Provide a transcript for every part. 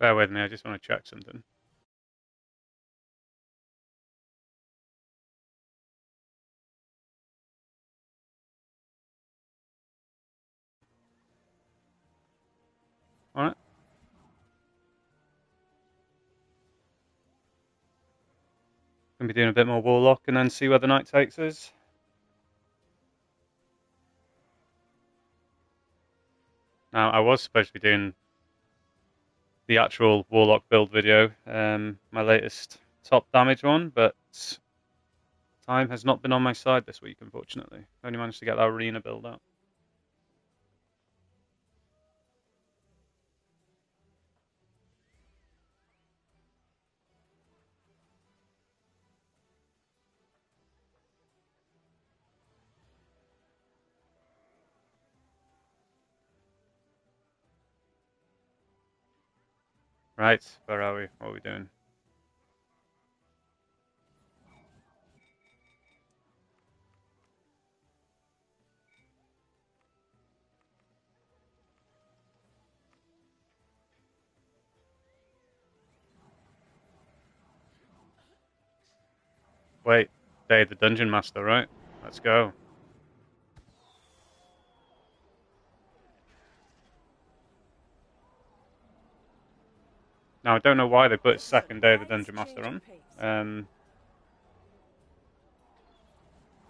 Bear with me, I just want to check something. Alright. Gonna be doing a bit more Warlock and then see where the night takes us. Now, I was supposed to be doing the actual Warlock build video, my latest top damage one, but time has not been on my side this week, unfortunately. Only managed to get that arena build out. Right, where are we? What are we doing? Wait, Day the Dungeon Master, right? Let's go. Now, I don't know why they put second Day of the Dungeon Master on.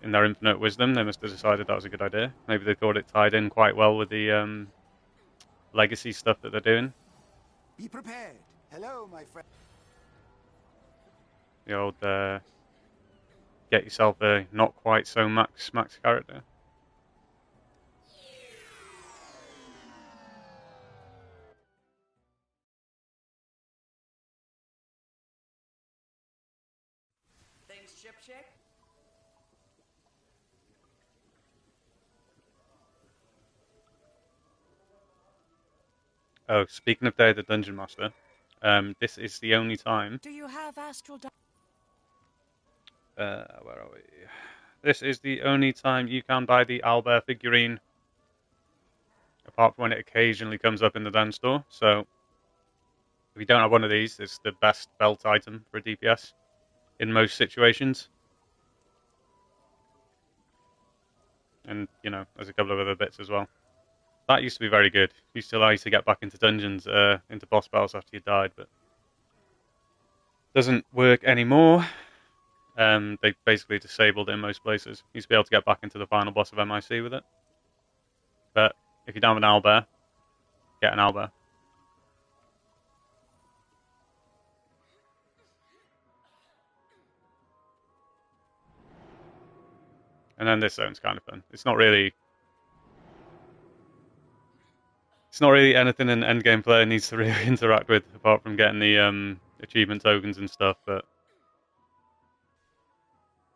In their infinite wisdom, they must have decided that was a good idea. Maybe they thought it tied in quite well with the legacy stuff that they're doing. Be prepared. Hello, my friend. The old get yourself a not quite so max character. Things ship. Oh, speaking of Day of the Dungeon Master, this is the only time. Do you have astral? Where are we? This is the only time you can buy the Owlbear figurine, apart from when it occasionally comes up in the dance store. So, if you don't have one of these, it's the best belt item for a DPS in most situations. And, you know, there's a couple of other bits as well. That used to be very good. Used to allow you to get back into dungeons, into boss battles after you died, but doesn't work anymore. They basically disabled it in most places. You used to be able to get back into the final boss of MIC with it. But if you don't have an owlbear, get an owlbear. And then this zone's kind of fun. It's not really anything an endgame player needs to really interact with, apart from getting the achievement tokens and stuff. But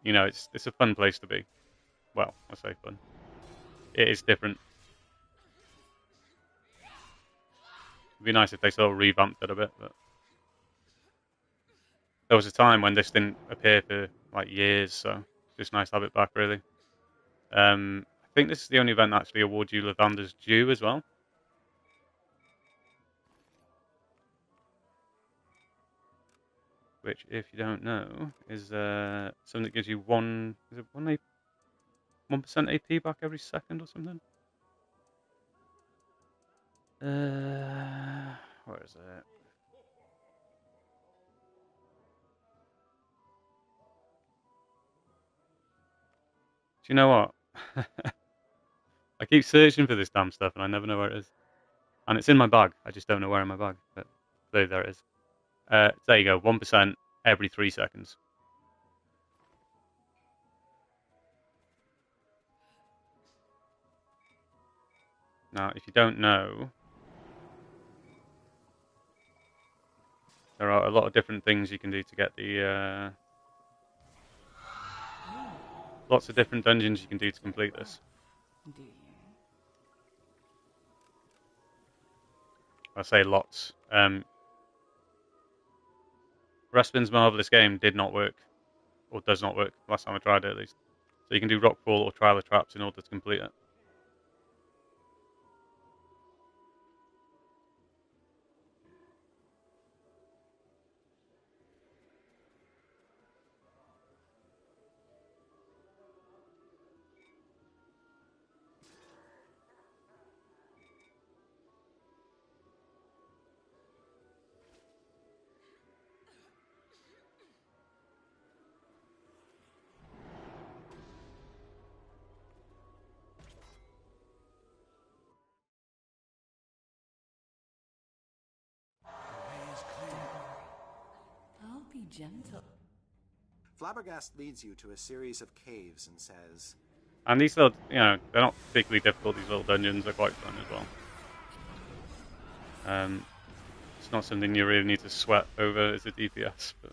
you know, it's a fun place to be. Well, I say fun. It is different. It'd be nice if they sort of revamped it a bit. But there was a time when this didn't appear for like years, so it's just nice to have it back, really. I think this is the only event that actually awards you Lavander's due as well. Which, if you don't know, is something that gives you one. Is it 1% AP back every second or something? Where is it? Do you know what? I keep searching for this damn stuff and I never know where it is. And it's in my bag. I just don't know where in my bag. But there it is. There you go. 1% every 3 seconds. Now, if you don't know, there are a lot of different things you can do to get the. Lots of different dungeons you can do to complete this. Do you? I say lots. Respin's Marvelous Game did not work, or does not work, last time I tried it at least. So you can do Rockfall or Trial of Traps in order to complete it. gentle. Flabbergast leads you to a series of caves and says, And these little, they're not particularly difficult. These little dungeons are quite fun as well. It's not something you really need to sweat over as a DPS, but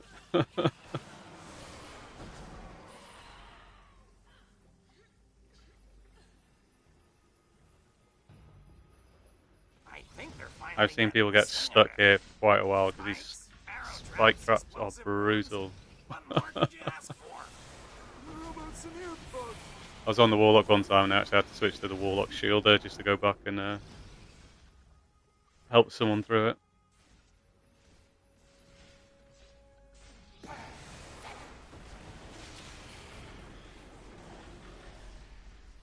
I think they're finally I've seen getting people the get swing of stuck it. here for quite a while because these Spikes, arrow spike traps are explosive brutal. wounds. What more could you ask for? How about some earbuds? I was on the Warlock one time and I actually had to switch to the Warlock Shielder just to go back and help someone through it.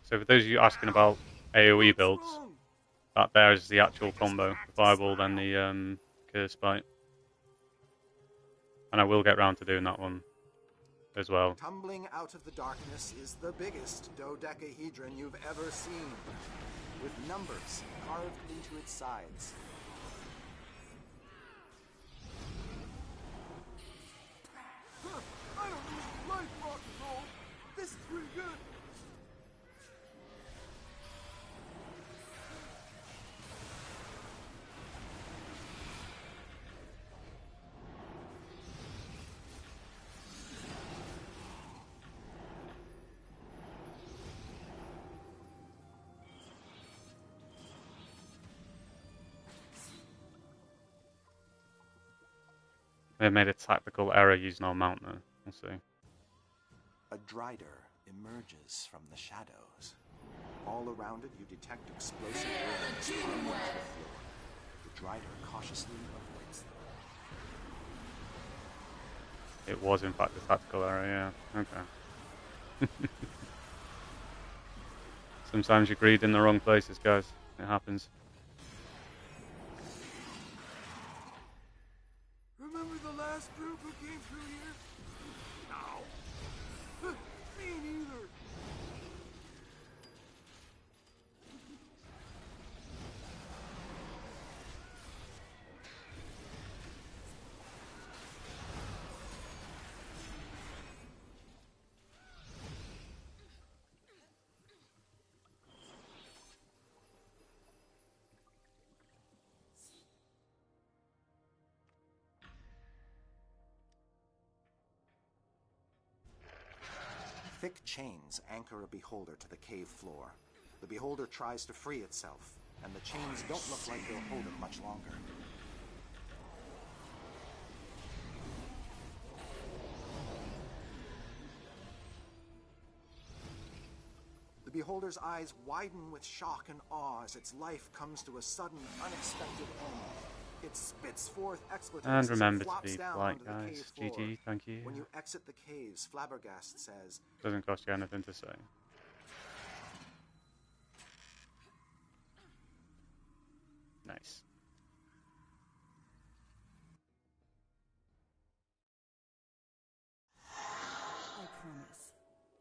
So for those of you asking about AoE builds, that there is the actual combo, the Fireball and the Curse Bite. And I will get round to doing that one as well. Tumbling out of the darkness is the biggest dodecahedron you've ever seen, with numbers carved into its sides. I don't really like rock and roll. This is pretty good. They made a tactical error using our mount though. We'll see. A drider emerges from the shadows. All around it, you detect explosive ruins falling onto the floor. The drider cautiously avoids them. It was in fact a tactical error, yeah. Okay. Sometimes you greed in the wrong places, guys. It happens. Remember the last group who came through here? No. Me neither. Thick chains anchor a beholder to the cave floor. The beholder tries to free itself, and the chains don't look like they'll hold it much longer. The beholder's eyes widen with shock and awe as its life comes to a sudden, unexpected end. It spits forth expletives And as it remember to flops be down polite, onto the cave guys. floor. GG, thank you. When you exit the caves, Flabbergast says, Doesn't cost you anything to say. Nice. I promise,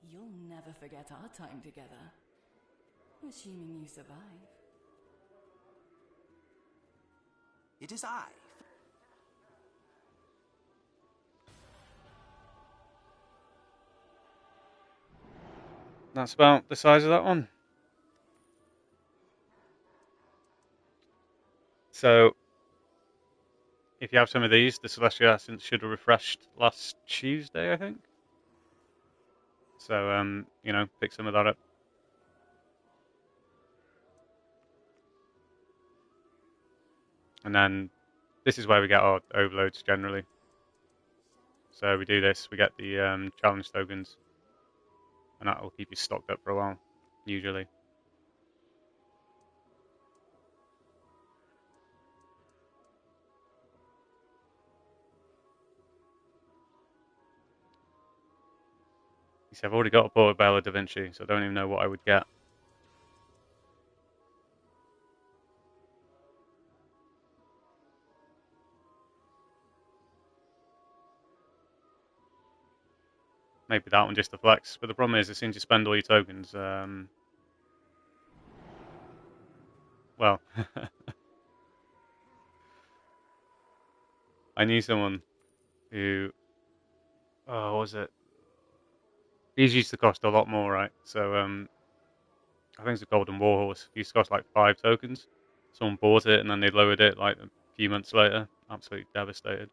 you'll never forget our time together. Assuming you survive. "It is I." That's about the size of that one. So, if you have some of these, the Celestial Essence should have refreshed last Tuesday, I think. So, pick some of that up. And then, this is where we get our overloads generally. So we do this, we get the challenge tokens. And that will keep you stocked up for a while, usually. You see, I've already got a Portobello Da Vinci, so I don't even know what I would get. Maybe that one just to flex. But the problem is, as soon as you spend all your tokens, well, I knew someone who Oh, what was it? These used to cost a lot more, right? So I think it's a Golden Warhorse. It used to cost like 5 tokens. Someone bought it and then they lowered it like a few months later. Absolutely devastated.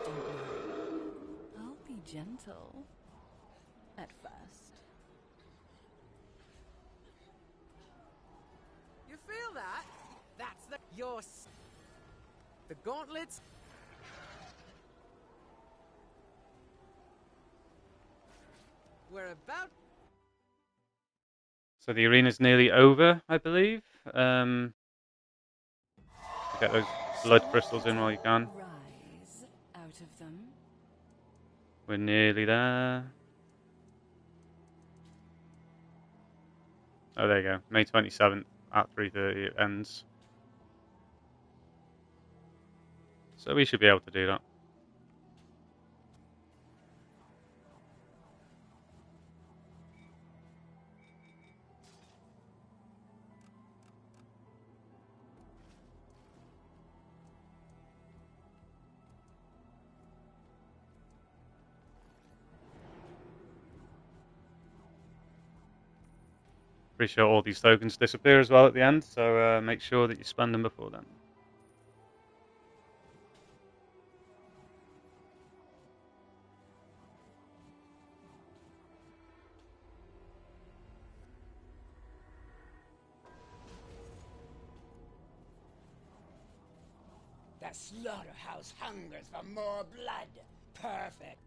Don't worry. I'll be gentle. At first. You feel that? That's the gauntlets. We're about. So the arena's nearly over, I believe. To get those blood crystals in while you can. Rise out of them. We're nearly there. Oh, there you go. May 27th at 3:30 it ends. So we should be able to do that. Pretty sure all these tokens disappear as well at the end, so make sure that you spend them before then. The slaughterhouse hungers for more blood. Perfect.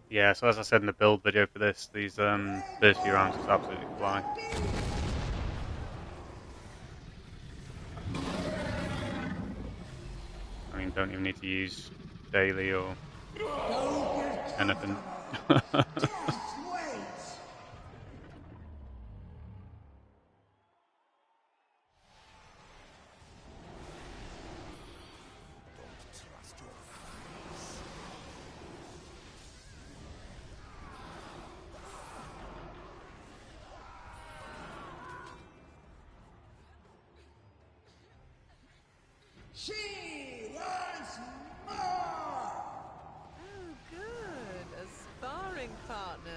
Yeah, so as I said in the build video for this, these first few rounds just absolutely fly. I mean, don't even need to use daily or anything. She wants more! Oh, good. A sparring partner.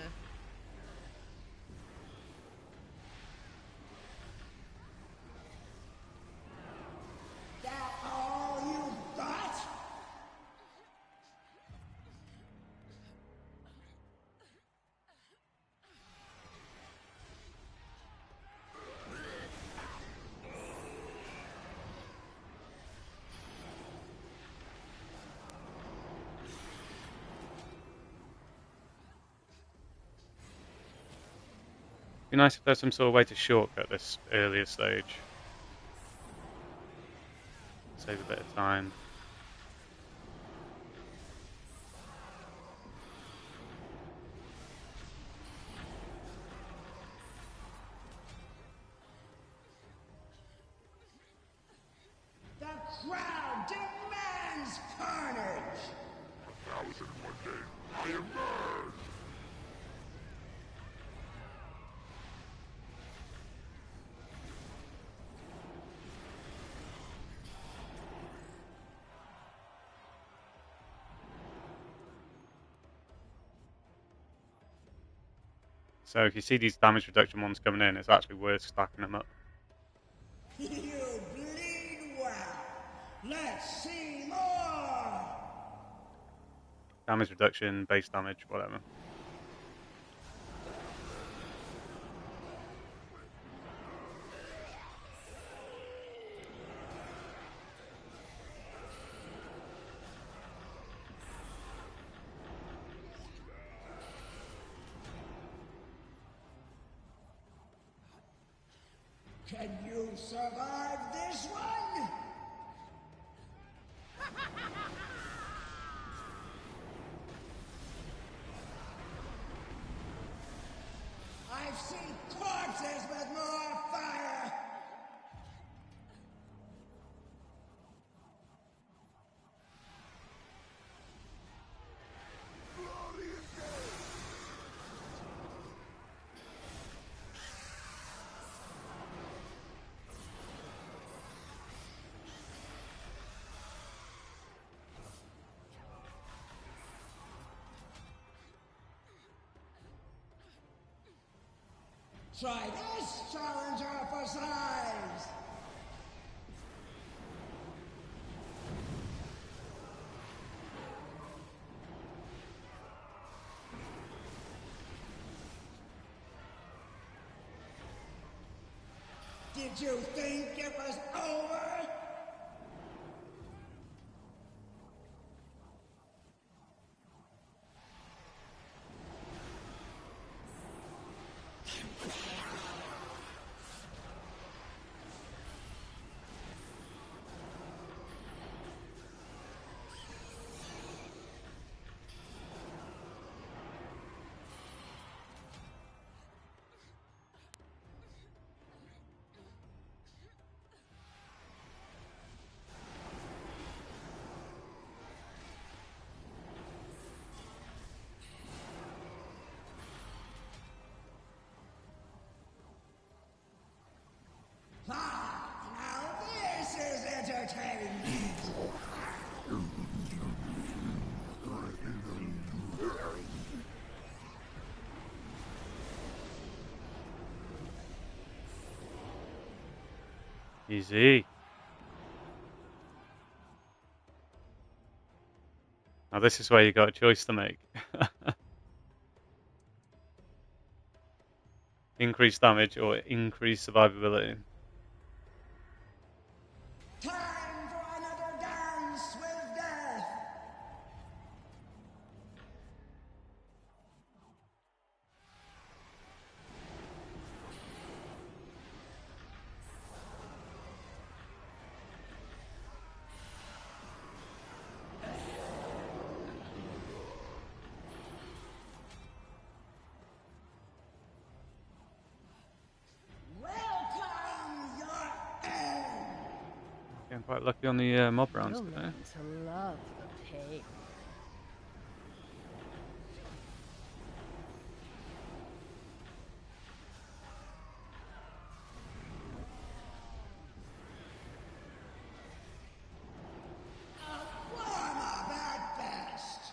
That all you got? Be nice if there's some sort of way to shortcut this earlier stage. Save a bit of time. The crowd demands carnage! 1,001 day, I emerge! So if you see these damage reduction ones coming in, it's actually worth stacking them up. You bleed well. Let's see more! Damage reduction, base damage, whatever. Can you survive this one? I've seen corpses with more fire! Try this, challenger for size! Did you think it was over? Now this is entertainment! Easy. Now this is where you got a choice to make. Increase damage or increase survivability. Time for another dance with death! Welcome your end! Getting quite lucky on the mob rounds You'll today. learn to love the pain. A warm-up at best!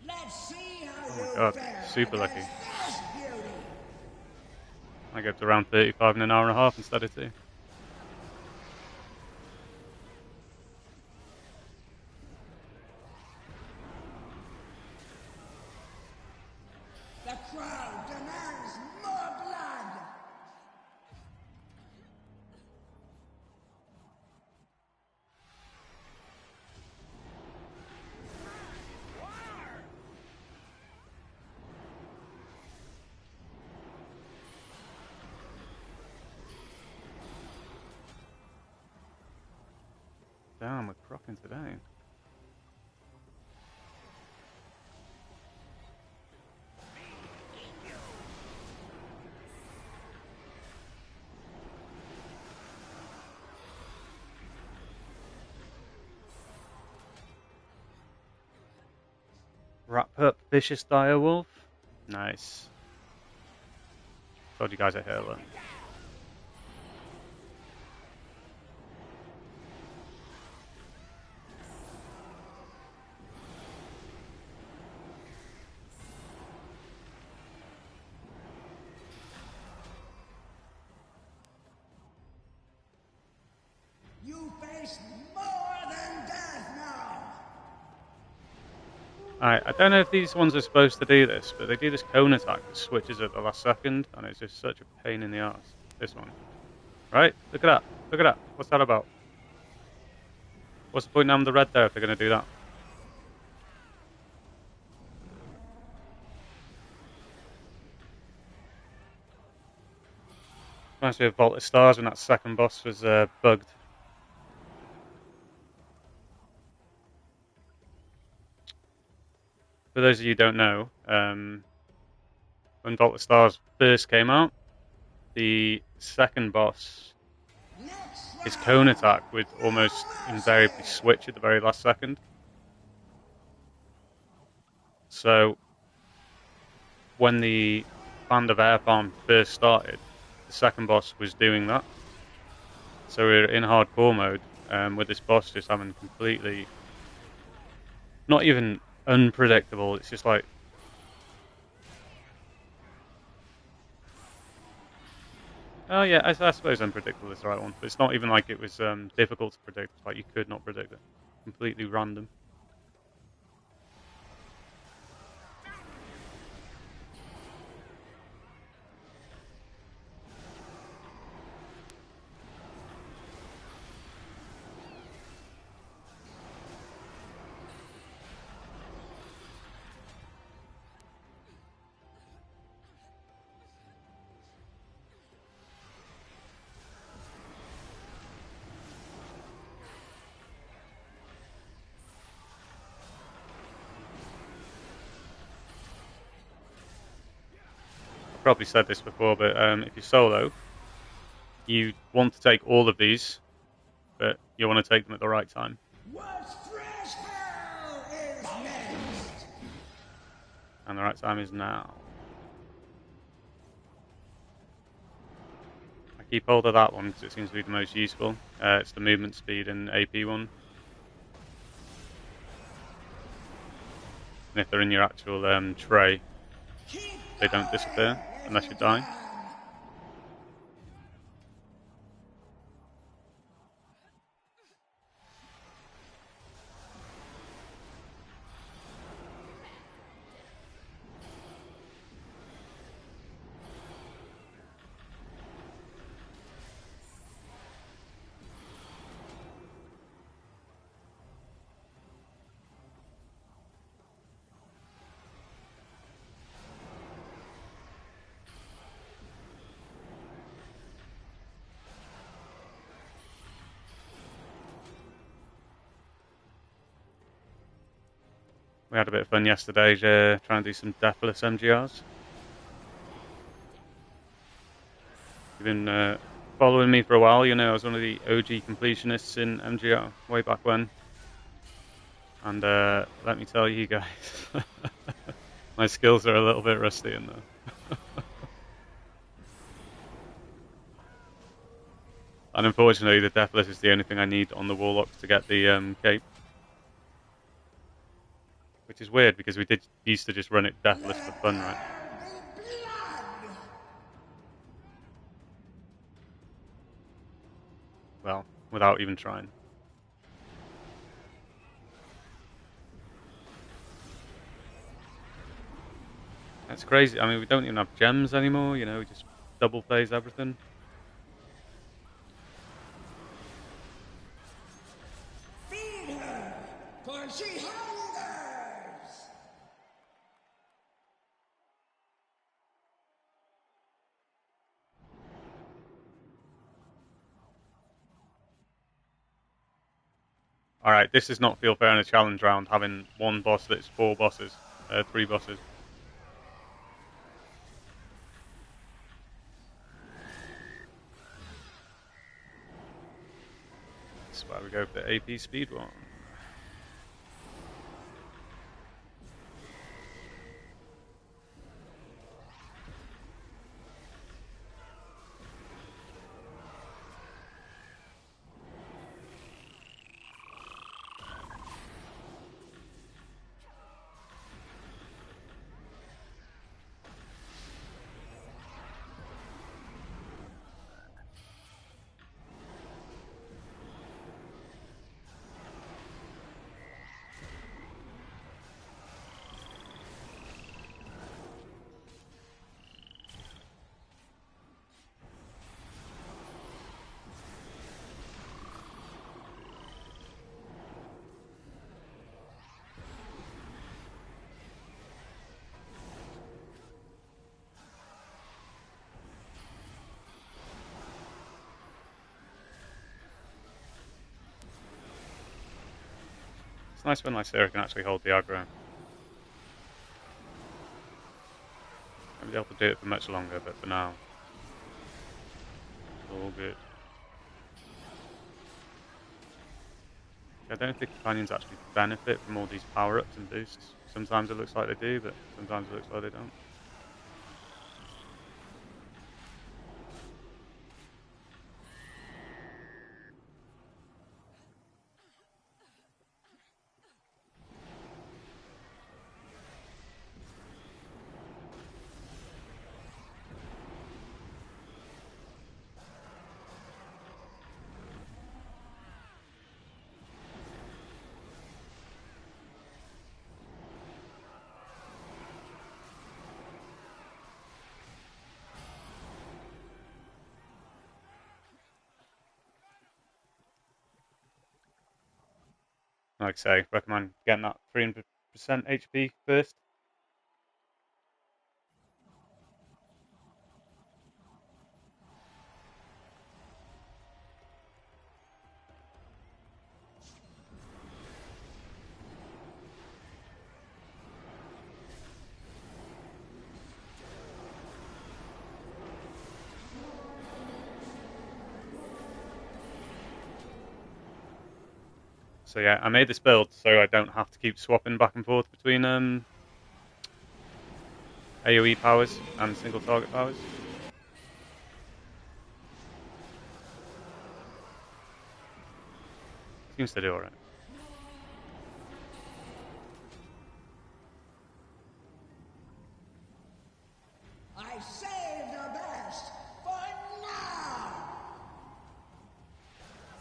Let's see how Oh my you god, fare super lucky. against this beauty! I get to around 35 in an hour and a half instead of 2. The crowd demands more blood! Damn, we're crocking today. Wrap up Vicious Direwolf. Nice. Told you guys I heard that. You face more than death now! I don't know if these ones are supposed to do this, but they do this cone attack that switches at the last second, and it's just such a pain in the ass. This one. Right? Look at that. Look at that. What's that about? What's the point in having the red there if they're going to do that? Reminds me of Vault of Stars when that second boss was bugged. For those of you who don't know, when Vault of Stars first came out, the second boss, his cone attack would almost invariably switch at the very last second. So when the Band of Air Farm first started, the second boss was doing that. So we're in hardcore mode with this boss just having completely, not even unpredictable, it's just like, oh yeah, I suppose unpredictable is the right one. But it's not even like it was difficult to predict, it's like you could not predict it. Completely random. Probably said this before, but if you're solo, you want to take all of these, but you want to take them at the right time. What fresh hell is next? And the right time is now. I keep hold of that one because it seems to be the most useful. It's the movement speed and AP one. And if they're in your actual tray, they don't disappear unless you die. We had a bit of fun yesterday trying to do some deathless MGRs. You've been following me for a while, you know, I was one of the OG completionists in MGR way back when. And let me tell you guys, my skills are a little bit rusty in there. And unfortunately, the Deathless is the only thing I need on the Warlocks to get the cape. Which is weird, because we used to just run it Deathless for fun, right? Well, without even trying. That's crazy. I mean, we don't even have gems anymore, you know, we just double phase everything. Feed her, for she hungers! Alright, this does not feel fair in a challenge round, having one boss that's three bosses. That's why we go for the AP speed one. It's nice when Lycera can actually hold the aggro. I'll be able to do it for much longer, but for now, it's all good. I don't think companions actually benefit from all these power-ups and boosts. Sometimes it looks like they do, but sometimes it looks like they don't. Like I say, recommend getting that 300% HP first. So yeah, I made this build so I don't have to keep swapping back and forth between AoE powers and single target powers. Seems to do alright. I saved the best for now!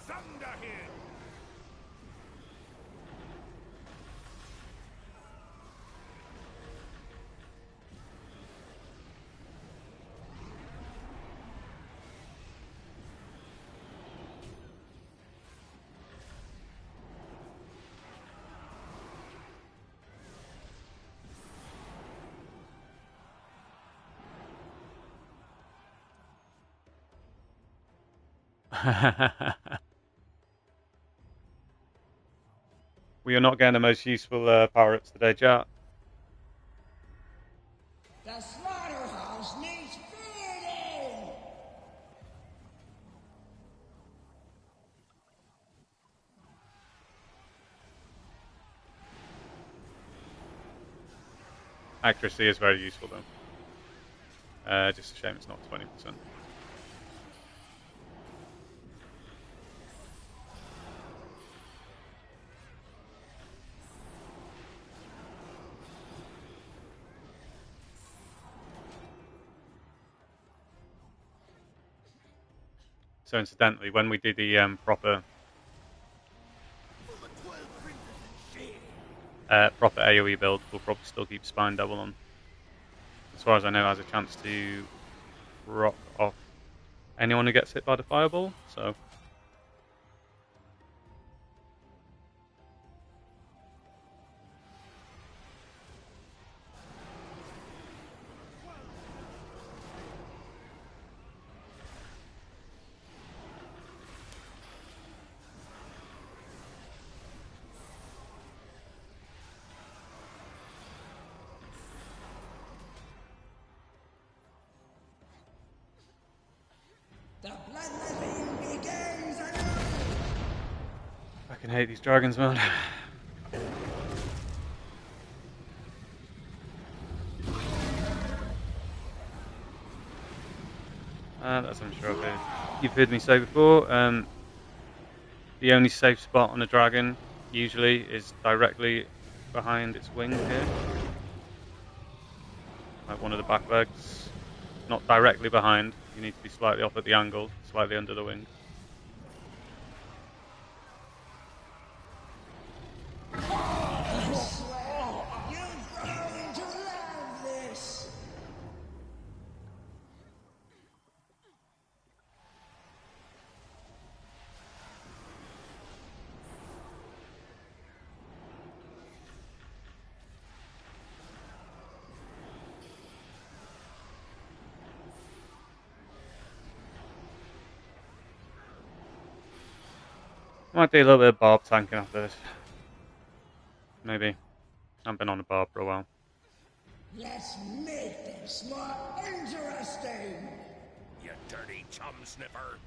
Thunder here! We are not getting the most useful power-ups today, chat. The slaughterhouse needs feeding! Accuracy is very useful though. Just a shame it's not 20%. So incidentally, when we do the proper AoE build, we'll probably still keep Spine Devil on. As far as I know, it has a chance to rock off anyone who gets hit by the fireball. So The bloodletting begins anew! I can hate these dragons, man. As I'm sure you've heard me say before, the only safe spot on a dragon usually is directly behind its wing here. Like one of the back legs. Not directly behind, you need to be slightly off at the angle, slightly under the wing. You're going to love this! Might do a little bit of barb tanking after this. maybe. I've been on a bar for a while. Let's make this more interesting! You dirty chum sniffer.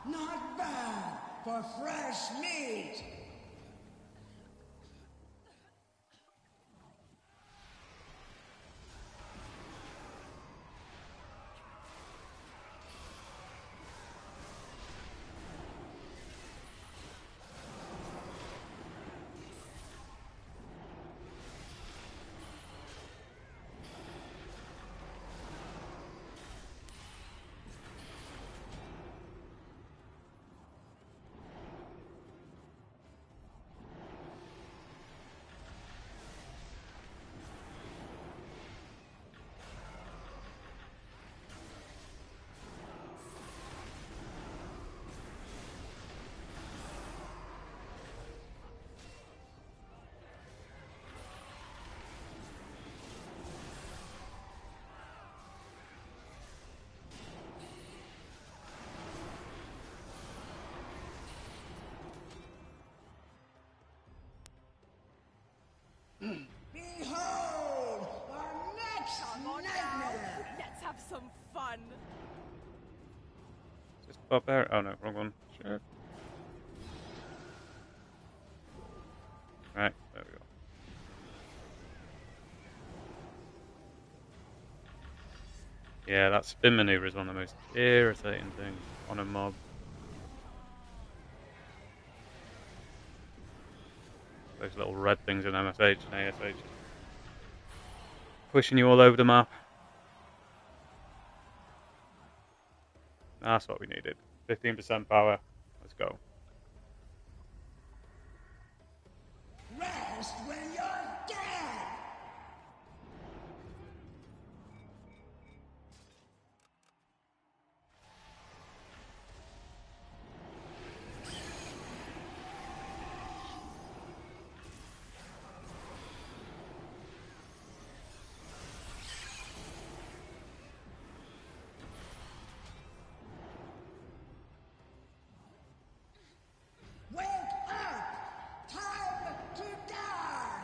Not bad for fresh meat! Behold! Our next nightmare! Let's have some fun. Just barbarian. Oh no, wrong one. Sure. Right, there we go. Yeah, that spin maneuver is one of the most irritating things on a mob. Those little red things in MSH and ASH. Pushing you all over the map. That's what we needed. 15% power. Let's go. Rest when you're dead! Wake up! Time to die!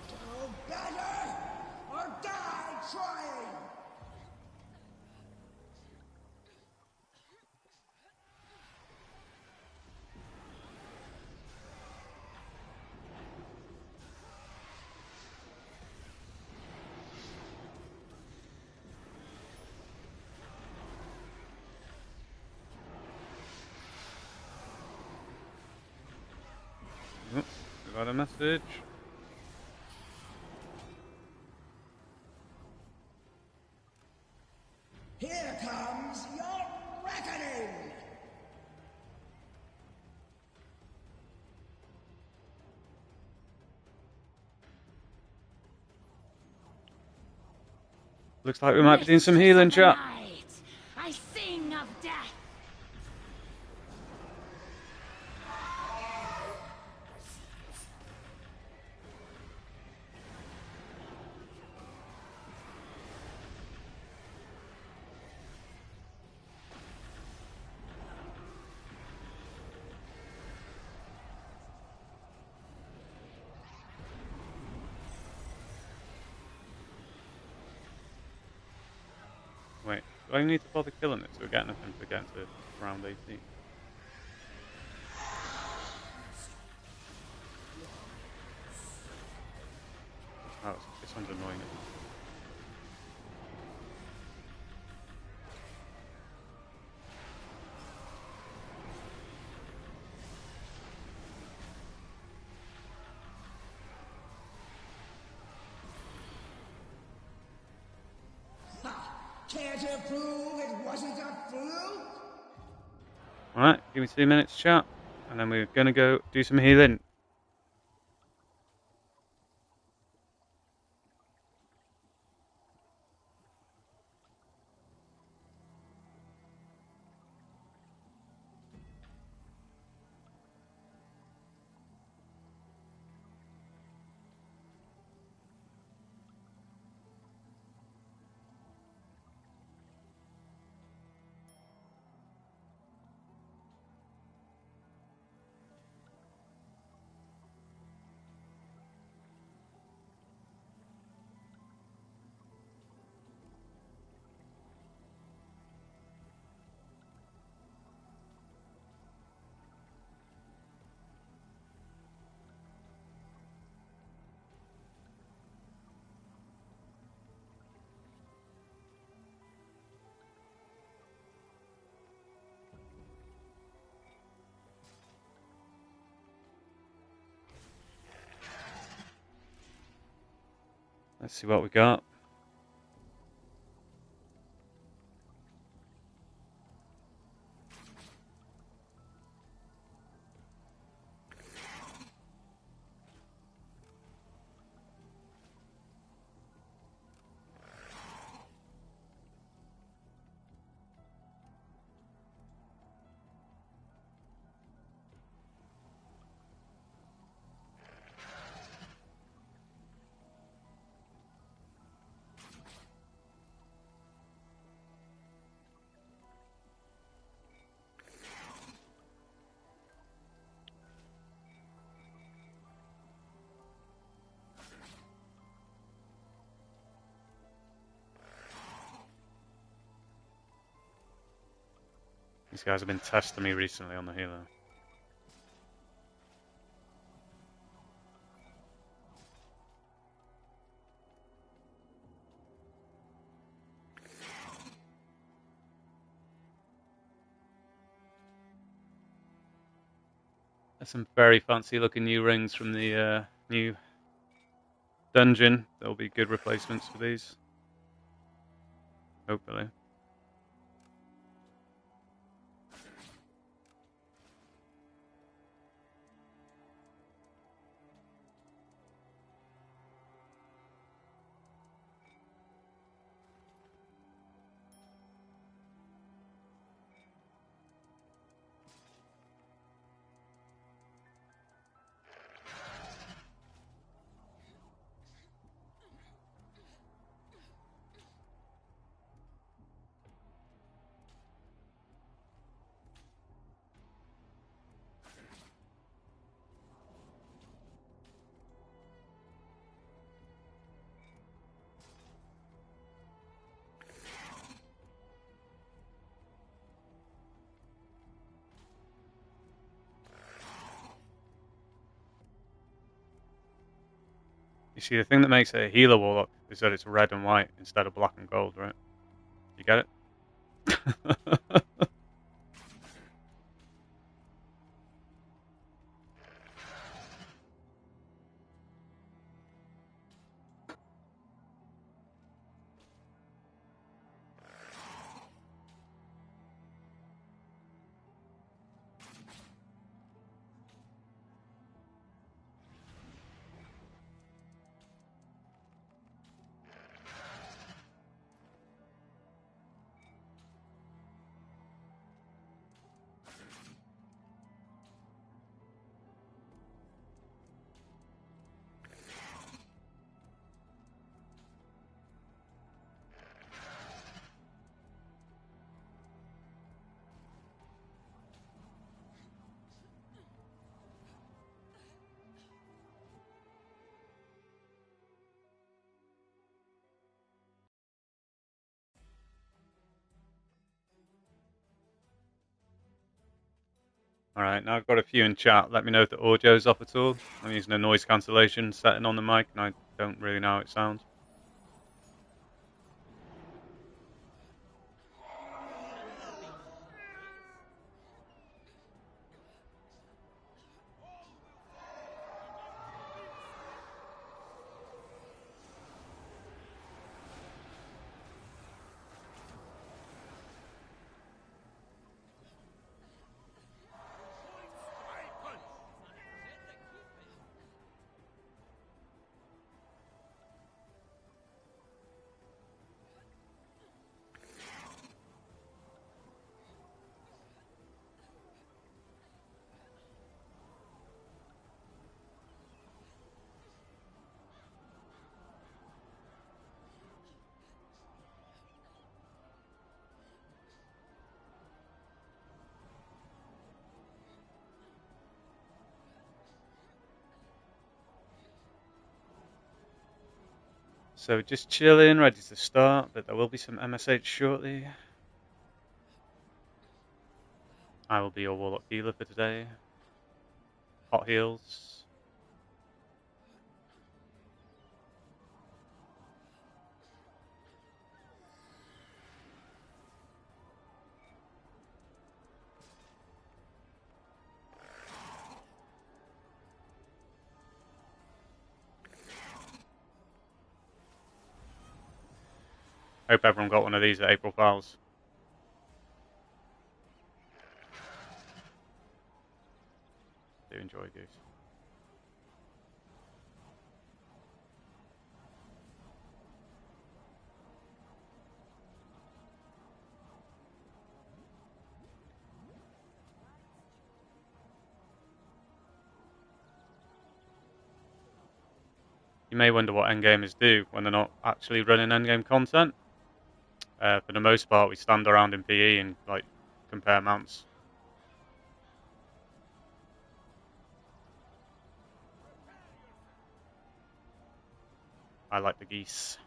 Do better or die trying! Oh, we got a message. Here comes your reckoning! Looks like we might be doing some healing, chat. I sing of death. Do I need to bother killing it to get anything for getting to round 18? Oh, it sounds annoying. Care to prove it wasn't a fluke? Alright, give me 2 minutes, chat. And then we're going to go do some healing. Let's see what we got. These guys have been testing me recently on the healer. There's some very fancy looking new rings from the new dungeon. There'll be good replacements for these. Hopefully. You see, the thing that makes it a healer warlock is that it's red and white instead of black and gold, right? You get it? Alright, now I've got a few in chat. Let me know if the audio's off at all. I'm using a noise cancellation setting on the mic, and I don't really know how it sounds. So just chilling, ready to start, but there will be some MSH shortly. I will be your Warlock healer for today. Hot heals. Hope everyone got one of these at April Fowls. Do enjoy these. You may wonder what endgamers do when they're not actually running endgame content. For the most part, we stand around in PE and like compare mounts. I like the geese.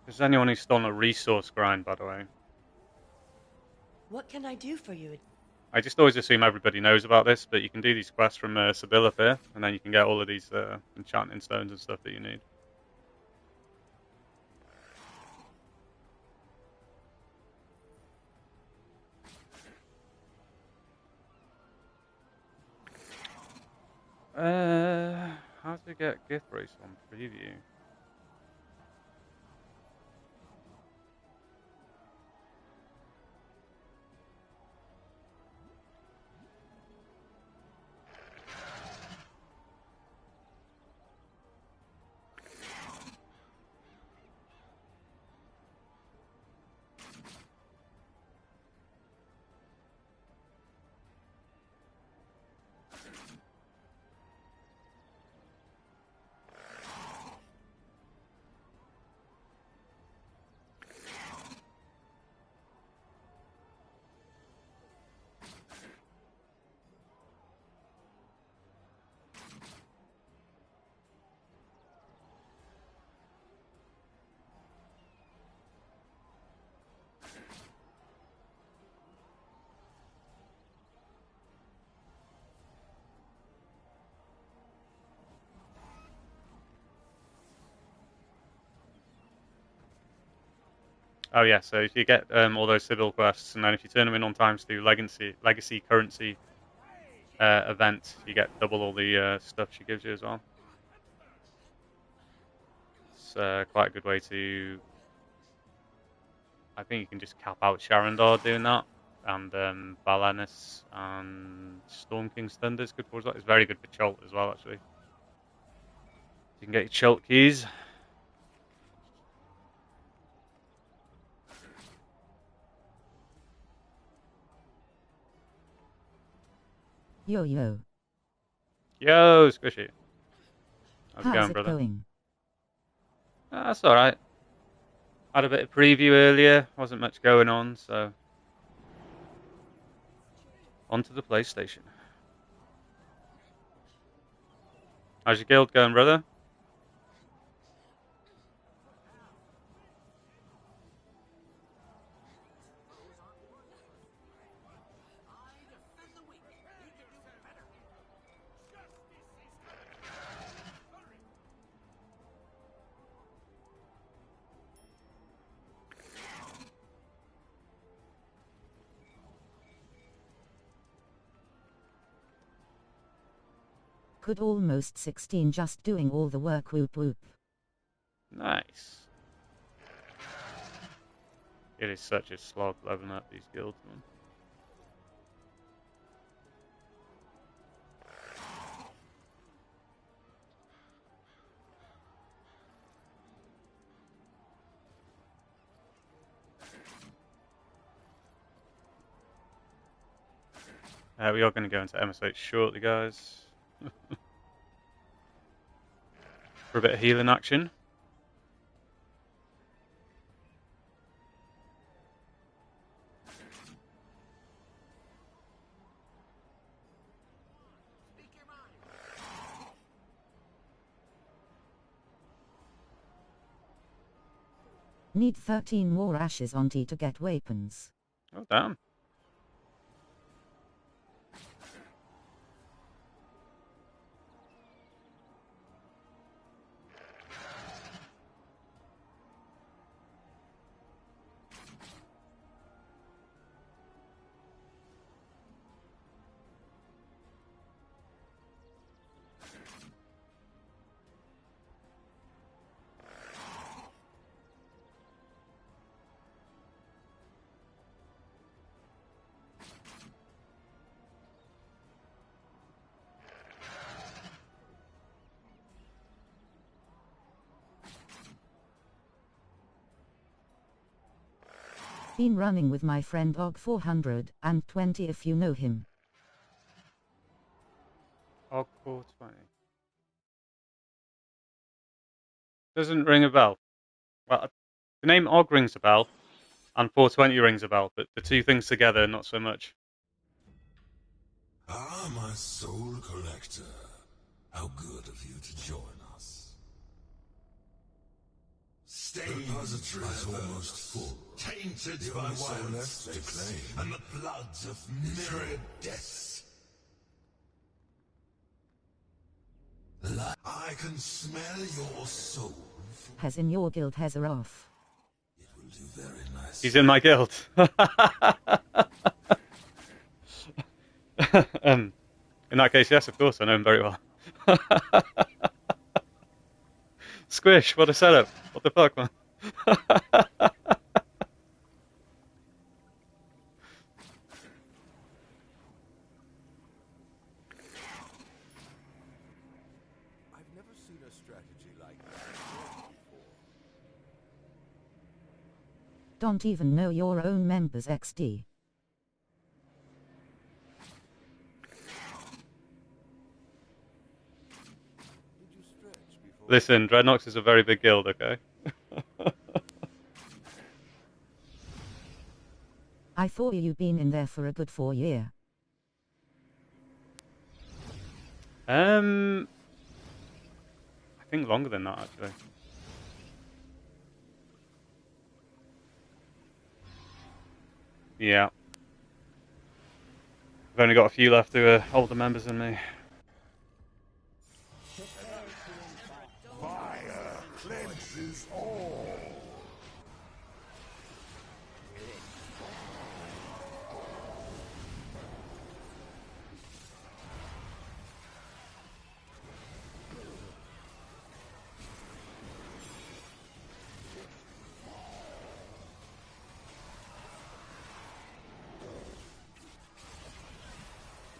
Is anyone who's still on a resource grind, by the way? What can I do for you? I just always assume everybody knows about this, but you can do these quests from Sibylla here, and then you can get all of these enchanting stones and stuff that you need. How to get gift race on preview? Oh yeah, so if you get all those Sibyl quests, and then if you turn them in on time to do legacy currency event, you get double all the stuff she gives you as well. It's quite a good way to. I think you can just cap out Sharandar doing that, and Balanis and Storm King's Thunder is good for that. It's very good for Chult as well, actually. You can get your Chult keys. Yo yo. Yo, Squishy. How's it How's going, it brother? going? That's alright. Had a bit of preview earlier. Wasn't much going on, so... onto the PlayStation. How's your guild going, brother? Could almost 16 just doing all the work, whoop whoop. Nice. It is such a slog leveling up these guilds, man. We are going to go into MSH shortly, guys. For a bit of healing action. Need 13 more ashes on T to get weapons. Oh, damn. Been running with my friend Og 420 if you know him. Og 420. Doesn't ring a bell. Well, the name Og rings a bell, and 420 rings a bell, but the two things together, not so much. Ah, my soul collector. How good of you to join us. Stained repository is almost full, tainted by violence, and the bloods of myriad deaths. I can smell your soul. Has in your guild has a off. It will do very nice. He's in my guild. In that case, yes, of course, I know him very well. Squish, what a setup. What the fuck, man? I've never seen a strategy like that before. Don't even know your own members XD. Listen, Dreadnoks is a very big guild, okay? I thought you'd been in there for a good 4 years. I think longer than that, actually. Yeah. I've only got a few left who are older members than me. Fire cleanses all.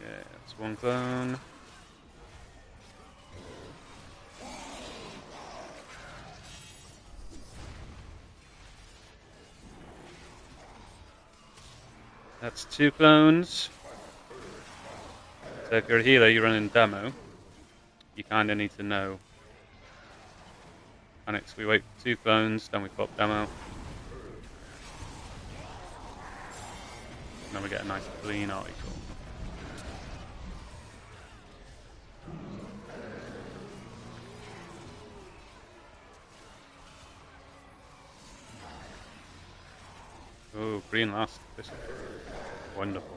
Yeah, that's one clone. That's 2 clones. So if you're a healer, you're running demo, you kind of need to know. Panics, we wait for 2 clones, then we pop demo. And then we get a nice clean article. Oh, green last. This is wonderful.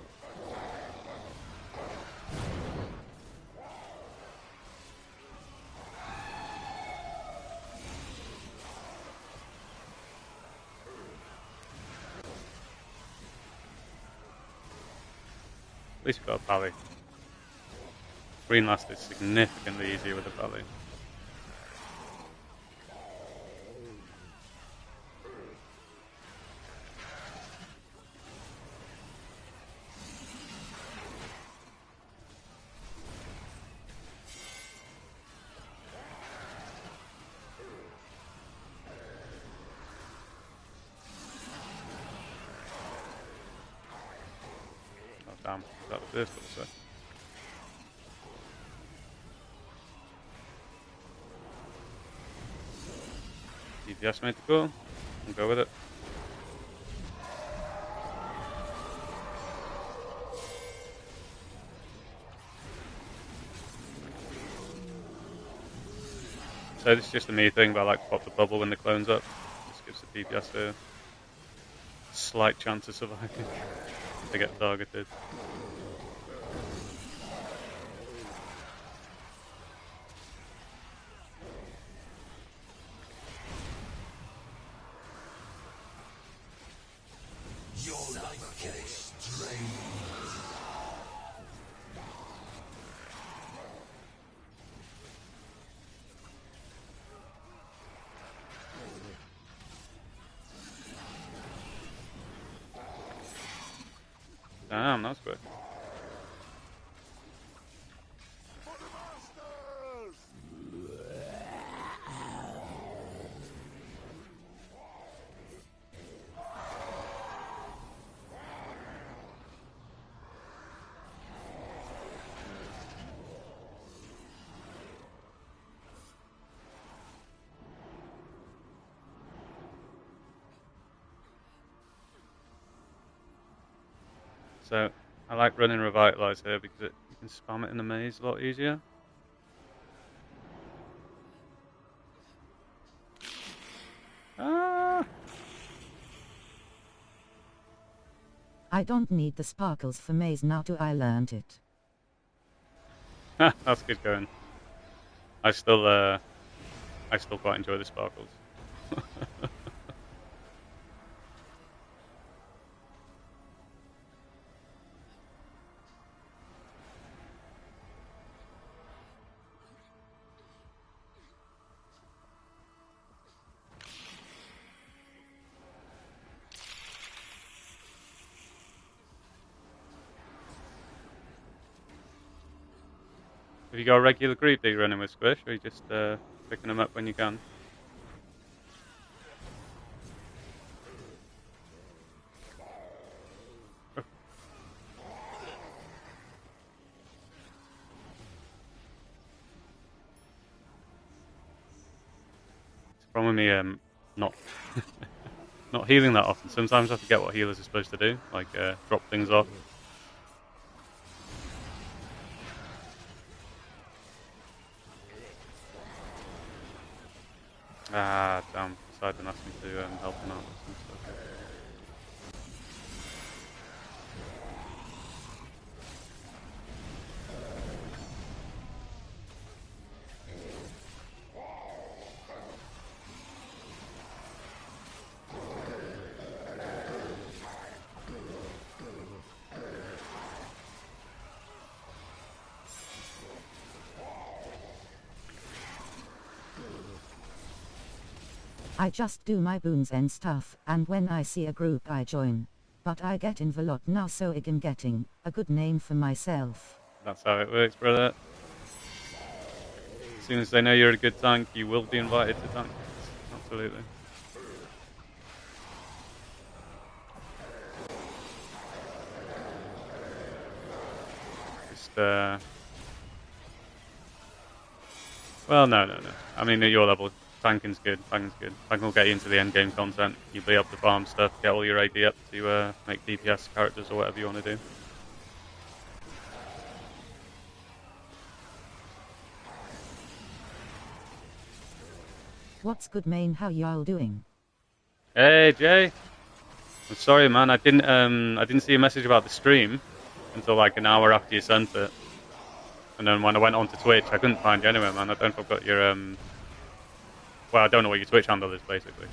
At least we've got a pally. Green last is significantly easier with a pally. Oh damn, that was this also. DPS made the call. We'll go with it. So this is just a me thing, but I like to pop the bubble when the clone's up. Just gives the DPS a slight chance of surviving if they get targeted. Your life force drained. Damn, that's quick. So I like running Revitalize here because you can spam it in the maze a lot easier. Ah! I don't need the sparkles for maze now do I learned it. That's good going. I still quite enjoy the sparkles. Have you got a regular group that you're running with, Squish, or are you just picking them up when you can? It's problem with me not not healing that often. Sometimes I forget what healers are supposed to do, like drop things off. Ah, damn. Side didn't ask me to help him out with some stuff. I just do my boons and stuff, and when I see a group I join. But I get in a lot now so I'm getting a good name for myself. That's how it works, brother. As soon as they know you're a good tank, you will be invited to tank. Absolutely. Well, no. I mean, at your level, tanking's good. Tanking will get you into the end game content. You'll be able to farm stuff, get all your AD up to make DPS characters or whatever you want to do. What's good, main? How y'all doing? Hey, Jay. I'm sorry, man. I didn't see a message about the stream until like an hour after you sent it. And then when I went onto Twitch, I couldn't find you anywhere, man. I don't know if I've got your well, I don't know what your Twitch handle is, basically.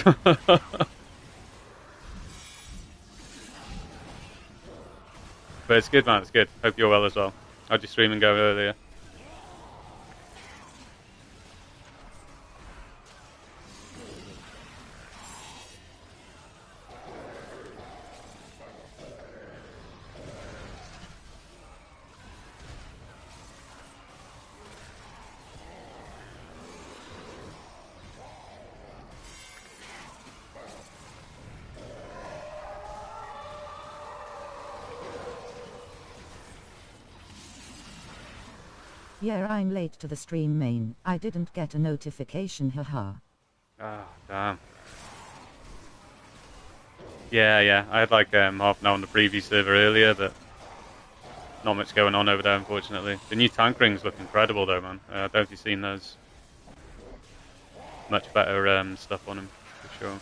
But it's good, man. It's good. Hope you're well as well. How'd your streaming go earlier? Yeah, I'm late to the stream, main. I didn't get a notification, haha. Ah, damn. Yeah. I had like half an hour on the preview server earlier, but not much going on over there, unfortunately. The new tank rings look incredible, though, man. I don't know if you've seen those. Much better stuff on them, for sure.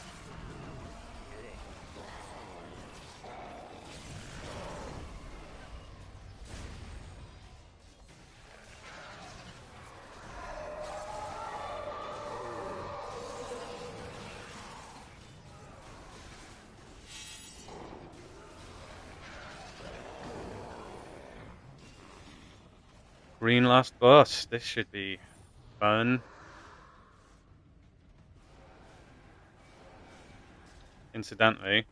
Green last boss. This should be fun. Incidentally,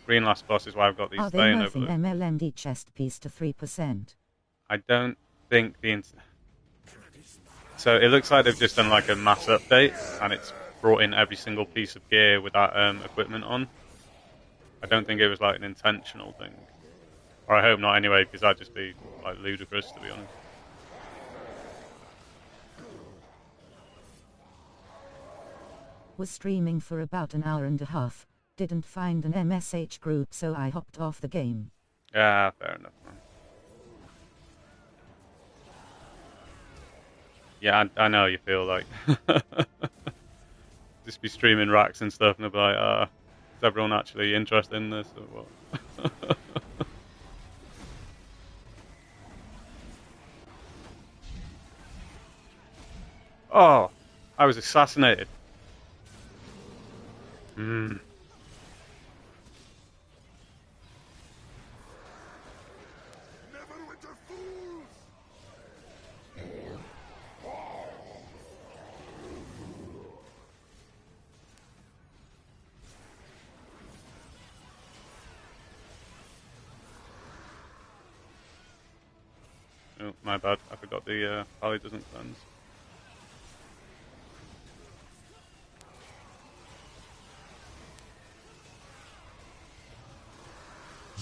green last boss is why I've got these Are they Thane nerfing overloads. MLND chest piece to 3%? I don't think so it looks like they've just done like a mass update, and it's brought in every single piece of gear with that equipment on. I don't think it was like an intentional thing. Or I hope not anyway, because that'd just be like ludicrous, to be honest. Was streaming for about an hour and a half. Didn't find an MSH group, so I hopped off the game. Yeah, fair enough, man. Yeah, I know you feel like just be streaming racks and stuff, and they'll be like, is everyone actually interested in this or what? Oh, I was assassinated. Hmm. Neverwinter fools! Oh, my bad. I forgot the Pally doesn't cleanse.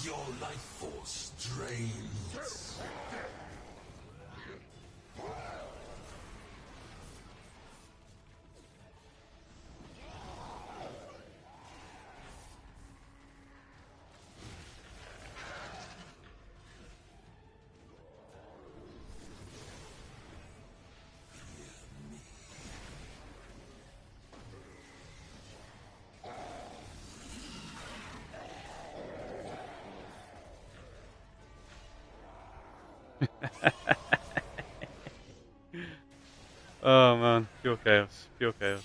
Your life force drains. Oh man, pure chaos, pure chaos.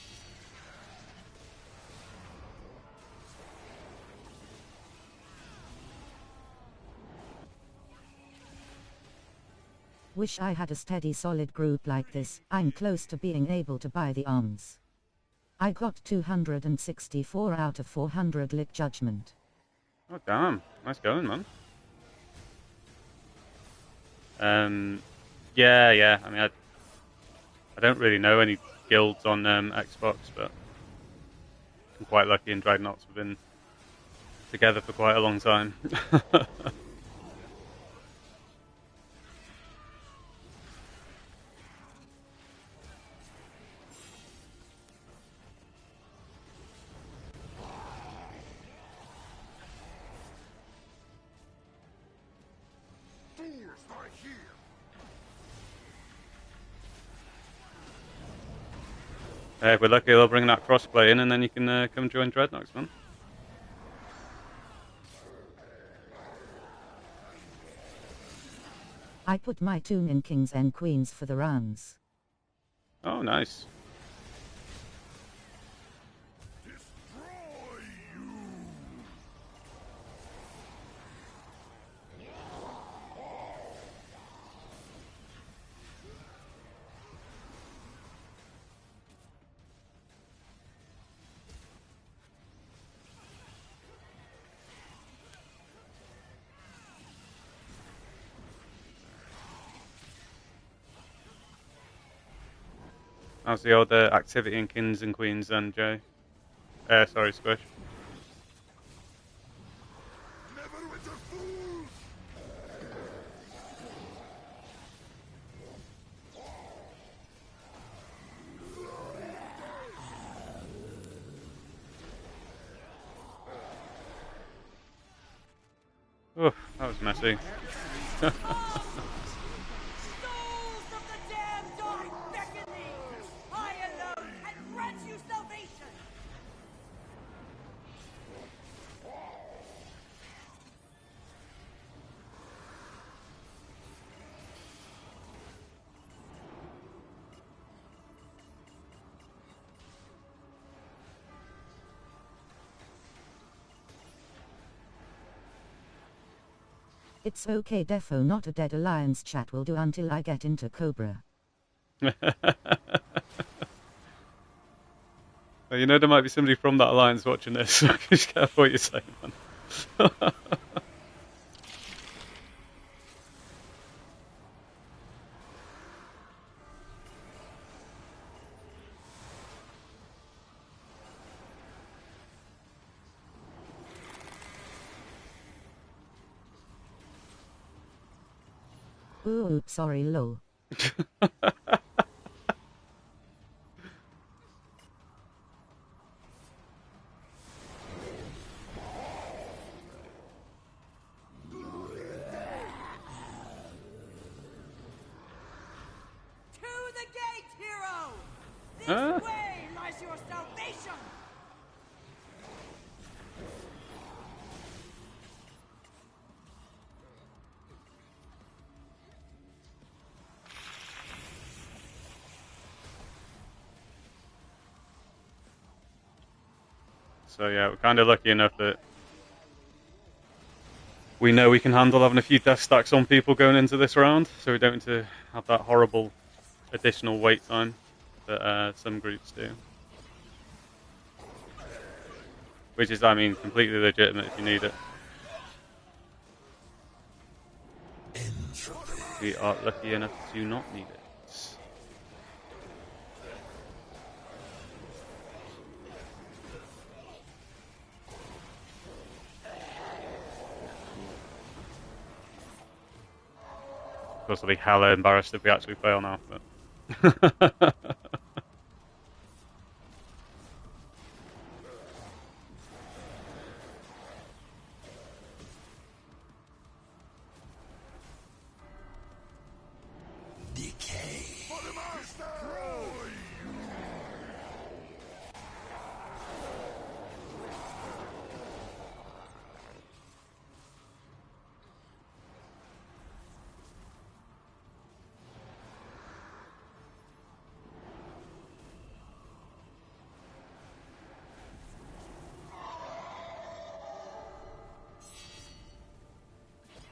Wish I had a steady solid group like this. I'm close to being able to buy the arms. I got 264 out of 400 lit judgment. Oh damn, nice going, man. Yeah. I mean, I don't really know any guilds on Xbox, but I'm quite lucky, and Dreadnoughts have been together for quite a long time. If we're lucky, they'll bring that crossplay in, and then you can come join Dreadnoks, man. I put my tune in kings and queens for the rounds. Oh, nice. How's the old activity in Kings and Queens then, Jay? Sorry, Squish. Neverwinter fools! Oof, that was messy. Souls of the damned, I beckon thee! I alone can grant you salvation! It's okay, defo, not a dead alliance. Chat will do until I get into Cobra. Well, you know there might be somebody from that alliance watching this, so just careful what you're saying, man. Ooh, sorry, lol. To the gate, hero! This Huh? way lies your salvation! So yeah, we're kind of lucky enough that we know we can handle having a few death stacks on people going into this round, so we don't need to have that horrible additional wait time that some groups do. Which is, I mean, completely legitimate if you need it. Entropy. We are lucky enough to not need it. Of course, I'll be hella embarrassed if we actually fail now. But Decay. For the master!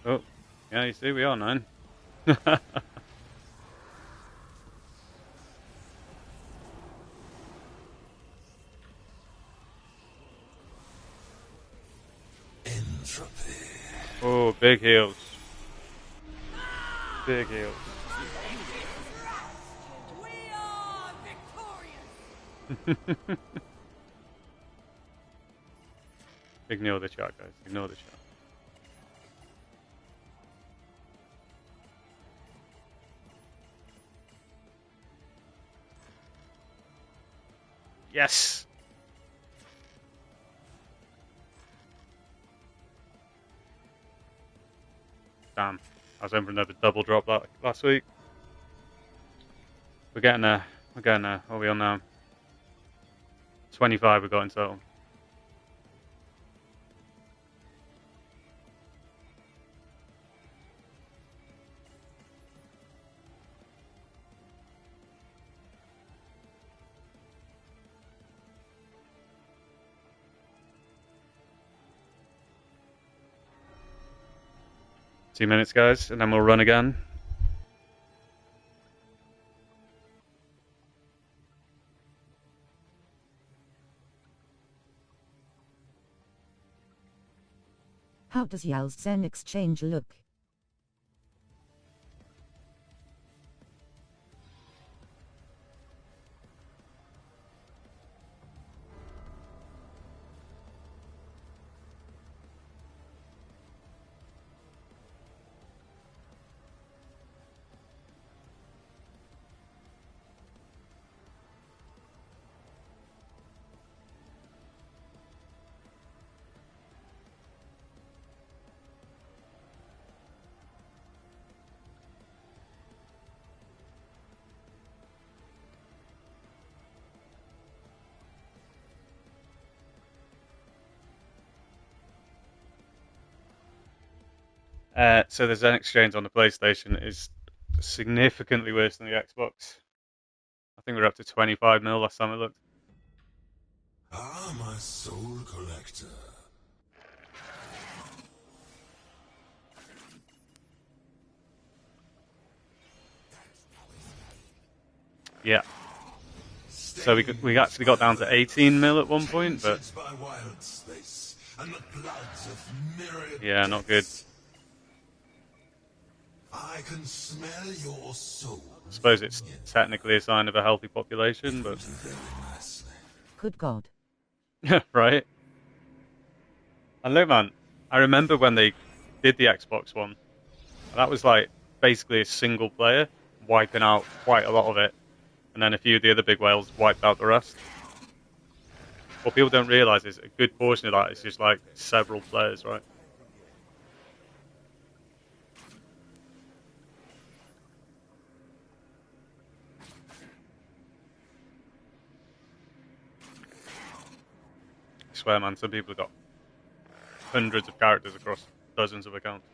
oh, yeah, you see, we are 9. Entropy. Oh, big heals. Big heals. We are victorious! Ignore the chat, guys. Ignore the chat. Yes! Damn. I was in for another double drop last week. We're getting there. We're getting there. What are we on now? 25 we got in total. Two minutes, guys, and then we'll run again. How does Yal's Zen exchange look? So the Zen exchange on the PlayStation is significantly worse than the Xbox. I think we're up to 25 mil last time I looked. Ah, my soul collector. Yeah. So we actually got down to 18 mil at one point, but yeah, not good. I can smell your soul. I suppose it's technically a sign of a healthy population, but Good God. right. And look, man, I remember when they did the Xbox One. That was like basically a single player wiping out quite a lot of it, and then a few of the other big whales wiped out the rest. What people don't realise is a good portion of that is just like several players, right? I swear, man, some people have got hundreds of characters across dozens of accounts.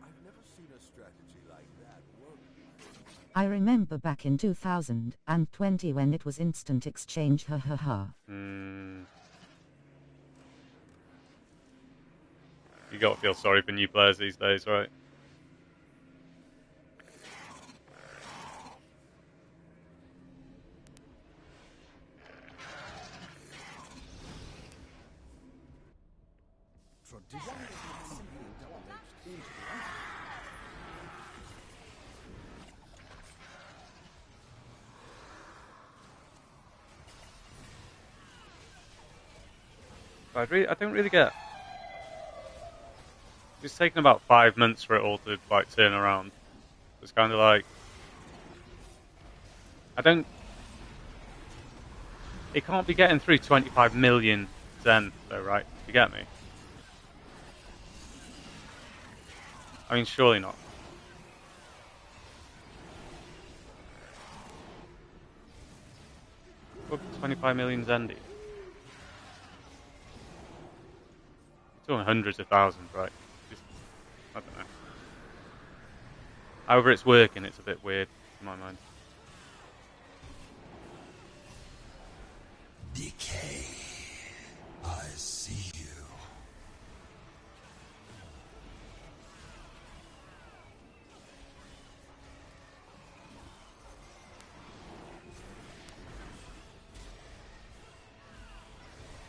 I've never seen a strategy like that work. I remember back in 2020 when it was instant exchange, ha ha ha. You got to feel sorry for new players these days, right? I don't really get. It's taken about 5 months for it all to like turn around. It's kind of like I don't. It can't be getting through 25 million Zen, though, right? You get me? I mean, surely not. What 25 million Zen do? You're talking hundreds of thousands, right? Just, I don't know. However it's working, it's a bit weird in my mind. Decay. I see you.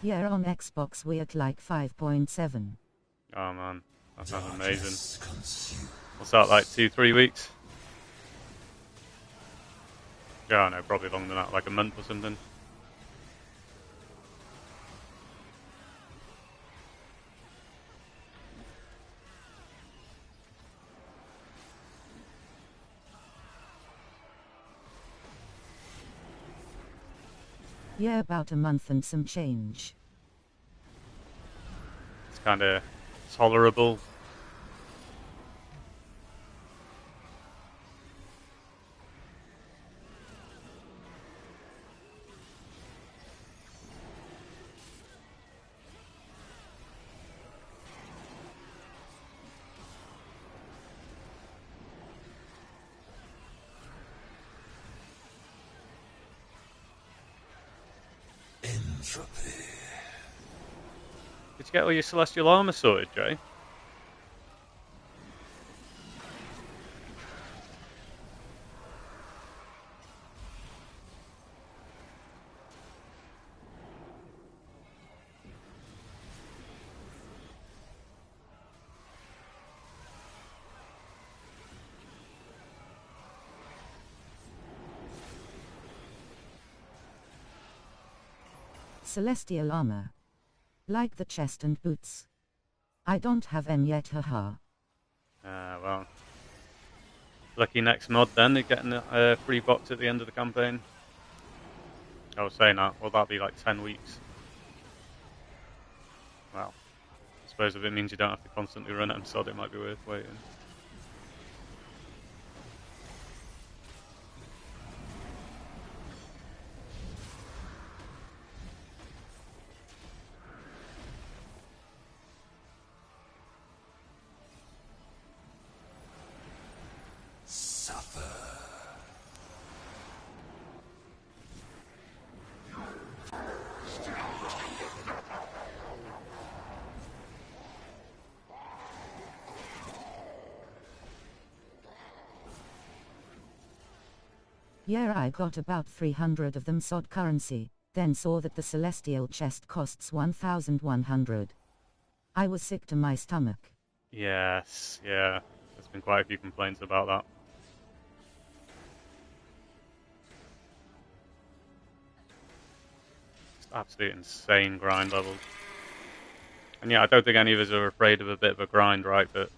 Yeah, on Xbox we're at like 5.7. Oh man, that sounds amazing. What's that, like 2-3 weeks? Yeah, I know, probably longer than that, like a month or something. Yeah, about a month and some change. It's kind of tolerable. entropy. Did you get all your celestial armor sorted, Jay? Celestial armor. Like the chest and boots. I don't have them yet, haha. Well. Lucky next mod then, they're getting a free box at the end of the campaign. I was saying that, well that'll be like 10 weeks. Well, I suppose if it means you don't have to constantly run MSOD, it might be worth waiting. Yeah, I got about 300 of them sod currency, then saw that the celestial chest costs 1,100. I was sick to my stomach. Yes, yeah. There's been quite a few complaints about that. Just absolute insane grind levels. And yeah, I don't think any of us are afraid of a bit of a grind, right? But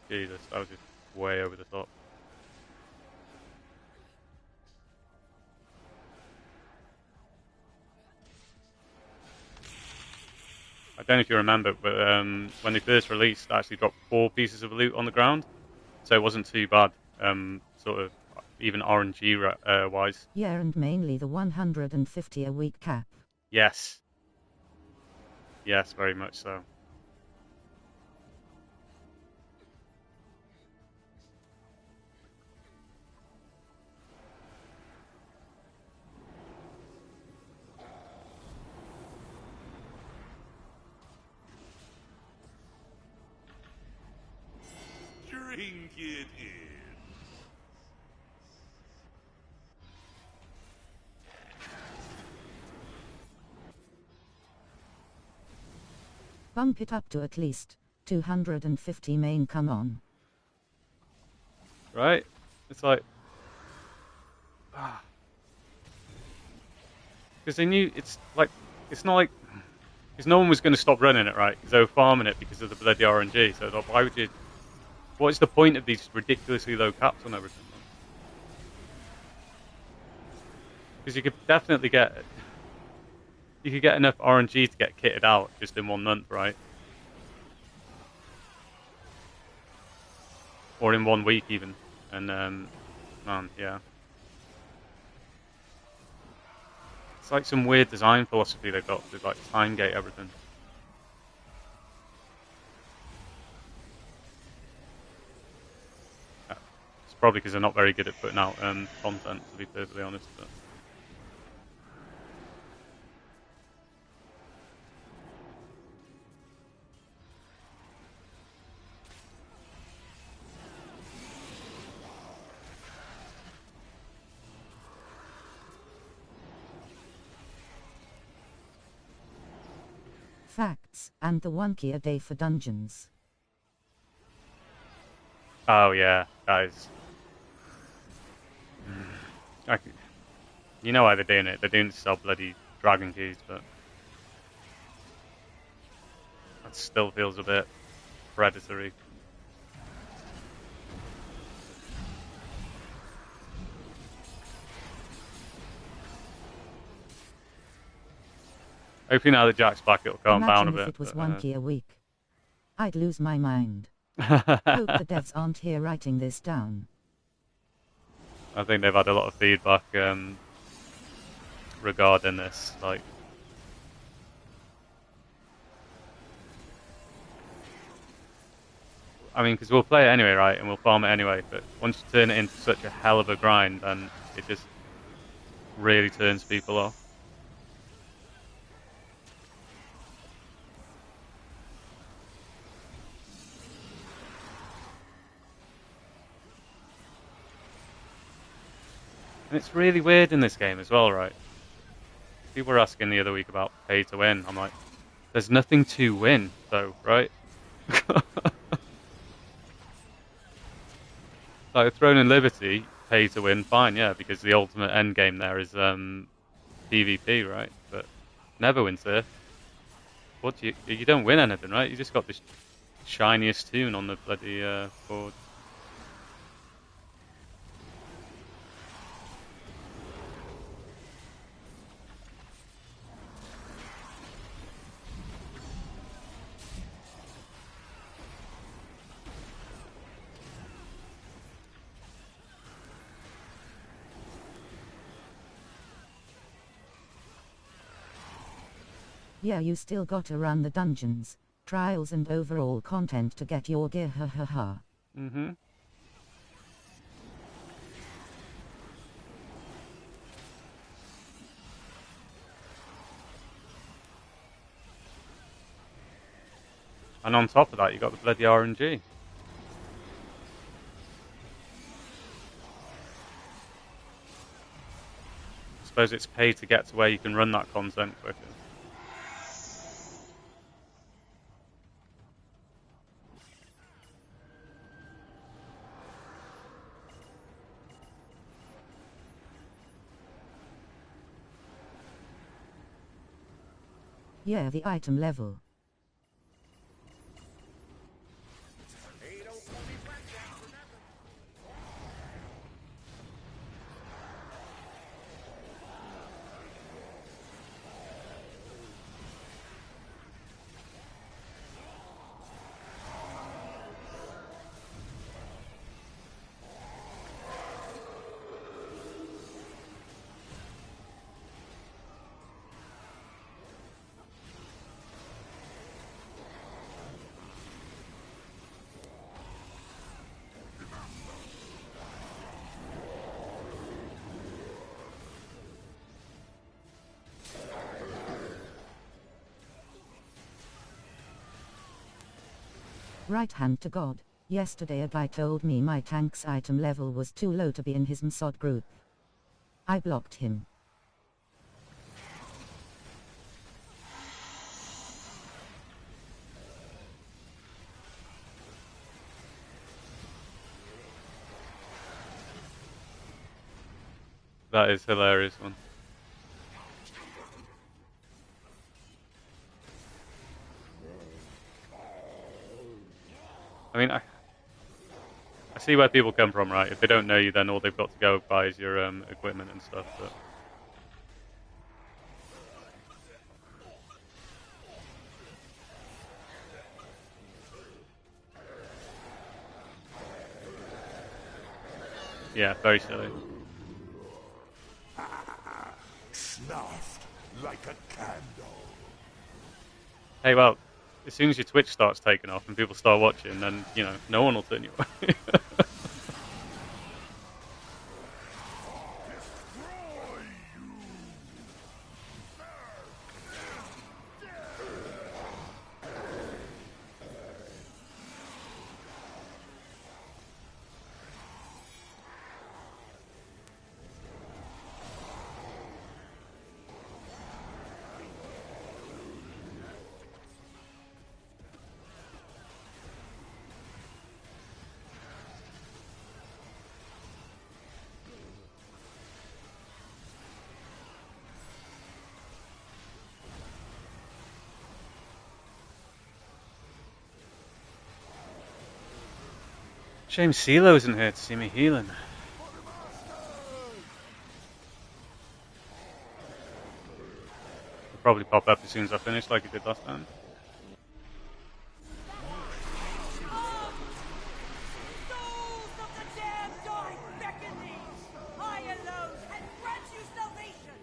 Jesus, that was just way over the top. I don't know if you remember, but when they first released, I actually dropped 4 pieces of loot on the ground, so it wasn't too bad, sort of, even RNG wise. Yeah, and mainly the 150 a week cap. Yes. Yes, very much so. Drink it in. Bump it up to at least 250 main, come on. Right? It's like... Because they knew, it's like, it's not like... Because no one was going to stop running it, right? Because they were farming it because of the bloody RNG, so like, why would you... What is the point of these ridiculously low caps on everything? Because you could definitely get... You could get enough RNG to get kitted out just in 1 month, right? Or in 1 week even. And, man, yeah. It's like some weird design philosophy they've got to like time gate everything. It's probably because they're not very good at putting out content, to be perfectly honest. But... Facts, and the 1k a day for dungeons. Oh yeah, guys. You know why they're doing it. They're doing it to sell bloody dragon keys, but that still feels a bit predatory. Hopefully now that Jack's back, it'll calm down a bit. Imagine if it was 1k a week. I'd lose my mind. Hope the devs aren't here writing this down. I think they've had a lot of feedback regarding this. Like, I mean, because we'll play it anyway, right? And we'll farm it anyway. But once you turn it into such a hell of a grind, then it just really turns people off. And it's really weird in this game as well, right? People were asking the other week about pay to win. I'm like, there's nothing to win, though, right? Like Throne and Liberty, pay to win, fine, yeah, because the ultimate end game there is PvP, right? But Neverwinter, what you don't win anything, right? You just got this shiniest tune on the bloody board. Yeah, you still gotta run the dungeons, trials and overall content to get your gear, ha ha ha. Mm-hmm. And on top of that, you got the bloody RNG. I suppose it's pay to get to where you can run that content quicker. Yeah, the item level. Right hand to God. Yesterday a guy told me my tank's item level was too low to be in his MSOD group. I blocked him. That is hilarious one. I mean, I see where people come from, right? If they don't know you, then all they've got to go buy is your equipment and stuff. But yeah, very silly. Snuffed like a candle. Hey, well, as soon as your Twitch starts taking off and people start watching, then, you know, no one will turn you away. Shame CeeLo isn't here to see me healing. He'll probably pop up as soon as I finish, like he did last time. Souls of the damned die beckon thee! I alone can grant you salvation!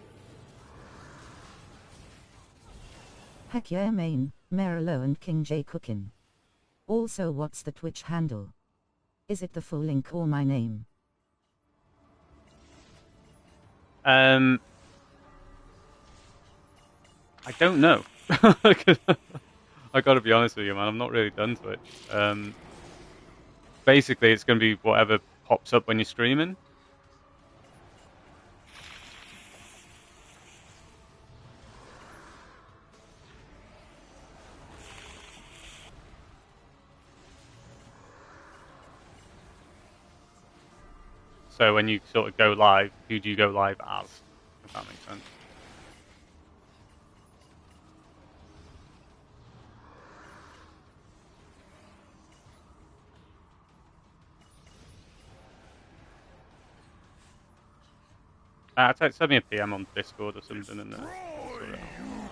Heck yeah, main, Merrilox and King J cookin'. Also, what's the Twitch handle? Is it the full link or my name? I don't know. I gotta be honest with you, man. I'm not really done Twitch. Basically, it's gonna be whatever pops up when you're streaming. So when you sort of go live, who do you go live as? If that makes sense. Send me a PM on Discord or something, and sort it out.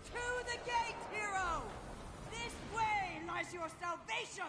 To the gate, hero! This way lies your salvation!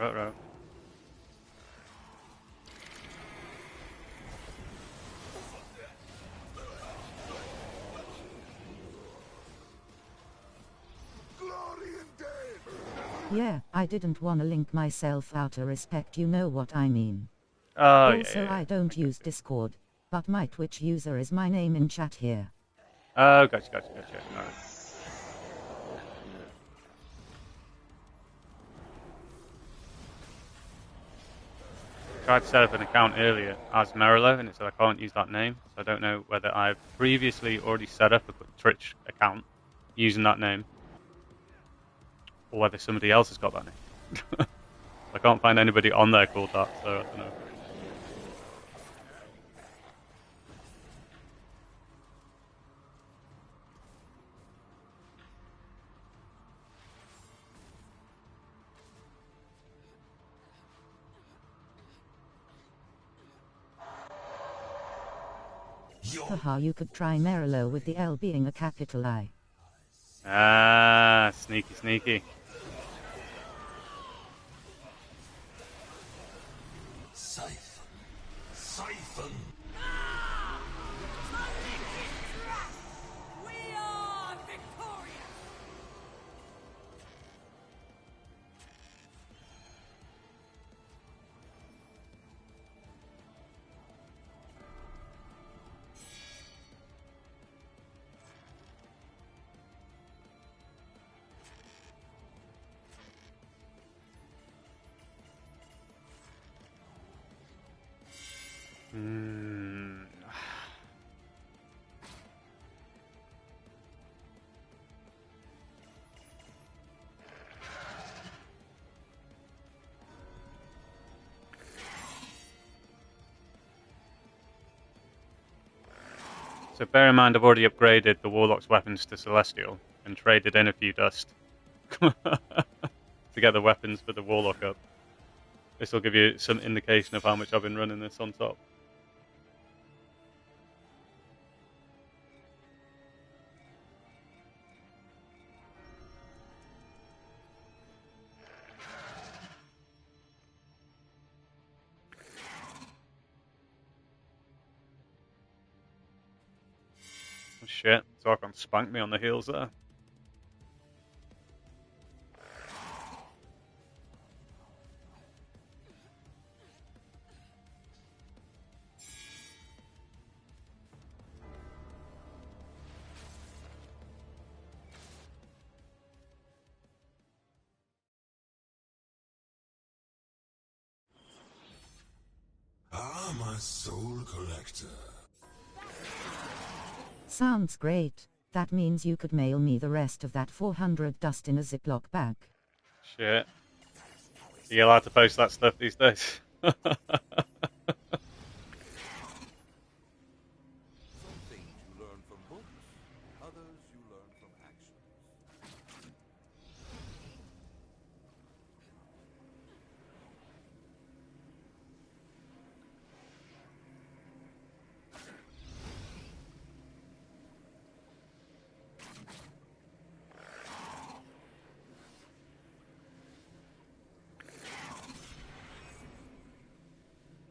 Right. Yeah, I didn't wanna link myself out of respect, you know what I mean. Oh, Also, yeah. I don't use Discord, but my Twitch user is my name in chat here. Oh, gotcha. Alright. Tried to set up an account earlier as Merrilox, and it said I can't use that name. So I don't know whether I've previously already set up a Twitch account using that name, or whether somebody else has got that name. I can't find anybody on there called that, so I don't know. Haha, you could try Merrilox with the L being a capital I. Ah, sneaky. Siphon. We are victorious! So bear in mind, I've already upgraded the Warlock's weapons to Celestial and traded in a few dust to get the weapons for the Warlock up. This will give you some indication of how much I've been running this on top. Oh, shit, Zarkon spanked me on the heels there. Ah, my soul collector. Sounds great. That means you could mail me the rest of that 400 dust in a Ziploc bag. Shit. Are you allowed to post that stuff these days? Some things you learn from books, others you learn from action.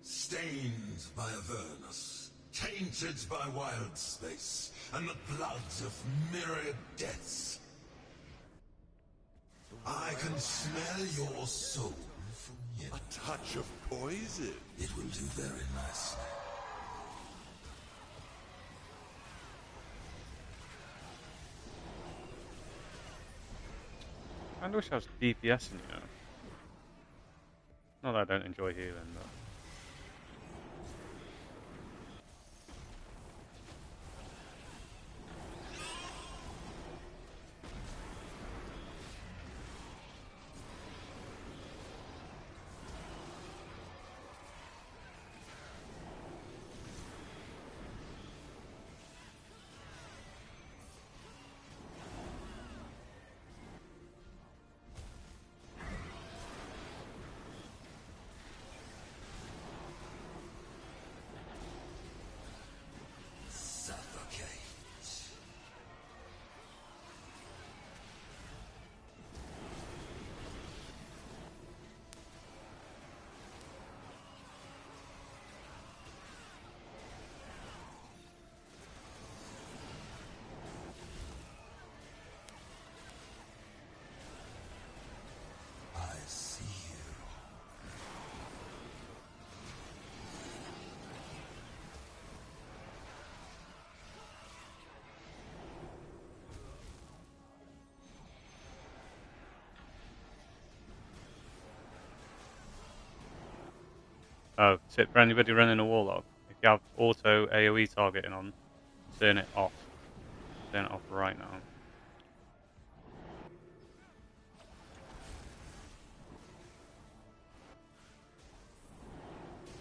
Stained by Avernus, tainted by wild space, and the bloods of myriad deaths. I can smell your souls A touch of poison. It will do very nicely. I kinda wish I was DPSing, you know. Not that I don't enjoy healing, but... Oh, tip for anybody running a Warlock. If you have auto AoE targeting on, turn it off. Turn it off right now.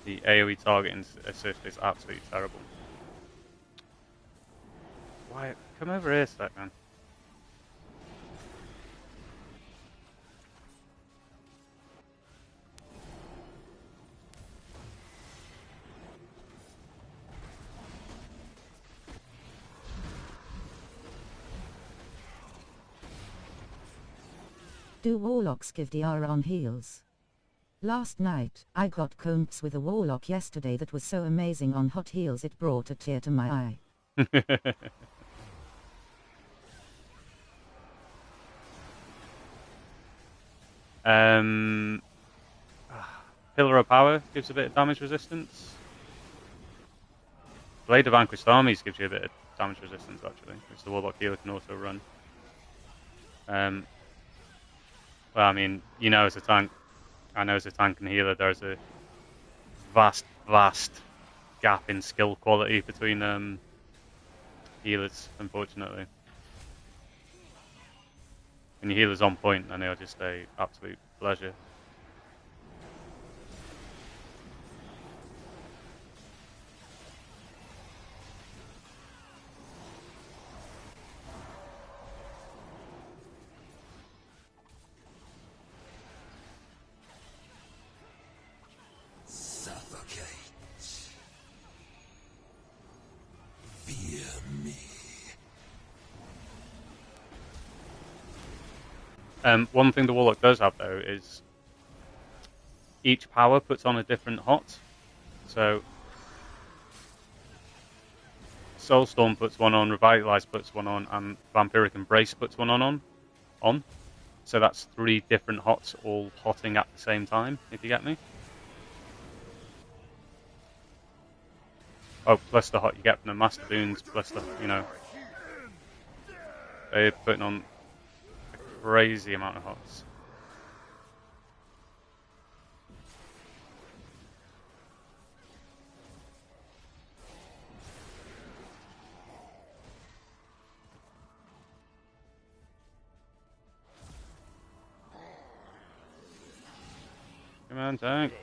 The AoE targeting assist is absolutely terrible. Why? Come over here a sec, man. Do Warlocks give DR on heals? Last night, I got comps with a Warlock yesterday that was so amazing on hot heals it brought a tear to my eye. Pillar of Power gives a bit of damage resistance. Blade of Vanquished Armies gives you a bit of damage resistance, actually, which the Warlock healer can also run. Well, I mean, you know, as a tank, I know as a tank and healer, there's a vast gap in skill quality between healers, unfortunately. When your healer's on point, then they'll just a absolute pleasure. One thing the Warlock does have, though, is each power puts on a different hot. So, Soulstorm puts one on, Revitalize puts one on, and Vampiric Embrace puts one on. So that's 3 different hots all hotting at the same time, if you get me. Oh, plus the hot you get from the Master Boons, plus the, you know, they're putting on a crazy amount of hots. Come on, tank.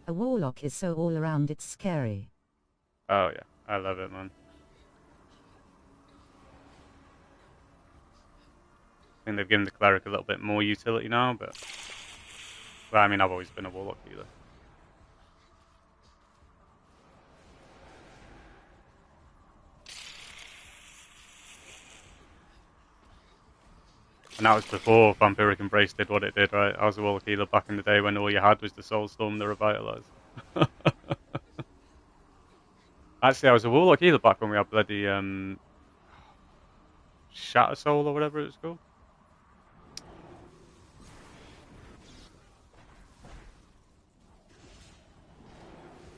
A Warlock is so all around it's scary. Oh yeah, I love it, man. I think they've given the Cleric a little bit more utility now, but... Well, I mean, I've always been a Warlock healer. And that was before Vampiric Embrace did what it did, right? I was a Warlock healer back in the day when all you had was the Soulstorm, the Revitalize. Actually, I was a Warlock healer back when we had bloody Shatter Soul or whatever it was called.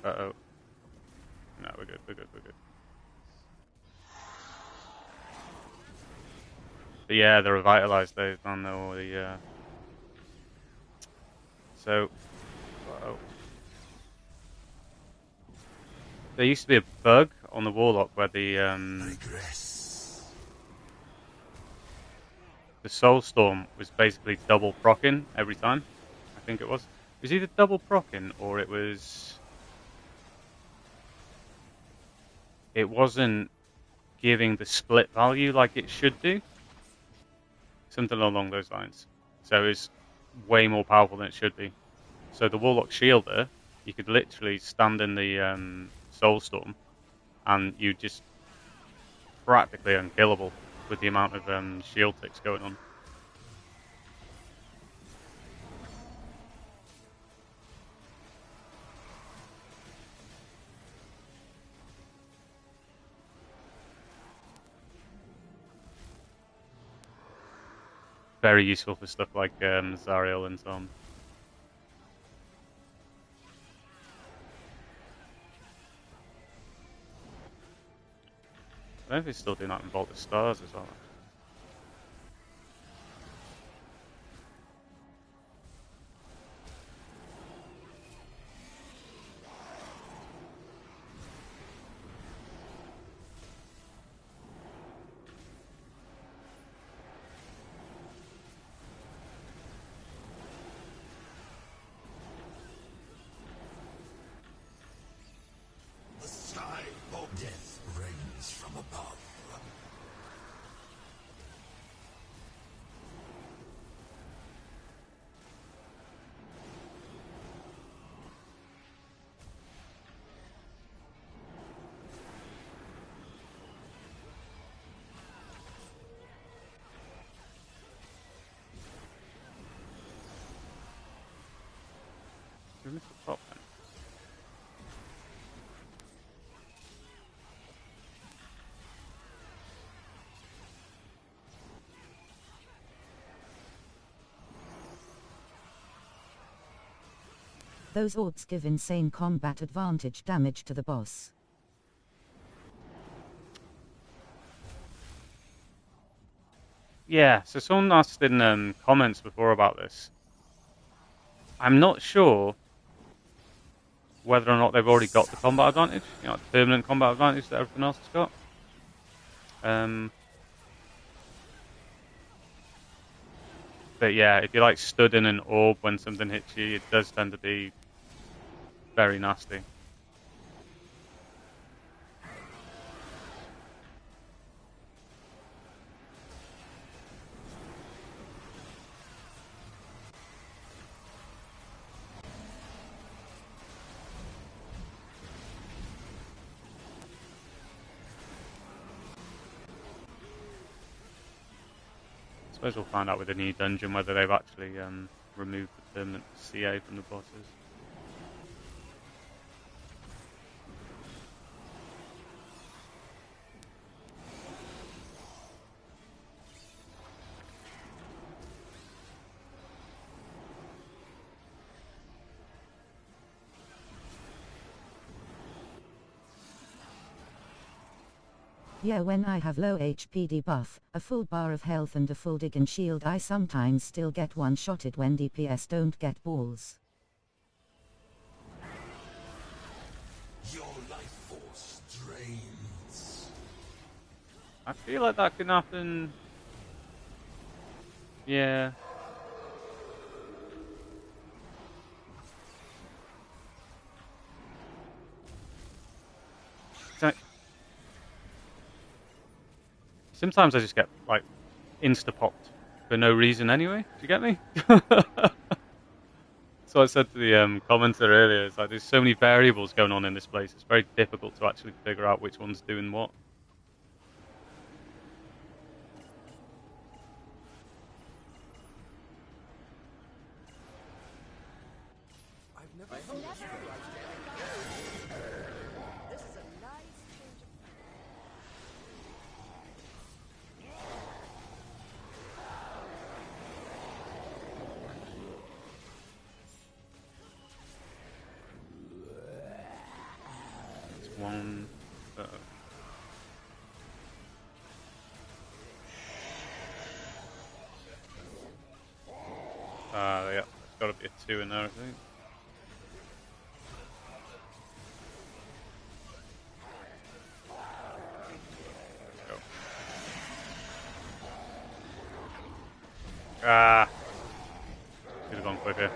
Uh-oh. No, we're good, we're good, we're good. But yeah, the Revitalized days, man, or the, So, uh-oh. There used to be a bug on the Warlock where the Soulstorm was basically double proccing every time. I think it was. It was either double proccing or it wasn't giving the split value like it should do. Something along those lines. So it's way more powerful than it should be. So the Warlock Shielder, you could literally stand in the Soulstorm and you just practically unkillable with the amount of shield ticks going on. Very useful for stuff like Zariel and so on. I don't know if he's still doing that in Vault of Stars as well. The sky of death rains from above. Did we miss the top then? Those orbs give insane combat advantage damage to the boss. Yeah, so someone asked in comments before about this. I'm not sure whether or not they've already got the combat advantage, you know, the permanent combat advantage that everything else has got. But yeah, if you like stood in an orb when something hits you, it does tend to be very nasty. I suppose we'll find out with the new dungeon whether they've actually removed the permanent CA from the bosses. Yeah, when I have low HP debuff, a full bar of health and a full dig and shield, I sometimes still get one-shotted when DPS don't get balls. Your life force drains. I feel like that can happen. Yeah. Sometimes I just get like insta-popped for no reason anyway. Do you get me? So I said to the commenter earlier, it's like there's so many variables going on in this place. It's very difficult to actually figure out which one's doing what. This is a nice change of It's one. Yeah, there's got to be a 2 in there, I think. Go. Ah, should have gone quicker.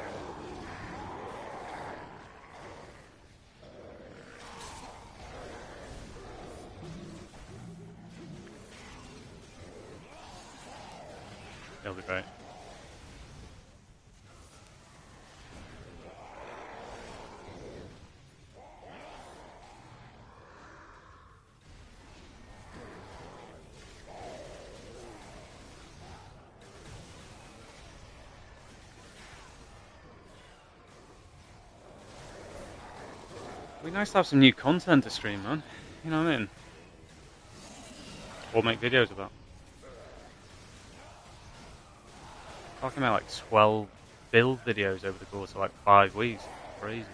That'll be great. It'd be nice to have some new content to stream, man. You know what I mean? Or make videos about. Talking about like 12 build videos over the course of like 5 weeks. Crazy.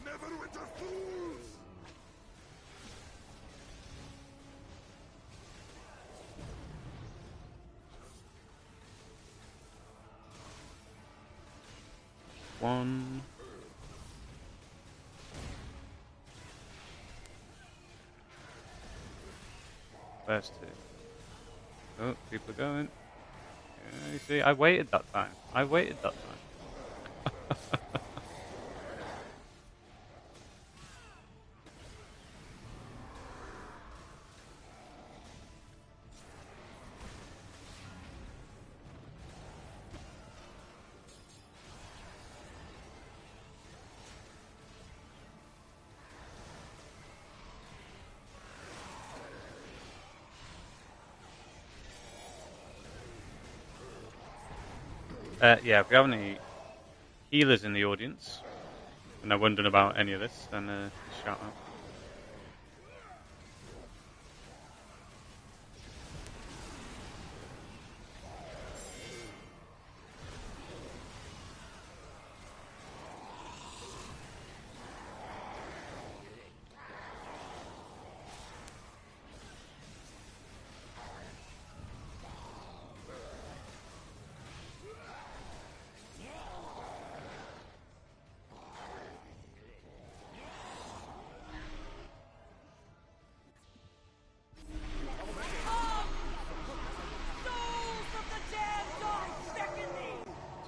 Neverwinter fools! One. First 2. Oh, people are going. Yeah, you see, I waited that time. I waited that time. Yeah, if we have any healers in the audience and they're wondering about any of this, then shout out.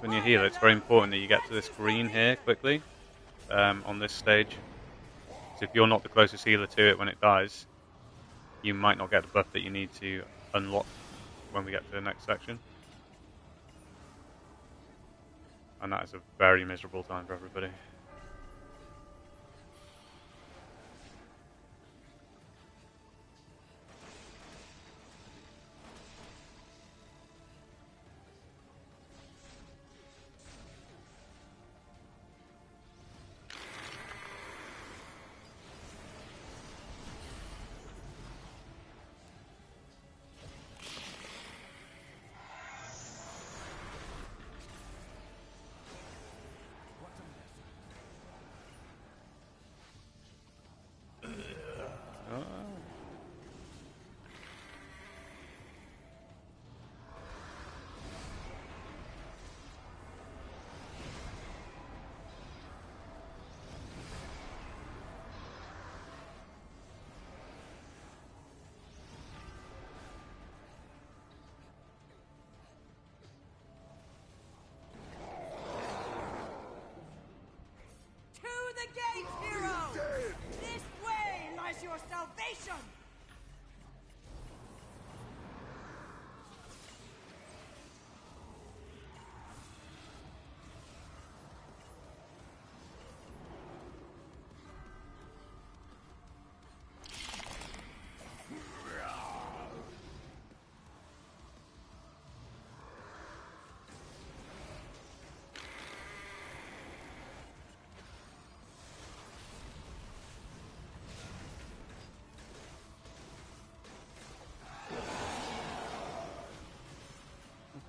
When you heal, it's very important that you get to this green here quickly on this stage. So if you're not the closest healer to it when it dies, you might not get the buff that you need to unlock when we get to the next section. And that is a very miserable time for everybody. the gate, hero! This way lies your salvation!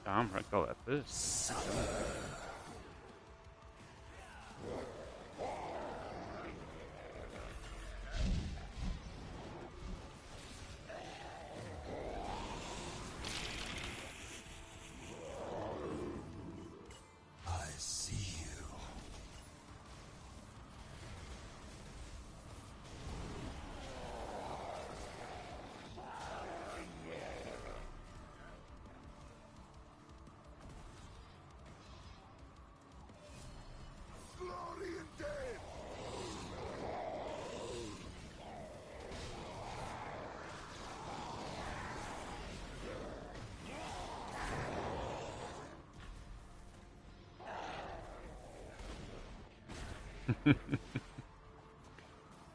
Damn, I got that first. I see you. Glory and death!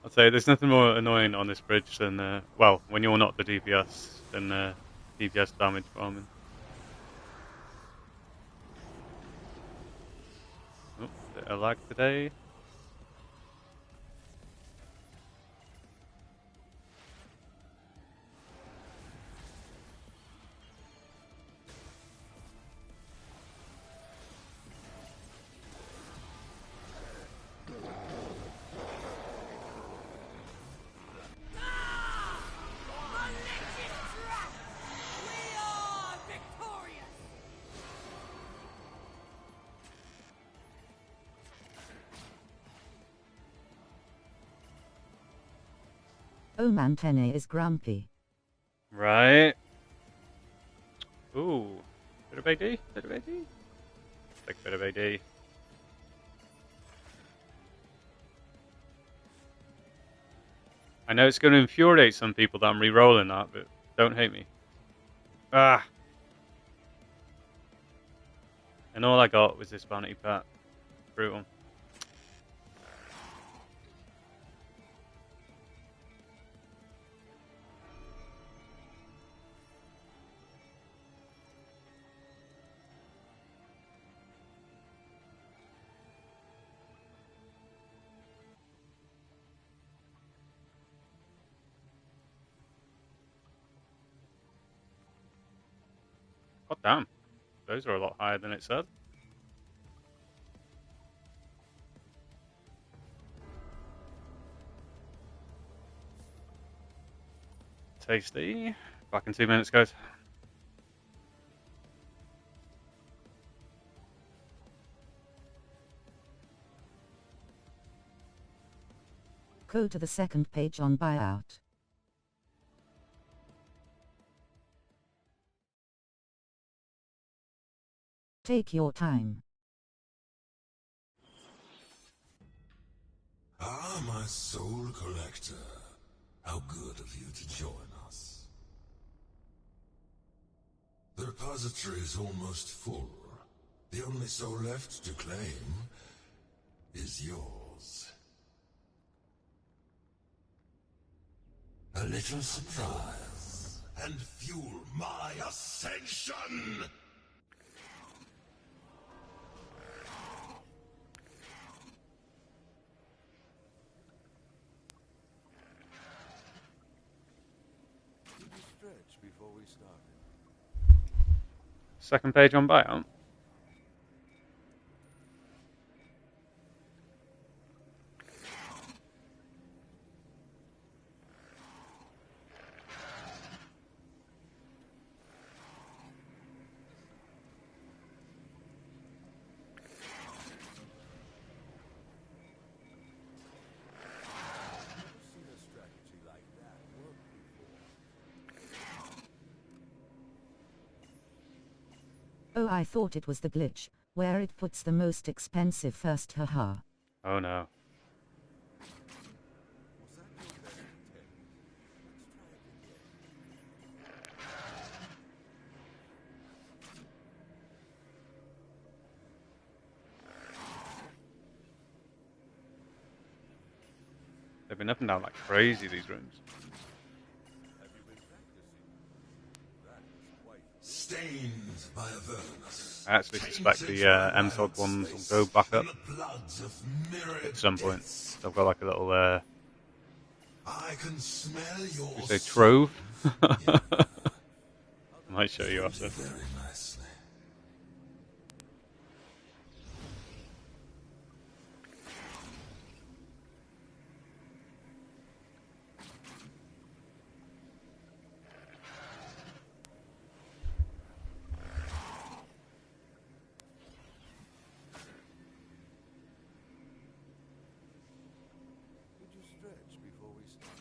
I'd say there's nothing more annoying on this bridge than, well, when you're not the DPS, than DPS damage farming. Oh, bit of lag today. Malicious trap! We are victorious! Oh, Mantene is grumpy. Right. Ooh. Bit of AD? Bit of AD? Take a bit of AD. I know it's going to infuriate some people that I'm re-rolling that, but don't hate me. Ah! And all I got was this vanity pat. Brutal. God damn. Those are a lot higher than it said. Tasty. Back in 2 minutes, guys. Go to the second page on buyout. Take your time. Ah, my soul collector. How good of you to join us. The repository is almost full. The only soul left to claim is yours. A little surprise, and fuel my ascension! Did you stretch before we started? Second page on buyout. Never seen a strategy like that work before. Oh, I thought it was the glitch, where it puts the most expensive first, haha. Oh no. been up and down like crazy, these rooms. Have you been practicing? That is quite Stained by a verse. I actually suspect the MSOD ones will go back up at some point. So I've got like a little, I can smell your we say trove. I might show you after. very nicely. Would you stretch before we start?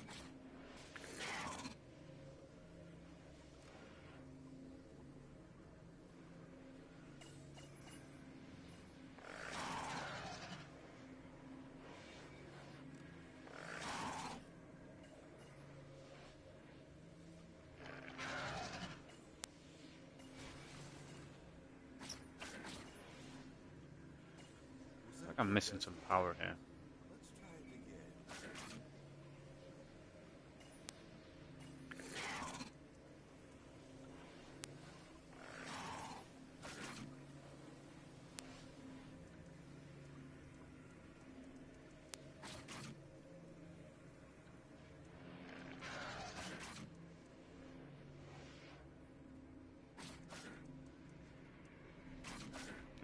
I think I'm missing some power here. Let's try it again.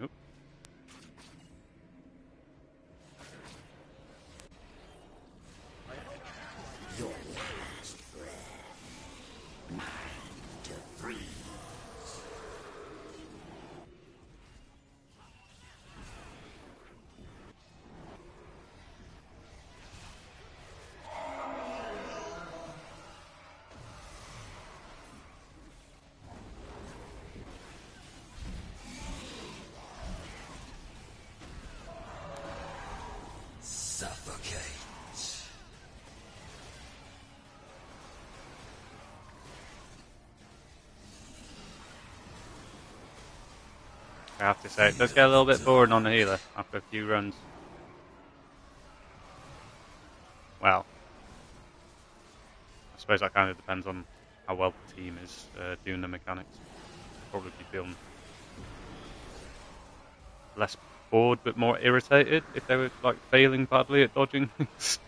Oop. Suffocate. I have to say, it does get a little bit boring on the healer after a few runs. Well, I suppose that kind of depends on how well the team is doing the mechanics. Probably be feeling less bored but more irritated if they were like failing badly at dodging things.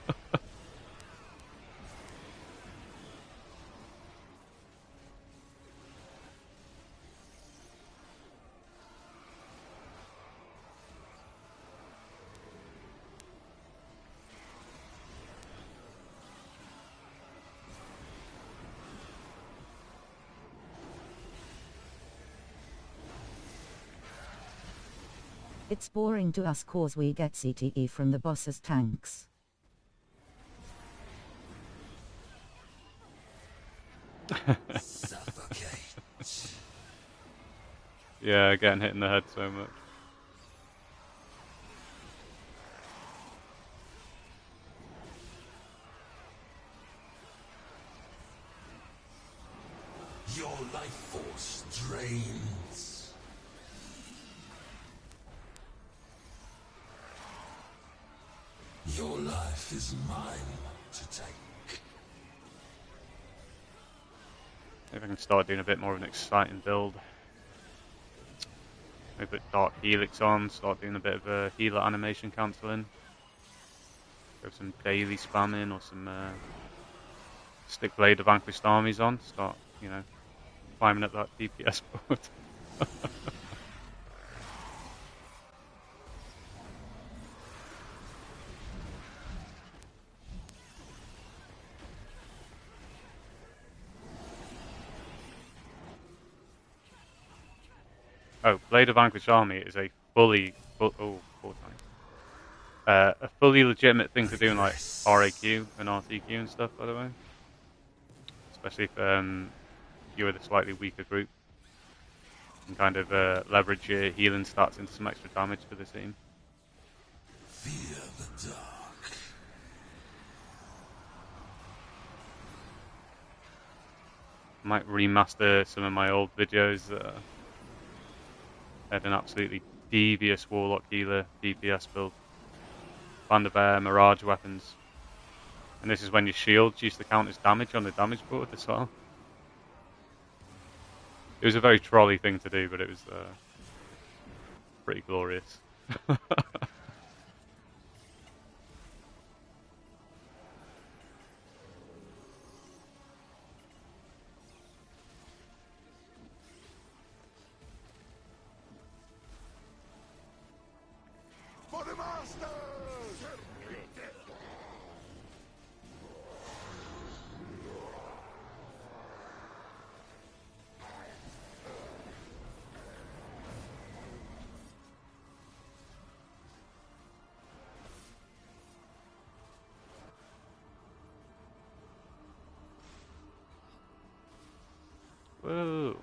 It's boring to us cause we get CTE from the boss's tanks. Suffocate. Yeah, getting hit in the head so much. Your life force drains. Your life is mine to take. Maybe I can start doing a bit more of an exciting build. Maybe put Dark Helix on, start doing a bit of a healer animation cancelling. Go some daily spamming or some stick Blade of Vanquished Armies on. Start, you know, climbing up that DPS board. Oh, Blade of Vanquished Army is a fully, a fully legitimate thing to do in like RAQ and RTQ and stuff, by the way. Especially if you're the slightly weaker group. And kind of leverage your healing stats into some extra damage for the team. Fear the dark. I might remaster some of my old videos that had an absolutely devious Warlock healer DPS build. Van der Bear, Mirage weapons. And this is when your shields used to count as damage on the damage board as well. It was a very trolley thing to do, but it was pretty glorious. For the masters! Whoa.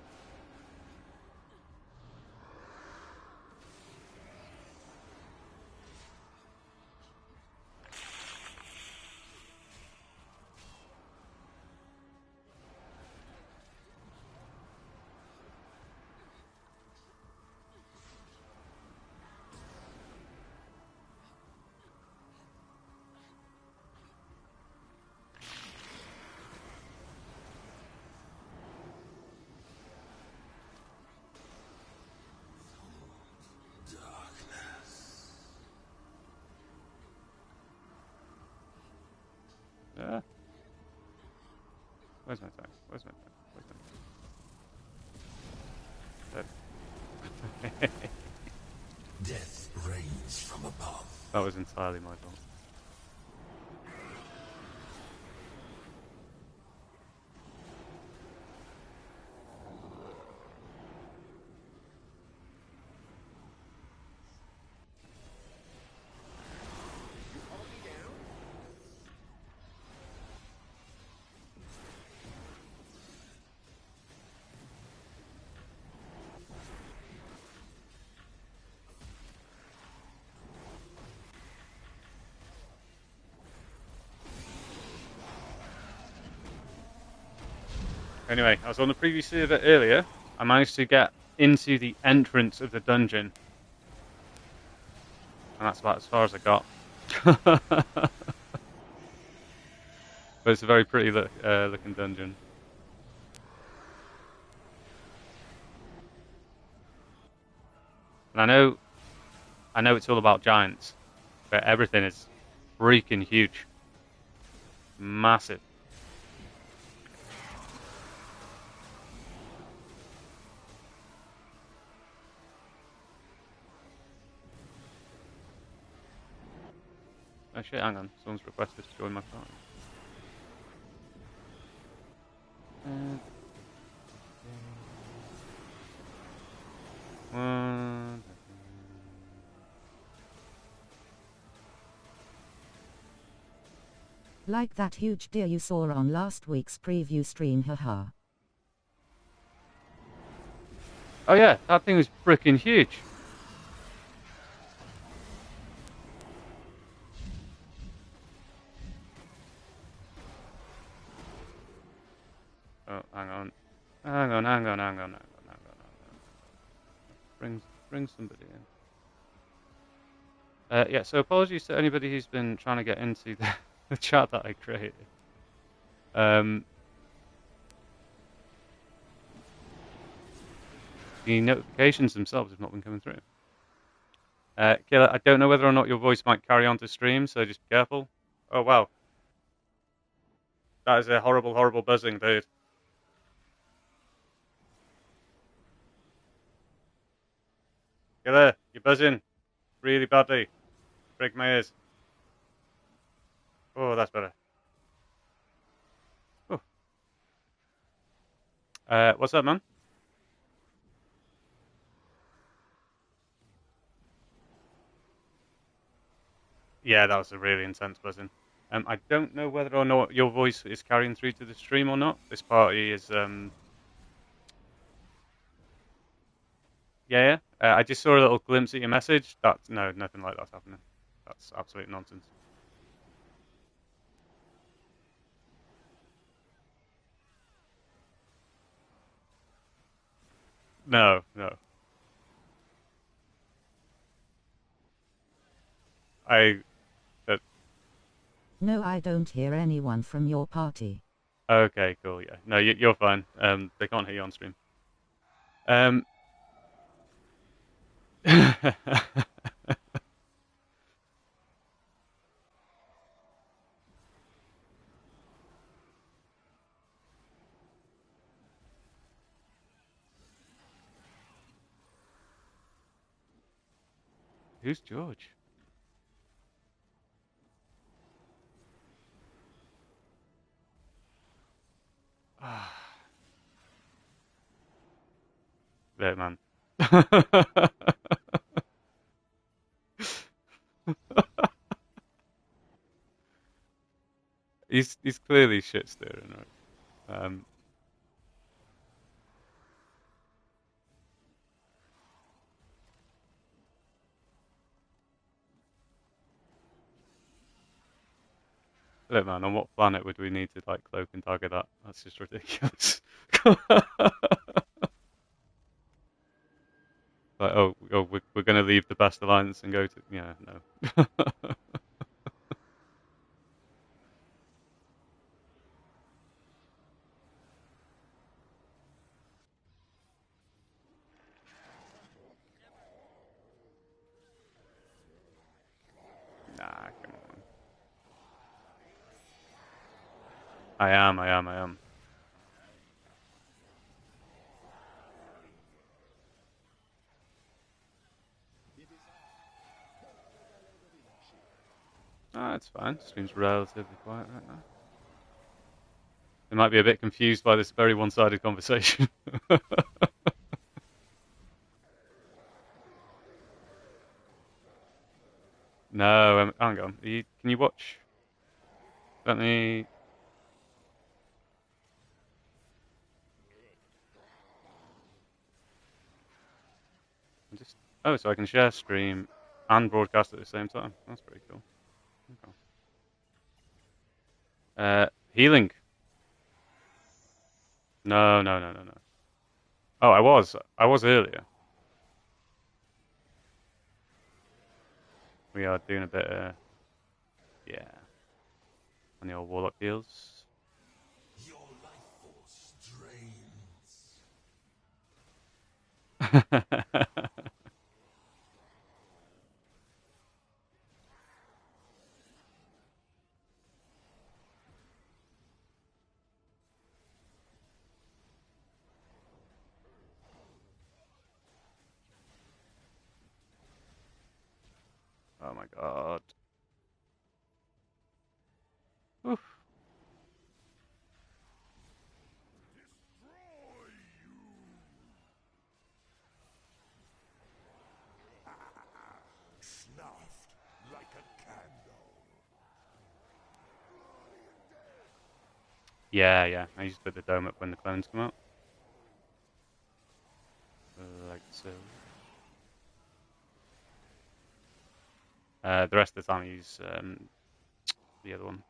Yeah. Where's my time? Where's my time? Where's my time? Death reigns from above. That was entirely my fault. Anyway, I was on the previous server earlier. I managed to get into the entrance of the dungeon. And that's about as far as I got. But it's a very pretty looking dungeon. And I know it's all about giants, but everything is freaking huge. Massive. Oh shit, hang on. Someone's requested to join my party. Like that huge deer you saw on last week's preview stream, haha. Oh yeah, that thing was freaking huge. Oh, hang on. Hang on. Bring somebody in. Yeah, so apologies to anybody who's been trying to get into the chat that I created. The notifications themselves have not been coming through. Killer, I don't know whether or not your voice might carry on to stream, so just be careful. Oh, wow. That is a horrible, horrible buzzing, dude. Killer, you're buzzing really badly. Break my ears. Oh, that's better. Oh. What's up, man? Yeah, that was a really intense buzzing. I don't know whether or not your voice is carrying through to the stream or not. This party is, yeah. I just saw a little glimpse at your message. No, nothing like that's happening. That's absolute nonsense. No. No, I don't hear anyone from your party. Okay, cool. Yeah, no, you're fine. They can't hear you on stream. Who's George? There, man. He's clearly shit stirring, right? Look, man, on what planet would we need to like cloak and target that? That's just ridiculous. Like, we're gonna leave the best alliance and go to, yeah, no. Nah, come on. I am. Ah, it's fine. Stream's relatively quiet right now. They might be a bit confused by this very one-sided conversation. No, hang on. Can you watch? Let me. Just. Oh, so I can share stream and broadcast at the same time. That's pretty cool. Okay. Healing. No. Oh, I was. I was earlier. We are doing a bit. Yeah. On the old Warlock deals. Your life force drains. Oh my god. Oof. Snuffed like a candle. Yeah. I used to put the dome up when the clones come out. Like so. The rest of the time I use the other one.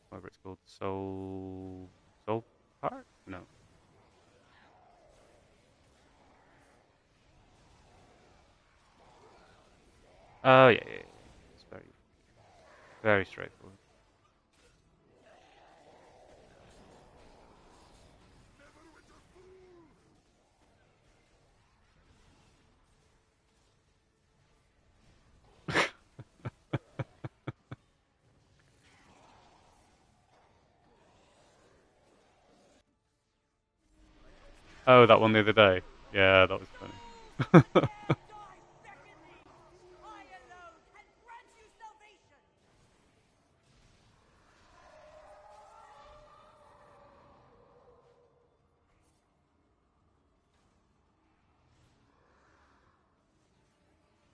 Whatever it's called. Soul Park? No. Oh yeah. It's very straightforward. Oh, that one the other day. Yeah, that was funny.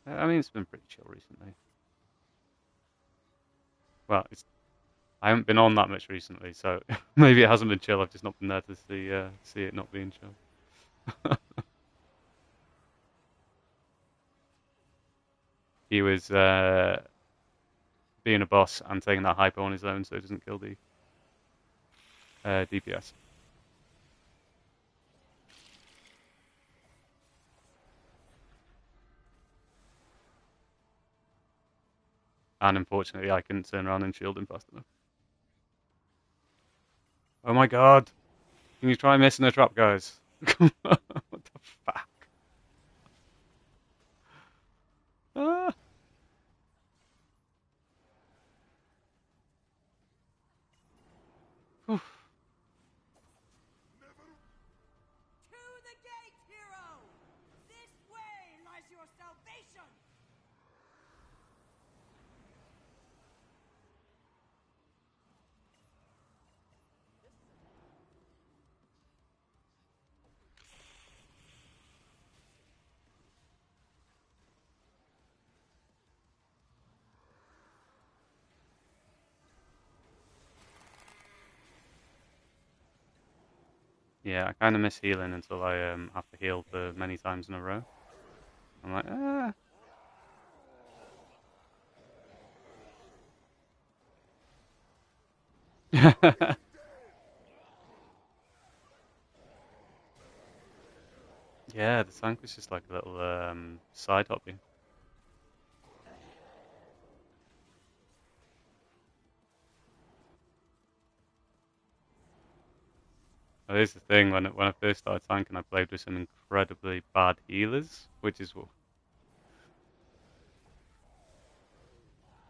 I mean, it's been pretty chill recently. Well, I haven't been on that much recently, so maybe it hasn't been chill. I've just not been there to see it not being chill. He was being a boss and taking that hyper on his own, so he doesn't kill the DPS. And unfortunately, I couldn't turn around and shield him fast enough. Oh my god! Can you try missing a trap, guys? What the fuck? Ah. Whew. To the gate, hero! This way lies your salvation! Yeah, I kind of miss healing until I have to heal for many times in a row. I'm like, ah. Yeah, the tank was just like a little side hobby. Well, here's the thing: when I first started tanking, I played with some incredibly bad healers, which is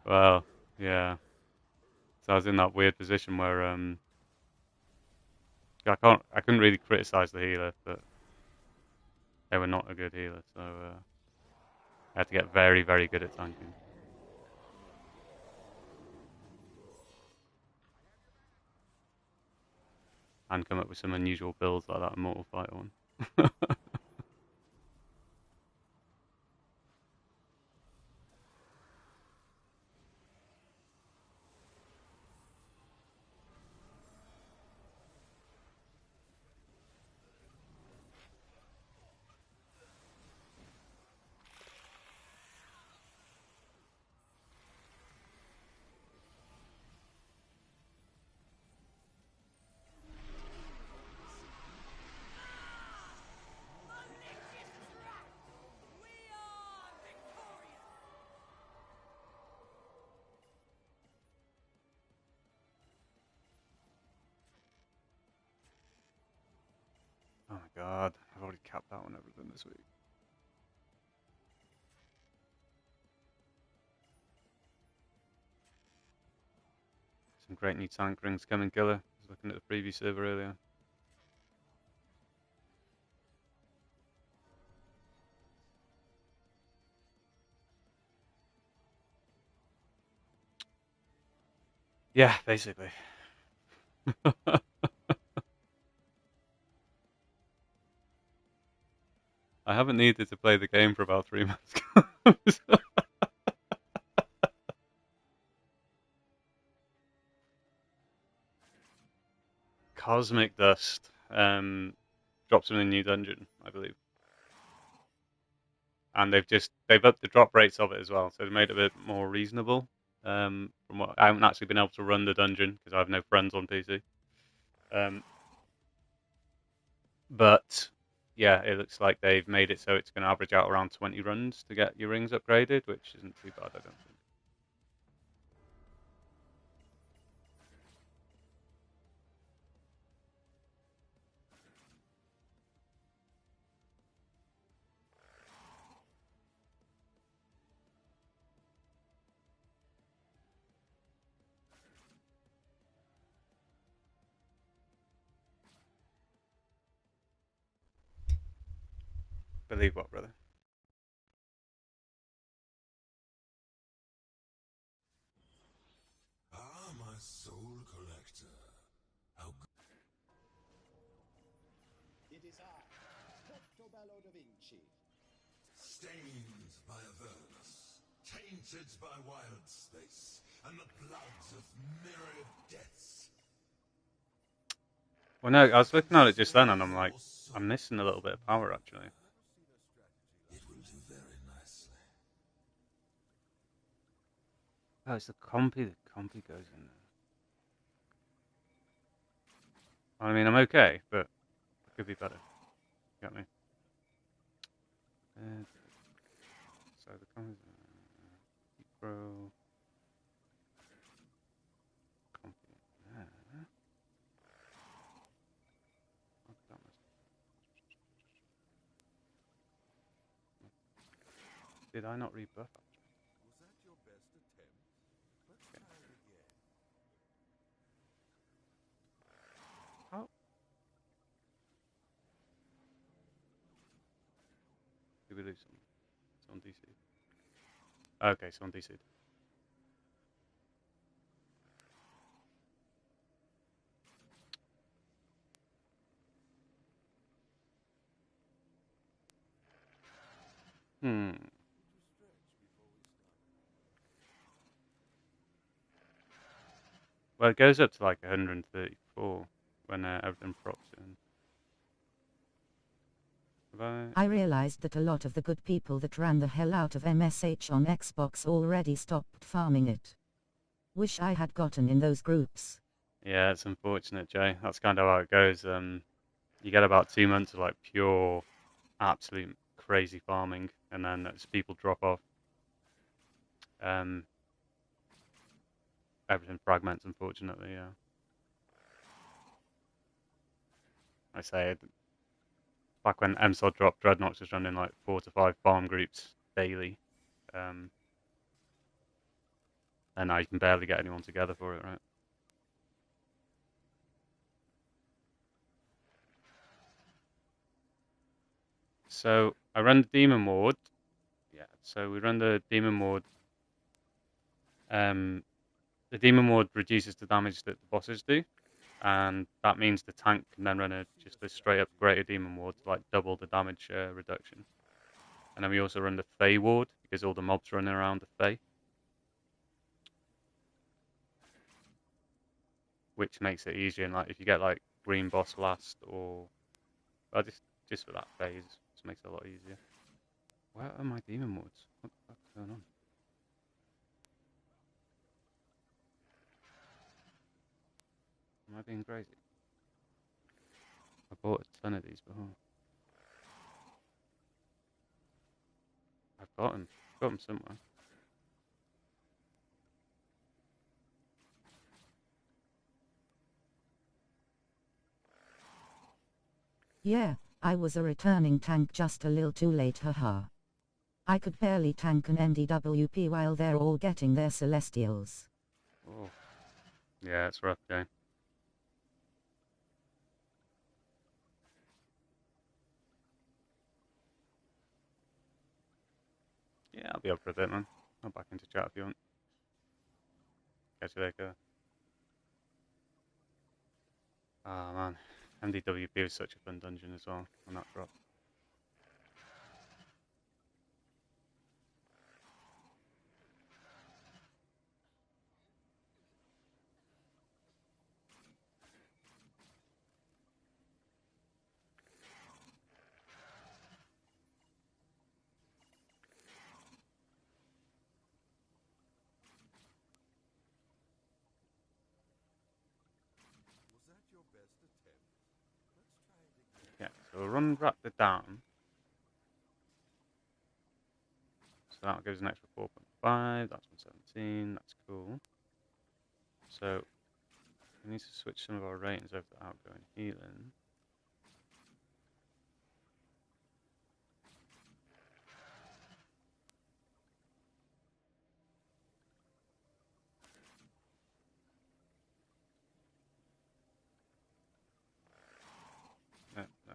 well, yeah. So I was in that weird position where I couldn't really criticize the healer, but they were not a good healer, so I had to get very, very good at tanking and come up with some unusual builds like that Immortal Fighter one. We are victorious! Oh my god, I've already capped that one everything this week. Some great new tank rings coming, killer. I was looking at the preview server earlier. Yeah, basically. I haven't needed to play the game for about 3 months. Cosmic Dust drops in a new dungeon, I believe, and they've upped the drop rates of it as well, so they've made it a bit more reasonable. From what I haven't actually been able to run the dungeon because I have no friends on PC. Um, but yeah, it looks like they've made it so it's going to average out around 20 runs to get your rings upgraded, which isn't too bad, I don't think. Believe what, brother? Ah, my soul collector. How It is I, Portobello da Vinci. stained by Avernus, tainted by wild space, and the bloods of myriad deaths. Well, no, I was looking at it just then, and I'm like, I'm missing a little bit of power actually. It will do very nicely. Oh, it's the compy. The compy goes in there. I mean, I'm okay, but it could be better. Got me. So the compy. Pro. Did I not rebuff? Was that your best attempt? Let's try it again. How? Did we lose some? It's on DC. Okay, it's on DC. Hmm. Well, it goes up to like 134 when everything props in. I realized that a lot of the good people that ran the hell out of MSH on Xbox already stopped farming it. Wish I had gotten in those groups. Yeah, it's unfortunate, Jay. That's kind of how it goes. You get about 2 months of like pure, absolute crazy farming, and then as people drop off, everything fragments. Unfortunately, yeah. I say back when MSOD dropped, Dreadnoks was running like 4 to 5 farm groups daily, and now you can barely get anyone together for it, right? So I run the Demon Ward. Yeah, so we run the Demon Ward. The Demon Ward reduces the damage that the bosses do, and that means the tank can then run just a straight up Greater Demon Ward to like double the damage reduction. And then we also run the Fey Ward because all the mobs running around the Fey, which makes it easier. And like if you get like Green Boss last, or well, just for that phase, just makes it a lot easier. Where are my Demon Wards? What the fuck's going on? Am I being crazy? I bought a ton of these before. I've got them somewhere. Yeah, I was a returning tank just a little too late, haha. I could barely tank an NDWP while they're all getting their Celestials. Oh, yeah, it's rough, Jay. Yeah, I'll be up for a bit, man. I'll back into chat if you want. Catch you later. Ah, man. MDWP was such a fun dungeon as well on that drop. Was that your best attempt? Let's try it again. Yeah, so we'll run Raptor down. So that gives an extra 4.5. That's 117. That's cool. So we need to switch some of our ratings over to outgoing healing. No, no.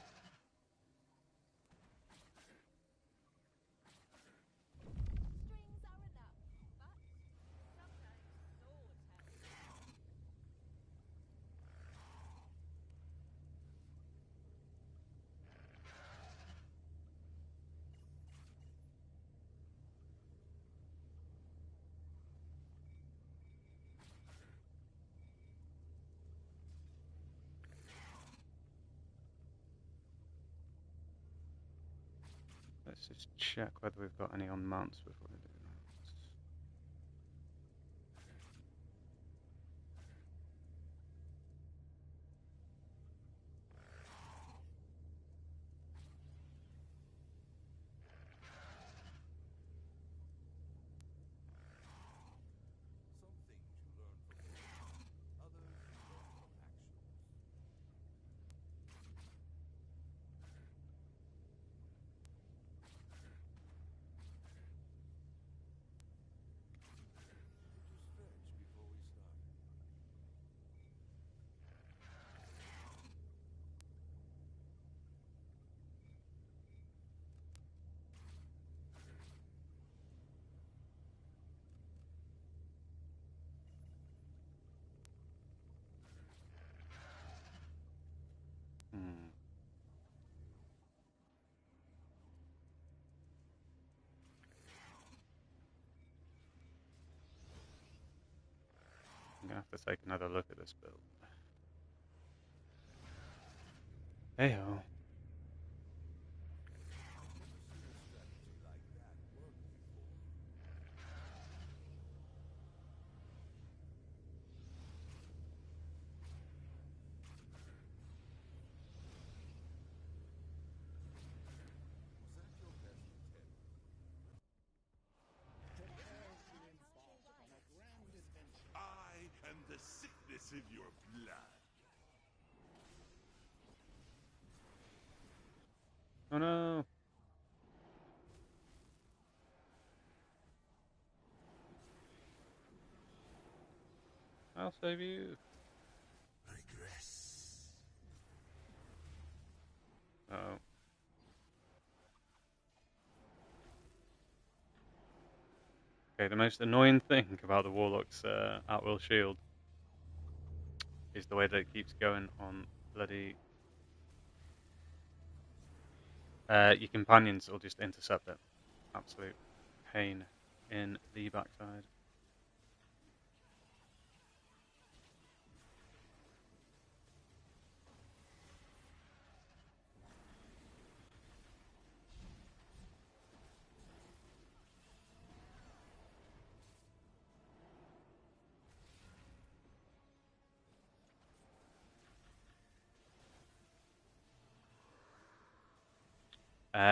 Strings are enough, but sometimes swords have to. Let's just check whether we've got any on mounts before we do that. Some things you learn from books, others you learn from actions. I'm going to have to take another look at this build. Hey-ho. I am the sickness in your blood. Oh no! I'll save you. Regress. Uh oh. Okay, the most annoying thing about the Warlock's at-will shield is the way that it keeps going on bloody... your companions will just intercept it. Absolute pain in the backside.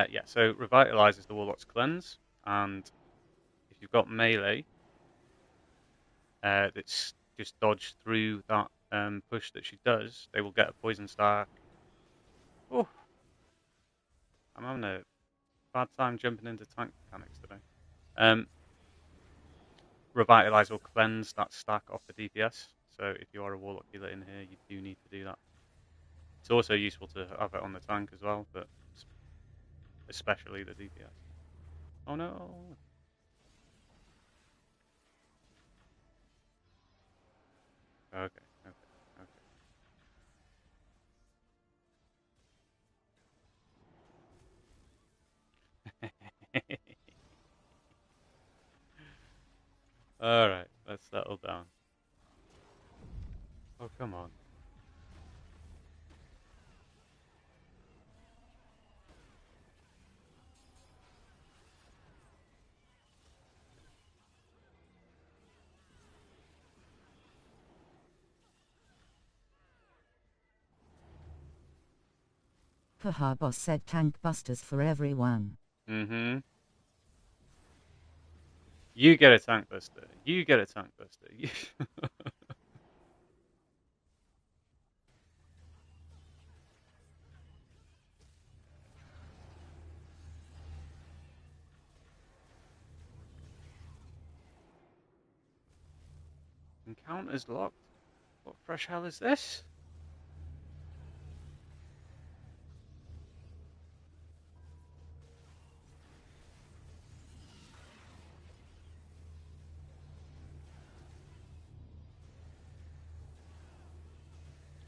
Yeah, so Revitalize is the Warlock's cleanse, and if you've got melee, that's just dodge through that push that she does, they will get a poison stack. Oh, I'm having a bad time jumping into tank mechanics today. Revitalize will cleanse that stack off the DPS, so if you are a Warlock healer in here, you do need to do that. It's also useful to have it on the tank as well, but especially the DPS. Oh no! Okay, okay. Alright, let's settle down. Oh, come on. Haha, boss said tank busters for everyone. Mm-hmm. You get a tank buster. You get a tank buster. Encounters locked? What fresh hell is this?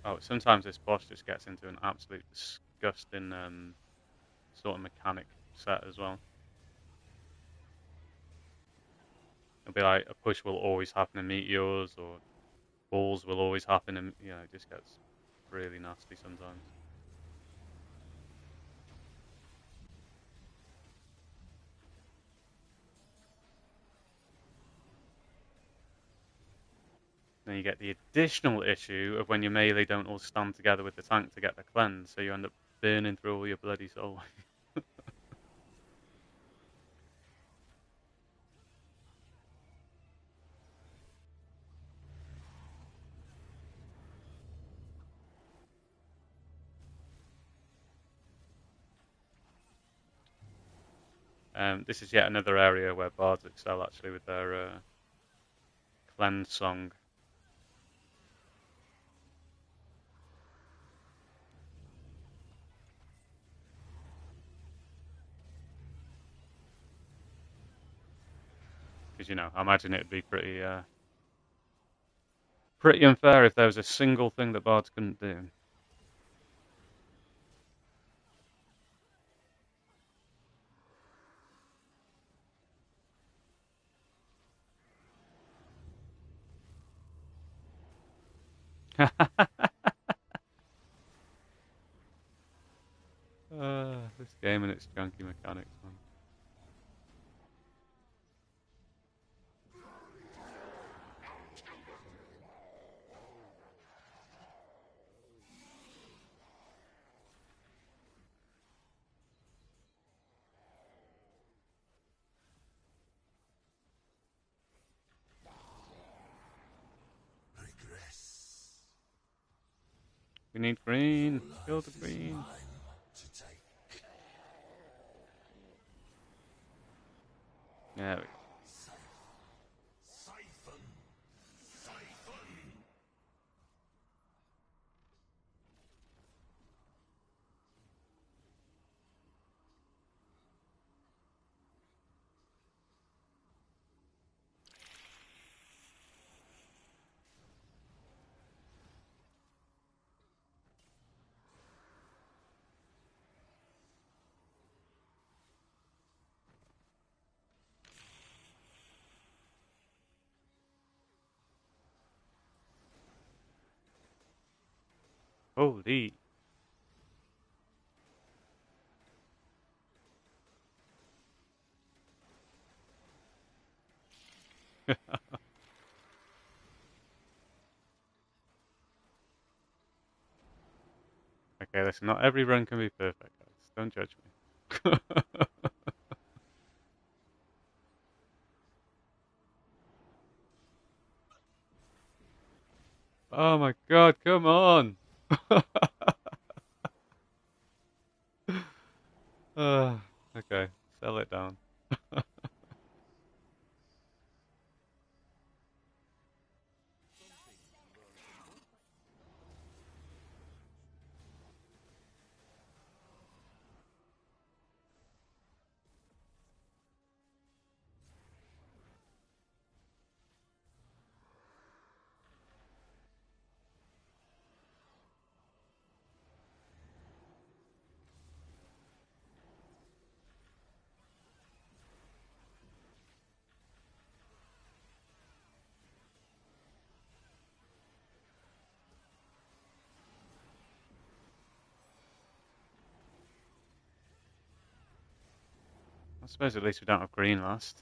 Oh, sometimes this boss just gets into an absolute disgusting sort of mechanic set as well. It'll be like a push will always happen in meteors, or balls will always happen, and it just gets really nasty sometimes. Then you get the additional issue of when your melee don't all stand together with the tank to get the cleanse, so you end up burning through all your bloody soul. This is yet another area where bards excel actually with their cleanse song. Because I imagine it'd be pretty unfair if there was a single thing that bards couldn't do. This game and its junky mechanics, man. Regress. We need green. Kill the green. Mine to take. There we go. Siphon. Siphon. Holy. Okay, listen, not every run can be perfect, guys. Don't judge me. Oh my god, come on! Okay, sell it down. I suppose at least we don't have green last.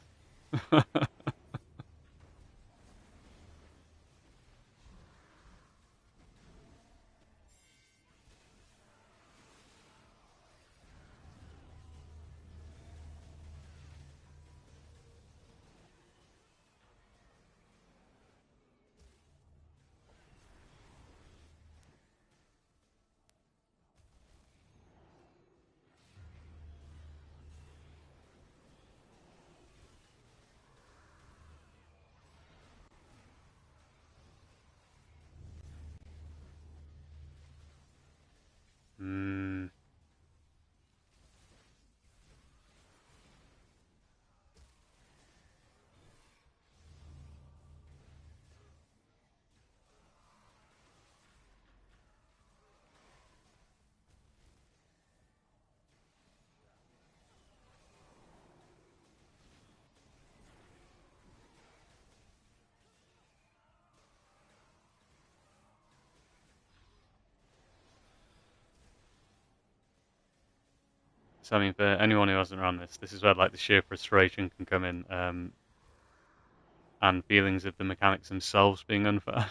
Hmm. So I mean, for anyone who hasn't run this is where like the sheer frustration can come in, and feelings of the mechanics themselves being unfair.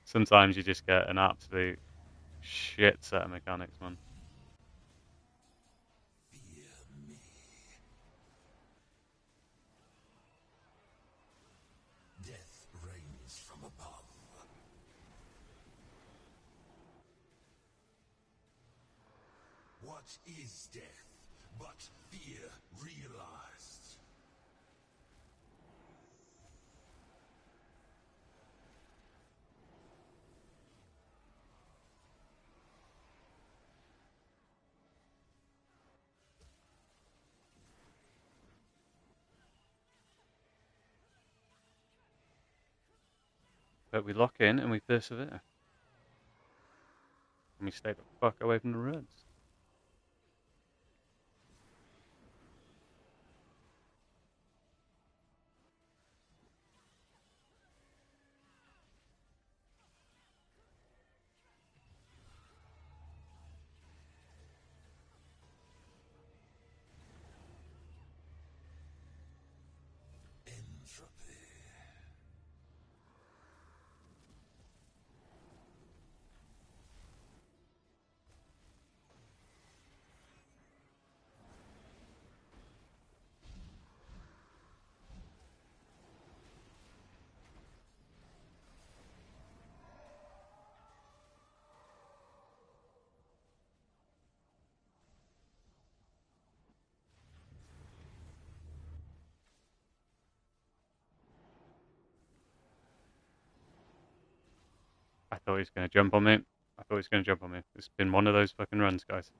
Sometimes you just get an absolute shit set of mechanics, man. Fear me. Death reigns from above. What is death but fear realized? But we lock in and we persevere. And we stay the fuck away from the reds. thought he was going to jump on me. I thought he was going to jump on me. It's been one of those fucking runs, guys.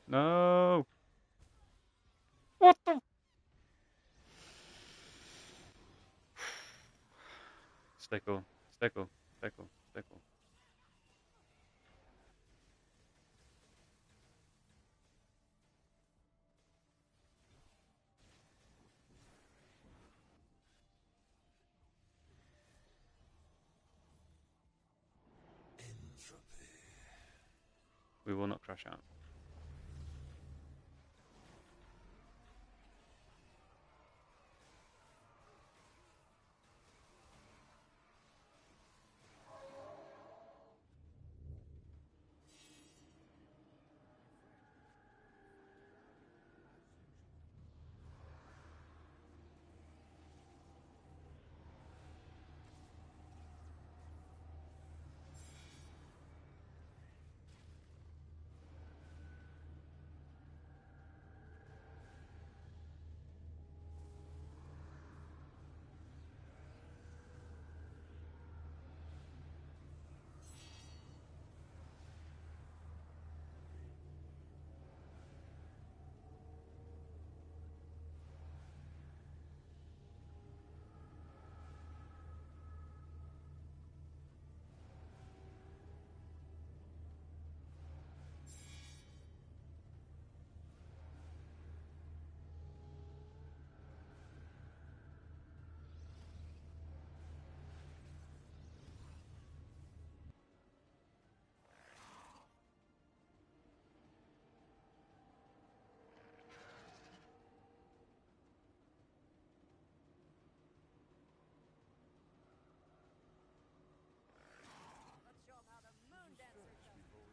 No! What the? Stickle, stickle, stickle, stickle. We will not crash out. Let's show 'em how the moon dancer does it.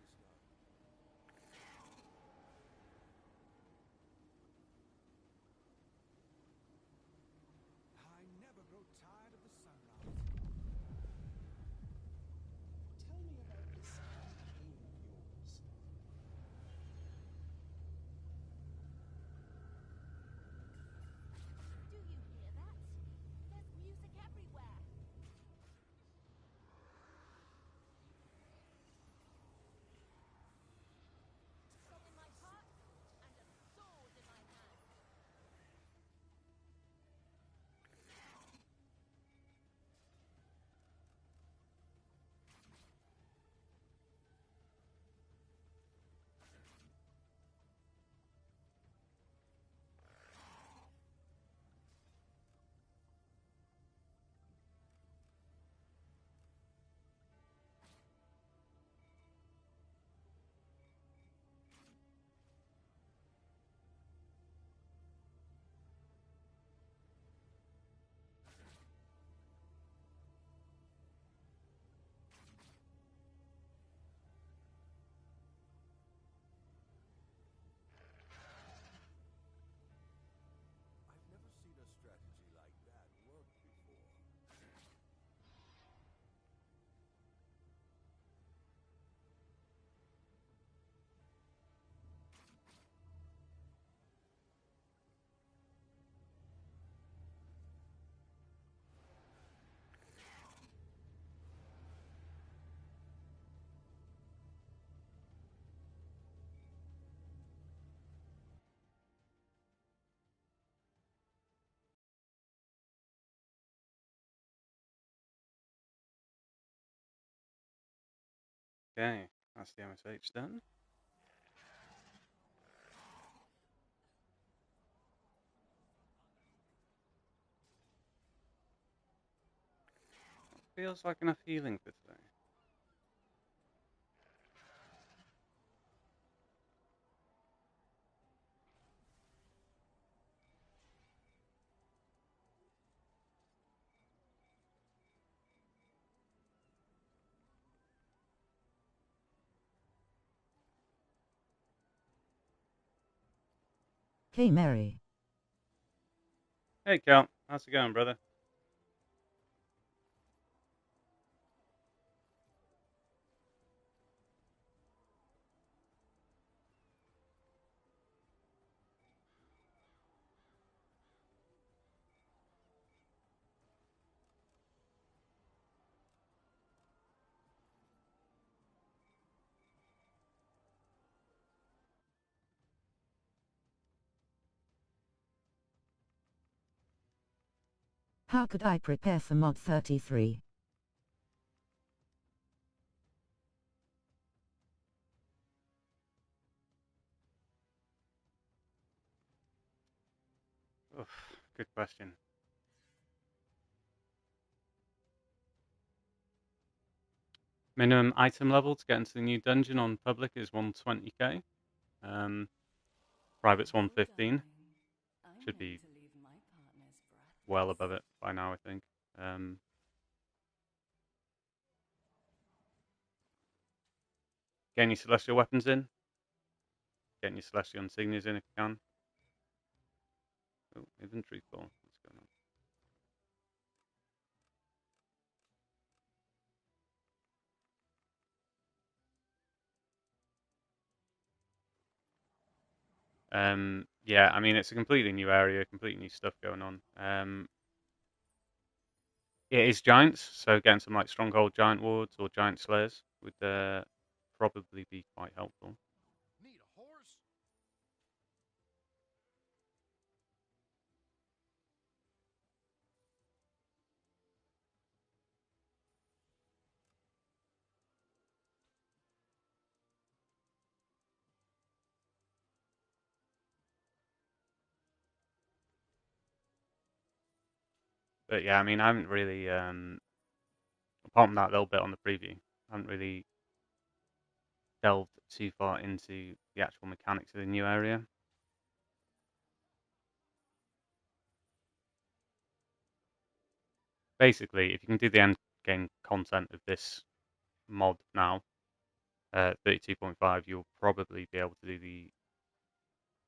I never grow tired of the sunrise. Tell me about this campaign of yours. Do you hear that? There's music everywhere. Song in my heart and a sword in my hand. I've never seen a strategy like that work before. Okay, that's the MSH done. Feels like enough healing for today. Hey Mary. Hey Cal, how's it going, brother? How could I prepare for mod 33? Oof, good question. Minimum item level to get into the new dungeon on public is 120k. Private's 115. Should be well above it by now, I think. Getting your celestial weapons in. Getting your celestial insignias in if you can. Oh, inventory full. What's going on? Yeah, I mean, it's a completely new area, completely new stuff going on. It is giants, so getting some like stronghold giant wards or giant slayers would probably be quite helpful. Need a horse? But yeah, I mean, I haven't really, apart from that little bit on the preview, I haven't really delved too far into the actual mechanics of the new area. Basically, if you can do the end game content of this mod now, 32.5, you'll probably be able to do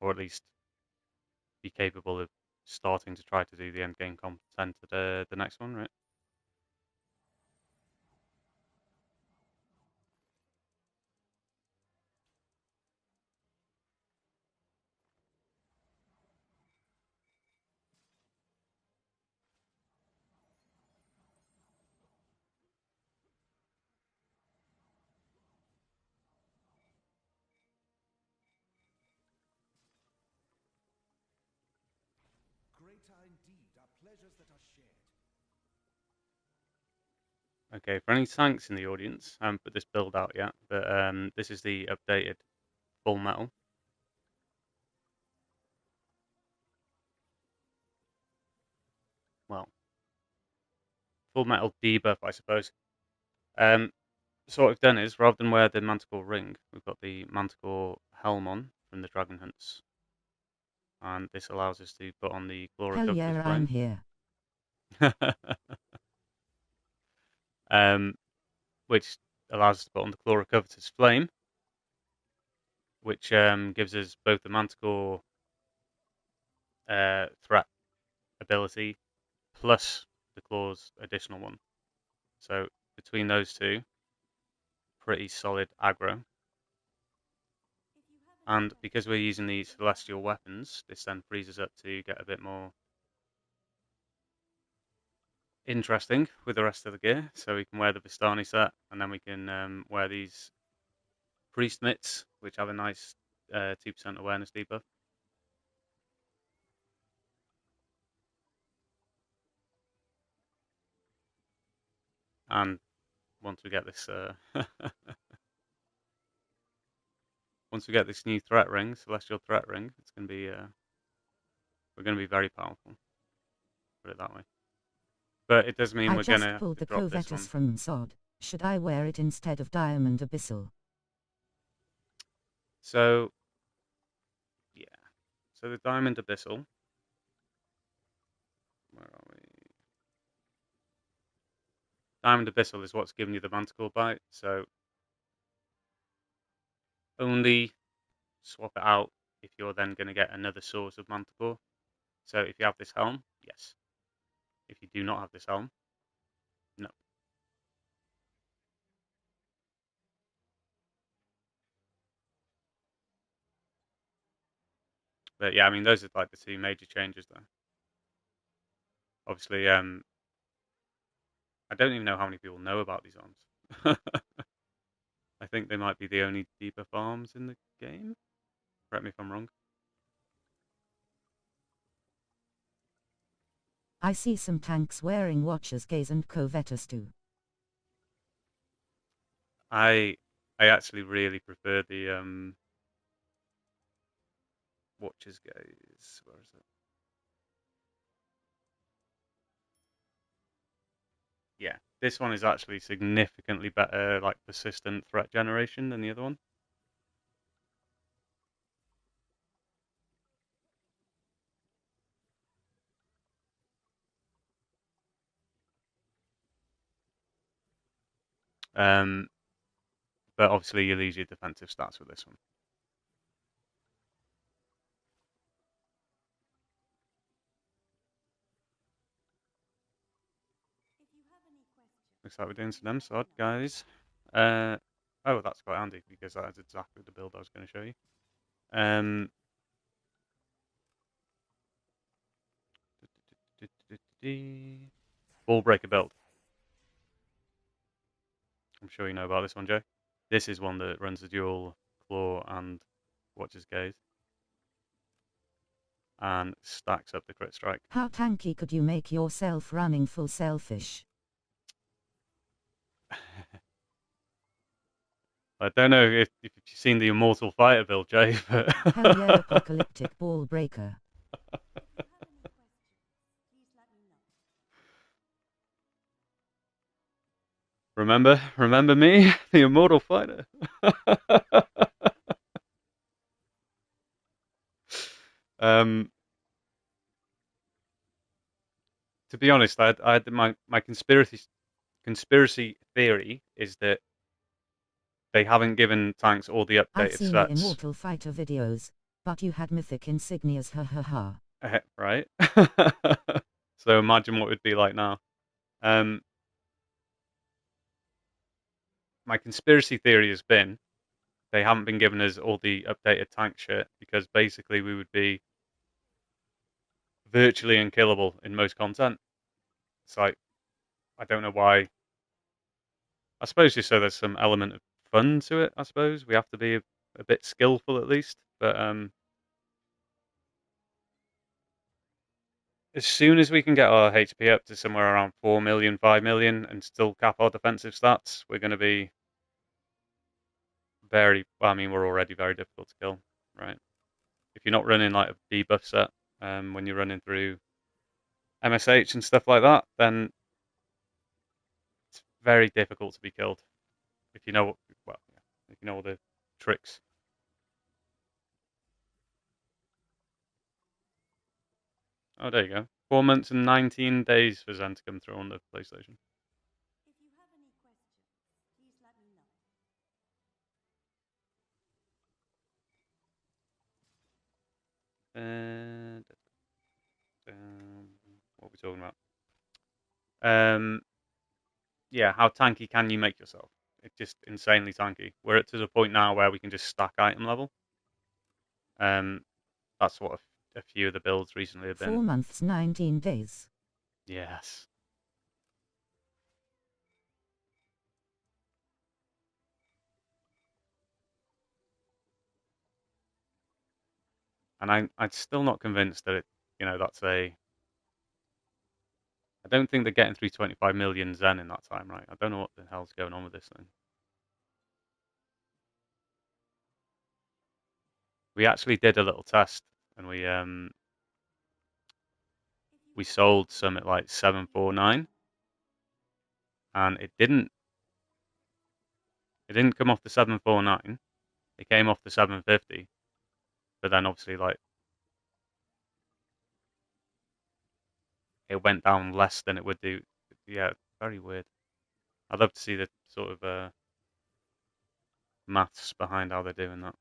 or at least be capable of starting to try to do the end game content of the next one, right? Great are indeed our pleasures that are shared. Okay, for any tanks in the audience, I haven't put this build out yet, but this is the updated full metal. Well, full metal debuff, I suppose. So what we've done is, rather than wear the Manticore ring, we've got the Manticore helm on from the Dragon Hunts. And this allows us to put on the Hell yeah, I'm flame. here. Which allows us to put on the Chlorocovetous flame, which gives us both the Manticore threat ability plus the claw's additional one. So between those two, pretty solid aggro. And because we're using these celestial weapons, this then frees us up to get a bit more interesting with the rest of the gear. So we can wear the Vistani set, and then we can wear these priest mitts, which have a nice 2% awareness debuff. And once we get this once we get this new threat ring, celestial threat ring, it's going to be we're going to be very powerful. Put it that way. But it does mean I we're going just to have pulled to the drop this one. Covetus from Sod. Should I wear it instead of Diamond Abyssal? So yeah, so the Diamond Abyssal. Where are we? Diamond Abyssal is what's giving you the Manticore bite. So only swap it out if you're then going to get another source of Manticore. So if you have this helm, yes. If you do not have this helm, no. But yeah, I mean those are like the two major changes there. Obviously, I don't even know how many people know about these arms. I think they might be the only debuff arms in the game. Correct me if I'm wrong. I see some tanks wearing watches gaze and covetus too. I actually really prefer the watches gaze. Where is it? Yeah, this one is actually significantly better, like persistent threat generation than the other one. Um, but obviously you lose your defensive stats with this one. Looks like we're doing some M-Sod, guys. Oh, that's quite handy because that is exactly the build I was going to show you. Ball breaker build. I'm sure you know about this one, Joe. This is one that runs the dual claw and watches gaze, and stacks up the crit strike. How tanky could you make yourself running full selfish? I don't know if you've seen the Immortal Fighter build, Jay, but Hell yeah, apocalyptic ball breaker. remember me, the Immortal Fighter. um, to be honest, my conspiracy theory is that they haven't given tanks all the I've updated seen the stats. Immortal Fighter videos, but you had mythic insignias, ha ha ha. Right? So imagine what it would be like now. Um, my conspiracy theory has been they haven't been giving us all the updated tank shit because basically we would be virtually unkillable in most content. It's like I don't know why. I suppose just so there's some element of fun to it. I suppose we have to be a bit skillful at least. But as soon as we can get our HP up to somewhere around 4 million, 5 million, and still cap our defensive stats, we're going to be very. Well, I mean, we're already very difficult to kill, right? If you're not running like a debuff set, when you're running through MSH and stuff like that, then it's very difficult to be killed. If you know, well, yeah, if you know all the tricks. Oh, there you go. 4 months and 19 days for Zen to come through on the PlayStation. And what are we talking about? Yeah, how tanky can you make yourself? It's just insanely tanky. We're to the point now where we can just stack item level. That's what a few of the builds recently have been. 4 months, 19 days. Yes. And I'm still not convinced that that's a. I don't think they're getting through 25 million Zen in that time, right? I don't know what the hell's going on with this thing. We actually did a little test, and we sold some at like 749, and it didn't come off the 749. It came off the 750, but then obviously like it went down less than it would do. Yeah, very weird. I'd love to see the sort of maths behind how they're doing that.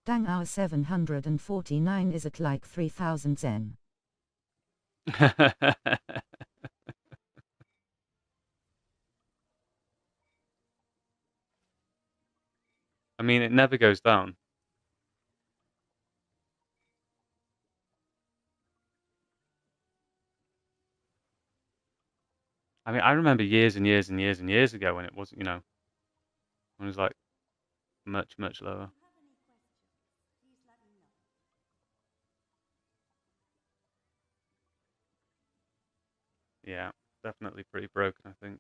Dang, our 749 is at like 3000 Zen. I mean, it never goes down. I mean, I remember years and years and years and years ago when it wasn't, when it was like much, much lower. Yeah, definitely pretty broken, I think.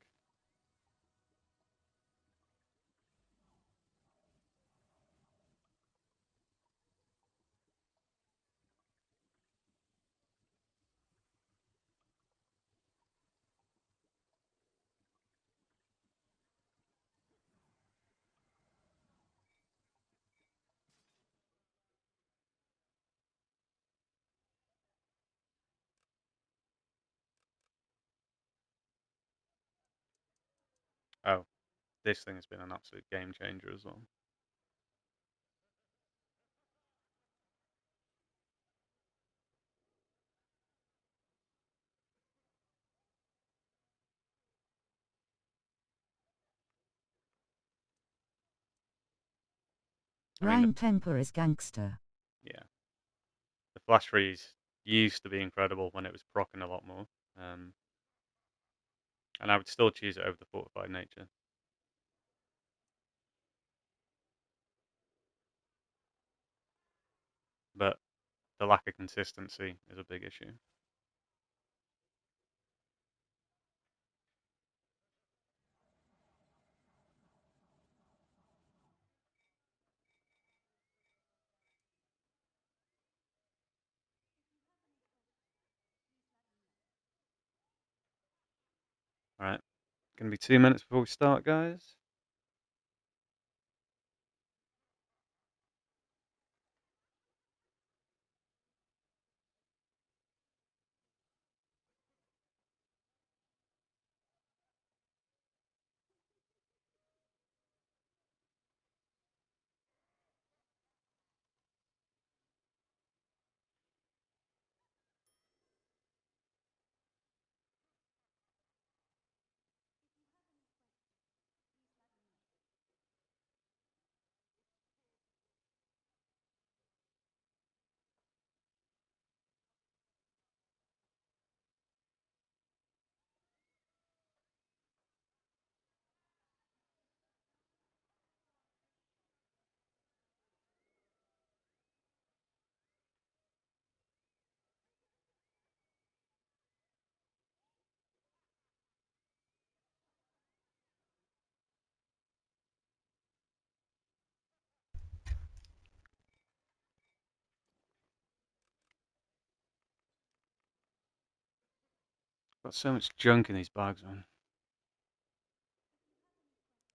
Oh, this thing has been an absolute game changer as well. I mean, Rhyme temper is gangster. yeah, the flash freeze used to be incredible when it was proccing a lot more. Um, and I would still choose it over the fortified nature. But the lack of consistency is a big issue. All right, gonna be 2 minutes before we start, guys. Got so much junk in these bags, man.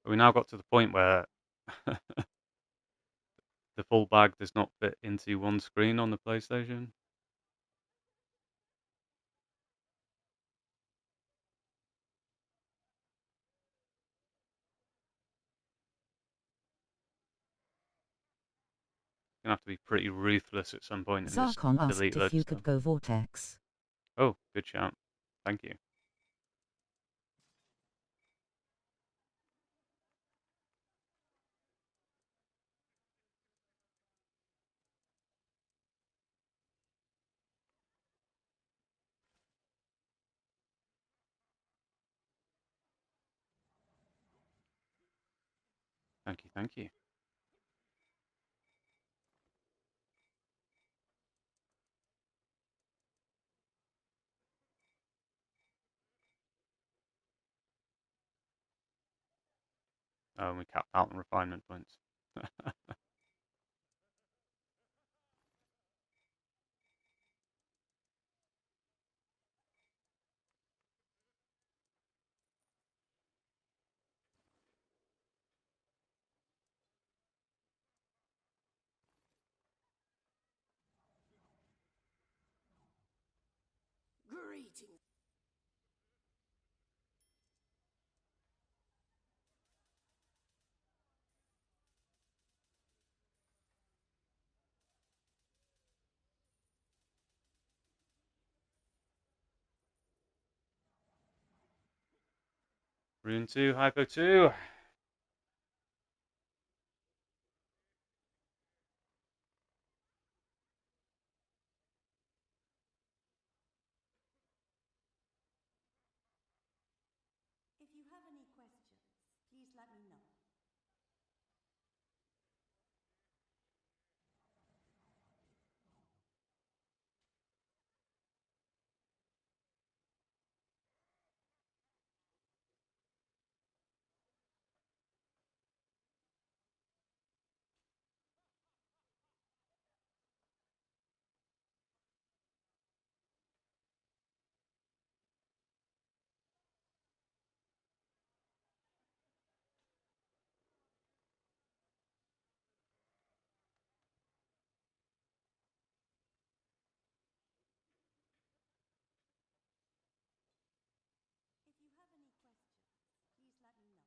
We now got to the point where the full bag does not fit into one screen on the PlayStation. Gonna have to be pretty ruthless at some point and just Zarkon delete asked if loads of you stuff. could go Vortex. Oh, good shout. Thank you. Thank you. Thank you. Oh, and we capped out on refinement points. Greetings. Rune 2, Hypo 2. let me know. If you have any questions, please let me know.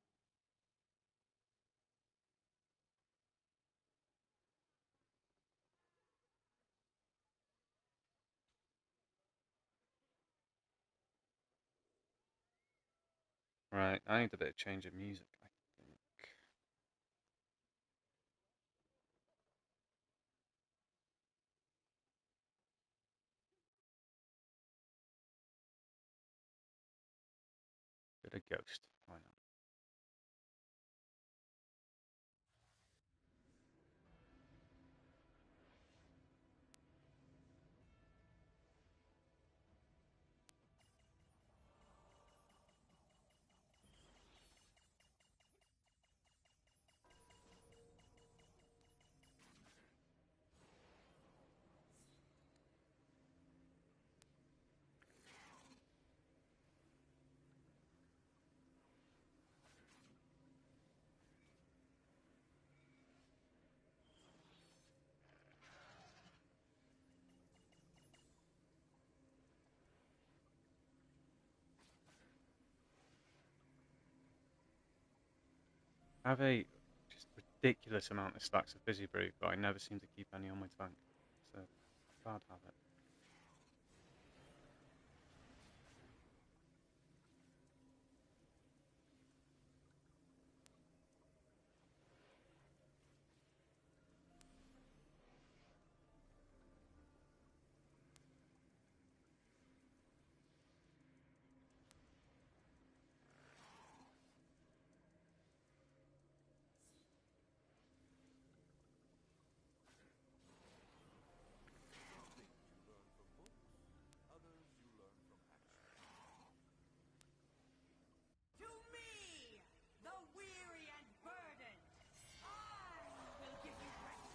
Right, I need a bit of change of music, I think. Bit of Ghost, why not? I have a just ridiculous amount of stacks of Fizzy Brew, but I never seem to keep any on my tank. It's a bad habit. Some things you learn from books, others you learn from action. To me, the weary and burdened, I will give you rest.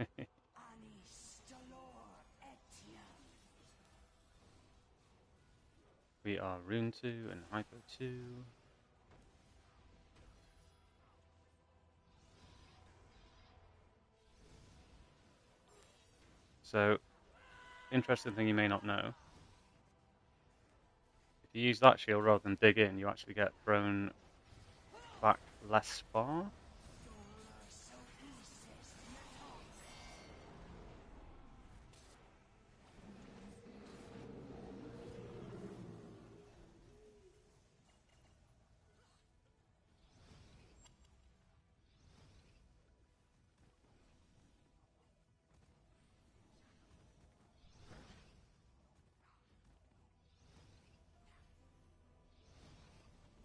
Anis dolor etiam. We are Rune 2 and Hypo 2. So, interesting thing you may not know. If you use that shield rather than dig in, you actually get thrown back less far.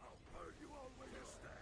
I'll burn you all where you stand.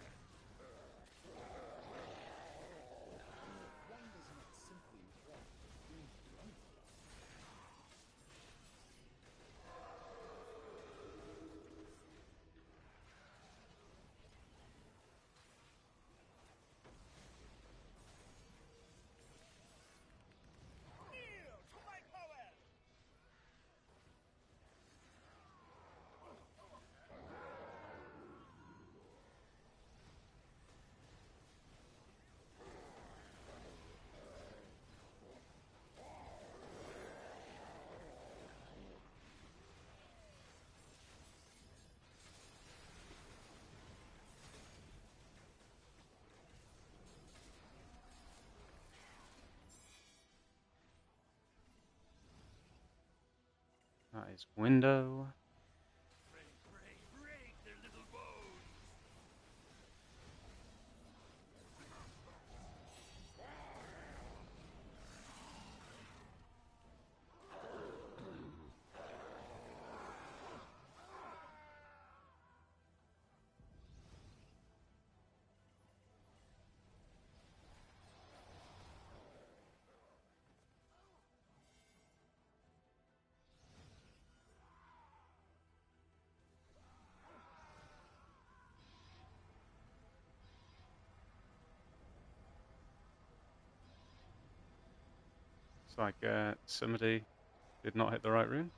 There's window. It's like somebody did not hit the right room.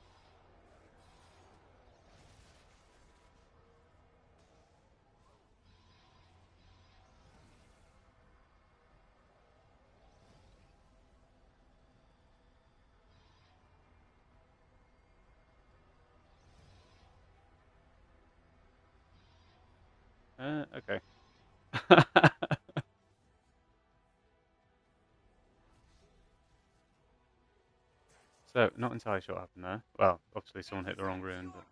Okay. So, not entirely sure what happened there. Well, obviously someone hit the wrong rune, but...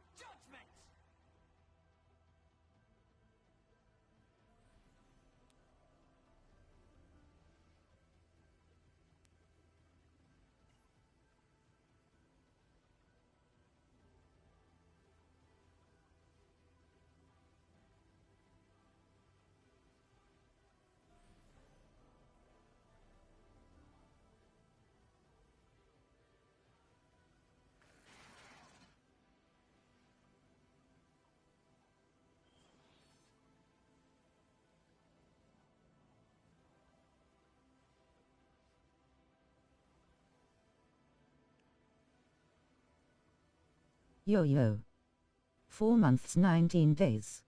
Yo yo. 4 months 19 days.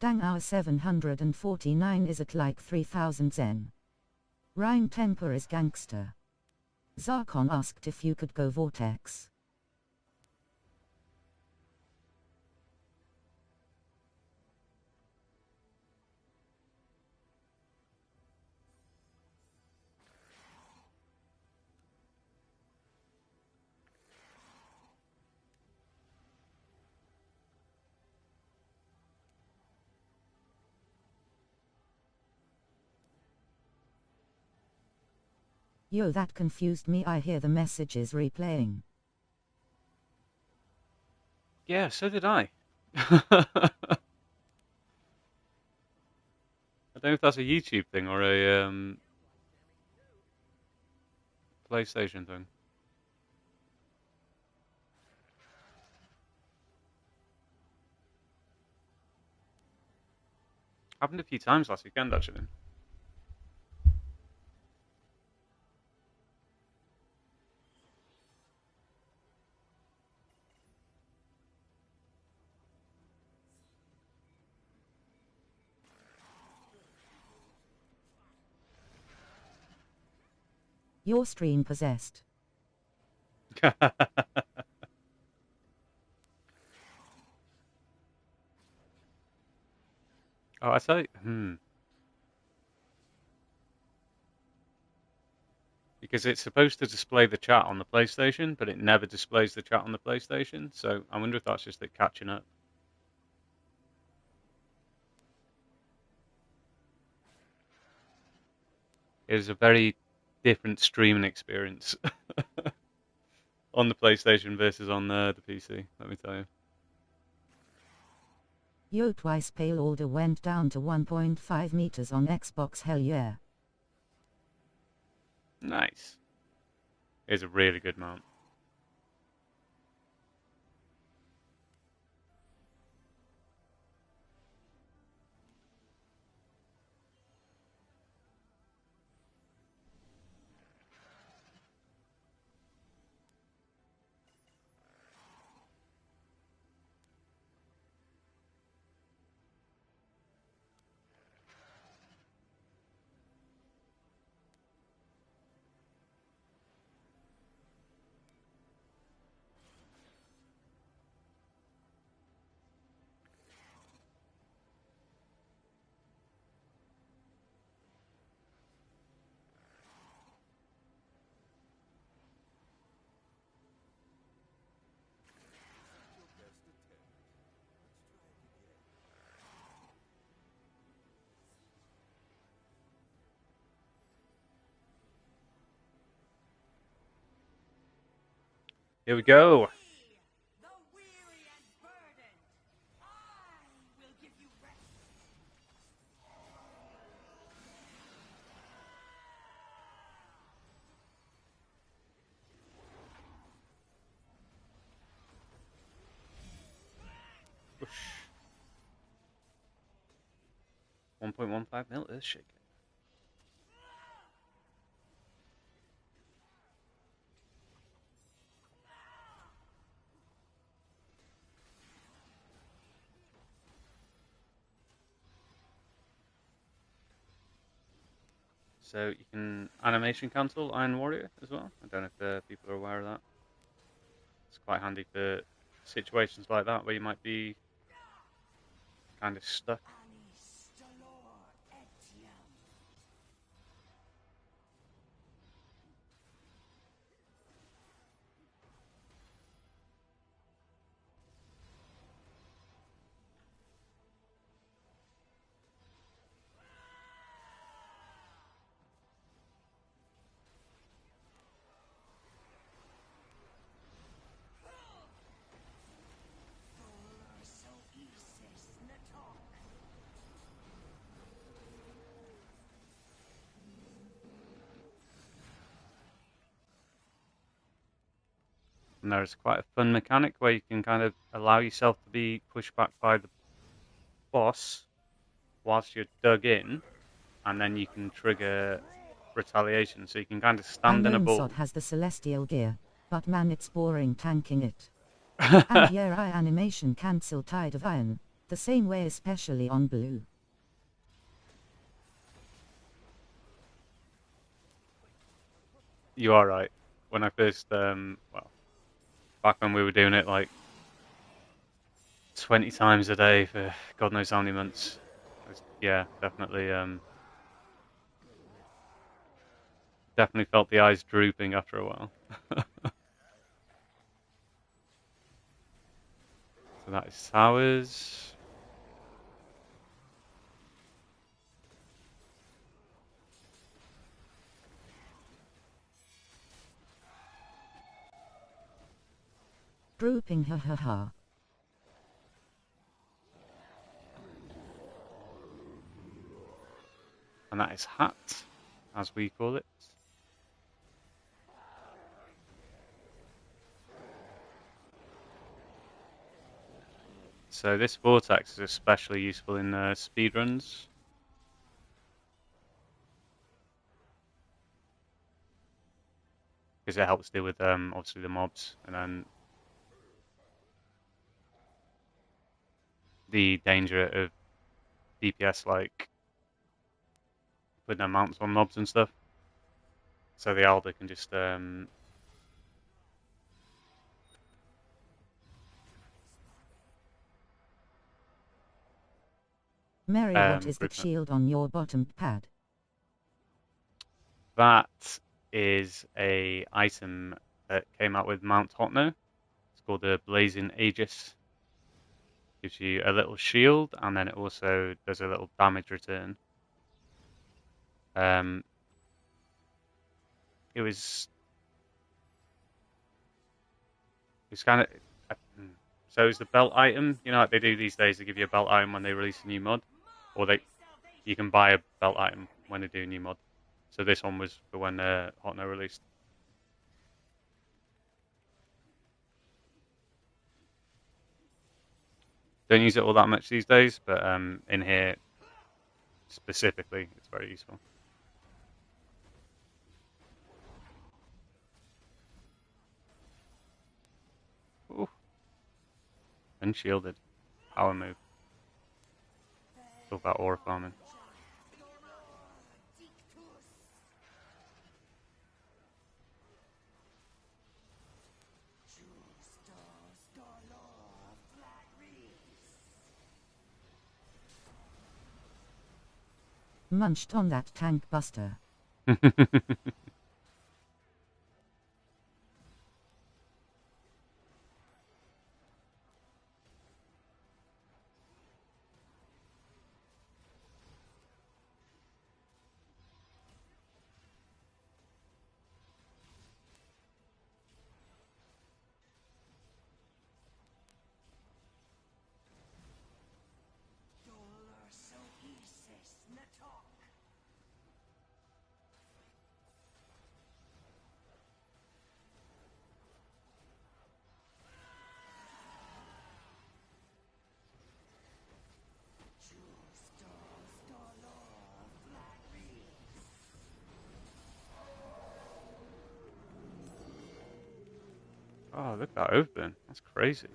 Dang, hour 749 is at like 3000 zen. Rhyme temper is gangster. Zarkon asked if you could go vortex. Yo, that confused me. I hear the messages replaying. Yeah, so did I. I don't know if that's a YouTube thing or a PlayStation thing. Happened a few times last weekend, actually. Your stream possessed. Oh, I tell you, because it's supposed to display the chat on the PlayStation, but it never displays the chat on the PlayStation. So I wonder if that's just it catching up. It is a very different streaming experience on the PlayStation versus on the PC. Let me tell you. Yo, twice pale order went down to 1.5 meters on Xbox. Hell yeah. Nice. It's a really good mount. Here we go. The weary and burdened. I will give you rest. Whoosh. 1.15 mil is shaking. So you can animation cancel Iron Warrior as well. I don't know if people are aware of that. It's quite handy for situations like that where you might be kind of stuck. And there's quite a fun mechanic where you can kind of allow yourself to be pushed back by the boss whilst you're dug in, and then you can trigger retaliation. So you can kind of stand in a ball. Sod has the celestial gear, but man, it's boring tanking it. And yeah, I animation cancel Tide of Iron, the same way, especially on blue. You are right. When I first, back when we were doing it like 20 times a day for God knows how many months, yeah, definitely felt the eyes drooping after a while. So that is towers. Drooping, ha ha ha. And that is hat, as we call it. So this vortex is especially useful in speedruns. Because it helps deal with obviously the mobs, and then the danger of DPS like putting their mounts on mobs and stuff. So the Alder can just Mary, what is that group them. shield on your bottom pad? That is a item that came out with Mount Hotno. It's called the Blazing Aegis. Gives you a little shield, and then it also does a little damage return. It was kind of so it's the belt item. You know, like they do these days. They give you a belt item when they release a new mod, or you can buy a belt item when they do a new mod. So this one was for when Hotno released. Don't use it all that much these days, but in here specifically, it's very useful. Ooh. Unshielded. Power move. Talk about aura farming. Munched on that tank buster. Oh, look at that open. That's crazy.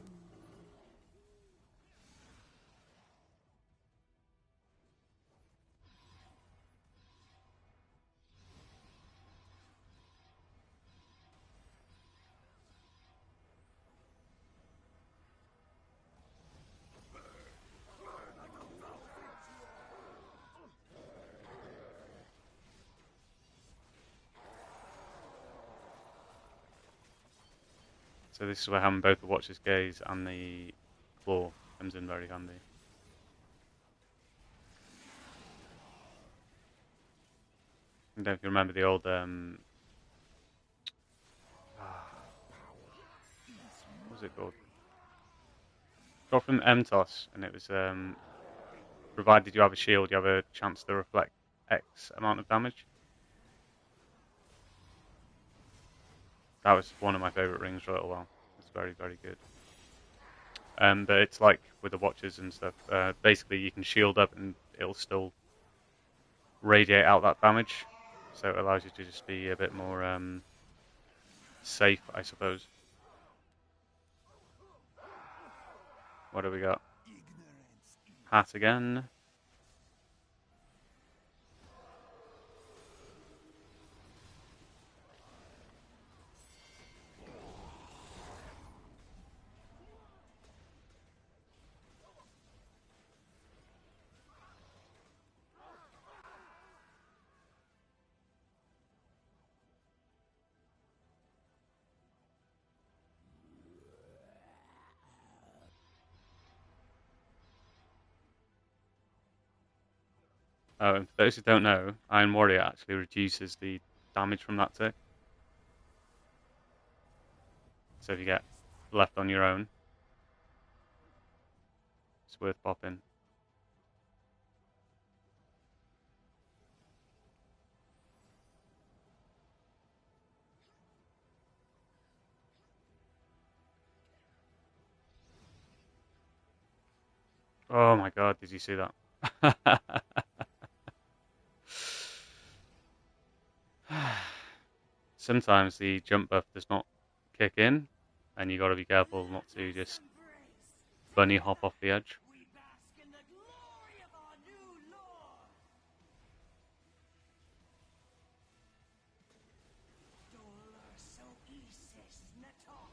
So this is where having both the Watcher's Gaze and the claw comes in very handy. I don't know if you remember the old what was it called? Got from MTOS, and it was provided you have a shield, you have a chance to reflect X amount of damage. That was one of my favourite rings for a little while. It's very, very good. But it's like with the watches and stuff. Basically, you can shield up and it'll still radiate out that damage, so it allows you to just be a bit more safe, I suppose. What do we got? Hat again. Oh, and for those who don't know, Iron Warrior actually reduces the damage from that tick. So if you get left on your own, it's worth popping. Oh my god, did you see that? Sometimes the jump buff does not kick in, and you got to be careful not to just bunny hop off the edge. We bask in the glory of our new lord. Dolor so isis natok.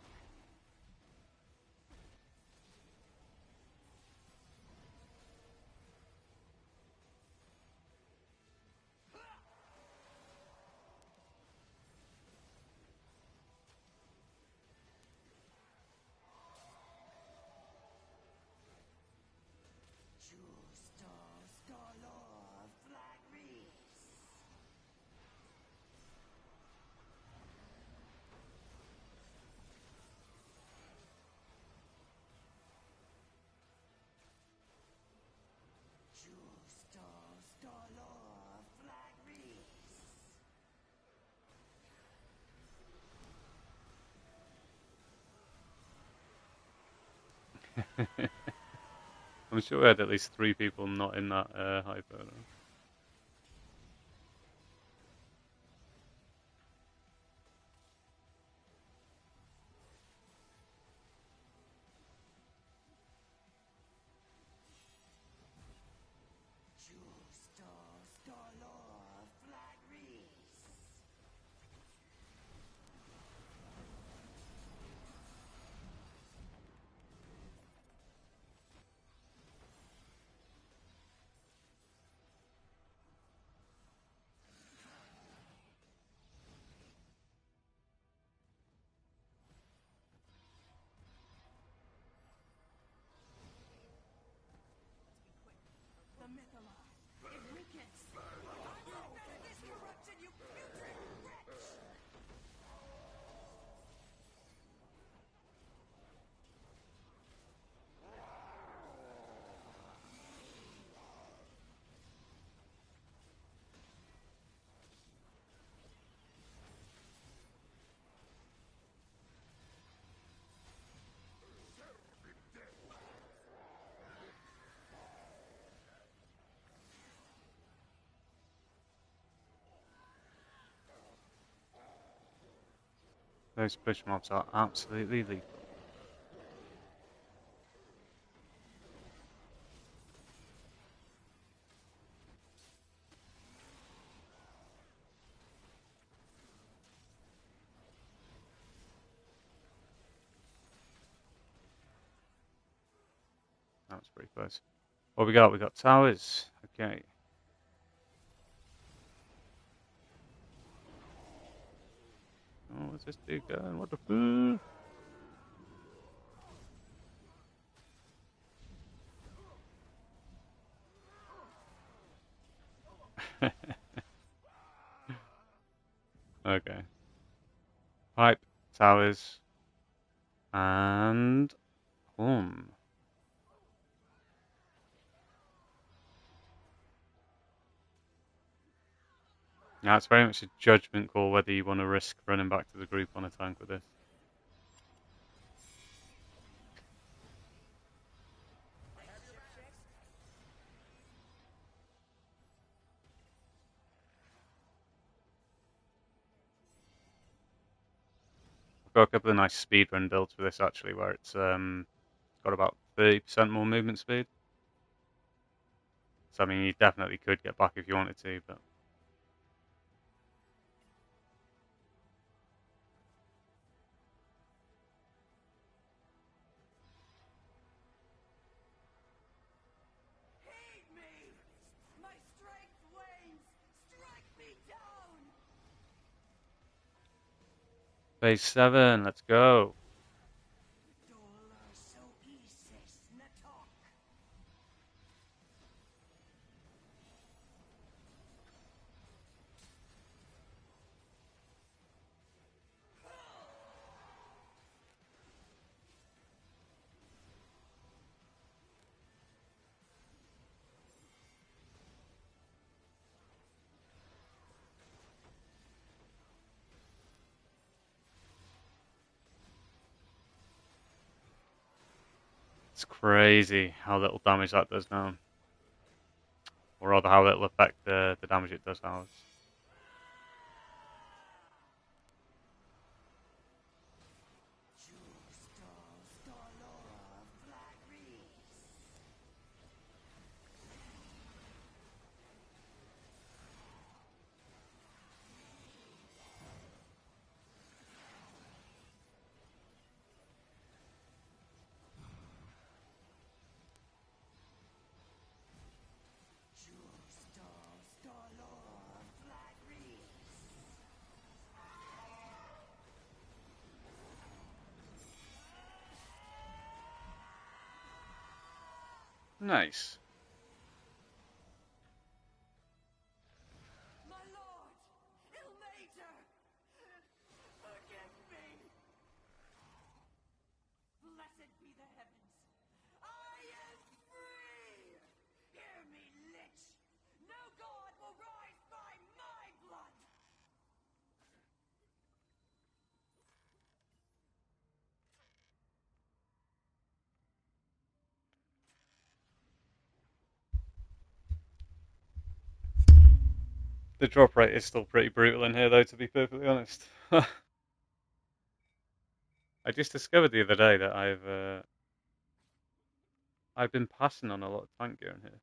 Justos dolor flagris. Justos dolor flagris. I'm sure we had at least 3 people not in that hyper. Justos dolor flagris. Those push mobs are absolutely lethal. That was pretty close. What we got? We got towers. Okay. Oh, what's this dude going? What the fool? Okay. Pipe, towers, and home. Now it's very much a judgment call whether you want to risk running back to the group on a tank with this. I've got a couple of nice speed run builds for this actually, where it's got about 30% more movement speed. So I mean, you definitely could get back if you wanted to, but Heed me! My strength wanes! Strike me down! phase 7, let's go. Dollar so isis natok. It's crazy how little damage that does now. Or rather, how little affect the damage it does ours. Nice. My lord! Ilmater! Forgive me! Blessed be the heavens! I am free! Hear me, lich! No god will rise by my blood! The drop rate is still pretty brutal in here, though, to be perfectly honest. I just discovered the other day that I've been passing on a lot of tank gear in here.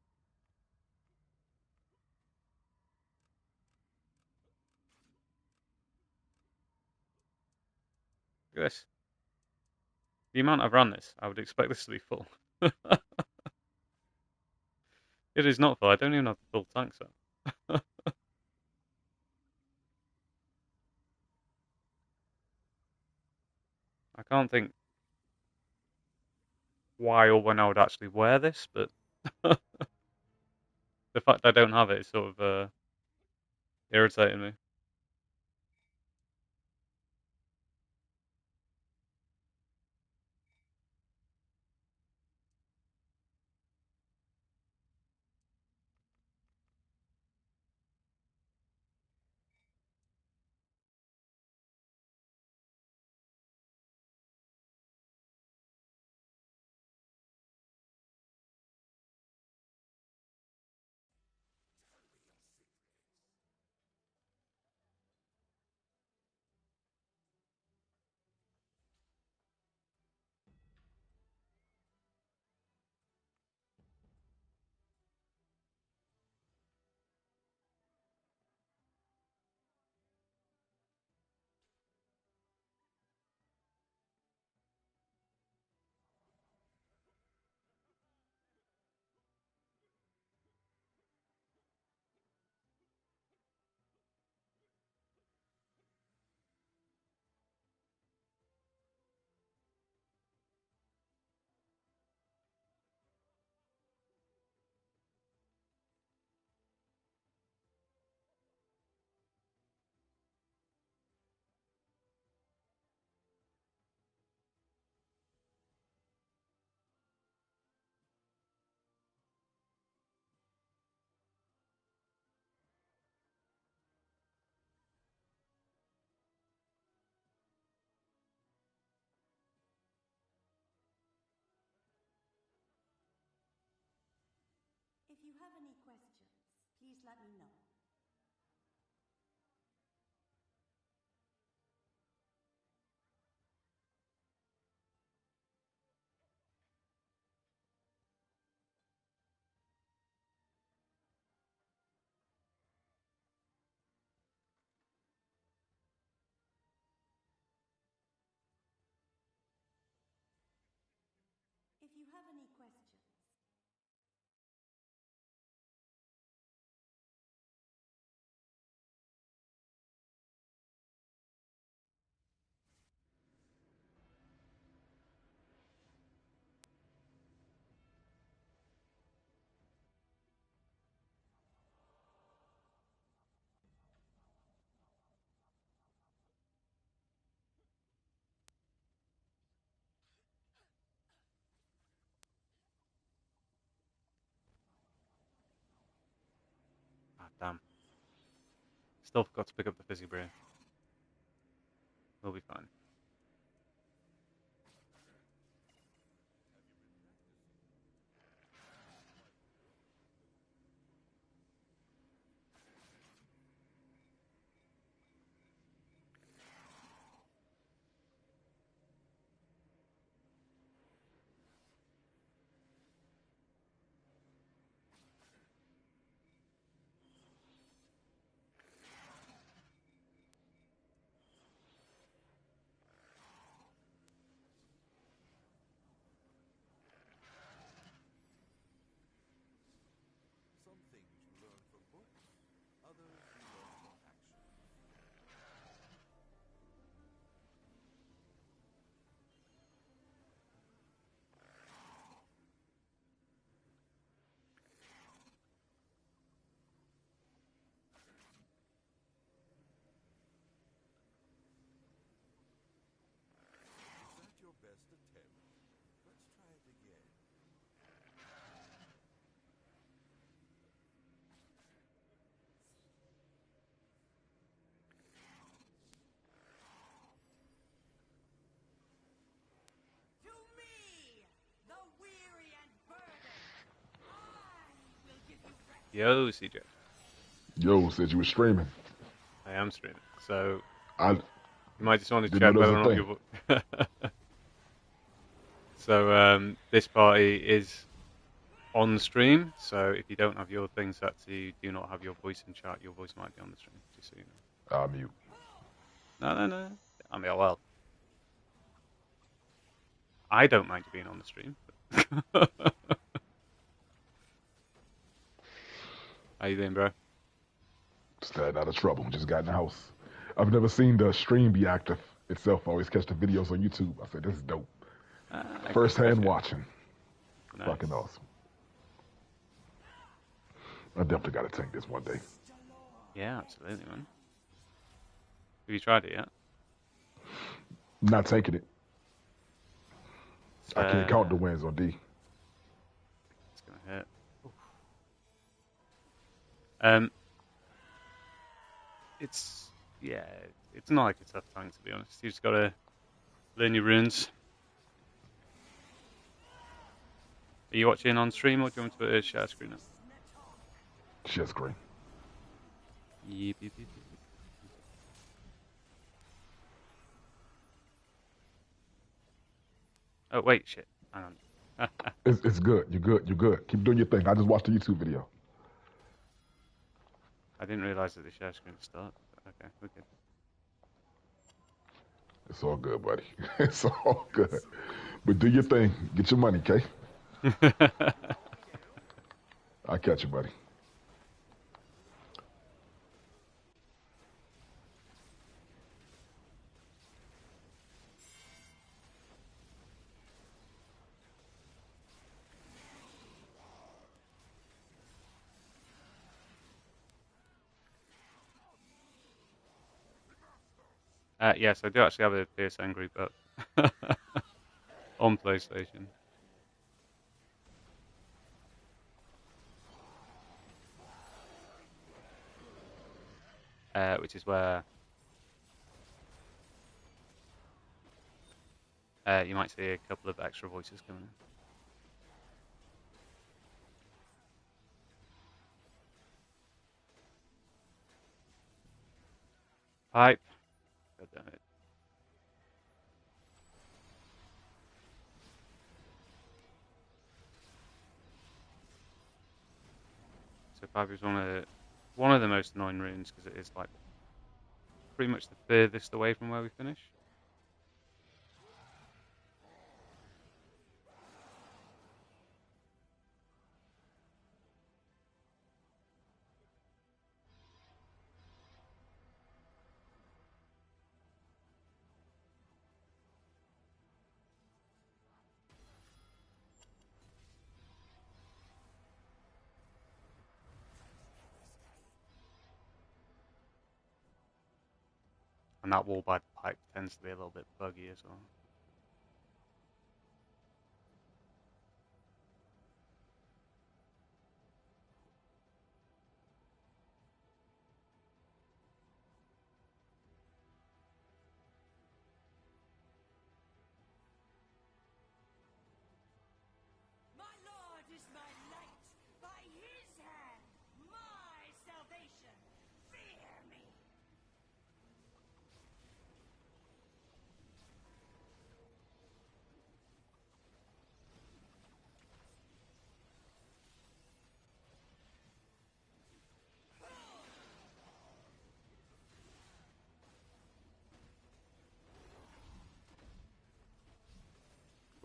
Look at this. The amount I've run this, I would expect this to be full. It is not full. I don't even have the full tank set. I can't think why or when I would actually wear this, but the fact I don't have it is sort of irritating me. have any questions, please let me know. If you have any questions, Ah, damn. Still forgot to pick up the fizzy brew. We'll be fine. Some things you learn from books, others you learn from action. Is that your best attempt? Let's try it again. To me, the weary and burdened, I will give you rest. Yo, CJ. Yo, said you were streaming. I am streaming. So, I you might just want to didn't check know there whether or was not a your thing. So, this party is on stream. So, if you don't have your thing set to you do not have your voice in chat, your voice might be on the stream, just so you know. I'll mute. No. I mean, well, I don't mind you being on the stream. How you doing, bro? Staying out of trouble. Just got in the house. I've never seen the stream be active itself. I always catch the videos on YouTube. I said, this is dope. I First can hand appreciate it. watching. Nice. Fucking awesome. I definitely got to tank this one day. Yeah, absolutely, man. Have you tried it yet? Not taking it. It's, I can't count the wins on D. It's gonna hurt. Oof. It's not like a tough tank, to be honest. You just gotta learn your runes. Are you watching on stream, or do you want me to put a share screen up? Share screen. Yep. Oh wait, shit. Hang on. It's good. You're good. You're good. Keep doing your thing. I just watched the YouTube video. I didn't realise that the share screen would start. Okay, we're good. It's all good, buddy. It's all good. But do your thing. Get your money, okay? I'll catch you, buddy. Yes, I do actually have a PSN group up on PlayStation. Which is where you might see a couple of extra voices coming in. pipe. God damn it. So pipe is one of the most annoying runes because it is like pretty much the furthest away from where we finish. And that wall by the pipe tends to be a little bit buggy as well. My Lord is my light. By his hand, my salvation. Fear me.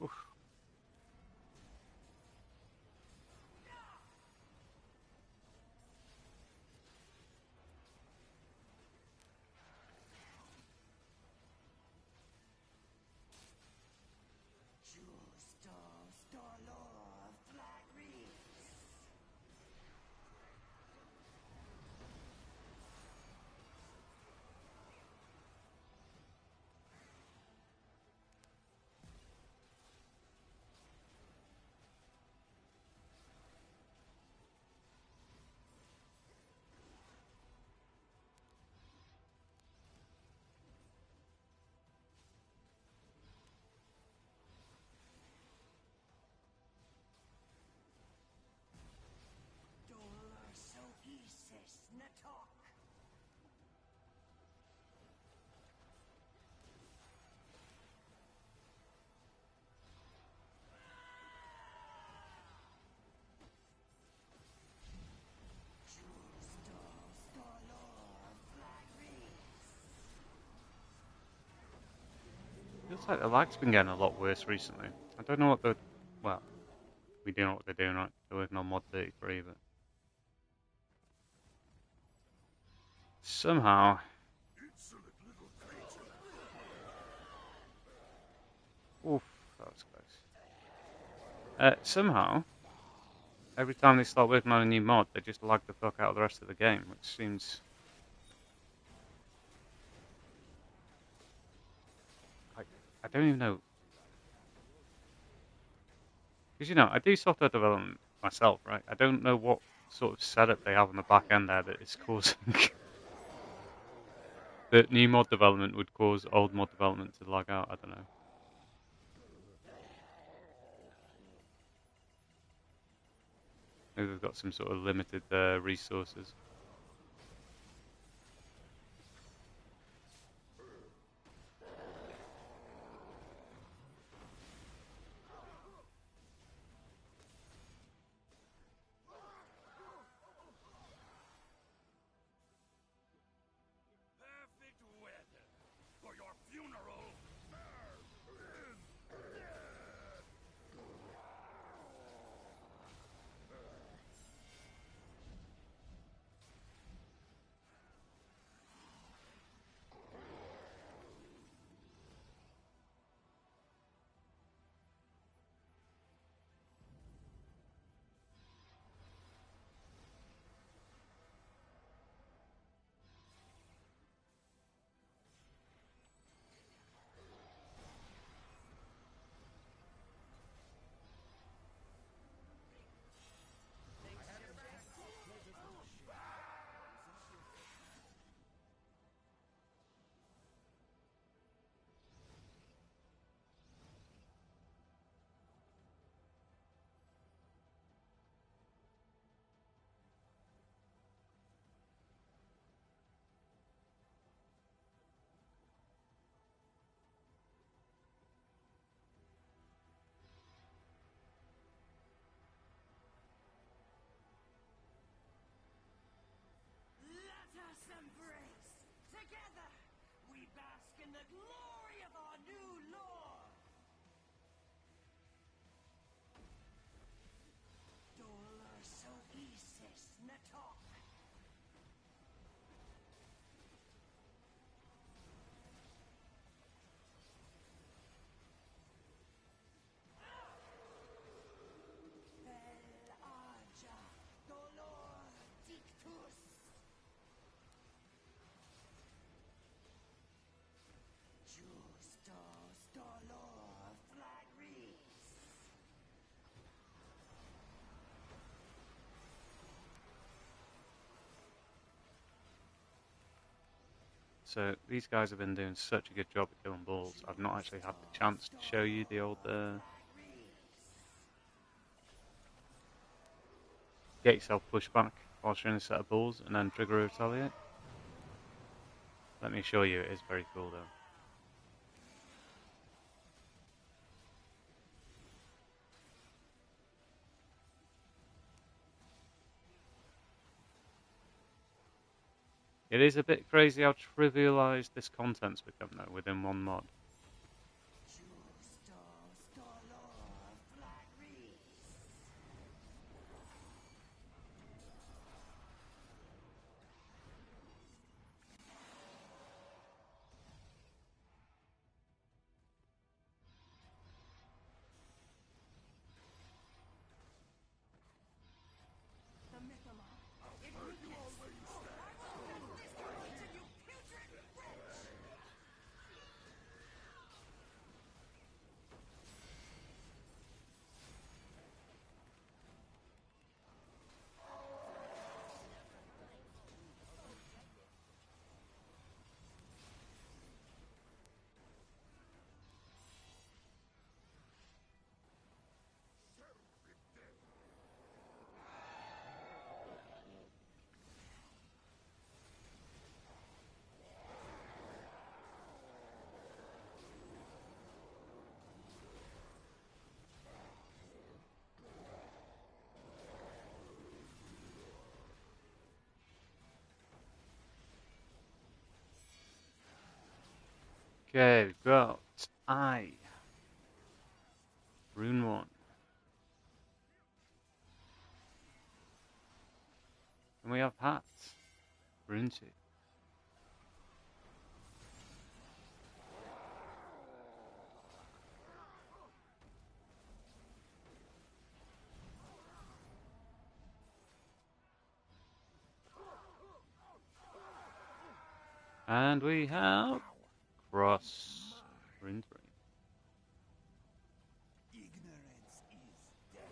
Oof. Justos dolor flagris. Dolor so isis natok. Justos dolor flagris. Feels like the lag's been getting a lot worse recently. I don't know what the... Well, we do know what they're doing, right? They're working on mod 33, but... Somehow... Oof, that was close. Somehow, every time they start working on a new mod, they just lag the fuck out of the rest of the game, which seems... I don't even know. Because, you know, I do software development myself, right? I don't know what sort of setup they have on the back end there that is causing... that new mod development would cause old mod development to lag out, I don't know. Maybe they've got some sort of limited resources. Perfect weather for your funeral. So these guys have been doing such a good job at killing balls. I've not actually had the chance to show you the old get yourself pushback whilst you're in a set of balls and then trigger a retaliate. Let me assure you, it is very cool though. It is a bit crazy how trivialized this content's become though within one mod. Okay, we've got Rune 1. And we have Hat, Rune 2. And we have Cross, Rune 3. Ignorance is death.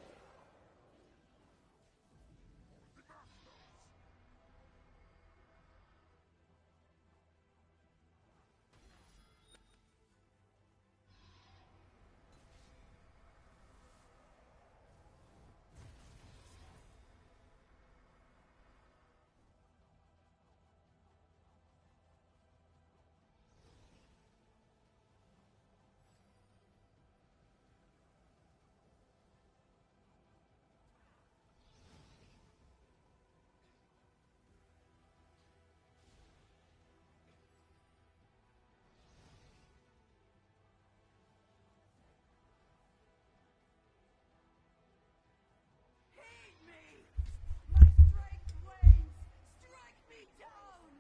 Heed me! My strength wanes! Strike me down!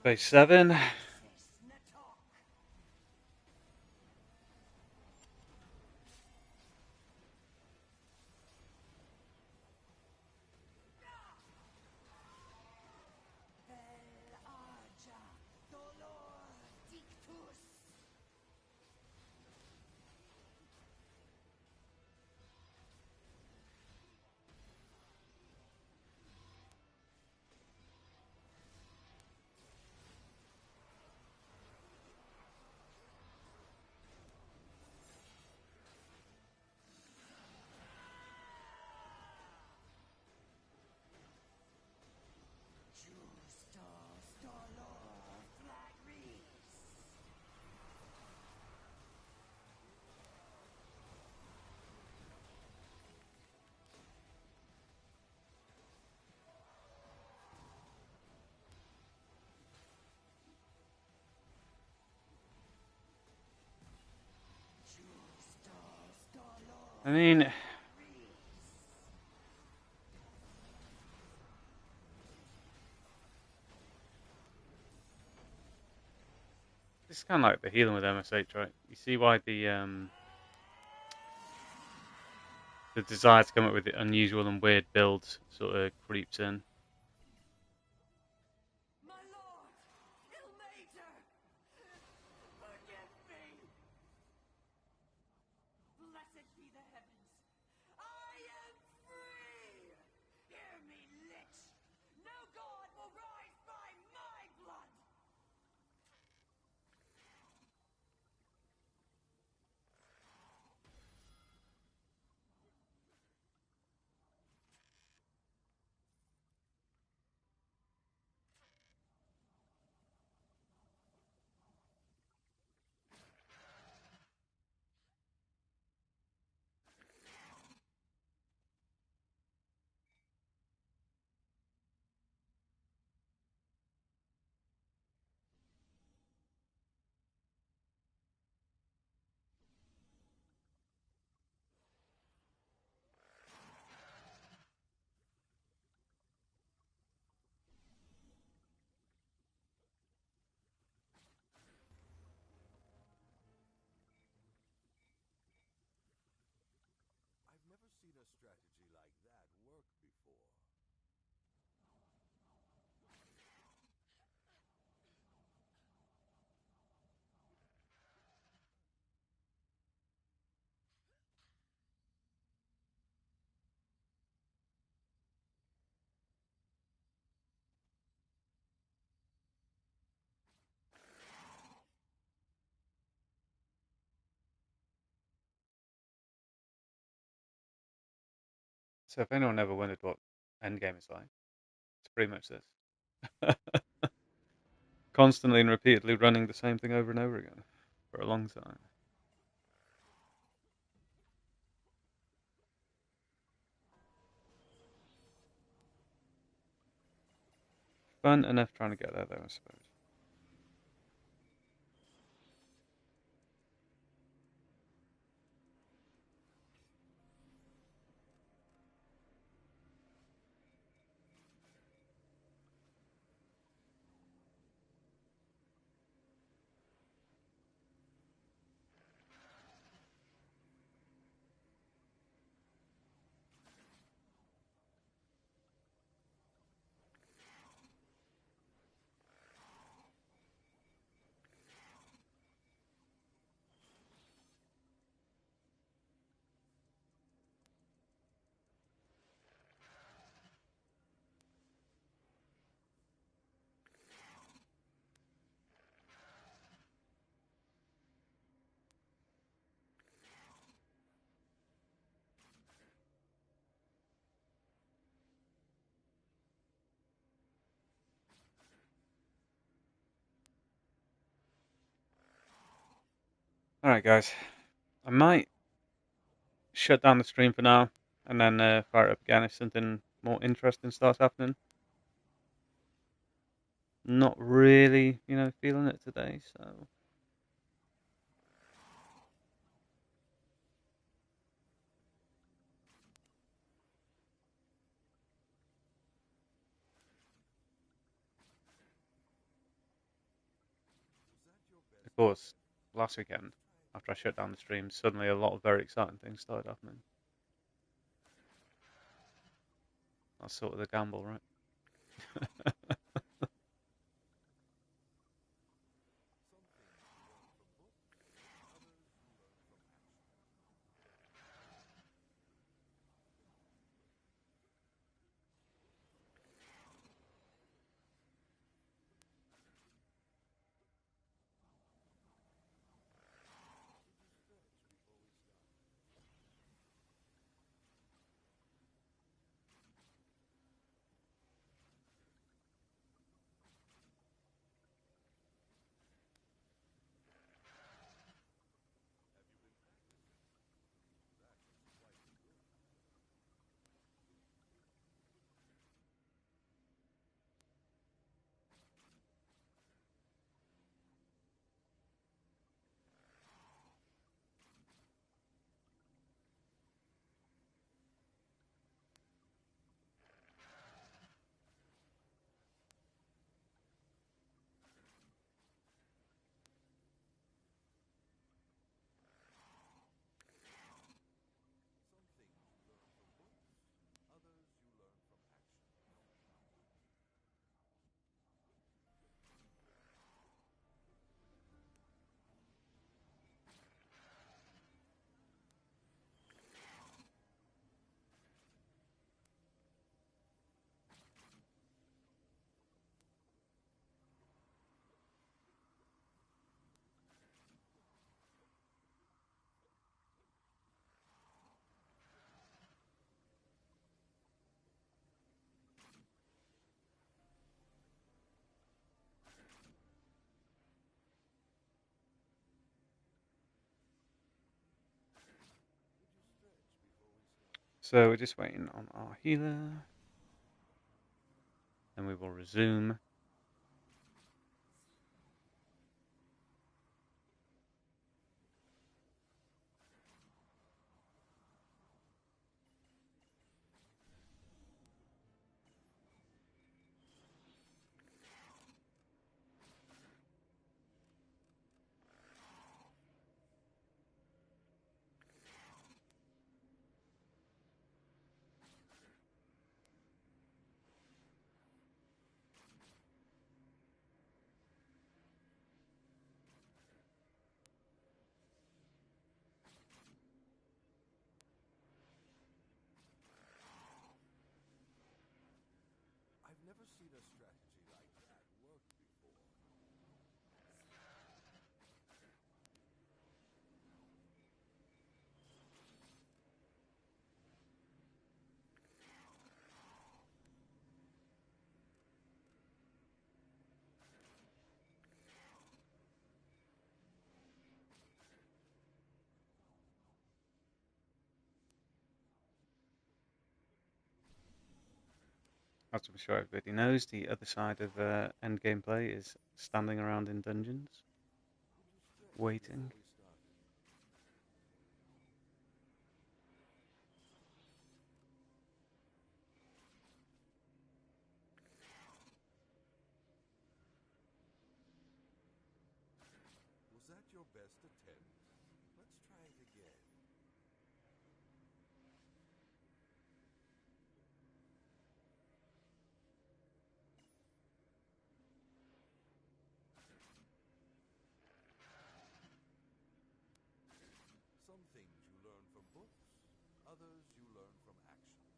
Phase 7. I mean, this is kind of like the healing with MSH, right? You see why the desire to come up with the unusual and weird builds sort of creeps in. My lord, Ilmater, forgive me. Blessed be the heavens. I am free. Hear me, lich. No god will rise by my blood. I've never seen a strategy like that work before. So if anyone ever wondered what Endgame is like, it's pretty much this. Constantly and repeatedly running the same thing over and over again for a long time. Fun enough trying to get there, though, I suppose. Alright, guys. I might shut down the stream for now and then fire it up again if something more interesting starts happening. Not really, feeling it today, so. Of course, last weekend, after I shut down the stream, suddenly a lot of very exciting things started happening. That's sort of the gamble, right? So we're just waiting on our healer. Then we will resume. I've never seen a strategy like that work before. As I'm sure everybody knows, the other side of end gameplay is standing around in dungeons, waiting. Was that your best attempt? Let's try it again. Some things you learn from books, others you learn from actions.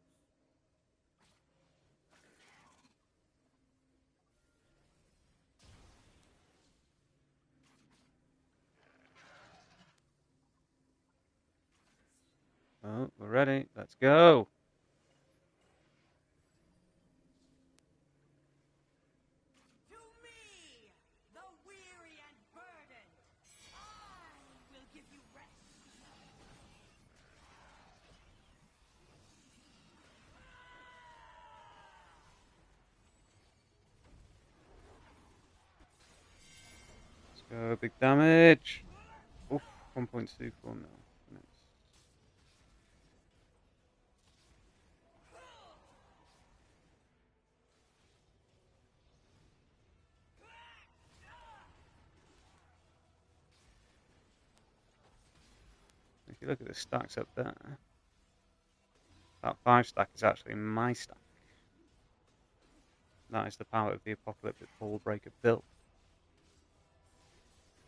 Oh, we're ready. Let's go. To me, the weary and burdened, I will give you rest. Let's go. Big damage. Oof, 1.24 mil. Nice. If you look at the stacks up there, that 5 stack is actually my stack. That is the power of the apocalyptic ball breaker build.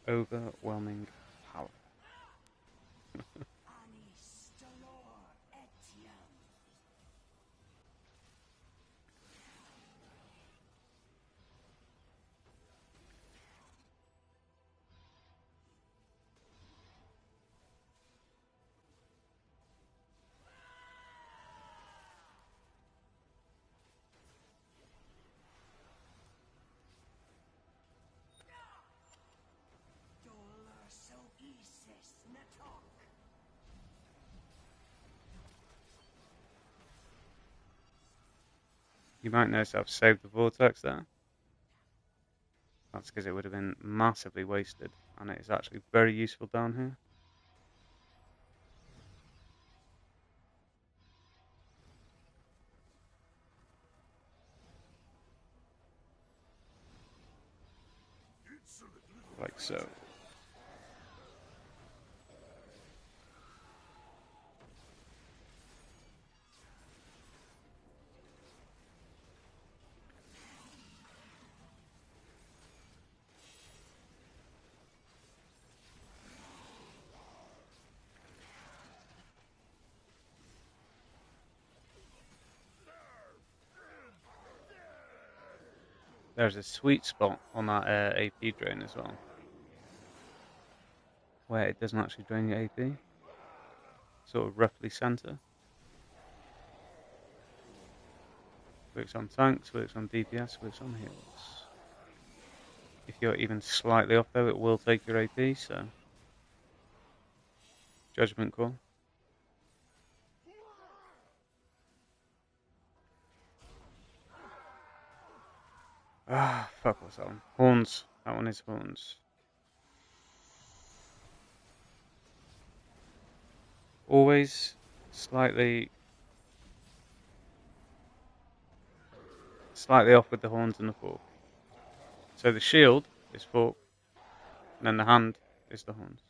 Overwhelming power. Anis dolor etiam. Dolor so isis natok. You might notice I've saved the vortex there. That's because it would have been massively wasted, and it is actually very useful down here. Like so. There's a sweet spot on that AP drain as well, where it doesn't actually drain your AP. Sort of roughly center. Works on tanks, works on DPS, works on heals. If you're even slightly off though, it will take your AP, so judgment call. fuck, what's that one? Horns. That one is horns. Always slightly off with the horns and the fork. So the shield is fork, and then the hand is the horns.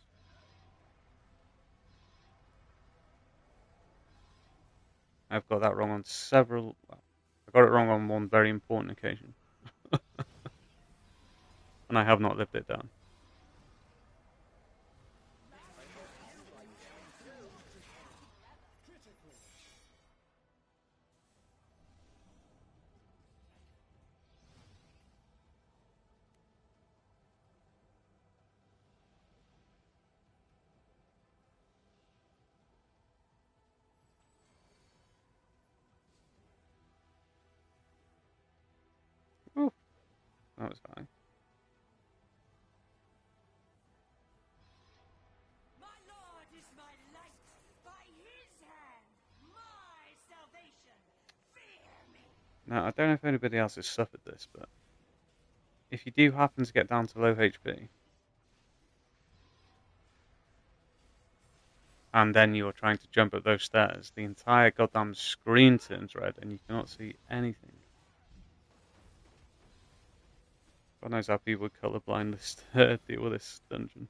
I've got that wrong on several. Well, I got it wrong on one very important occasion, and I have not lived it down. Oh, that was high. My Lord is my light. By his hand, my salvation. Fear me. Now, I don't know if anybody else has suffered this, but if you do happen to get down to low HP, and then you're trying to jump up those stairs, the entire goddamn screen turns red and you cannot see anything. God knows how people with colour blindness deal with this dungeon.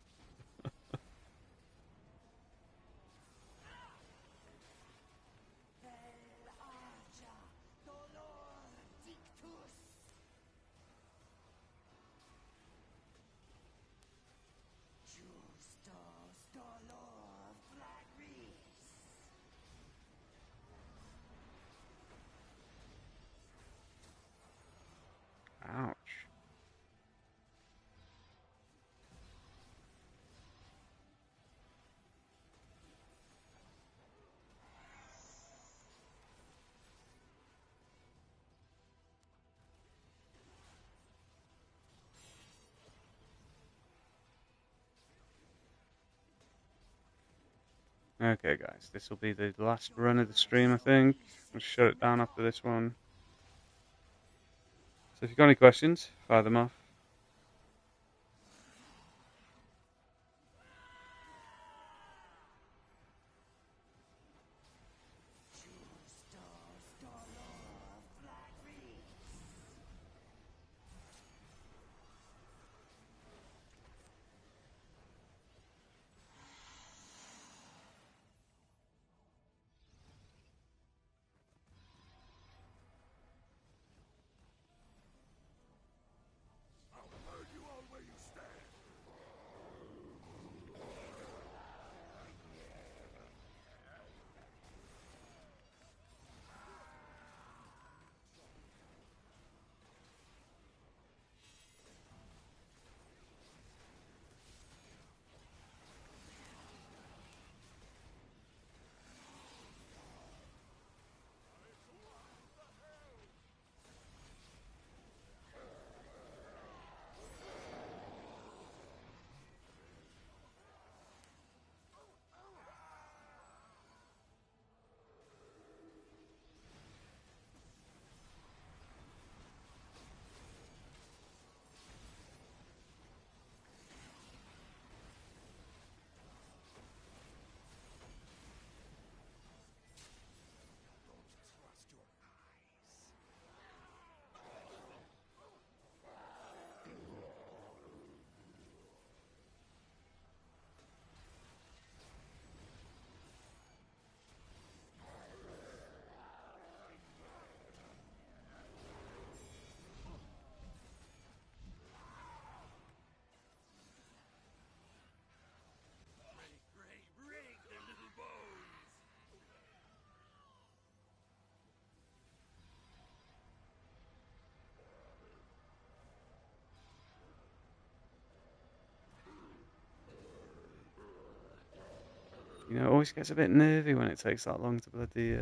Ouch. Okay, guys, this will be the last run of the stream, I think. I'll shut it down after this one. So if you've got any questions, fire them off. You know, it always gets a bit nervy when it takes that long to bloody...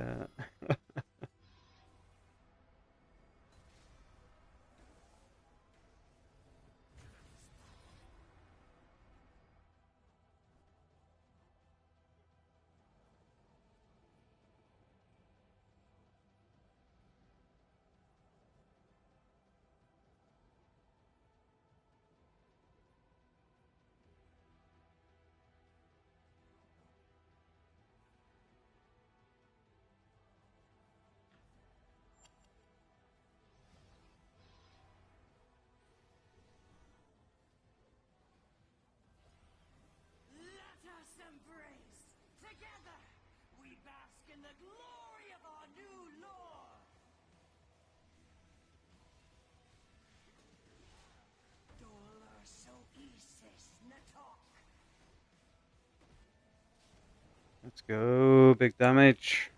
Together, we bask in the glory of our new lord. Dollar so Isis Natok. Let's go. Big damage.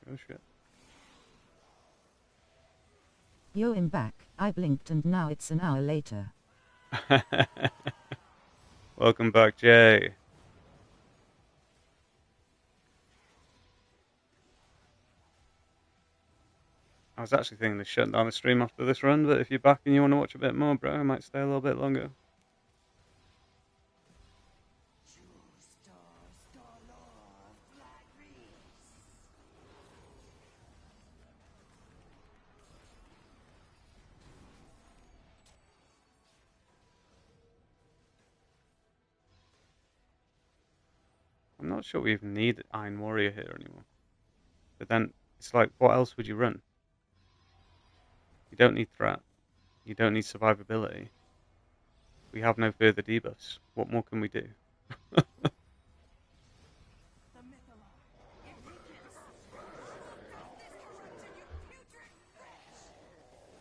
Oh shit. Yo, I'm back. I blinked and now it's an hour later. Welcome back, Jay. I was actually thinking of shutting down the stream after this run, but if you're back and you want to watch a bit more, bro, I might stay a little bit longer. I'm not sure we even need Iron Warrior here anymore. But then, it's like, what else would you run? You don't need threat. You don't need survivability. We have no further debuffs. What more can we do?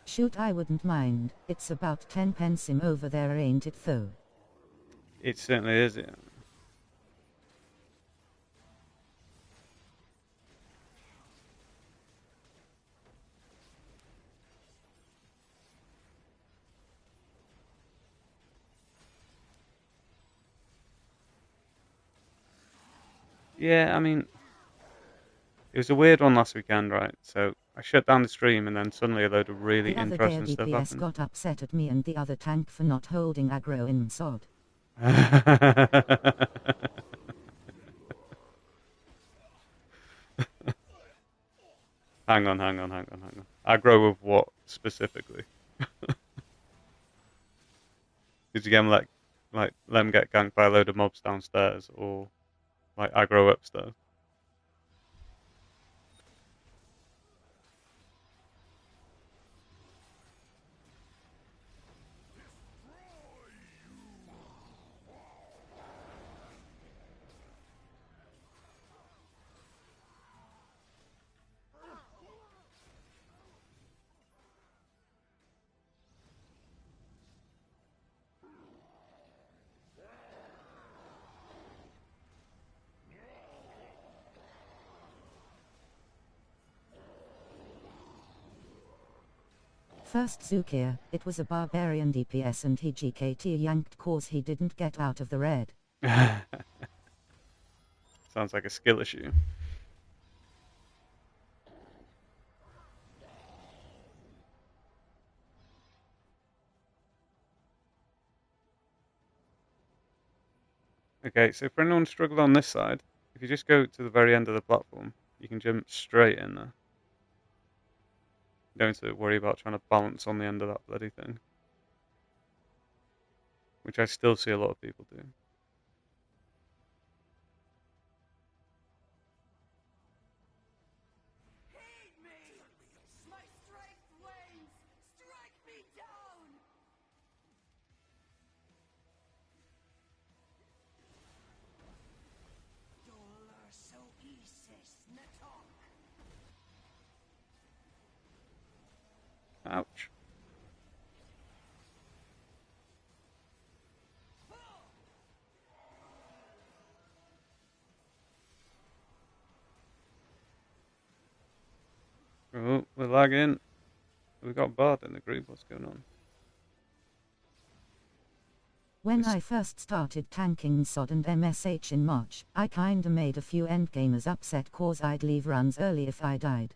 Shoot, I wouldn't mind. It's about 10 pence him over there, ain't it though? It certainly is, yeah. Yeah, I mean, it was a weird one last weekend, right? So I shut down the stream and then suddenly a load of really The other day interesting stuff DPS happened. got upset at me and the other tank for not holding aggro in Sod. Hang on. Aggro of what specifically? Did you get him like let him get ganked by a load of mobs downstairs, or like aggro upstairs? First Zukir, it was a barbarian DPS and he GKT yanked cause he didn't get out of the red. Sounds like a skill issue. Okay, so for anyone struggling on this side, if you just go to the very end of the platform, you can jump straight in there. You don't have to worry about trying to balance on the end of that bloody thing. Which I still see a lot of people do. Heed me! My strength wanes! Strike me down! Dollar so Isis Natok. Ouch. Oh, we're lagging. We've got Bard in the group. What's going on? When I first started tanking Sod and MSH in March, I kinda made a few endgamers upset cause I'd leave runs early if I died.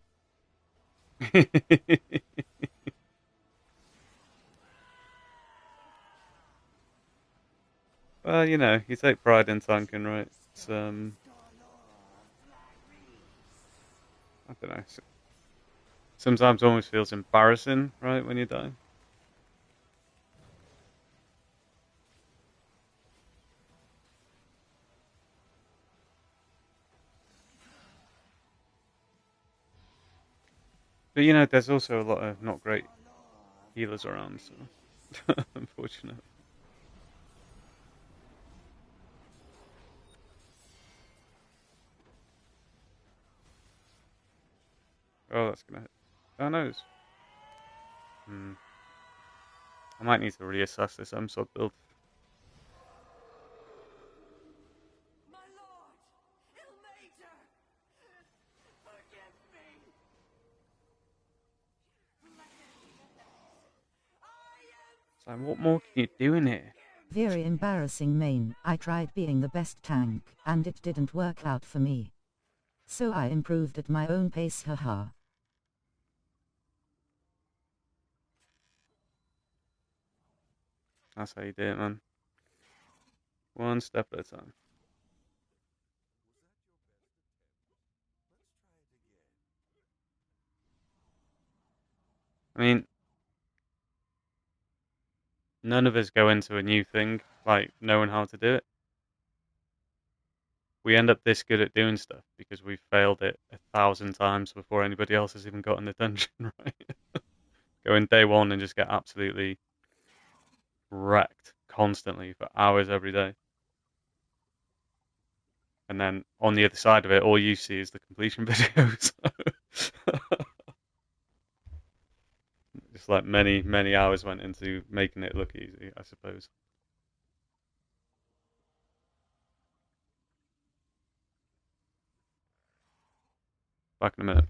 Well, you know, you take pride in tanking, right? It's, I don't know. Sometimes almost feels embarrassing, right, when you die. But you know, there's also a lot of not great healers around, so unfortunate. Oh, that's gonna hit. Oh no. Hmm. I might need to reassess this MSOD build. My lord! Ilmater! Forgive me! So what more can you do in here? Very embarrassing, main. I tried being the best tank, and it didn't work out for me. So I improved at my own pace, haha. That's how you do it, man. One step at a time. I mean, none of us go into a new thing like knowing how to do it. We end up this good at doing stuff because we've failed it 1,000 times before anybody else has even got in the dungeon, right? Go in day one and just get absolutely wrecked constantly for hours every day. And then on the other side of it, all you see is the completion videos. Just like many, many hours went into making it look easy, I suppose. Back in a minute.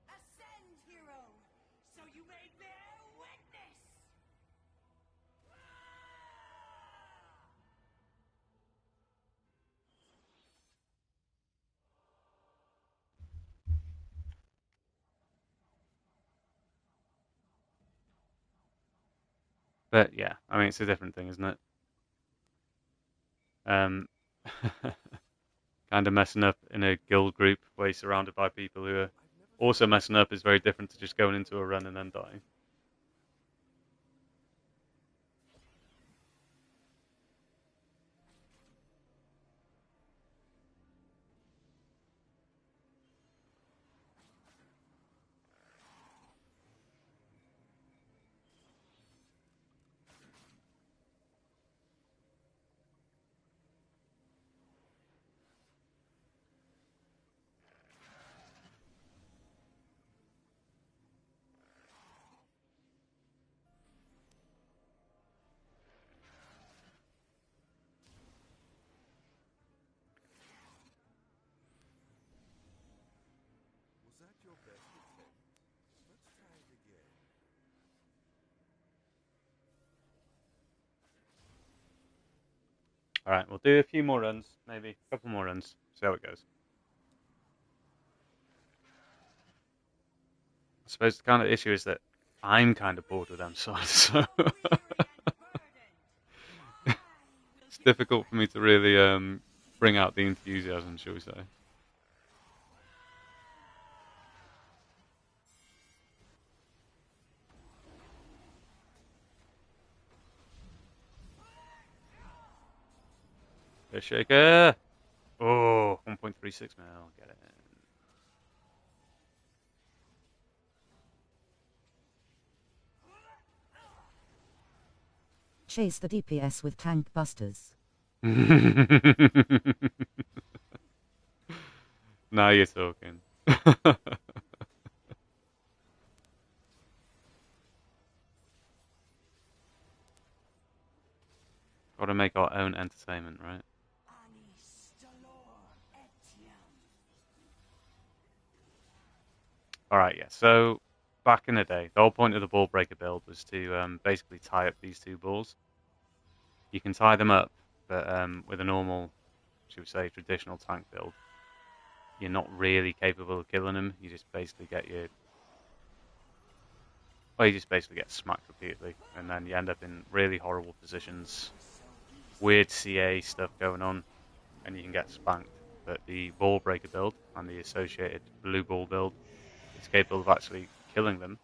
Ascend, hero! So you may bear witness! But yeah, I mean, it's a different thing, isn't it? Um, kind of messing up in a guild group where you're surrounded by people who are also messing up is very different to just going into a run and then dying. Was that your best attempt? Let's try it again. All right, we'll do a few more runs, maybe a couple more runs, see how it goes. I suppose the kind of issue is that I'm kind of bored with them swords, so it's difficult for me to really bring out the enthusiasm, shall we say. Fish shaker. Oh, 1.36 mil. Get it. Chase the DPS with tank busters. Now you're talking. Got to make our own entertainment, right? Alright, yeah. So, back in the day, the whole point of the ball breaker build was to basically tie up these two balls. You can tie them up, but with a normal, should we say, traditional tank build, you're not really capable of killing them. You just basically get your... Well, you just basically get smacked repeatedly, and then you end up in really horrible positions, weird CA stuff going on, and you can get spanked. But the ball breaker build and the associated blue ball build is capable of actually killing them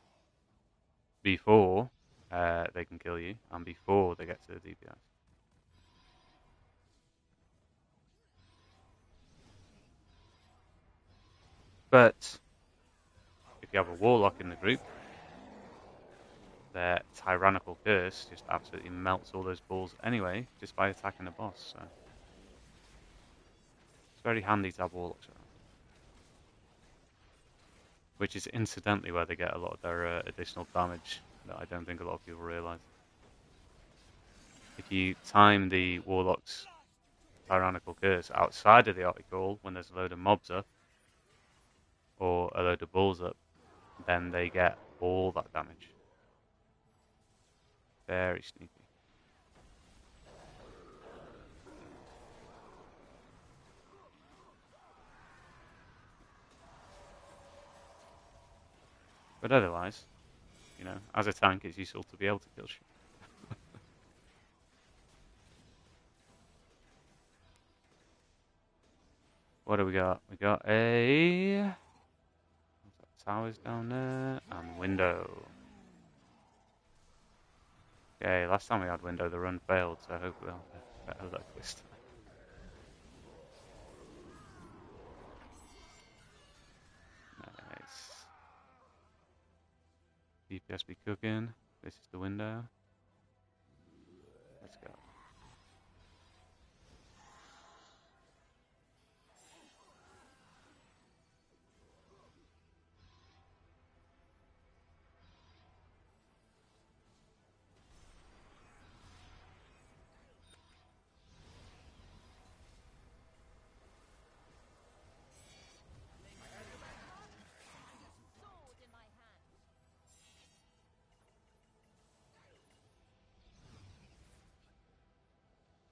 before they can kill you and before they get to the DPS. But if you have a Warlock in the group, their tyrannical curse just absolutely melts all those balls anyway, just by attacking the boss. So it's very handy to have Warlocks around. Which is incidentally where they get a lot of their additional damage that I don't think a lot of people realise. If you time the Warlock's tyrannical curse outside of the Arctic Hall when there's a load of mobs up, or a load of balls up, then they get all that damage. Very sneaky. But otherwise, you know, as a tank, it's useful to be able to kill shit. What do we got? We got a... towers down there, and window. Okay, last time we had window, the run failed, so hopefully I'll get better luck this time. Nice. DPS be cooking. This is the window. Let's go.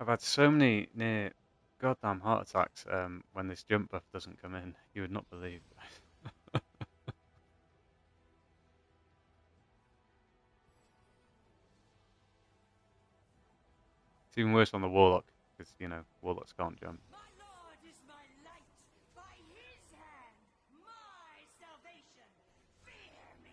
I've had so many near goddamn heart attacks when this jump buff doesn't come in. You would not believe. It's even worse on the Warlock, because, you know, Warlocks can't jump. My Lord is my light. By his hand, my salvation. Fear me.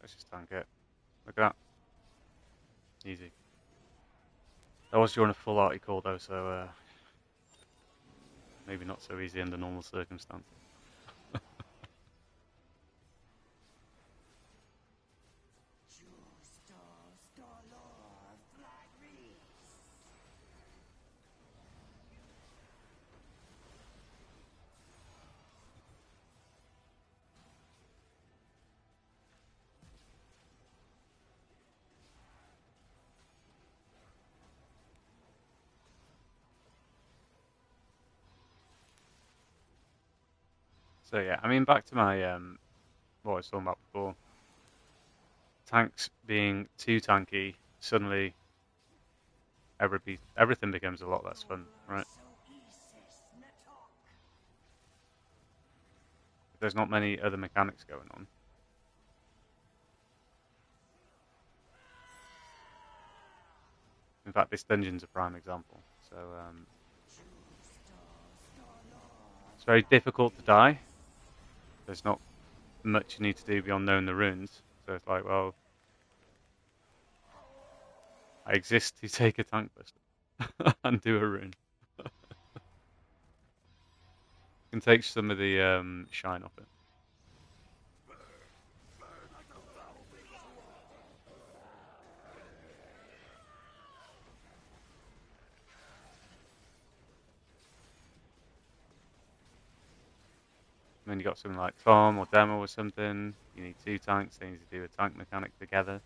Let's just tank it. Look at that. Easy. That was during a full article though, so maybe not so easy under normal circumstances. So yeah, I mean, back to my what I was talking about before. Tanks being too tanky, suddenly everything becomes a lot less fun, right? There's not many other mechanics going on. In fact, this dungeon's a prime example. So it's very difficult to die. There's not much you need to do beyond knowing the runes. So it's like, well, I exist to take a tank buster and do a rune. Can take some of the shine off it. And then you got something like Tom or Demo or something. You need two tanks. They need to do a tank mechanic together.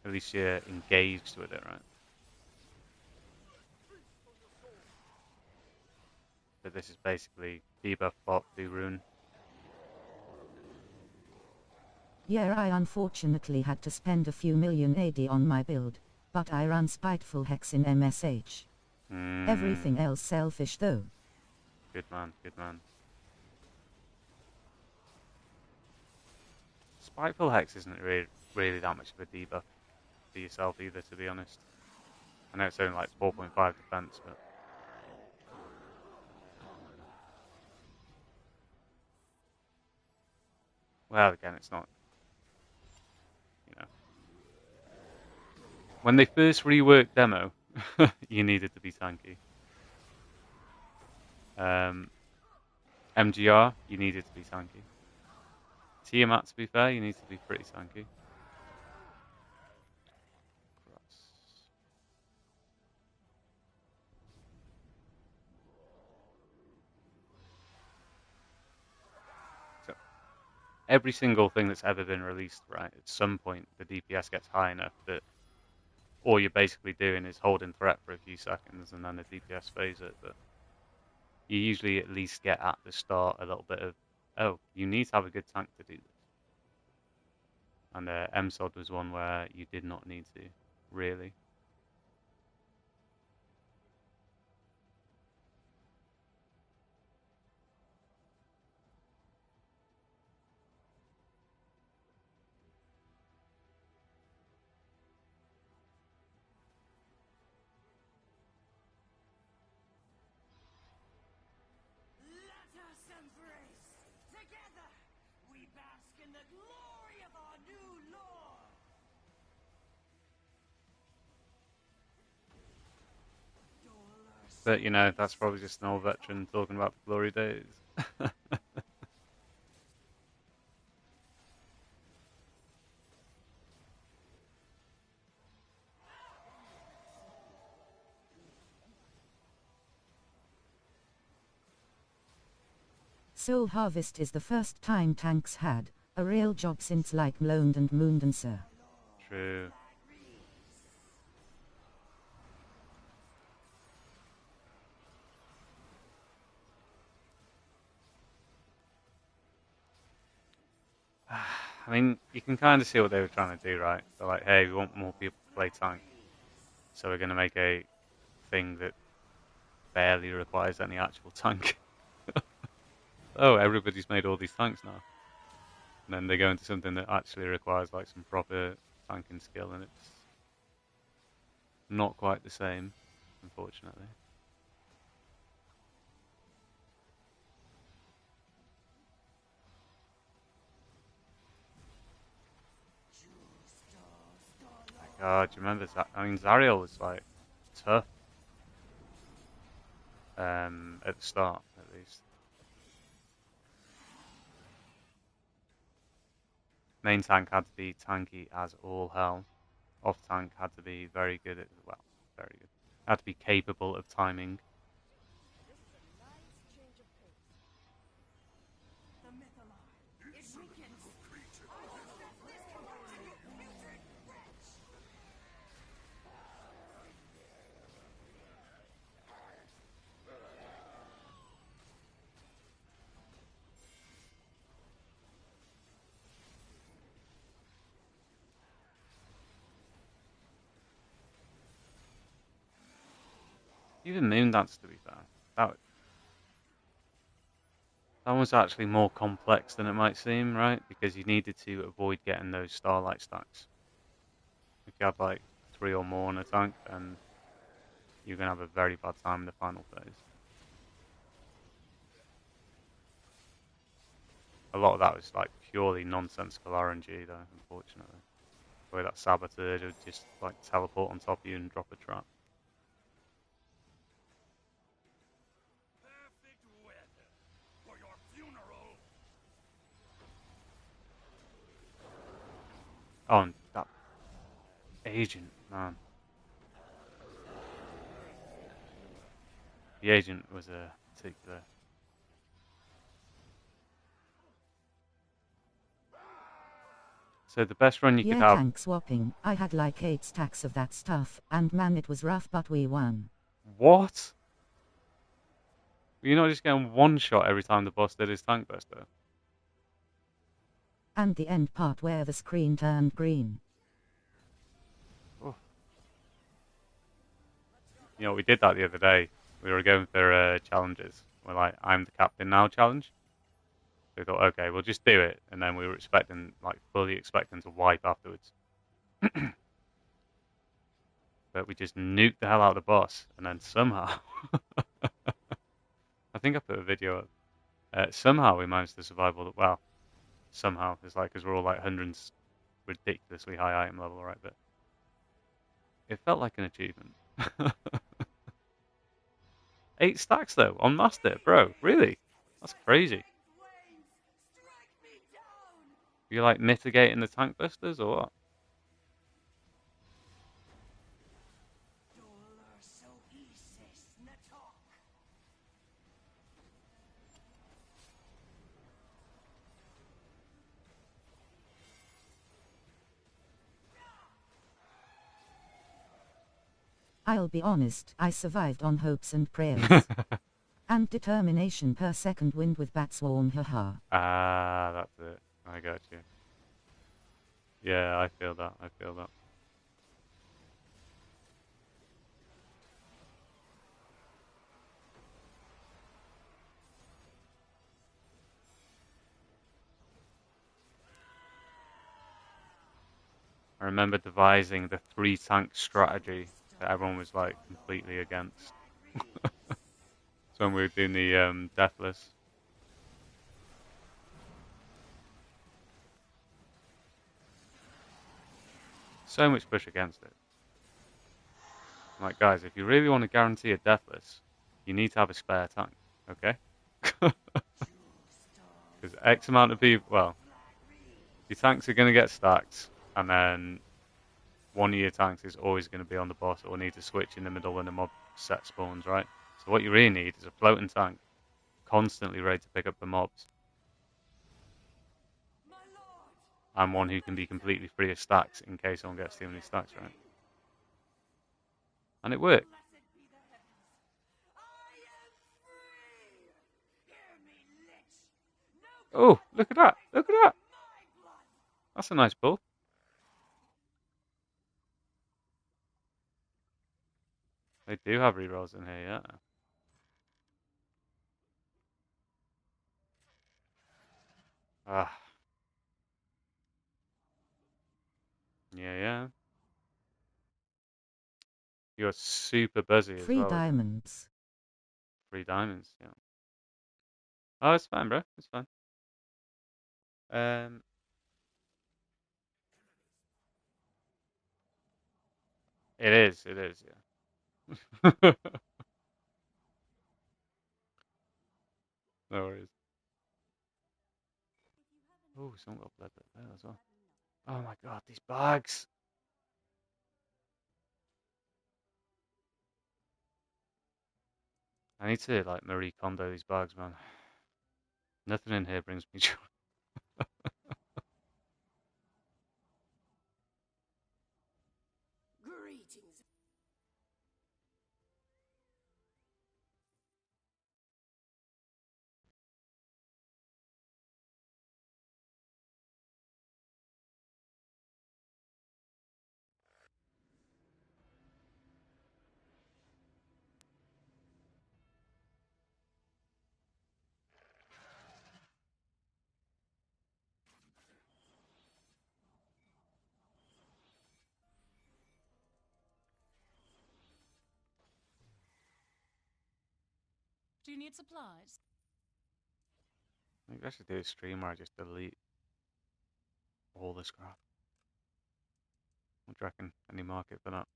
At least you're engaged with it, right? But this is basically debuff bot, do rune. Yeah, I unfortunately had to spend a few million AD on my build, but I run Spiteful Hex in MSH. Everything else selfish though. Good man, good man. Spiteful Hex isn't really that much of a debuff for yourself either, to be honest. I know it's only like 4.5 defense, but... Well, again, it's not... You know... When they first reworked Demo, you needed to be tanky. MGR, you needed to be tanky. Tiamat, to be fair, you need to be pretty tanky. So, every single thing that's ever been released, right, at some point the DPS gets high enough that all you're basically doing is holding threat for a few seconds and then the DPS phase it, but you usually at least get at the start a little bit of, oh, you need to have a good tank to do this. And MSOD was one where you did not need to, really. Let us embrace. Together, we bask in the glory of our new lord. But, you know, that's probably just an old veteran talking about the glory days. Soul Harvest is the first time tanks had a real job since like Mloned and Moondancer. True. I mean, you can kind of see what they were trying to do, right? They're like, hey, we want more people to play tank, so we're going to make a thing that barely requires any actual tank. Oh, everybody's made all these tanks now. And then they go into something that actually requires like some proper tanking skill, and it's not quite the same, unfortunately. God, do you remember that? I mean, Zariel was like tough at the start, at least. Main tank had to be tanky as all hell. Off tank had to be very good at, well, very good. Had to be capable of timing. The mythallar. It weakens. I will set this to you putrid wretch. Even Moondance, to be fair. That was actually more complex than it might seem, right? Because you needed to avoid getting those Starlight stacks. If you had like 3 or more on a tank, then you're going to have a very bad time in the final phase. A lot of that was like purely nonsensical RNG though, unfortunately. The way that saboteur would just like teleport on top of you and drop a trap. Perfect weather for your funeral. Oh, and that agent, man. The agent was a particular. So the best run you could Yeah, have. tank swapping. I had like 8 stacks of that stuff, and man, it was rough, but we won. What? You're not just getting one shot every time the boss did his tank buster. And the end part where the screen turned green. Oh. You know, we did that the other day. We were going for challenges. We're like, I'm the captain now challenge. We thought, okay, we'll just do it. And then we were expecting, like, fully expecting to wipe afterwards. But we just nuked the hell out of the boss. And then somehow, I think I put a video up. Somehow we managed to survive all the, well, somehow. It's like, because we're all like hundreds, ridiculously high item level, right? But it felt like an achievement. 8 stacks though, on master, bro. Really? That's crazy. You like mitigating the tank busters or what? I'll be honest, I survived on hopes and prayers. And determination per second wind with bat swarm, haha. Ah, that's it. I got you. Yeah, I feel that. I feel that. I remember devising the 3 tank strategy that everyone was like completely against. So when we were doing the Deathless. So much push against it. I'm like, guys, if you really want to guarantee a Deathless, you need to have a spare tank, okay? Because X amount of people, well, your tanks are going to get stacked, and then one of your tanks is always going to be on the boss or need to switch in the middle when the mob set spawns, right? So what you really need is a floating tank, constantly ready to pick up the mobs, and one who can be completely free of stacks in case someone gets too many stacks, right? And it worked. Oh, look at that! Look at that! That's a nice pull. They do have rerolls in here, yeah. Ah. Yeah, yeah. You're super busy as 3 well, isn't it? diamonds. 3 diamonds, yeah. Oh, it's fine, bro. It's fine. Um, it is, yeah. No worries. Oh, someone got blood there as well. Oh my god, these bags! I need to like Marie Kondo these bags, man. Nothing in here brings me joy. Greetings. Do you need supplies? Maybe I should do a stream where I just delete all the scrap. What do you reckon? Any market for that?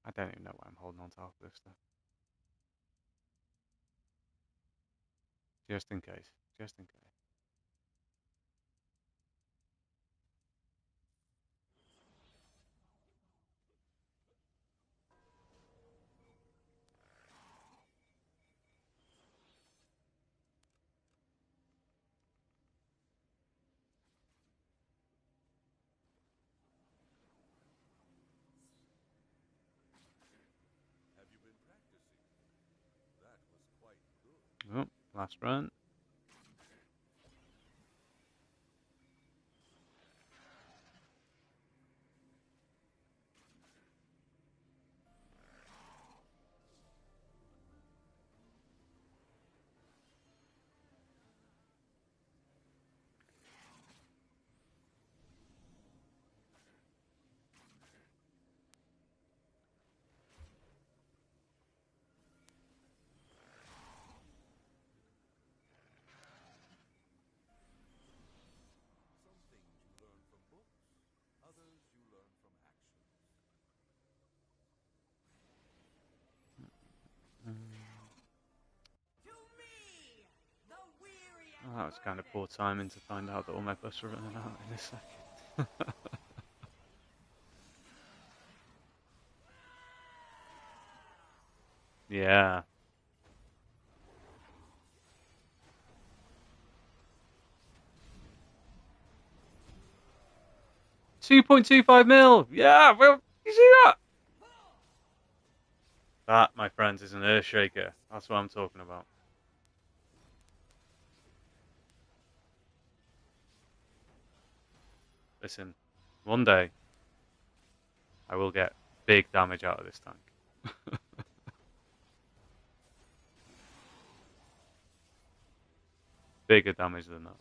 I don't even know why I'm holding on to half of this stuff. Just in case. Just in case. Have you been practicing? That was quite good. Oh, last run. Some things you learn from books, others you learn from actions. To me, the weary Oh, that was kind of poor timing to find out that all my buffs were running out in a second. Yeah. 2.25 mil! Yeah, well, you see that? That, my friends, is an earthshaker. That's what I'm talking about. Listen, one day, I will get big damage out of this tank. Bigger damage than that.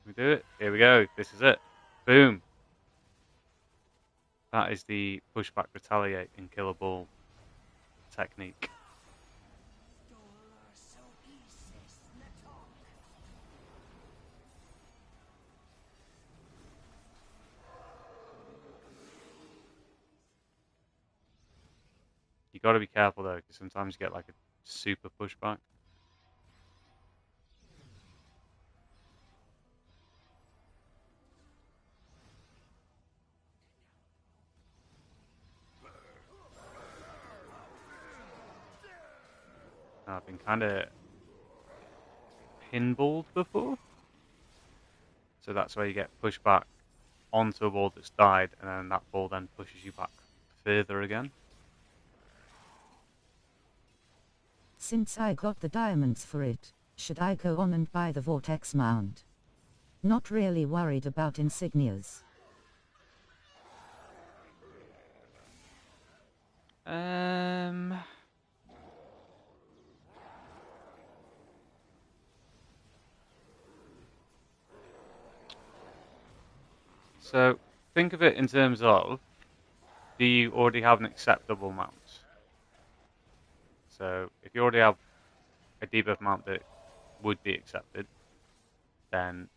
We do it. Here we go. This is it. Boom. That is the pushback, retaliate, and kill a ball technique. You got to be careful though, because sometimes you get like a super pushback. I've been kind of pinballed before, so that's where you get pushed back onto a ball that's died, and then that ball then pushes you back further again. Since I got the diamonds for it, should I go on and buy the Vortex mount? Not really worried about insignias. So think of it in terms of, do you already have an acceptable mount? So if you already have a debuff mount that would be accepted, then,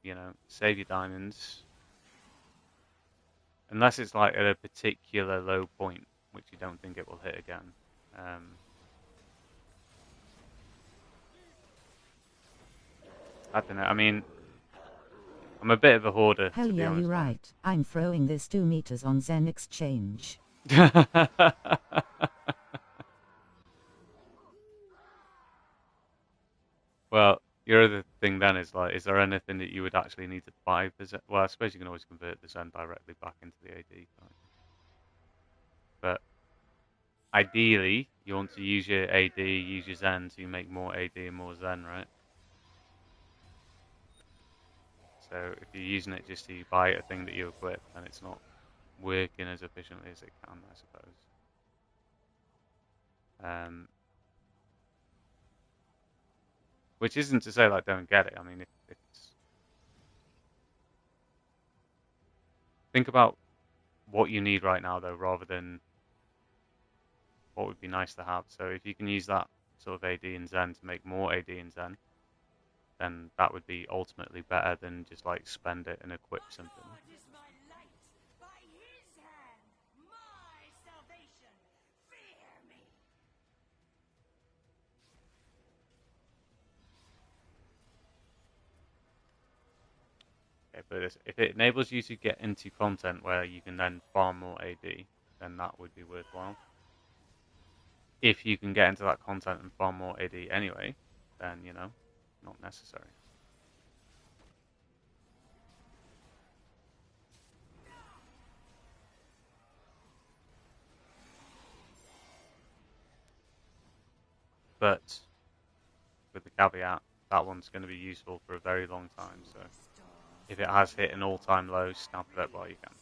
you know, save your diamonds. Unless it's like at a particular low point, which you don't think it will hit again. I don't know. I mean, I'm a bit of a hoarder, Hell to be yeah, honest. you're right. I'm throwing this 2 meters on Zen Exchange. Well, your other thing then is like, is there anything that you would actually need to buy for Zen? Well, I suppose you can always convert the Zen directly back into the AD, can't you? But ideally, you want to use your AD, use your Zen, so you make more AD and more Zen, right? So if you're using it just to buy a thing that you equip, then it's not working as efficiently as it can, I suppose. Which isn't to say like don't get it. I mean, if it's think about what you need right now though, rather than what would be nice to have. So if you can use that sort of AD and Zen to make more AD and Zen, then that would be ultimately better than just like spend it and equip something. Lord is my light. By his hand, my salvation. Fear me. Okay, but if it enables you to get into content where you can then farm more AD, then that would be worthwhile. If you can get into that content and farm more AD anyway, then, you know, not necessary. But with the caveat, that one's going to be useful for a very long time. So if it has hit an all-time low, snap it up while you can.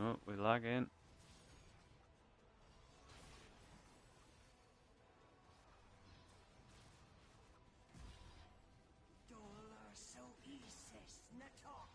Oh, we're lagging. Dollar so isis natok.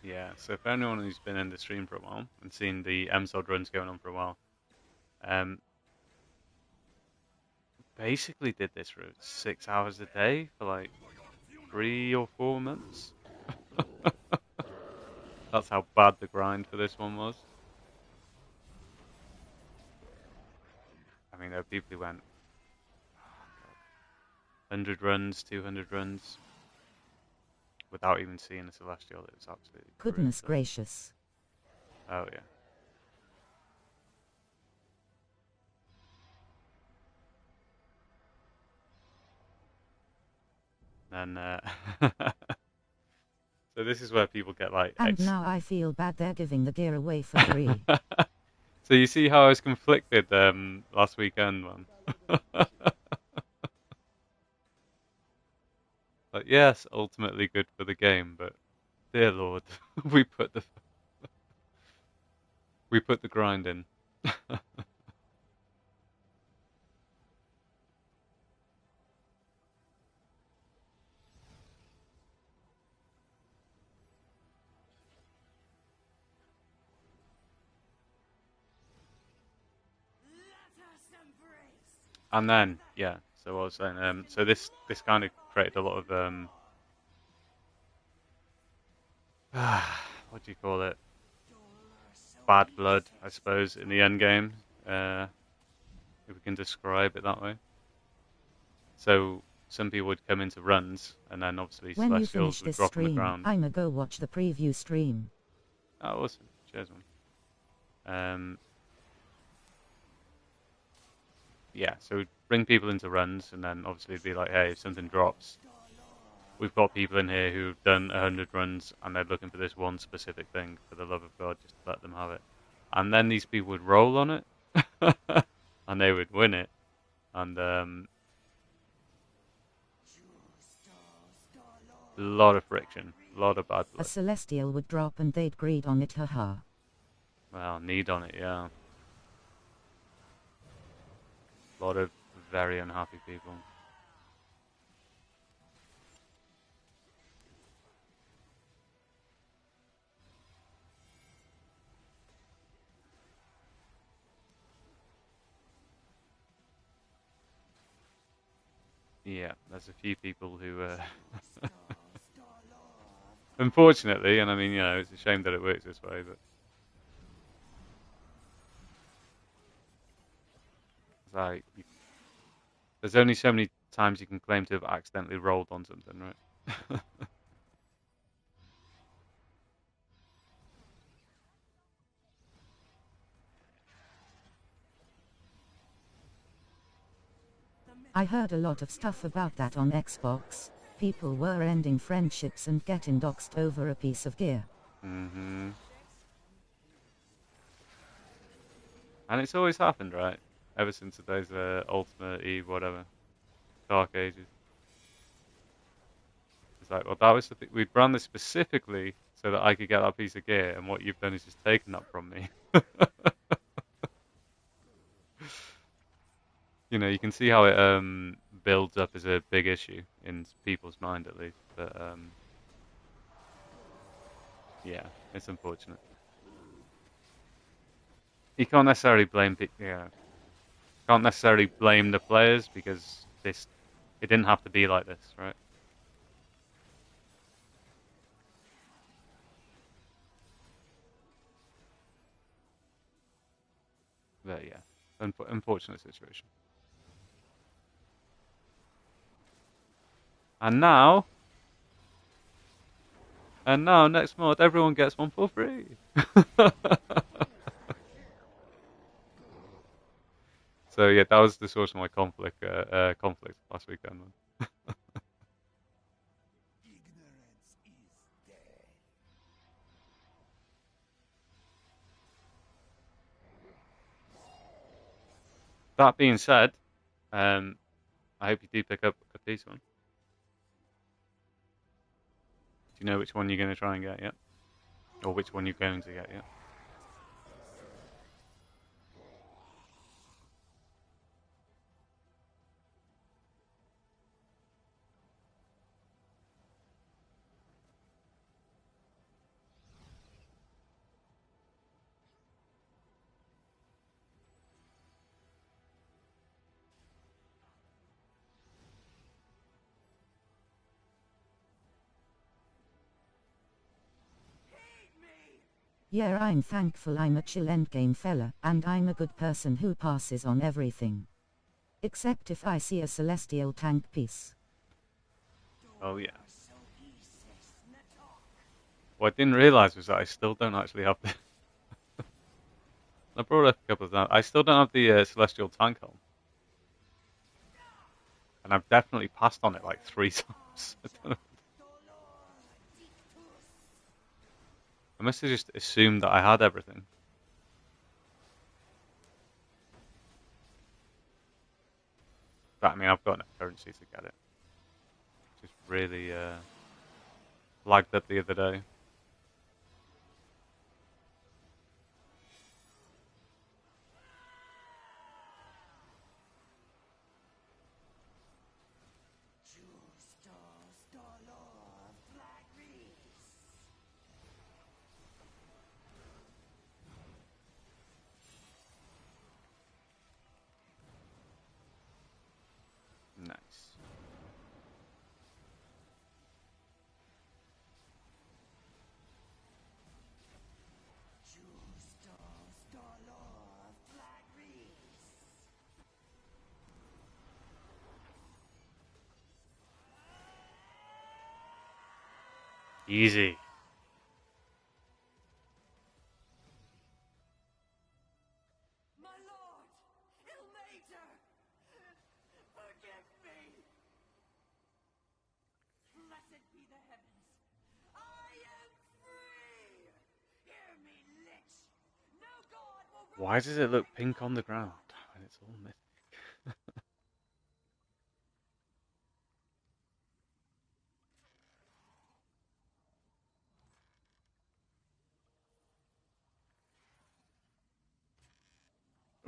Yeah, so for anyone who's been in the stream for a while and seen the MSOD runs going on for a while, basically did this for 6 hours a day for like 3 or 4 months. That's how bad the grind for this one was. I mean, there were people who went 100 runs, 200 runs without even seeing a Celestial. It was absolutely Goodness brutal. gracious. Oh, yeah. Then, so this is where people get like... And now I feel bad they're giving the gear away for free. So you see how I was conflicted last weekend, man. Like, yes, ultimately good for the game, but dear Lord, we put the grind in. And then, yeah. So I was saying, so this kind of created a lot of what do you call it? Bad blood, I suppose, in the end game, if we can describe it that way. So some people would come into runs, and then obviously When you Celestials finish would this drop on the stream, ground. I'ma go watch the preview stream. Oh, awesome. Cheers, man. yeah, so we'd bring people into runs, and then obviously it'd be like, hey, if something drops, we've got people in here who've done 100 runs, and they're looking for this one specific thing. For the love of God, just let them have it. And then these people would roll on it, and they would win it. And a lot of friction, a lot of bad A blood. celestial would drop and they'd greed on it, haha. Well, need on it, yeah. A lot of very unhappy people. Yeah, there's a few people who, unfortunately, and I mean, it's a shame that it works this way, but it's like, there's only so many times you can claim to have accidentally rolled on something, right? I heard a lot of stuff about that on Xbox. People were ending friendships and getting doxed over a piece of gear. hmm And it's always happened, right? Ever since today's Ultimate Eve, whatever, Dark Ages. It's like, well, that was the thing. We'd run this specifically so that I could get that piece of gear, and what you've done is just taken that from me. You can see how it builds up as a big issue in people's mind, at least. But yeah, it's unfortunate. You can't necessarily blame can't necessarily blame the players because it didn't have to be like this, right? But yeah, unfortunate situation. And now, next month, everyone gets one for free. So yeah, that was the source of my conflict last weekend. Man. Ignorance is dead. That being said, um, I hope you do pick up a piece one. Do you know which one you're going to try and get yet? Or which one you're going to get yet? Yeah, I'm thankful I'm a chill endgame fella, and I'm a good person who passes on everything. Except if I see a celestial tank piece. Oh yeah. What I didn't realise was that I still don't actually have the... I brought it up a couple of times. I still don't have the Celestial Tank Helm. And I've definitely passed on it like 3 times. I don't know. I must have just assumed that I had everything. But I mean, I've got enough currency to get it. Just really lagged up the other day. Nice. Easy. My lord, Ilmater, Why does it look pink on the ground when it's all mythic?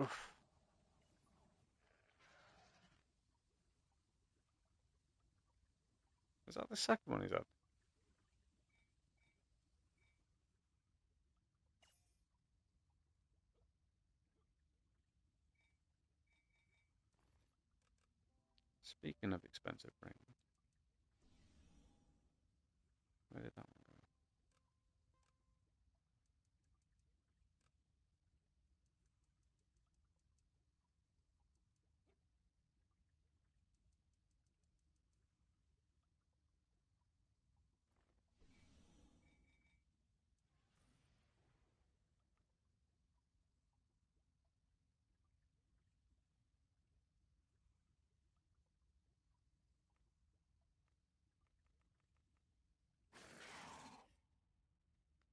Oof. Is that the second one he's had? Speaking of expensive rings, where did that one go?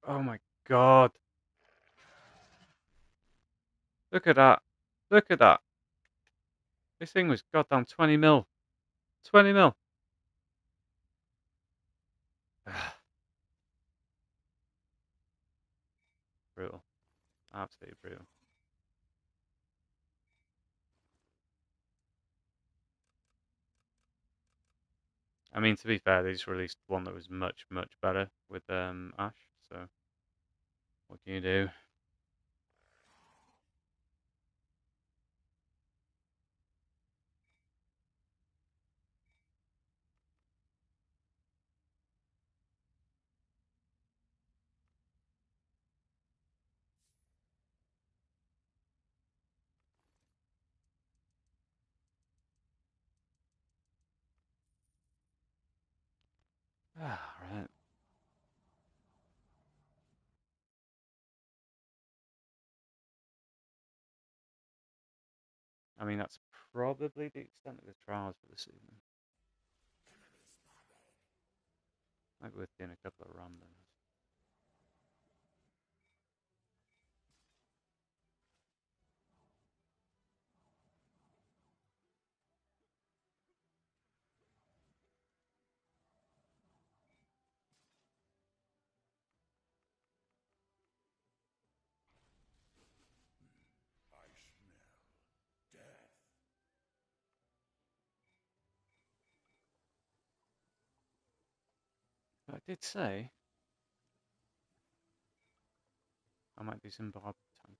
Oh my god. Look at that. Look at that. This thing was goddamn 20 mil. 20 mil. Brutal. Absolutely brutal. I mean, to be fair, they just released one that was much, much better with Ash. So, what can you do? Ah, right. I mean, that's probably the extent of the trials for the season. Might be within a couple of randoms. I smell death. But I did say I might do some barb tanking.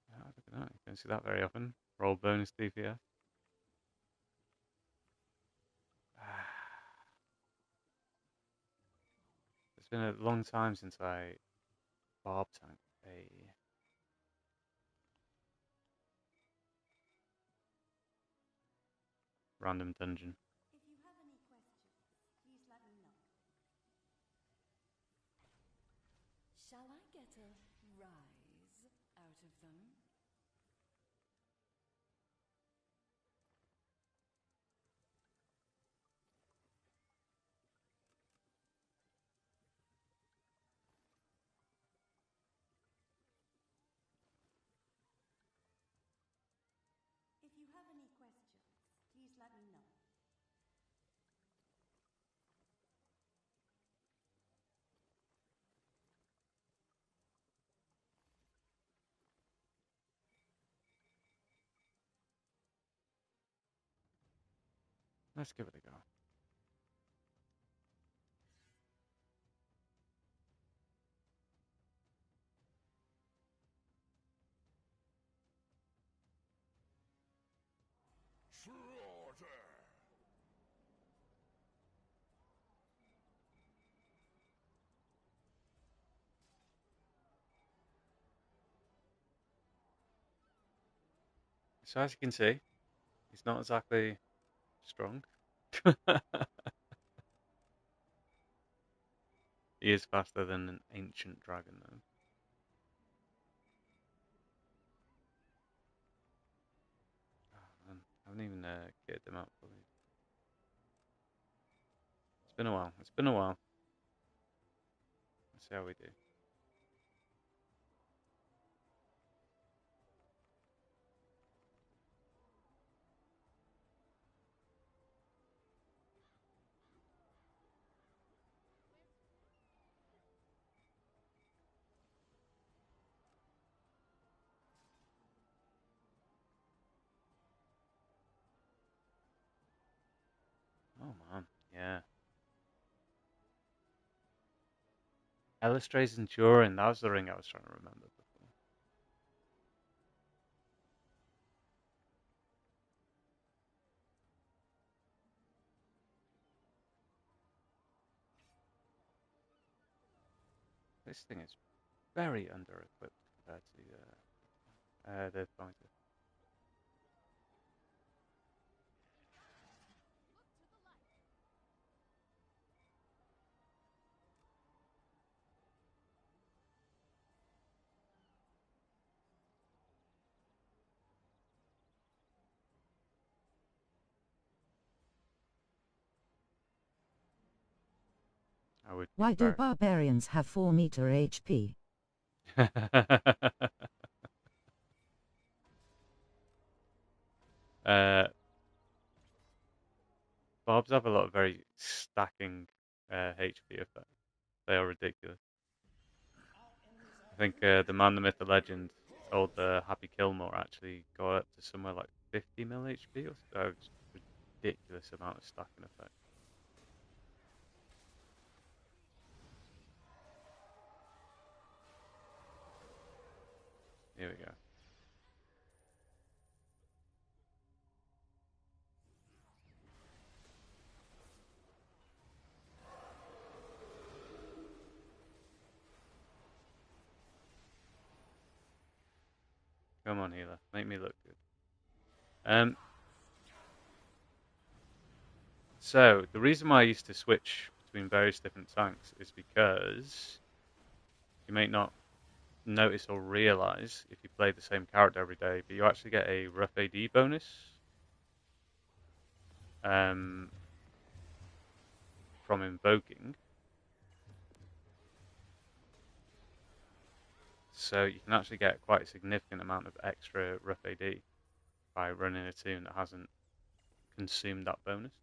Yeah, look at that. You don't see that very often. Roll bonus DPS. It's been a long time since I barb tanked a random dungeon. If you have any questions, please let me know. Shall I get a rise out of them? If you have any questions, please let me know. Let's give it a go. Slaughter! So as you can see, he's not exactly strong. He is faster than an ancient dragon, though. Oh, man. I haven't even kitted them out fully. been a while. It's been a while. Let's see how we do. Oh man, yeah. Illustrates Enduring. That was the ring I was trying to remember before. This thing is very under-equipped compared to the pointer. I would Why do prefer. barbarians have 4 meter HP? uh, Barbs have a lot of very stacking HP effects. They are ridiculous. I think the man, the myth, the legend told the Happy Killmore actually got up to somewhere like 50 mil HP or so. It's ridiculous amount of stacking effect. Here we go. Come on, healer. Make me look good. So, the reason why I used to switch between various different tanks is because you may not notice or realize if you play the same character every day, but you actually get a rough AD bonus from invoking. So you can actually get quite a significant amount of extra rough AD by running a tune that hasn't consumed that bonus.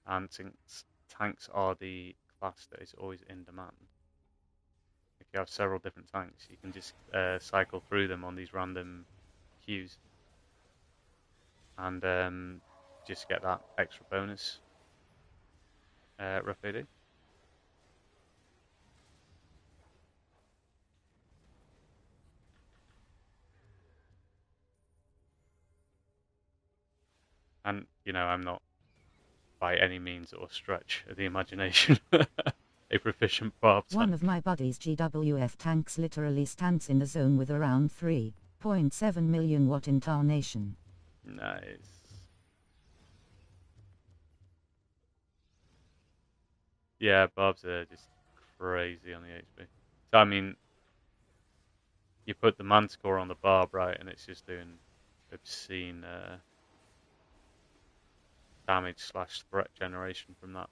And since tanks are the class that is always in demand, if you have several different tanks, you can just cycle through them on these random queues and just get that extra bonus rough AD. And, I'm not by any means or stretch of the imagination a proficient barb tank. One of my buddy's GWF tanks literally stands in the zone with around 3.7 million watt incarnation. Nice. Yeah, barbs are just crazy on the HP. So, I mean, you put the Manticore on the barb, right, and it's just doing obscene damage / threat generation from that.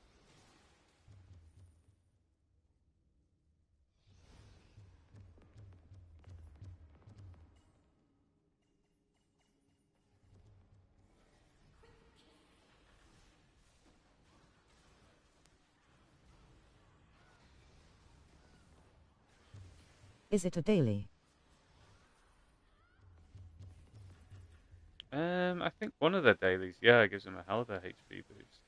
Is it a daily? I think one of the dailies, yeah, gives him a hell of a HP boost.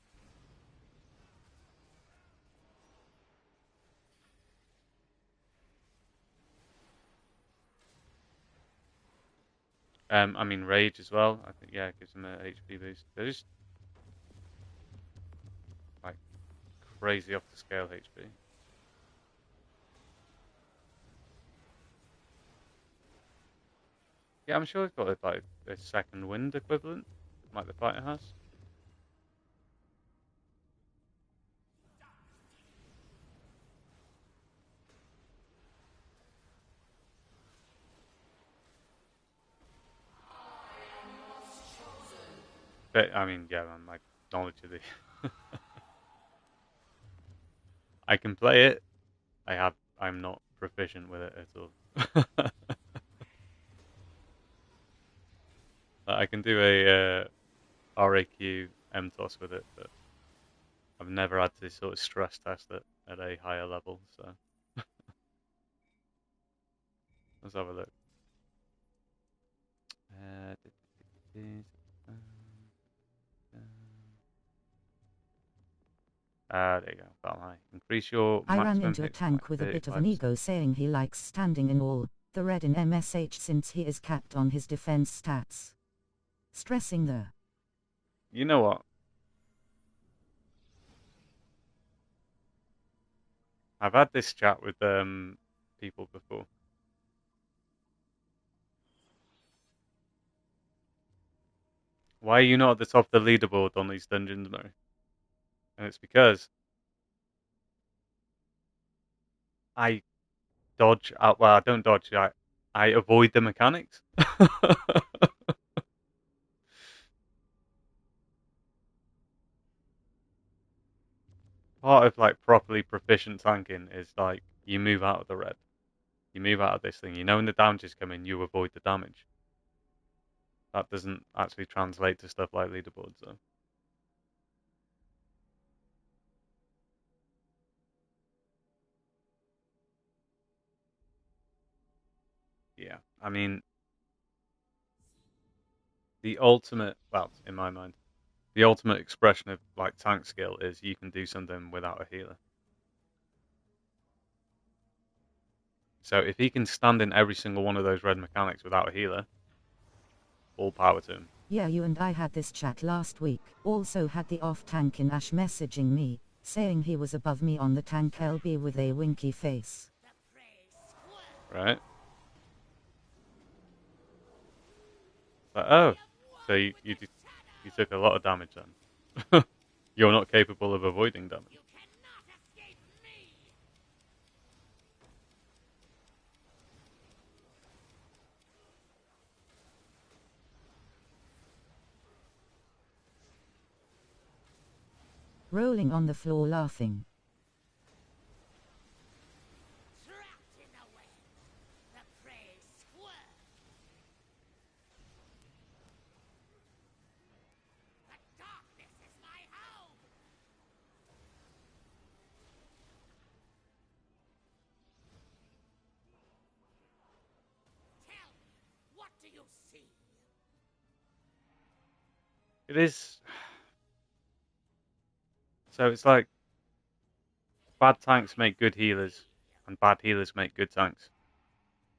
I mean, Rage as well. I think, yeah, it gives him a HP boost. They're just like crazy off the scale HP. Yeah, I'm sure it's got like a second wind equivalent, like the fighter has. But I mean, yeah, man, my knowledge of the I can play it. I'm not proficient with it at all. I can do a RAQ MTOS with it, but I've never had to sort of stress test it at a higher level. So let's have a look. There you go. Battle high. Increase your I ran maximum into a hit tank by with a bit of 35%. an ego saying he likes standing in all the red in MSH since he is capped on his defense stats. Stressing the... You know what? I've had this chat with people before. Why are you not at the top of the leaderboard on these dungeons, Murray? And it's because I dodge out. Well, I don't dodge. I avoid the mechanics. Part of like properly proficient tanking is like you move out of the red. You move out of this thing. You know when the damage is coming, you avoid the damage. That doesn't actually translate to stuff like leaderboards, though. Yeah, I mean, the ultimate, well, in my mind, the ultimate expression of like tank skill is you can do something without a healer. So if he can stand in every single one of those red mechanics without a healer, all power to him. Yeah, you and I had this chat last week. Also had the off-tank in Ash messaging me, saying he was above me on the tank LB with a winky face. Right? Like, oh, so you took a lot of damage then. You're not capable of avoiding damage. Rolling on the floor laughing. It is. So it's like bad tanks make good healers, and bad healers make good tanks.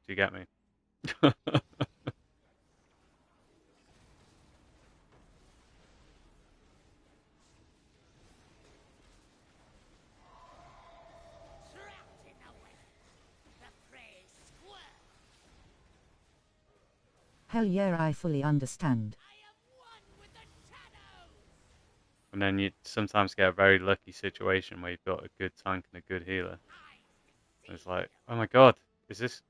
Do you get me? Hell yeah, I fully understand. And then you sometimes get a very lucky situation where you've got a good tank and a good healer. And it's like, oh my god, is this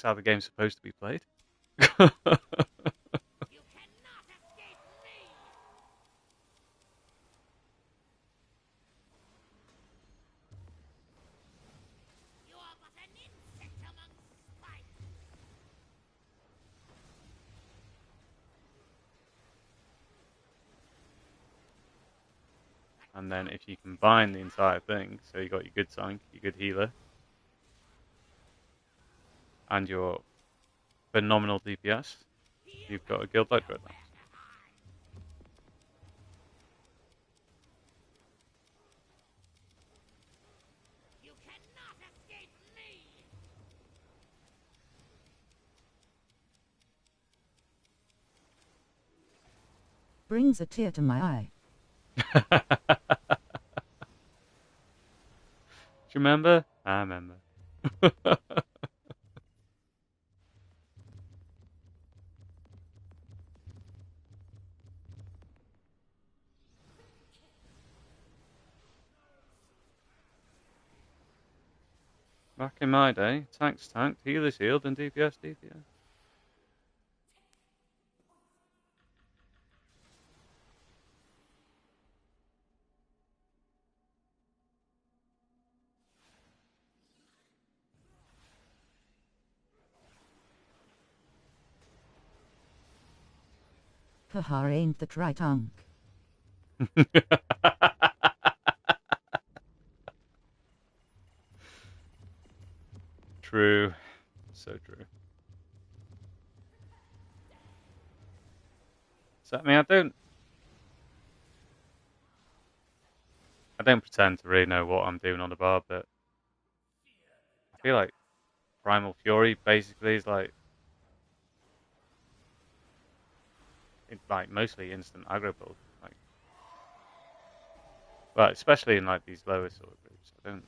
how the game's supposed to be played? And then if you combine the entire thing, so you got your good tank, your good healer, and your phenomenal DPS, you've got a guild like Dreadnought. Brings a tear to my eye. Do you remember? I remember. Back in my day, tanks tanked, healers healed, and DPS DPS. Haha, ain't that right, Unk? True. So true. So, I mean, I don't pretend to really know what I'm doing on the bar, but I feel like Primal Fury basically is like mostly instant aggro build. Like, but especially in like these lower sort of groups, I don't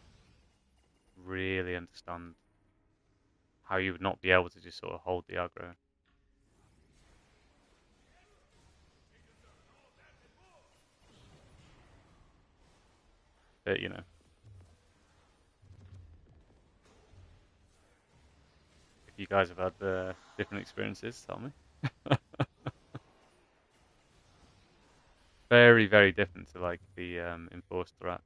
really understand how you would not be able to just sort of hold the aggro. But you know, if you guys have had different experiences, tell me. Very, very different to like the enforced threat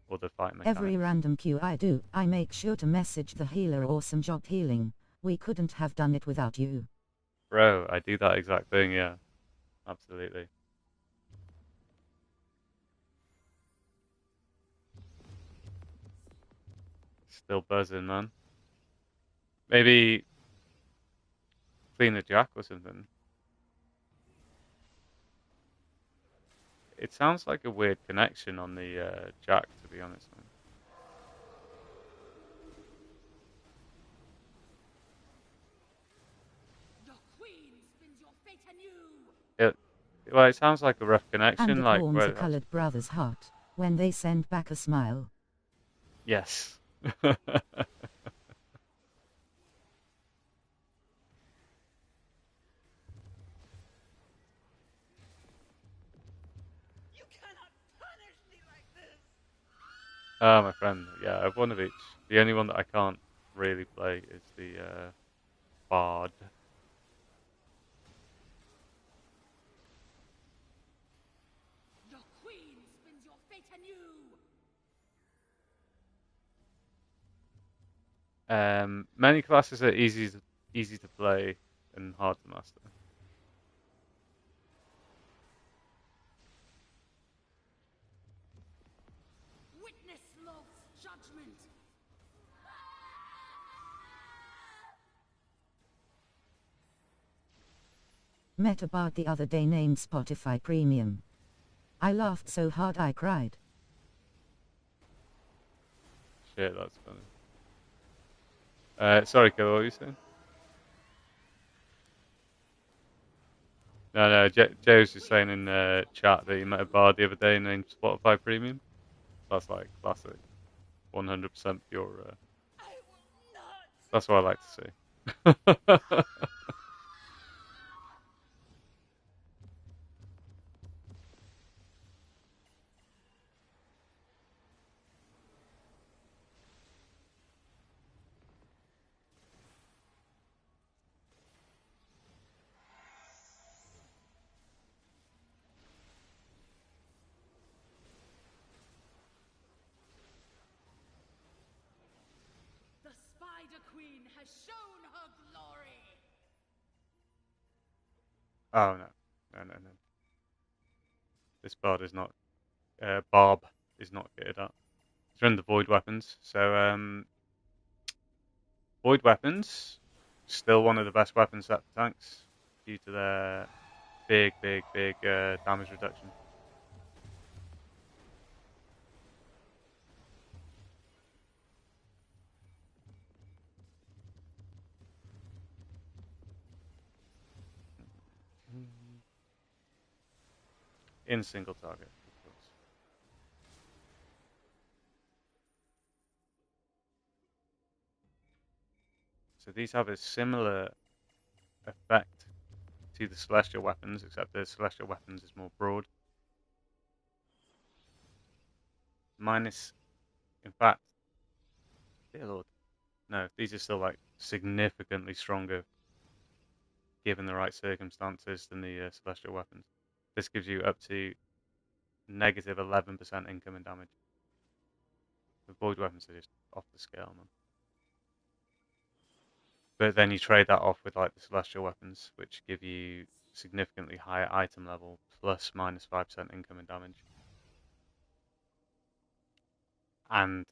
or the fight mechanics. Every random queue I do, I make sure to message the healer, awesome job healing. We couldn't have done it without you. Bro, I do that exact thing, yeah. Absolutely. Still buzzing, man. Maybe clean the jack or something. It sounds like a weird connection on the jack, to be honest, man. Your queen spins your fate anew. Well, it sounds like a rough connection, And it like warms where a colored brother's heart when they send back a smile. yes. You cannot punish me like this. Ah, my friend. Yeah, I have one of each. The only one that I can't really play is the bard. Your queen spins your fate anew. Many classes are easy to play and hard to master. Witness love's judgment. Met a bard the other day named Spotify Premium. I laughed so hard I cried. Shit, that's funny. Sorry, Killer, what were you saying? No, Jay was just saying in chat that he met a bard the other day named Spotify Premium. That's like classic, 100% pure. I will not. That's what I like to see. The Spider Queen has shown her glory. Oh no. This bard is not. Barb is not good at. He's running the void weapons, so void weapons still one of the best weapons set for tanks due to their big damage reduction. In single target, of course. So these have a similar effect to the celestial weapons, except the celestial weapons is more broad. Minus, in fact, dear lord, no, these are still like significantly stronger given the right circumstances than the celestial weapons. This gives you up to negative 11% incoming damage. The void weapons are just off the scale, man. But then you trade that off with like the celestial weapons, which give you significantly higher item level plus minus 5% incoming damage. And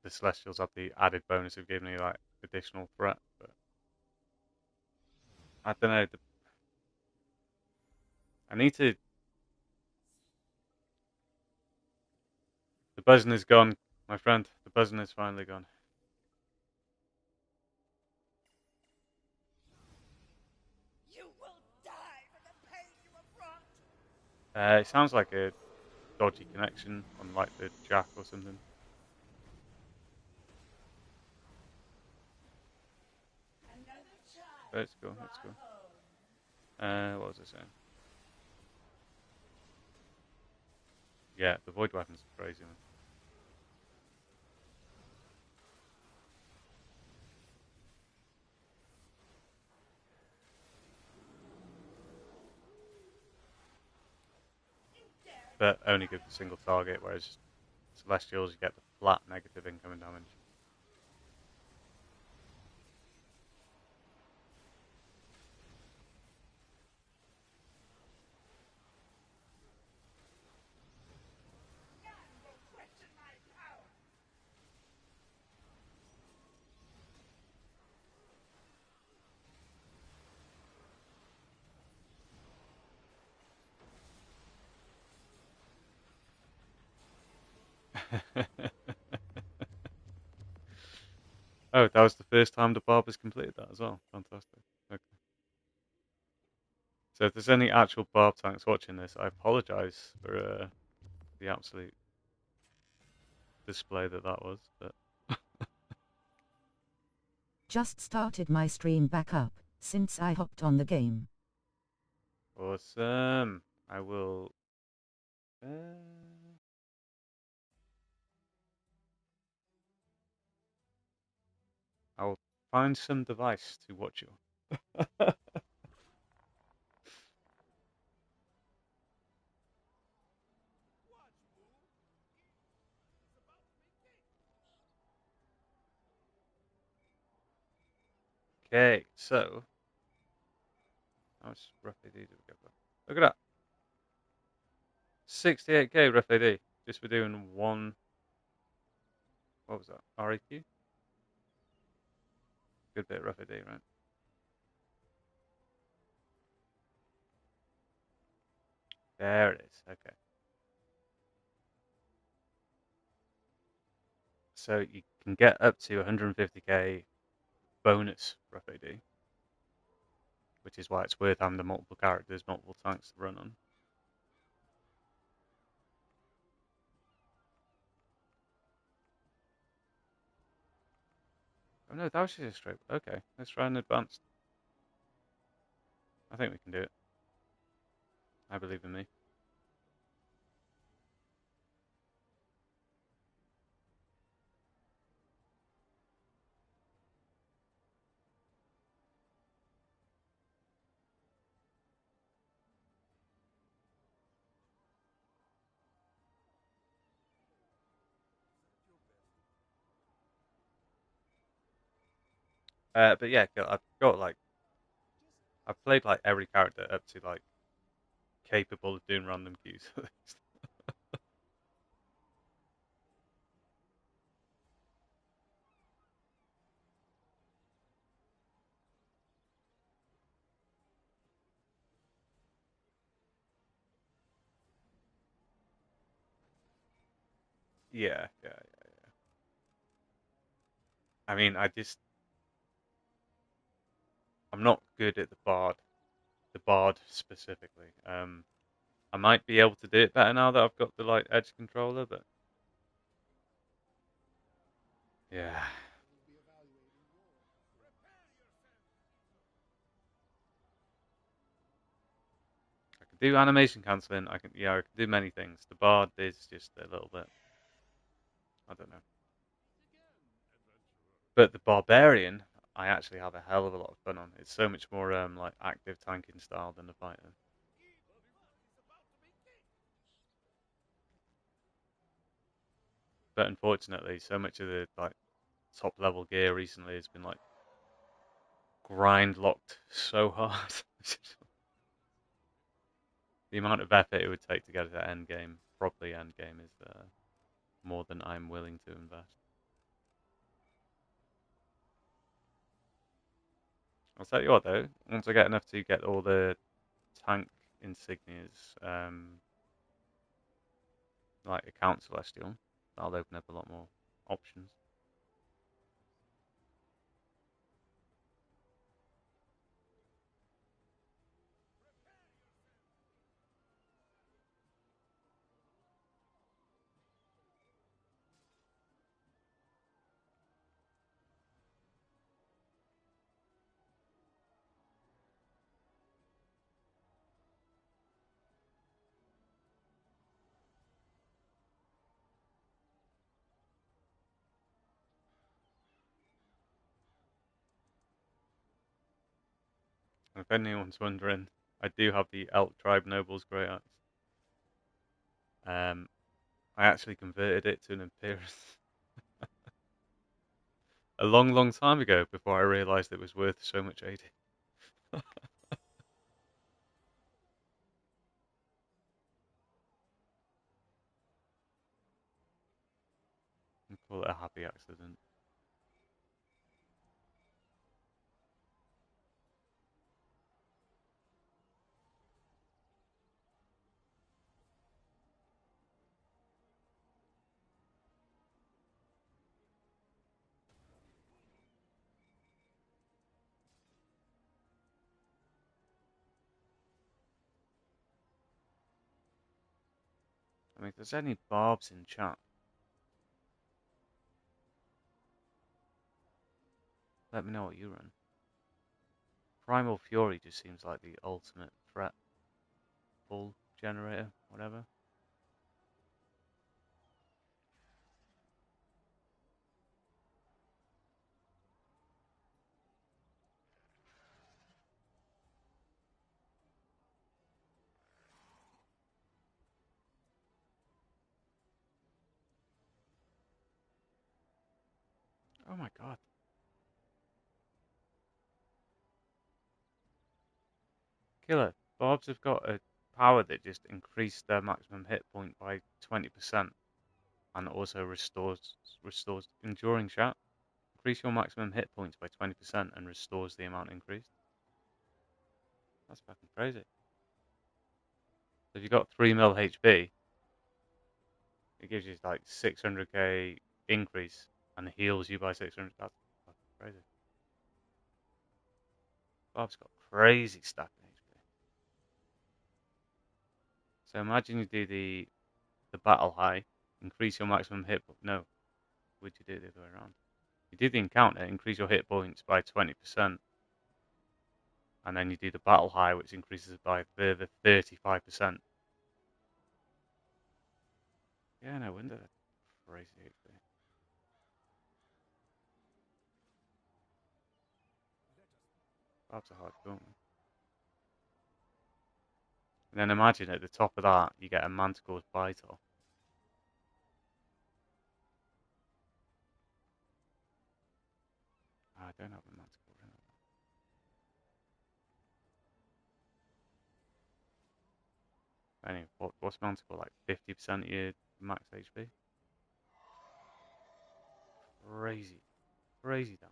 the Celestials have the added bonus of giving you like additional threat, but I don't know. I need to. The buzzing is gone, my friend. The buzzing is finally gone. You will die for the pain you have brought. It sounds like a dodgy connection on like the jack or something. Another child Let's go. Let's go. What was I saying? Yeah, the void weapons are crazy, man. But only good for single target, whereas Celestials you get the flat negative incoming damage. Oh, that was the first time the Barb has completed that as well. Fantastic. Okay. So if there's any actual Barb tanks watching this, I apologise for the absolute display that was. But Just started my stream back up, since I hopped on the game. awesome. I will. I'll find some device to watch you. Okay, so how much rough AD do we get for? Look at that. 68k rough AD. Just for doing one. What was that? REQ? Good bit of rough AD, right? There it is. Okay. So you can get up to 150k bonus rough AD, which is why it's worth having the multiple characters, multiple tanks to run on. Oh no, that was just a straight. Okay, let's try an advanced. I think we can do it. I believe in me. But yeah, I've got like I've played like every character up to like capable of doing random queues. Yeah. I mean, I'm not good at the bard specifically. I might be able to do it better now that I've got the like edge controller, but yeah. I can do animation cancelling. I can do many things. The bard is just a little bit. I don't know. But the barbarian, I actually have a hell of a lot of fun on. It's so much more like active tanking style than the fighter. But unfortunately, so much of the like top level gear recently has been like grind locked so hard. The amount of effort it would take to get to end game, properly end game, is more than I'm willing to invest. I'll tell you what though, once I get enough to get all the tank insignias, like account celestial, that'll open up a lot more options. And if anyone's wondering, I do have the Elk Tribe Nobles Grey Axe. I actually converted it to an Imperius a long, long time ago before I realised it was worth so much AD. And call it a happy accident. I mean, if there's any barbs in chat, let me know what you run. Primal Fury just seems like the ultimate threat bull generator, whatever. Oh my god. Killer. Barbs have got a power that just increased their maximum hit point by 20% and also restores enduring chat. Increase your maximum hit points by 20% and restores the amount increased. That's fucking crazy. So if you've got 3 mil HP, it gives you like 600k increase and heals you by 600. That's fucking crazy. Bob's got crazy stacking HP. So imagine you do the battle high, increase your maximum hit. No, would you do it the other way around? You do the encounter, increase your hit points by 20%, and then you do the battle high, which increases it by a further 35%. Yeah, no wonder. Crazy HP. That's a hard goal. And then imagine at the top of that, you get a Manticore's Vital. Oh, I don't have a Manticore in it. Anyway, what's Manticore like? 50% of your max HP? Crazy. Crazy damn.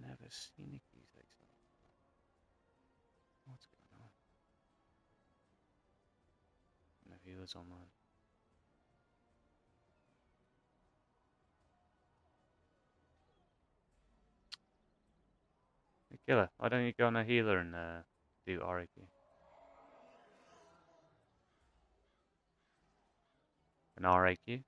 Never seen Nikki's exile. What's going on? No healers online. Hey, Killer, why don't you go on a healer and do RAQ? An RAQ?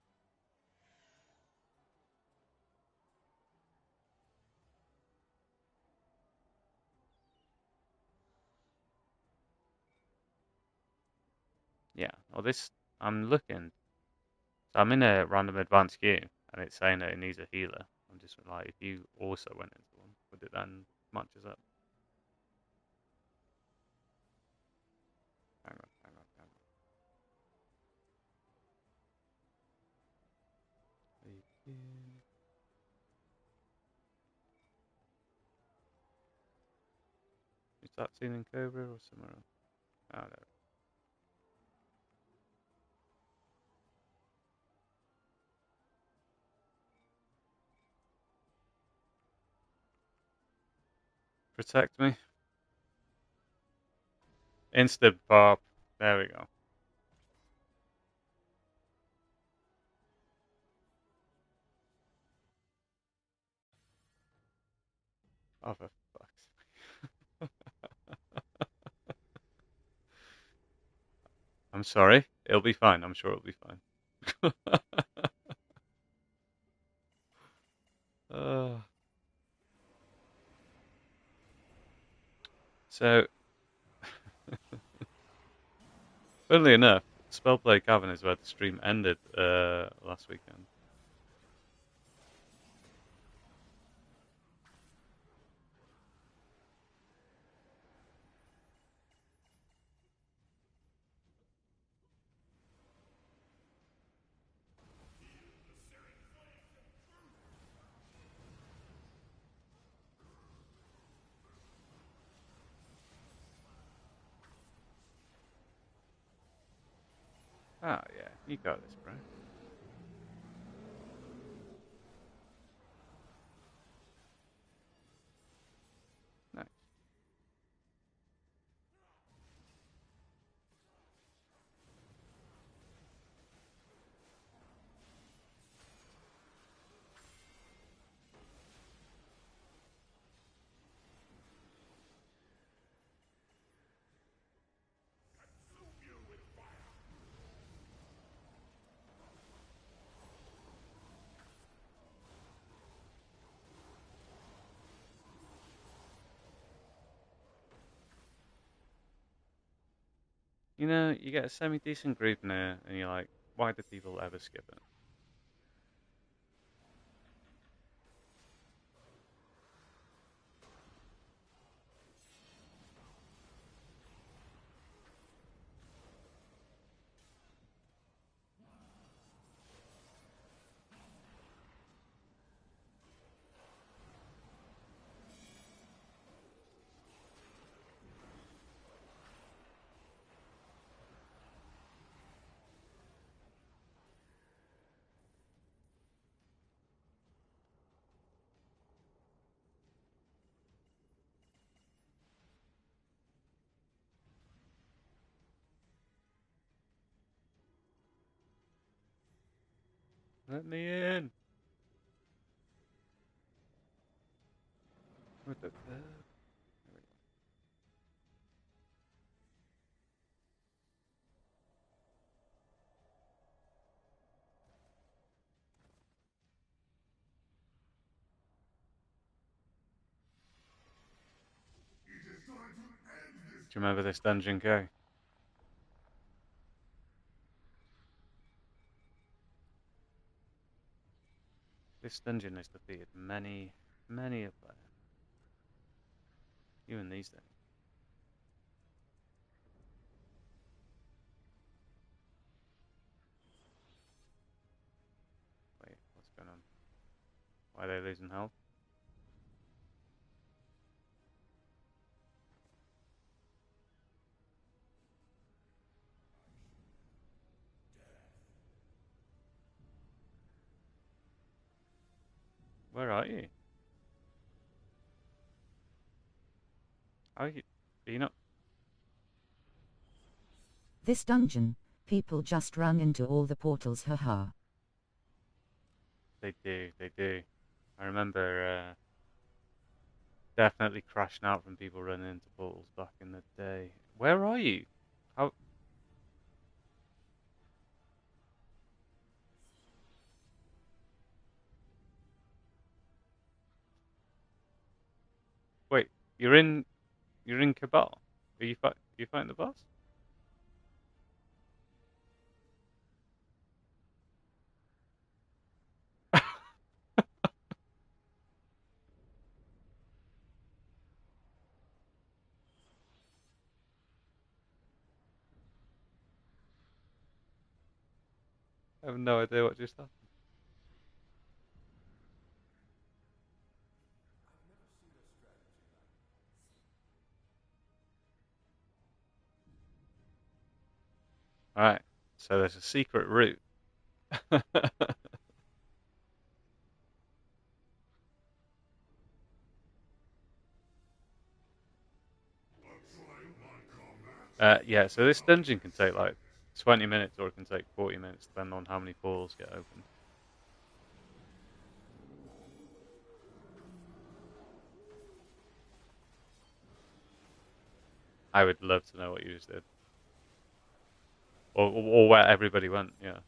Yeah, well this, I'm looking I'm in a random advanced queue, and it's saying that it needs a healer. I'm just like, if you also went into one, would it then match us up? Hang on, hang on, hang on. Is that seen in Cobra or somewhere else? Oh, no. Protect me. Insta pop. There we go. Oh, for fuck's sake. I'm sorry. It'll be fine. I'm sure it'll be fine. uh, so, funnily enough, Spellplay Cavern is where the stream ended last weekend. Oh, yeah. You got this, bro. Nice. You know, you get a semi-decent group in here, and you're like, why do people ever skip it? Let me in. What the fuck? Do you remember this dungeon, Kay? This dungeon has defeated many, many a player. Even these days. Wait, what's going on? Why are they losing health? Where are you? Are you not? This dungeon, people just run into all the portals, haha. They do, they do. I remember definitely crashing out from people running into portals back in the day. Where are you? How? Wait, you're in Cabal. You fighting the boss? I have no idea what just happened. Alright, so there's a secret route. Yeah, so this dungeon can take like 20 minutes or it can take 40 minutes, depending on how many portals get opened. I would love to know what you just did. Or where everybody went, yeah.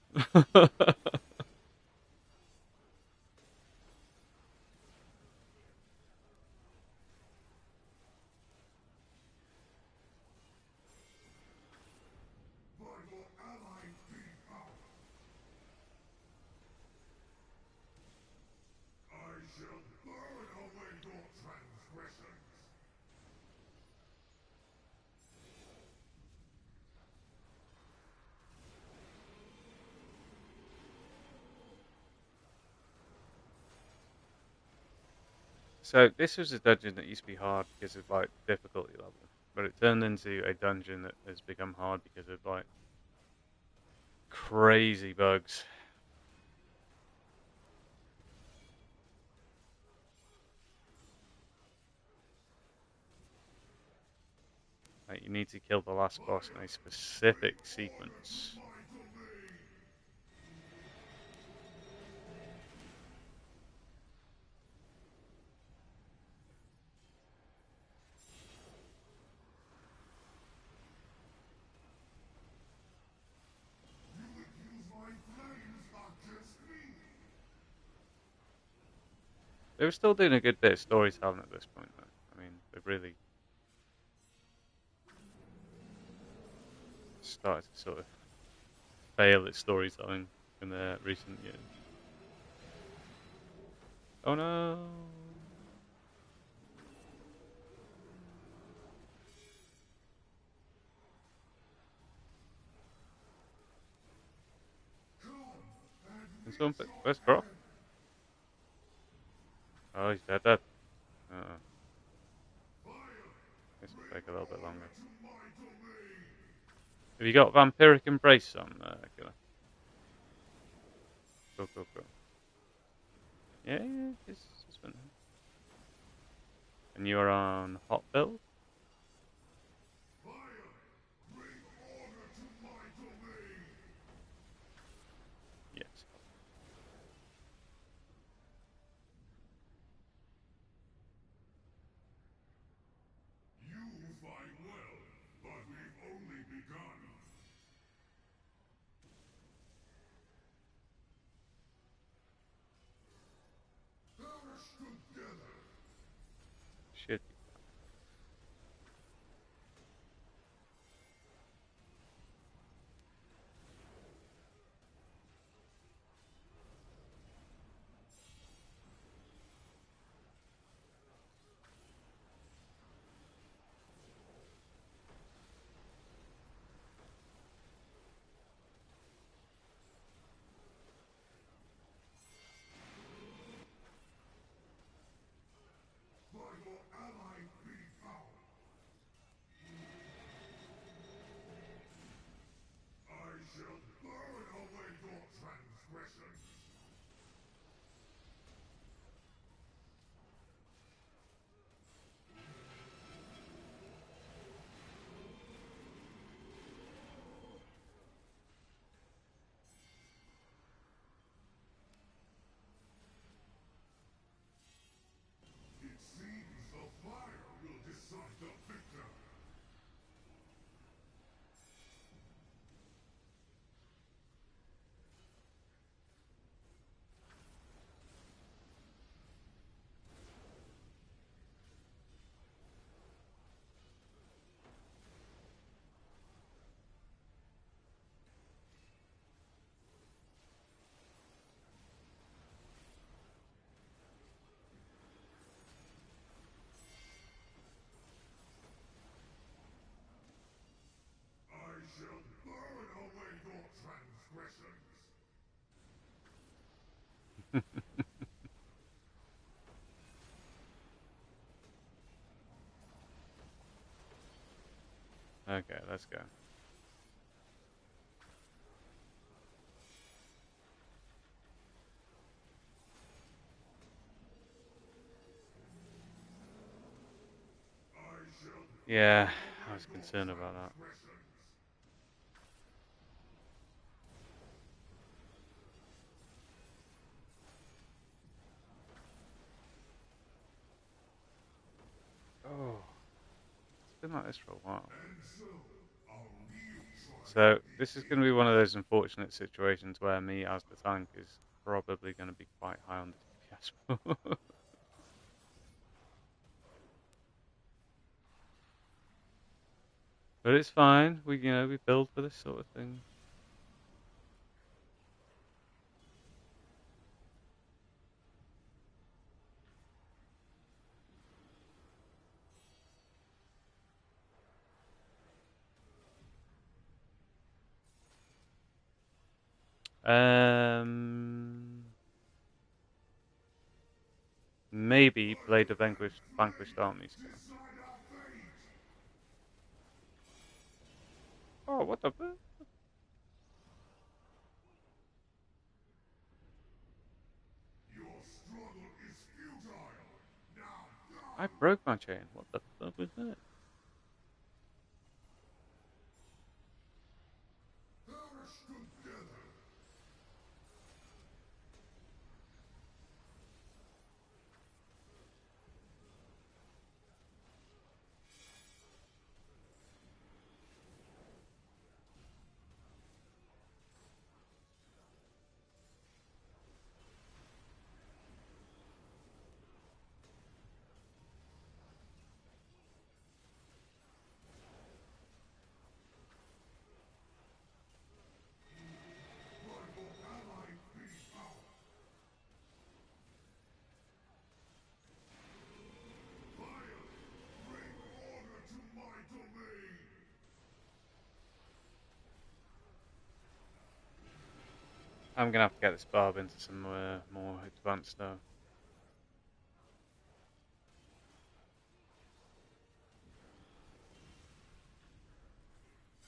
So this was a dungeon that used to be hard because of like difficulty level, but it turned into a dungeon that has become hard because of like crazy bugs. Like you need to kill the last boss in a specific sequence. They were still doing a good bit of storytelling at this point, though. I mean, they've really started to sort of fail at storytelling in the recent years. Oh no! Can someone put, where's Croc? Oh, he's dead. Dead. This will take a little bit longer. Have you got Vampiric Embrace on, Killer? Cool, cool, cool. Yeah, it's been. And you're on Hot Build? Yes. You fight well, but we've only begun. Perish together. Should be. Okay, let's go. Yeah, I was concerned about that. Oh, it's been like this for a while. So this is going to be one of those unfortunate situations where me as the tank is probably going to be quite high on the DPS pool. But it's fine. We build for this sort of thing. Maybe Blade of Vanquished Armies. Oh, what the? I broke my chain. What the fuck was that? I'm gonna have to get this barb into some more advanced stuff.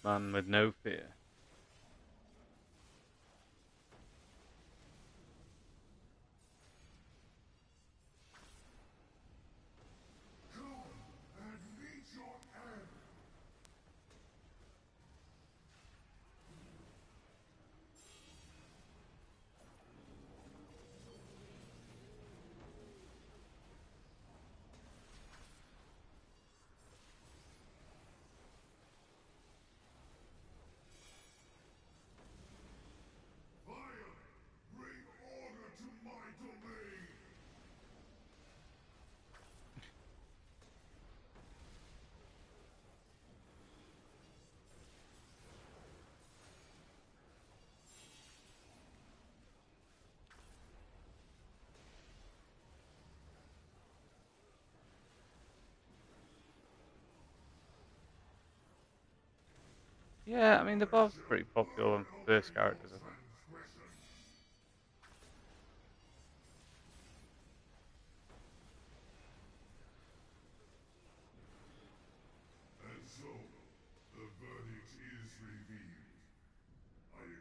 Man with no fear. Yeah, I mean the barb's pretty popular on first characters, I think.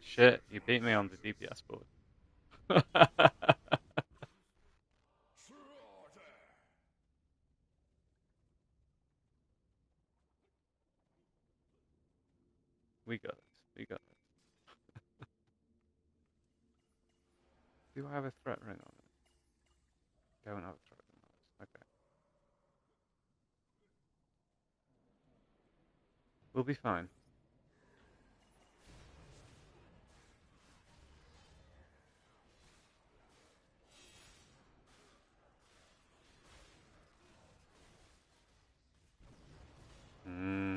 Shit, you beat me on the DPS board. We got this. We got this. Do I have a threat ring on it? Don't have a threat ring on it. Okay. We'll be fine. Hmm.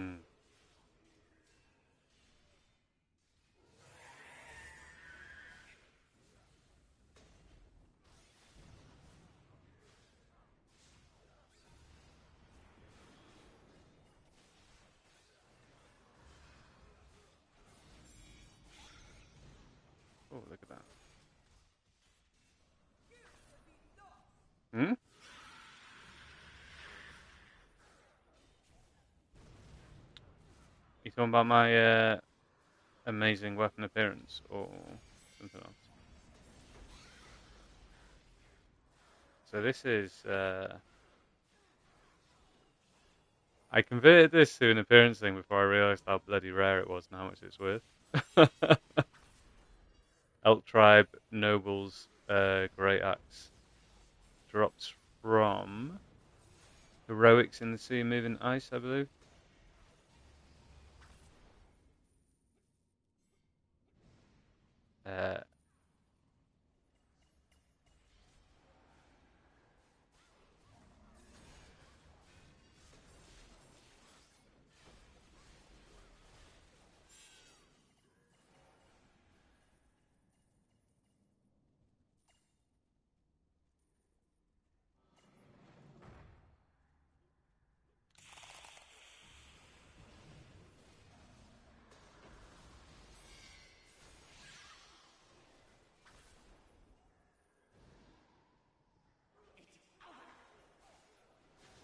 Hmm? You talking about my amazing weapon appearance or something else? So this is I converted this to an appearance thing before I realised how bloody rare it was and how much it's worth. Elk Tribe Noble's Great Axe drops from Heroics in the Sea Moving Ice, I believe. Uh,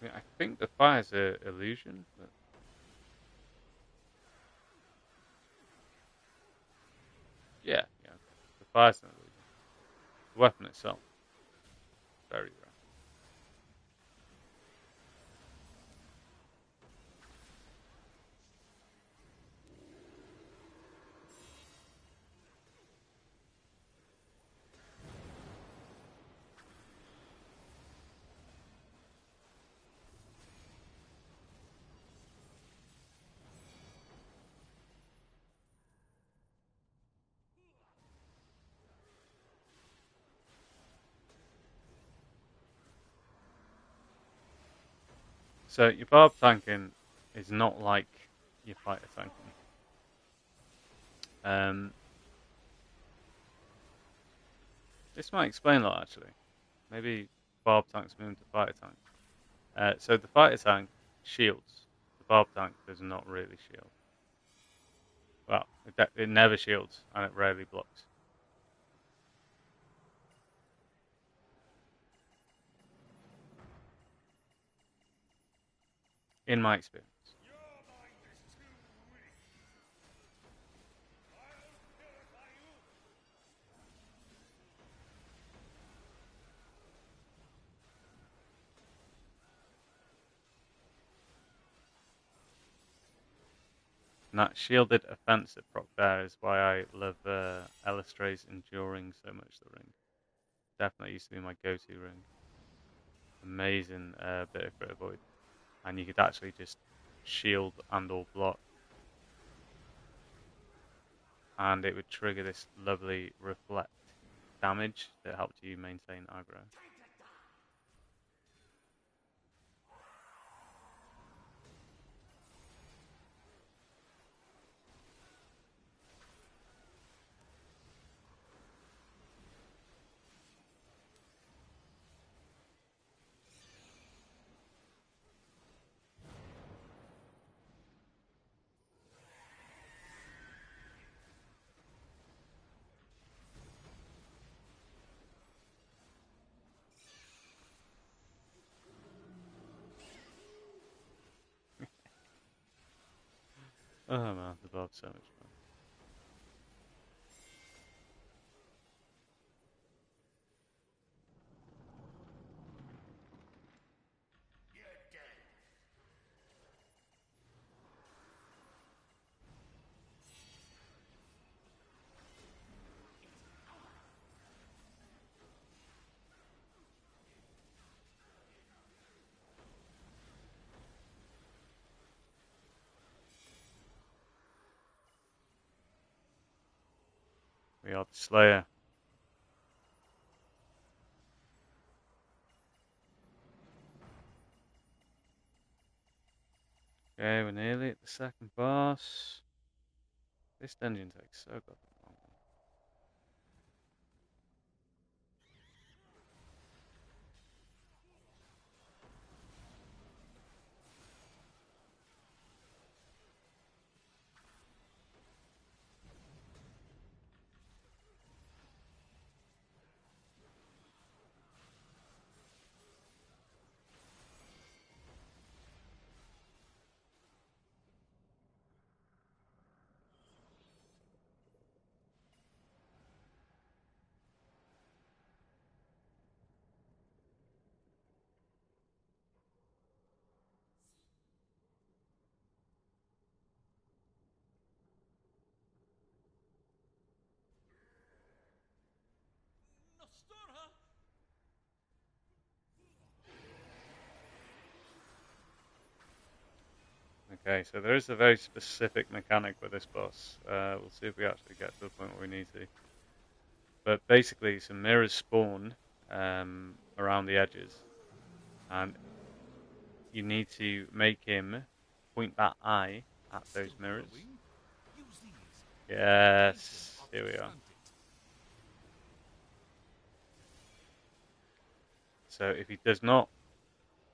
I think the fire's an illusion, but yeah, the fire's an illusion. The weapon itself, very rare. So your barb tanking is not like your fighter tanking. This might explain a lot actually. Maybe barb tanks move into fighter tank. So the fighter tank shields. The barb tank does not really shield. Well, it never shields and it rarely blocks. In my experience. And that shielded offensive proc there is why I love Elistray's Enduring so much, the ring. Definitely used to be my go-to ring. Amazing bit of crit avoid. And you could actually just shield and or block. And it would trigger this lovely reflect damage that helped you maintain aggro. Oh man, the bob's so much fun. We are the Slayer. Okay, we're nearly at the second boss. This dungeon takes so goddamn long. Okay, so there is a very specific mechanic with this boss. We'll see if we actually get to the point where we need to. But basically, some mirrors spawn around the edges, and you need to make him point that eye at those mirrors. Yes, here we are. So if he does not...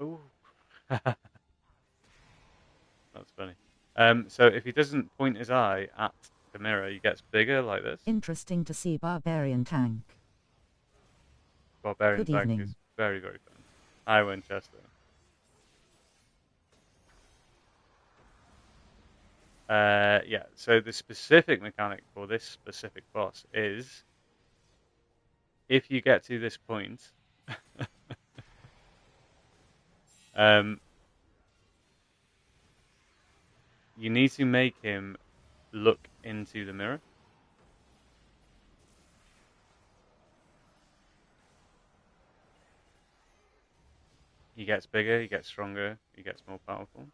Ooh. That's funny. So if he doesn't point his eye at the mirror, he gets bigger like this. Interesting to see Barbarian tank. Barbarian Good tank evening. is very, very fun. Hi, Winchester. Yeah, so the specific mechanic for this specific boss is if you get to this point, you need to make him look into the mirror. He gets bigger, he gets stronger, he gets more powerful.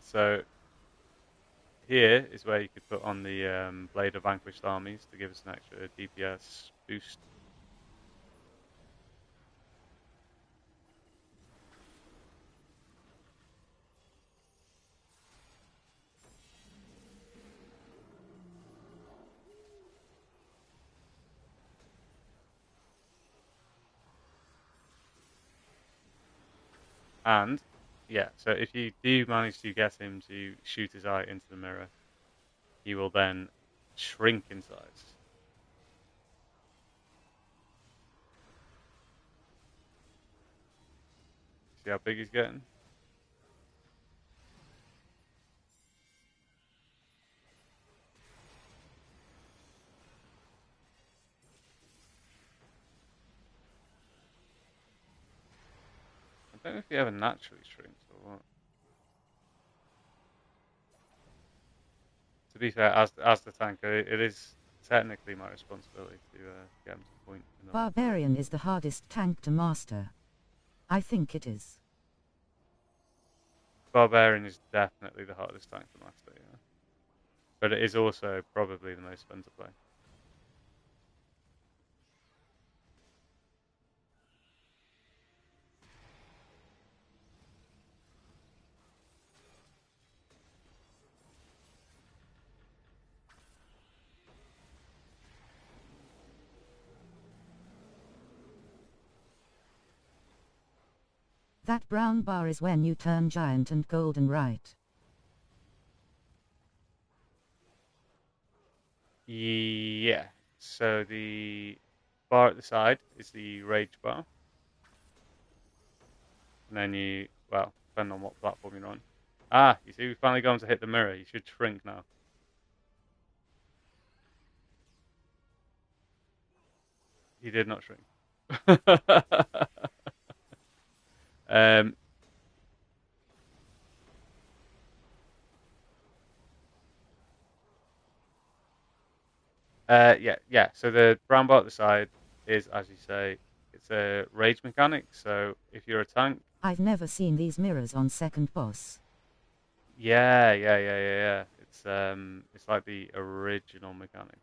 So here is where you could put on the Blade of Vanquished Armies to give us an extra DPS boost. And yeah, so if you do manage to get him to shoot his eye into the mirror, he will then shrink in size. See how big he's getting? I don't know if he ever naturally shrinks or what. To be fair, as the tanker, it is technically my responsibility to get him to the point. Barbarian is the hardest tank to master. I think it is. Barbarian is definitely the hardest tank to master, yeah. But it is also probably the most fun to play. That brown bar is when you turn giant and golden, right? Yeah. So the bar at the side is the rage bar. And then you, well, depending on what platform you're on. Ah, you see, we've finally gone to hit the mirror. You should shrink now. He did not shrink. um, yeah. So the brown bar at the side is, as you say, it's a rage mechanic. So if you're a tank, I've never seen these mirrors on second boss. yeah. It's like the original mechanic.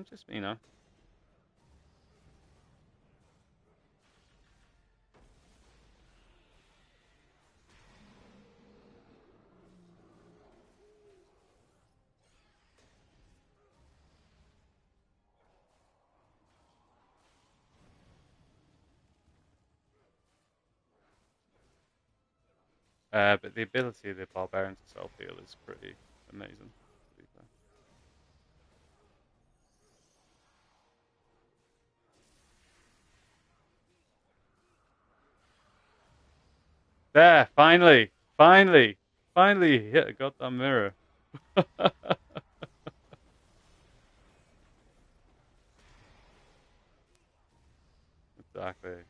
Just you know. But the ability of the barbarian to self-heal is pretty amazing, to be fair. There, finally he hit a goddamn mirror. Exactly.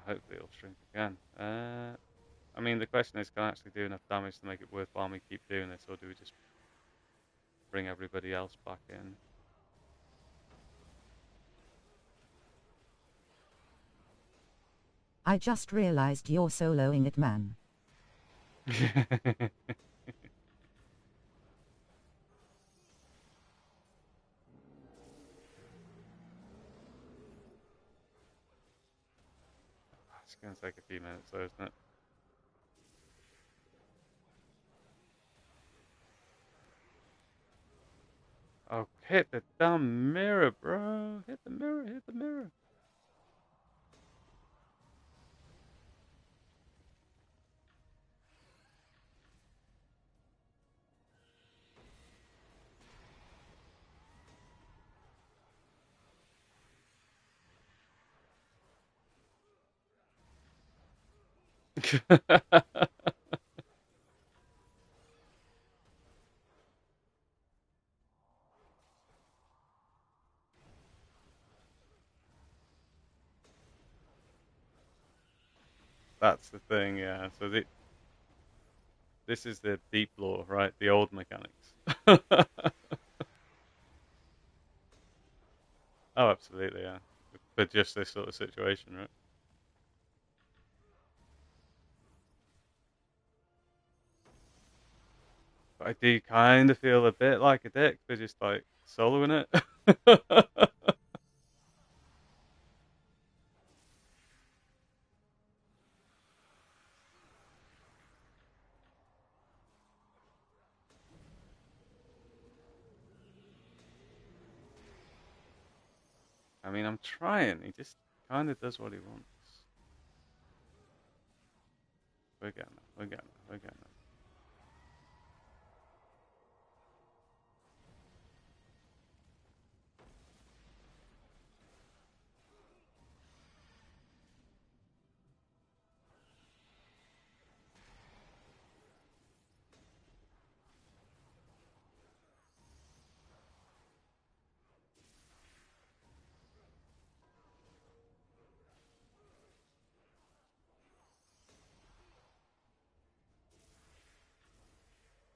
hopefully it'll shrink again. I mean, the question is, can I actually do enough damage to make it worthwhile me keep doing this, or do we just bring everybody else back in? I just realized you're soloing it, man. It's going to take a few minutes, though, isn't it? Oh, hit the damn mirror, bro. Hit the mirror, hit the mirror. That's the thing, yeah. So this is the deep lore, right? The old mechanics. Oh, absolutely, yeah. But just this sort of situation, right? But I do kind of feel a bit like a dick for just like soloing it. I mean, I'm trying. He just kind of does what he wants. We're getting it. We're getting it. We're getting it.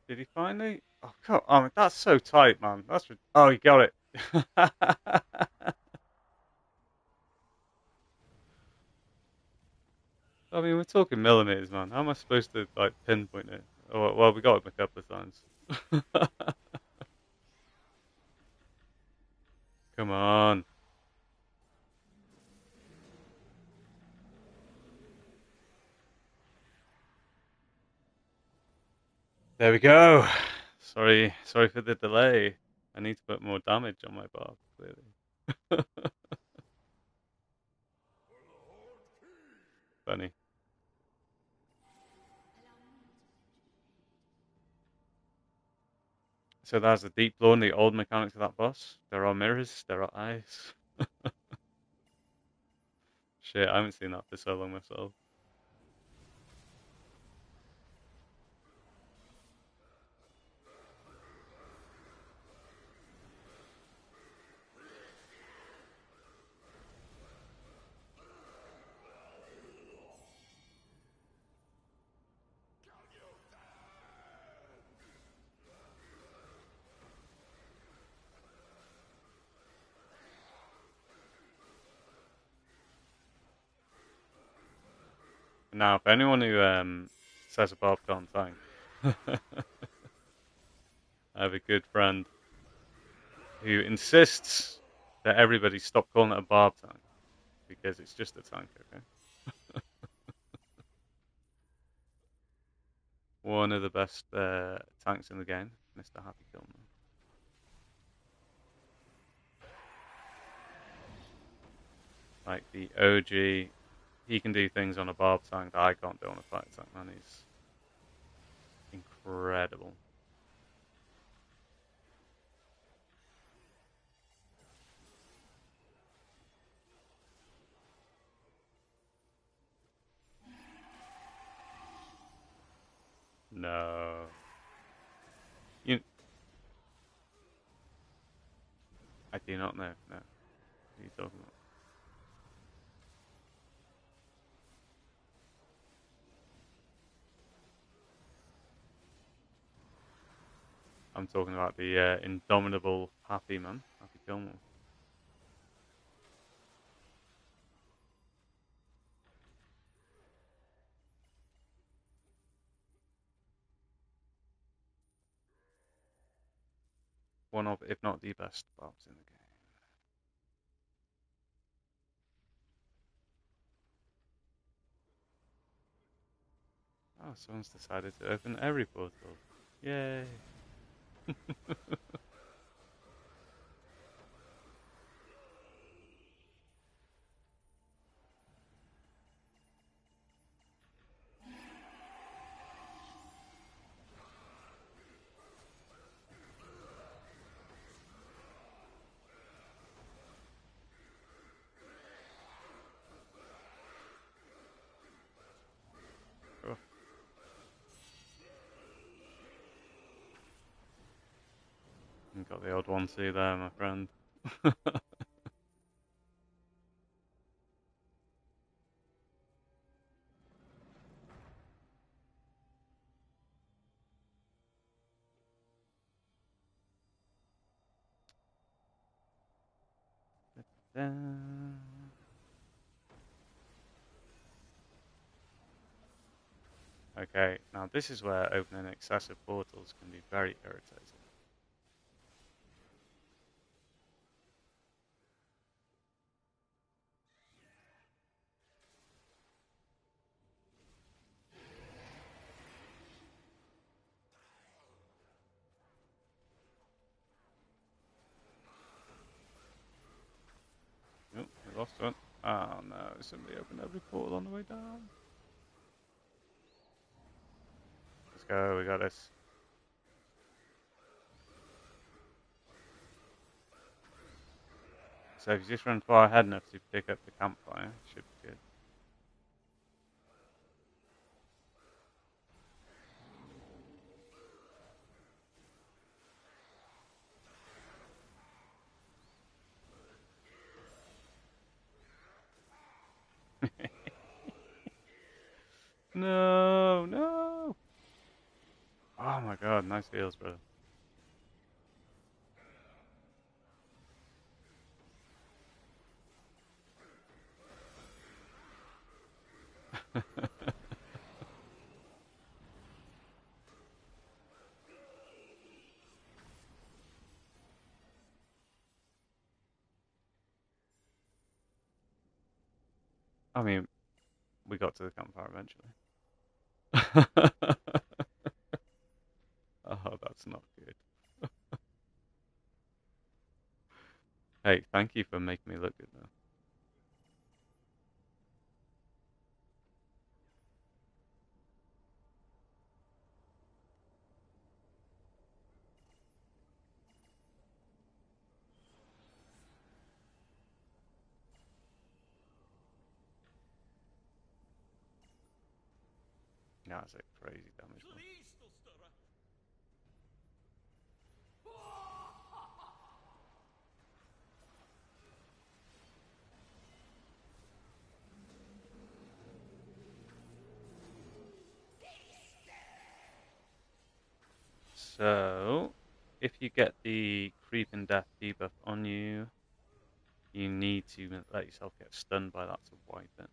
Did he finally? Oh, God. Oh, that's so tight, man. Oh, he got it. I mean, we're talking millimeters, man. How am I supposed to like pinpoint it? Oh, well, we got him a couple of times. Come on. There we go. Sorry for the delay. I need to put more damage on my barb, clearly. Funny. So that's the deep lore and the old mechanics of that boss. There are mirrors, there are eyes. Shit, I haven't seen that for so long myself. Now, for anyone who says a barb can't tank, I have a good friend who insists that everybody stop calling it a barb tank because it's just a tank, okay? One of the best tanks in the game, Mr. Happy Kilmer. Like the OG, he can do things on a barb tank that I can't do on a fight tank, man. He's incredible. No. You, I do not know. No. What are you talking about? I'm talking about the indomitable Happy Man, Happy Gilmore. One of, if not the best barbs in the game. Oh, someone's decided to open every portal. Yay! Oh. You got the odd one too there, my friend. Okay, now this is where opening excessive portals can be very irritating. Oh, we lost one. Oh no, somebody opened every portal on the way down. Let's go, we got this. So if you just run far ahead enough to pick up the campfire, it should be good. No, no! Oh my god, nice heals, brother. I mean, we got to the campfire eventually. Oh, that's not good. Hey, thank you for making me look good though. Yeah, that's a crazy damage one. So, if you get the creep and death debuff on you, you need to let yourself get stunned by that to wipe it.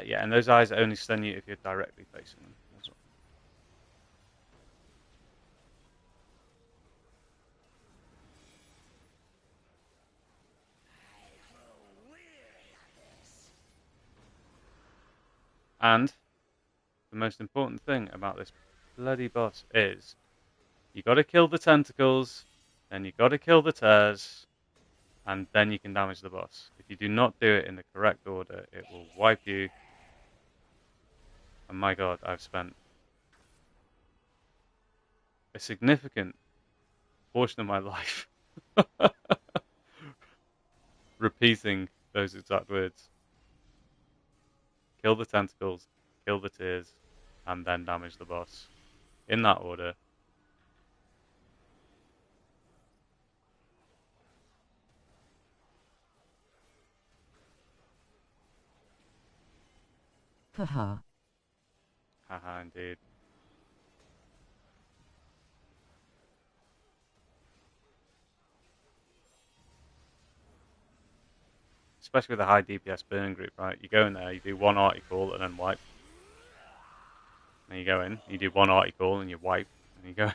Yeah, and those eyes only stun you if you're directly facing them. That's all. And the most important thing about this bloody boss is you got to kill the tentacles, then you got to kill the tears, and then you can damage the boss. If you do not do it in the correct order, it will wipe you. And my god, I've spent a significant portion of my life repeating those exact words. Kill the tentacles, kill the tears, and then damage the boss. In that order. Haha. Haha, indeed. Especially with a high DPS burn group, right? You go in there, you do one article, and then wipe. And you go in, you do one article, and you wipe, and you go.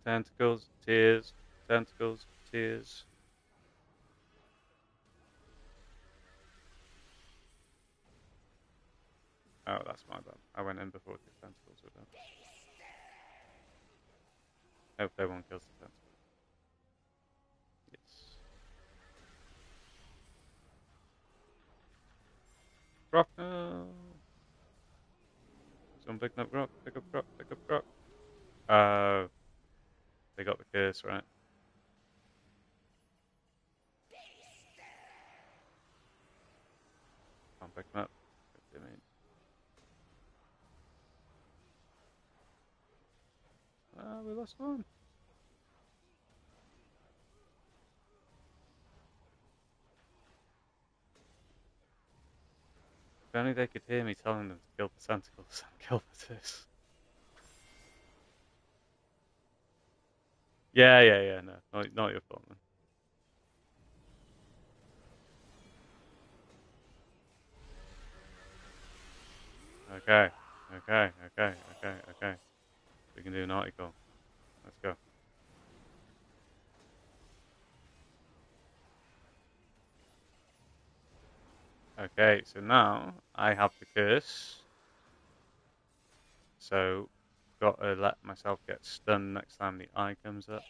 Tentacles, tears, tentacles, tears. Oh, that's my bad. I went in before the tentacles were done. Hope everyone kills the tentacles. Yes. Rock! No! Someone picking up rock, pick up rock, pick up rock. They got the curse, right? Can't pick them up. What do you mean? We lost one. If only they could hear me telling them to kill the tentacles and kill the tis. Yeah, no. Not your fault, man. Okay. We can do an article. Let's go. Okay, so now I have the curse. So, got to let myself get stunned next time the eye comes up.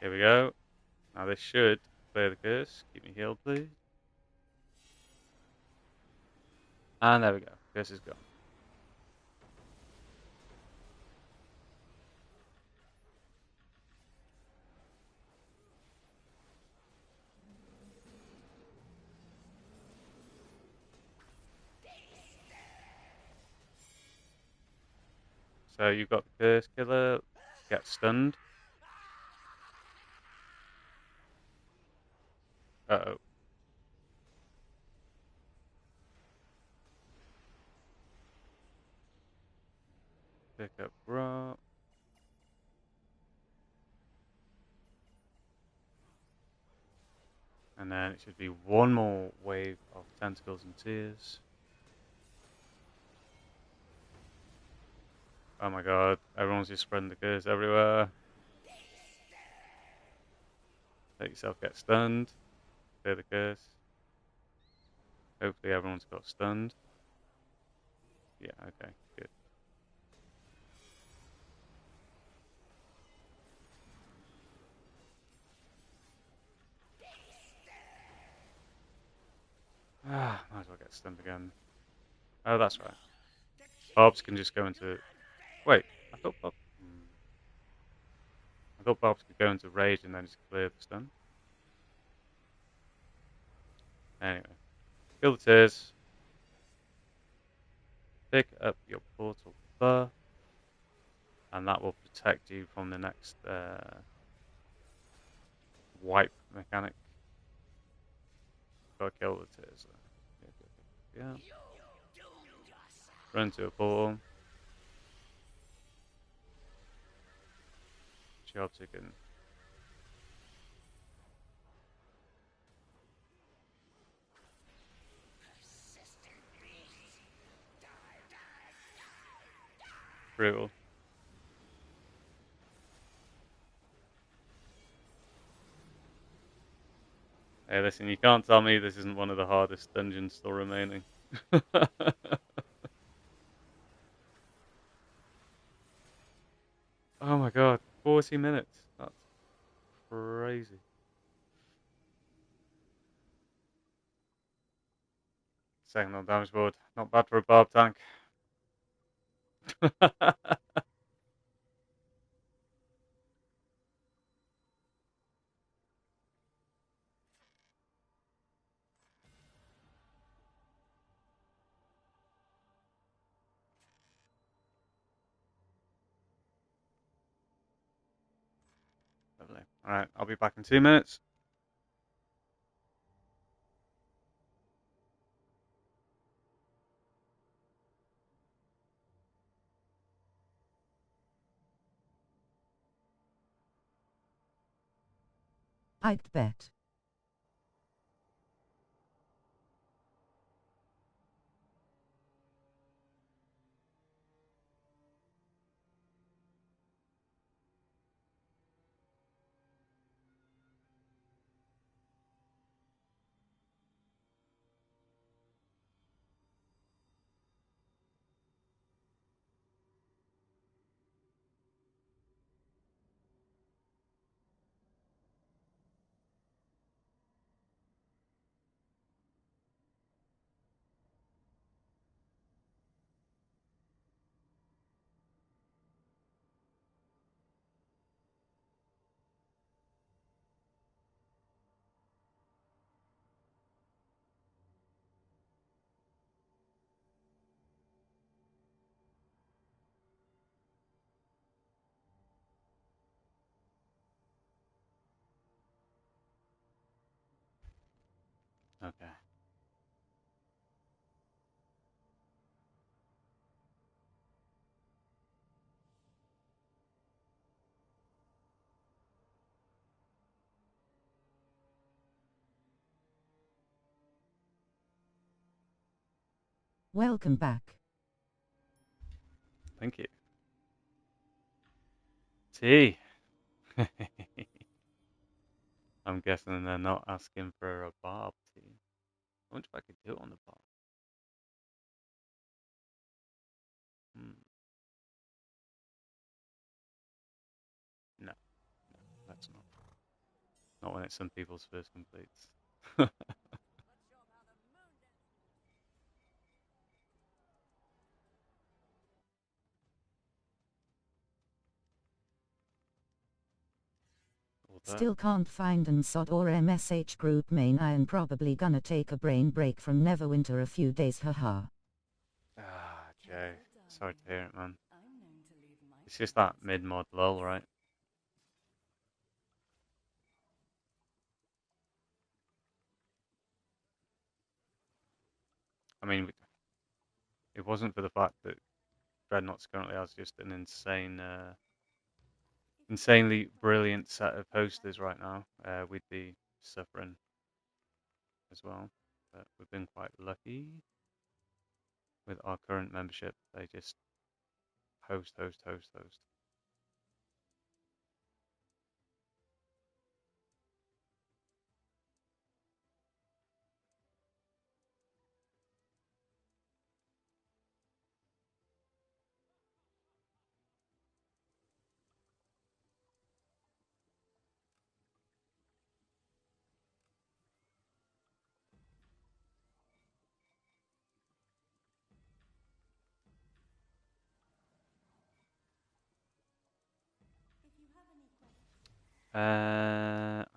Here we go. Now this should clear the curse. Keep me healed, please. And there we go. Curse is gone. So you've got the curse killer. Get stunned. Uh-oh. Pick up rock. And then it should be one more wave of tentacles and tears. Oh my god, everyone's just spreading the curse everywhere. Let yourself get stunned. Clear the curse. Hopefully everyone's got stunned. Yeah, okay, good. Might as well get stunned again. Oh, that's right. Barbs can just go into... Wait, I thought Barbs could go into rage and then just clear the stun. Anyway, kill the tears. Pick up your portal buff. And that will protect you from the next wipe mechanic. Gotta kill the tears. Yeah. Run to a portal. Job taken. Brutal. Hey, listen, you can't tell me this isn't one of the hardest dungeons still remaining. Oh my god, 40 minutes. That's crazy. Second on damage board. Not bad for a barb tank. Lovely. Alright, I'll be back in 2 minutes. I'd bet. Okay. Welcome back. Thank you. Tea. I'm guessing they're not asking for a barb tea. I wonder if I could do it on the barb. No, no, that's not. Not when it's some people's first completes. Still can't find an SOD or MSH group main. I am probably gonna take a brain break from Neverwinter a few days, haha. Ah, Jay. Sorry to hear it, man. It's just that mid-mod lull, right? I mean, it wasn't for the fact that Dreadnoughts currently has just an insanely brilliant set of posters right now. We'd be suffering as well. But we've been quite lucky with our current membership. They just host, host, host, host.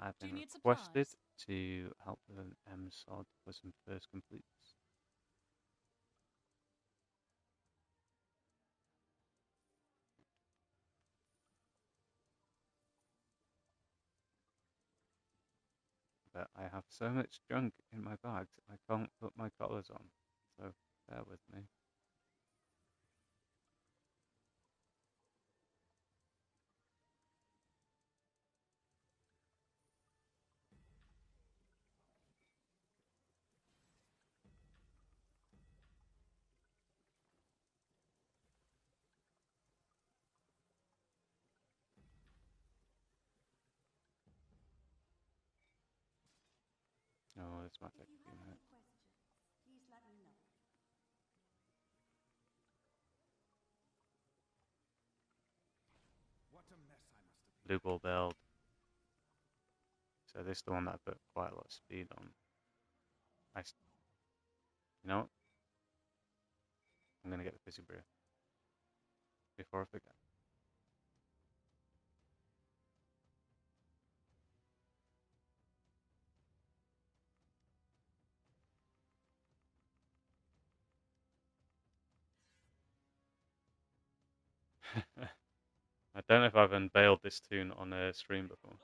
I've been requested to help with an MSOD for some first completes. But I have so much junk in my bags, I can't put my collars on. So bear with me. Oh, this might take a few minutes. blue ball build. So this is the one that I put quite a lot of speed on. You know what? I'm gonna get the fizzy brew before I forget. I don't know if I've unveiled this tune on a stream before.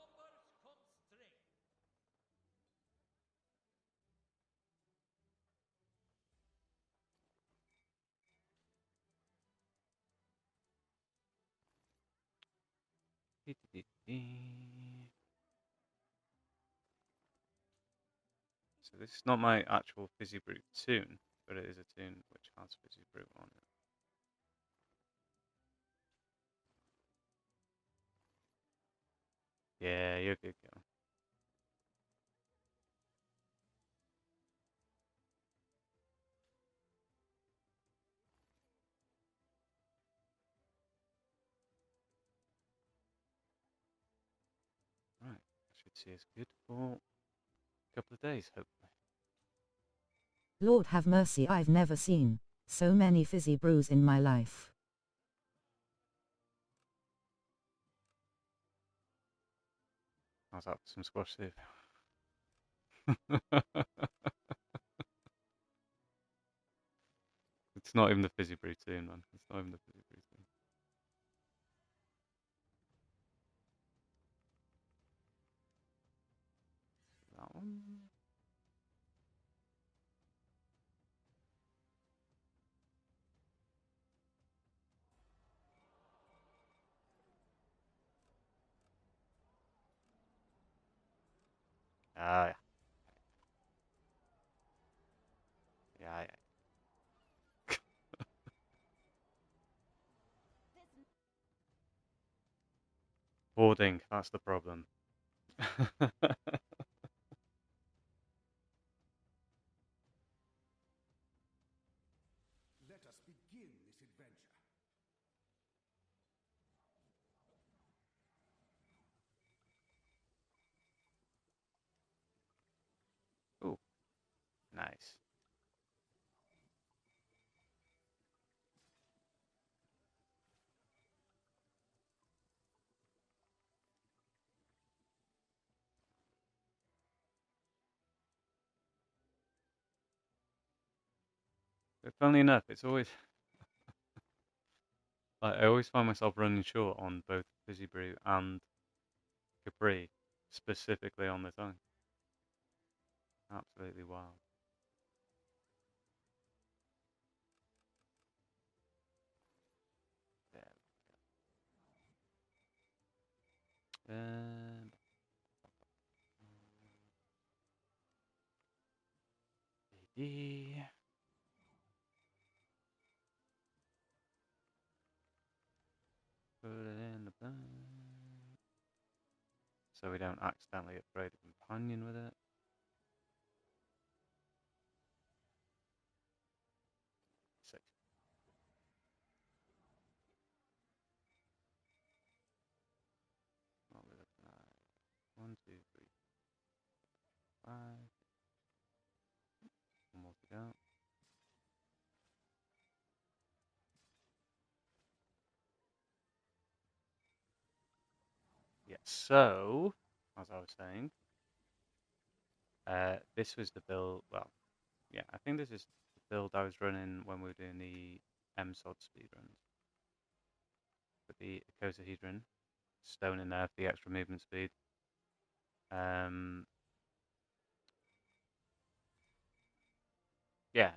So this is not my actual fizzy brew tune, but it is a tune which has fizzy brew on it. Yeah, you're good, girl. Right, I should see us good for a couple of days, hopefully. Lord have mercy, I've never seen so many fizzy brews in my life. How's that for some squash soup? It's not even the fizzy brew tune, man. It's not even the fizzy brew tune. That one. Ah, yeah. Yeah, yeah. Boarding, that's the problem. Let us begin this adventure. Ooh, nice. But funnily enough, it's always like I always find myself running short on both fizzy brew and Capri, specifically on the tongue. Absolutely wild. There. AD. Put it in the bag. So we don't accidentally upgrade a companion with it. Sick. What are we looking at? 1, 2, 3, 5. One more to go. Yeah, so, as I was saying, this was the build, well, yeah, I think this is the build I was running when we were doing the MSOD speedruns. Put the icosahedron stone in there for the extra movement speed. Yeah,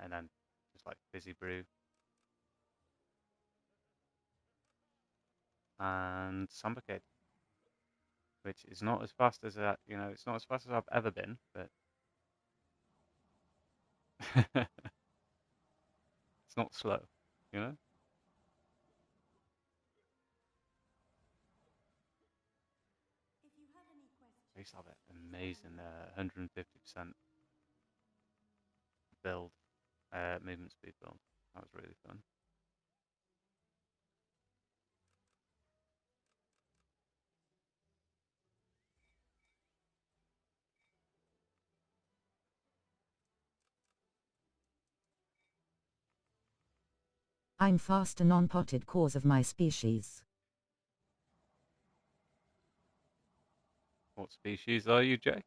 and then just like fizzy brew and Sambucade, which is not as fast as it's not as fast as I've ever been, but it's not slow, you know. I used to have an amazing 150% build, movement speed build. That was really fun. I'm fast a non-potted cause of my species. What species are you, Jay?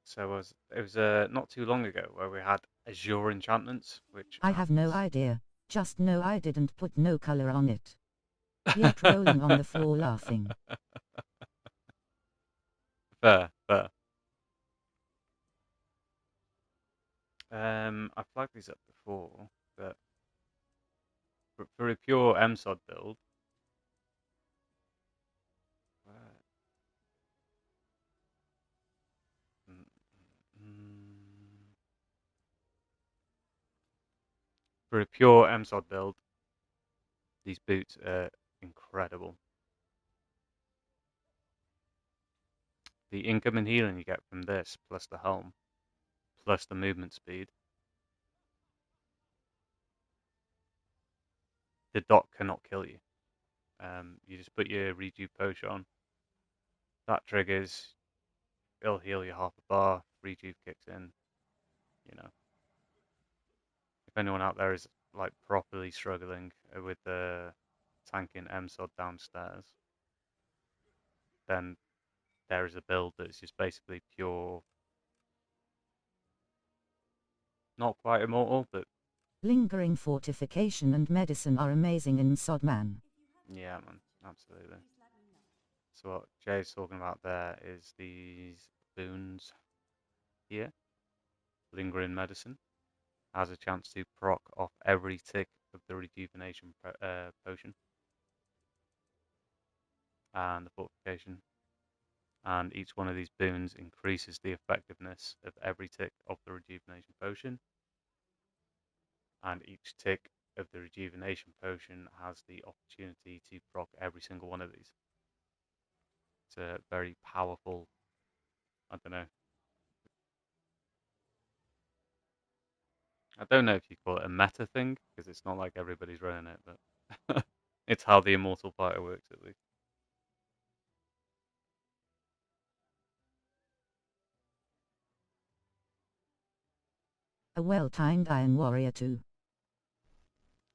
So it was not too long ago where we had Azure enchantments, which I have no idea. Just know I didn't put no color on it. Yet rolling on the floor laughing. Fair, fair. I flagged these up before, but for a pure MSOD build, where- mm, mm, for a pure MSOD build, these boots are incredible. The income and healing you get from this, plus the helm, plus the movement speed. The dot cannot kill you. You just put your rejuve potion on. That triggers. It'll heal you half a bar. Rejuve kicks in. You know, if anyone out there is like properly struggling with the tanking MSOD downstairs, then there is a build that's just basically pure, not quite immortal, but Lingering fortification and medicine are amazing in Sodman. yeah, man, absolutely. So what Jay's talking about there is these boons here. Lingering medicine has a chance to proc off every tick of the rejuvenation potion and the fortification. And each one of these boons increases the effectiveness of every tick of the rejuvenation potion. And each tick of the rejuvenation potion has the opportunity to proc every single one of these. It's a very powerful, I don't know. I don't know if you call it a meta thing, because it's not like everybody's running it, but it's how the Immortal Fighter works at least. A well-timed Iron Warrior too.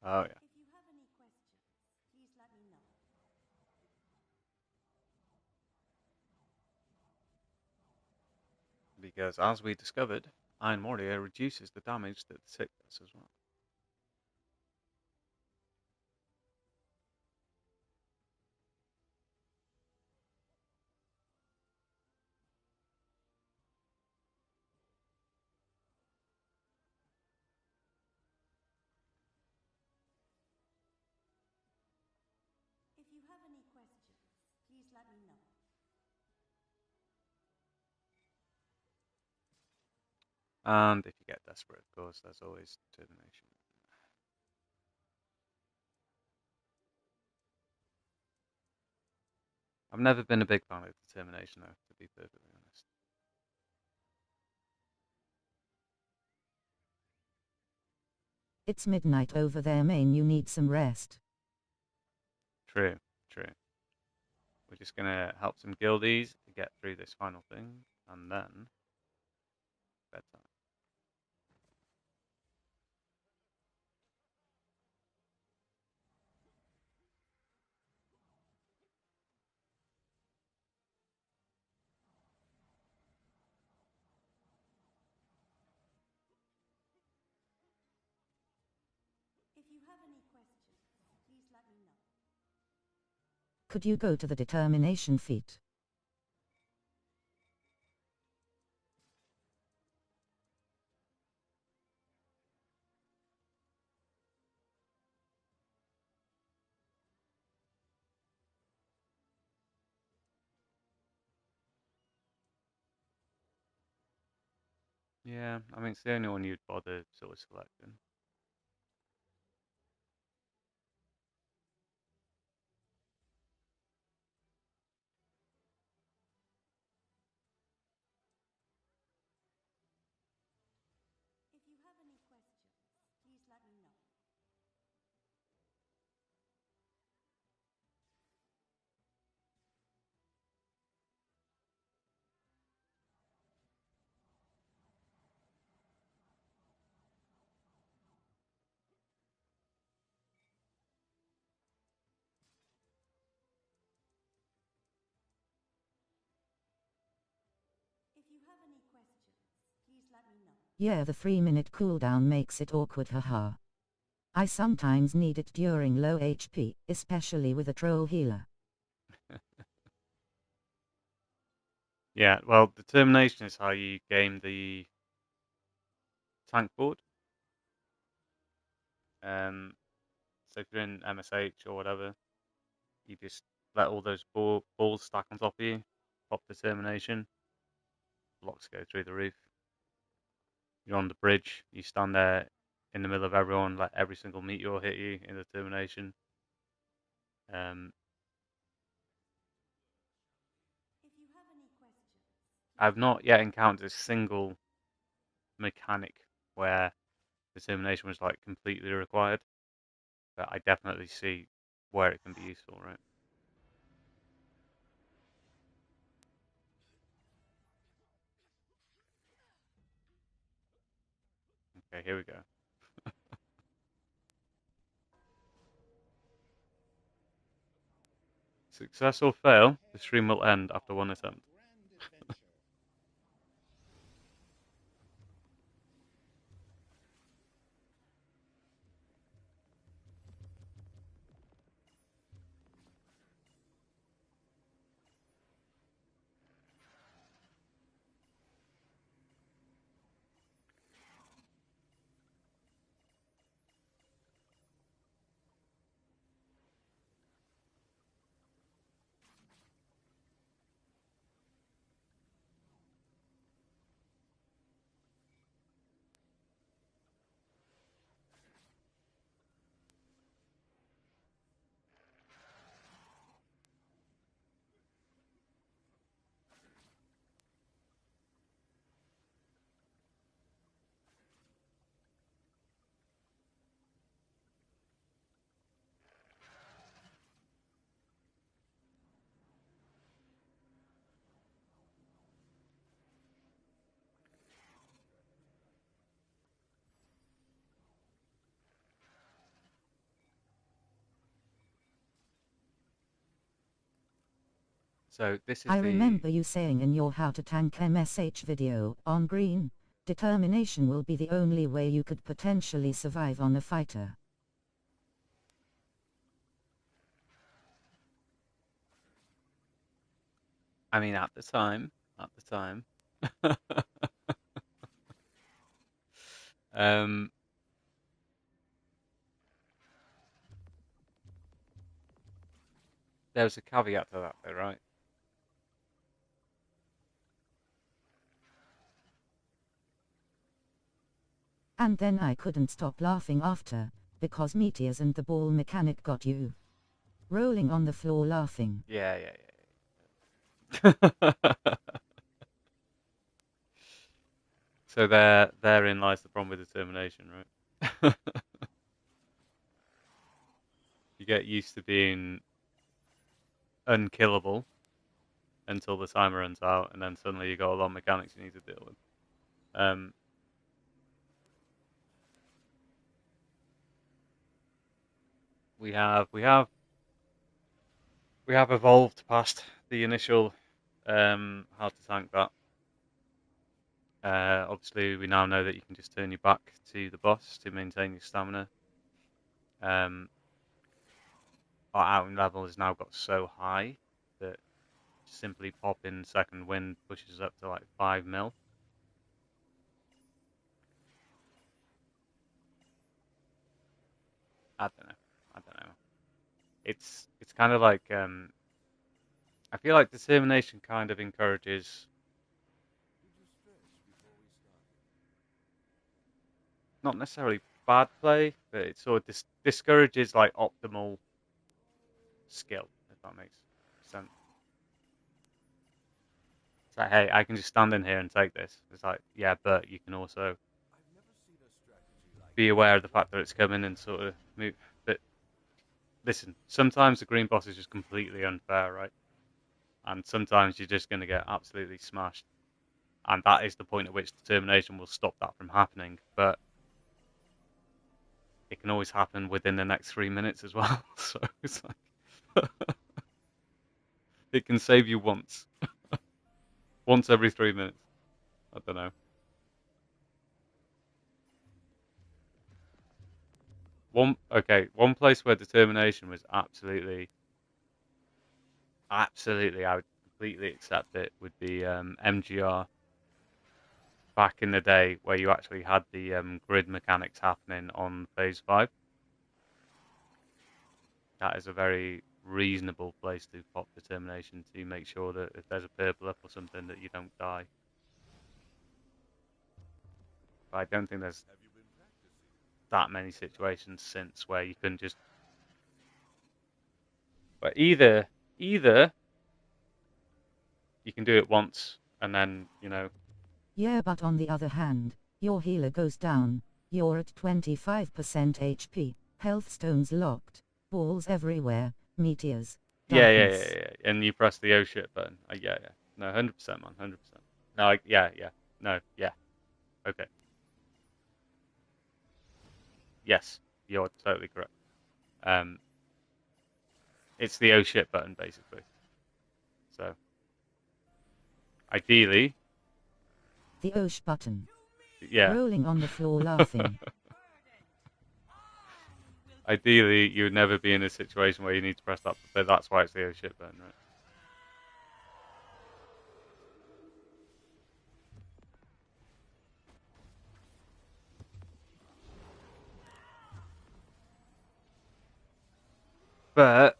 Oh yeah. Because as we discovered, Iron Warrior reduces the damage that the tick does as well. If you have any questions, please let me know. And if you get desperate, of course, there's always determination. I've never been a big fan of determination, though, to be perfectly honest. It's midnight over there, man. You need some rest. True, true. We're just gonna help some guildies to get through this final thing, and then bedtime. If you have any questions, please let me know. Could you go to the determination feat? Yeah, I mean, it's the only one you'd bother sort of selecting. Yeah, the 3-minute cooldown makes it awkward, haha. I sometimes need it during low HP, especially with a troll healer. Yeah, well, determination is how you game the tank board. So if you're in MSH or whatever, you just let all those balls stack on top of you, pop determination, blocks go through the roof. You're on the bridge, you stand there in the middle of everyone, let every single meteor hit you in determination. I've not yet encountered a single mechanic where determination was like completely required, but I definitely see where it can be useful, right? Okay, here we go. Success or fail, the stream will end after one attempt. So this is I remember you saying in your How to Tank MSH video, on green, determination will be the only way you could potentially survive on a fighter. I mean, at the time, um, there was a caveat to that, though, right? And then I couldn't stop laughing after, because meteors and the ball mechanic got you. Rolling on the floor laughing. Yeah, yeah, yeah. So therein lies the problem with determination, right? You get used to being unkillable until the timer runs out, and then suddenly you got a lot of mechanics you need to deal with. We have evolved past the initial how to tank that. Obviously, we now know that you can just turn your back to the boss to maintain your stamina. Our outing level has now got so high that simply popping second wind pushes up to like 5 mil. I don't know. It's kind of like I feel like determination kind of encourages not necessarily bad play, but it sort of discourages like optimal skill, if that makes sense. It's like, hey, I can just stand in here and take this. It's like, yeah, but you can also be aware of the fact that it's coming and sort of move. But listen, sometimes the green boss is just completely unfair, right? And sometimes you're just going to get absolutely smashed. And that is the point at which determination will stop that from happening. But it can always happen within the next 3 minutes as well. So it's like it can save you once every 3 minutes. I don't know. One place where determination was absolutely, absolutely, I would completely accept it, would be MGR back in the day, where you actually had the grid mechanics happening on Phase 5. That is a very reasonable place to pop determination to make sure that if there's a purple up or something that you don't die. But I don't think there's that many situations since where you can just. But either you can do it once and then Yeah, but on the other hand, your healer goes down, you're at 25% HP, health stones locked, balls everywhere, meteors, darkness. and you press the oh shit button. Yeah, no, 100%, man, 100%. No, yeah, no, yeah, okay, yes, you're totally correct. It's the oh shit button basically. So ideally, The Osh button. yeah. Rolling on the floor laughing. Ideally, you would never be in a situation where you need to press that, but that's why it's the oh shit button, right? But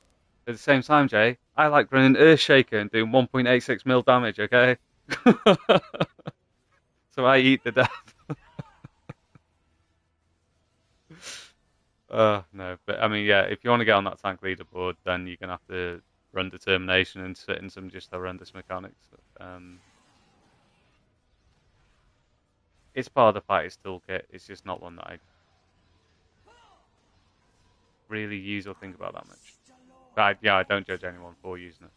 at the same time, Jay, I like running Earthshaker and doing 1.86 mil damage, okay? So I eat the death. No, but I mean, yeah, if you want to get on that tank leaderboard, then you're gonna have to run determination and sit in some just horrendous mechanics. It's part of the fighter's toolkit. It's just not one that I really use or think about that much. But I don't judge anyone for using it.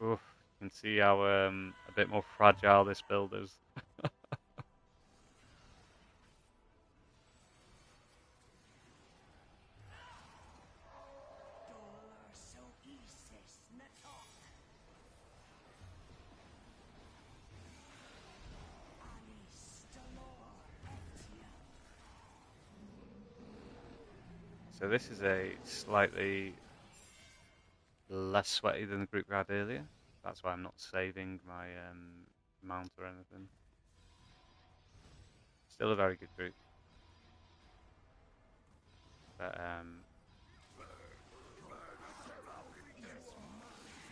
Oof, you can see how a bit more fragile this build is. So this is a slightly less sweaty than the group we had earlier. That's why I'm not saving my mount or anything. Still a very good group. But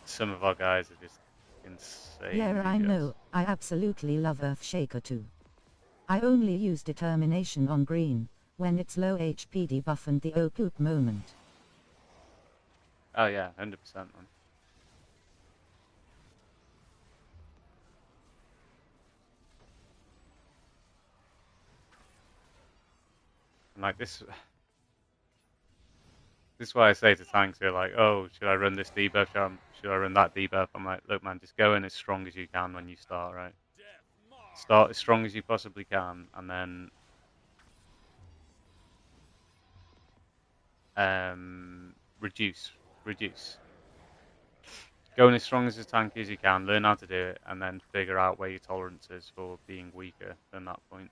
some of our guys are just insane. Yeah, I know. I absolutely love Earthshaker too. I only use determination on green, when it's low HP debuff and the Okup moment. Oh yeah, 100%, man. And like this is why I say to tanks who are like, oh, should I run this debuff? Should I run that debuff? I'm like, look, man, just go in as strong as you can when you start, right? Start as strong as you possibly can, and then reduce. Go in as strong as tanky as you can, learn how to do it, and then figure out where your tolerance is for being weaker than that point.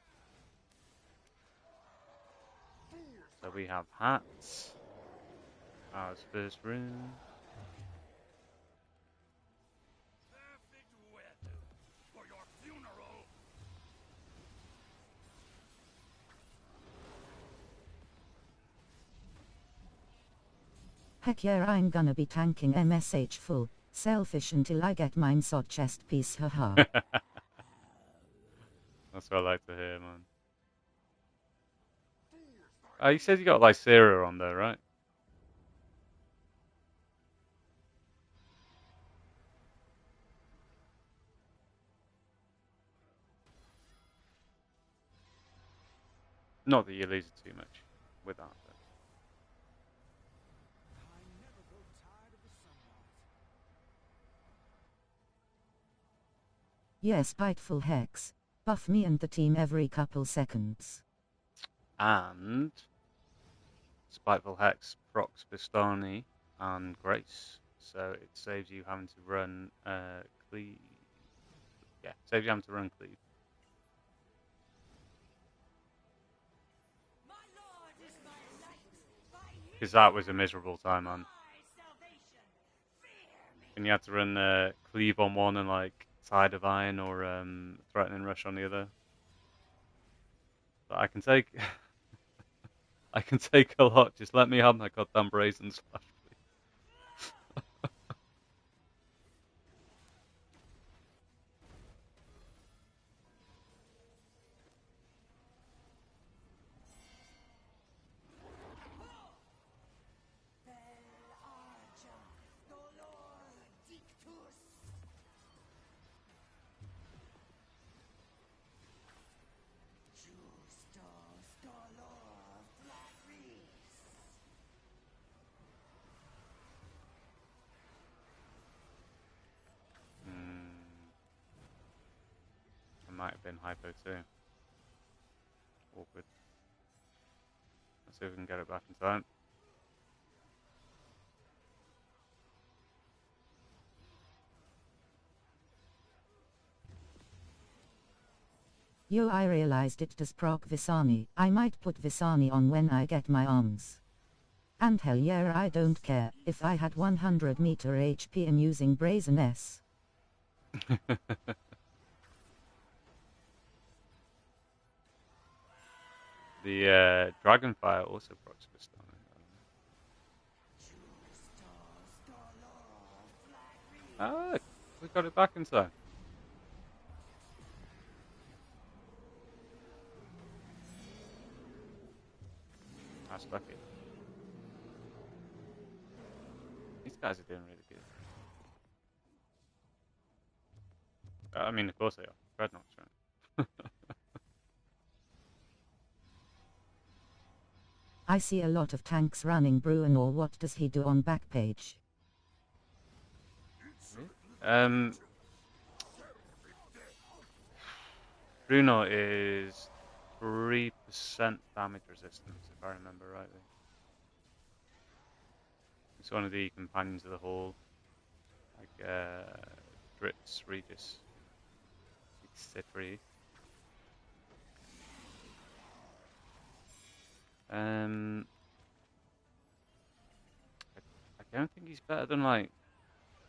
So we have hats. Ours first rune. Heck yeah, I'm gonna be tanking MSH full, selfish until I get mine sod chest piece, haha. That's what I like to hear, man. You said you got Lycera on there, right? Not that you lose it too much with that. But. Yes, spiteful hex. Buff me and the team every couple seconds. And Spiteful Hex procs Bistani and Grace. so it saves you having to run cleave. Yeah, saves you having to run cleave. Because that was a miserable time, man. And you had to run cleave on one and like Tide of Iron or Threatening Rush on the other. But I can take, I can take a lot. Just let me have my goddamn Brazen Slash. Might have been hypo too. Awkward. Let's see if we can get it back in time. Yo, I realized it does proc Visani. I might put Visani on when I get my arms. And hell yeah, I don't care if I had 100 meter HP and using Brazen S. The Dragonfire also procs Vistani. Ah, we got it back in time. That's lucky. These guys are doing really good. I mean, of course they are. Dreadnoughts, right? I see a lot of tanks running Bruenor. What does he do on back page? Bruno is 3% damage resistance, if I remember rightly. It's one of the companions of the hall, like Dritz, Regis, Citri. I don't think he's better than like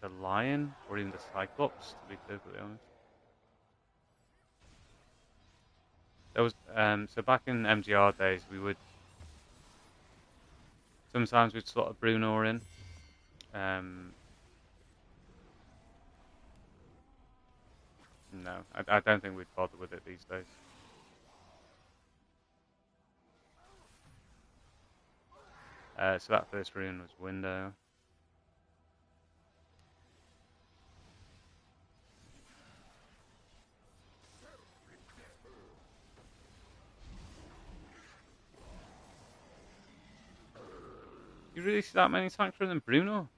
the Lion or even the Cyclops, to be perfectly honest. There was so back in MGR days, we would sometimes we'd slot a Bruno in. No, I don't think we'd bother with it these days. So that first rune was Window. You really see that many tanks than Bruno?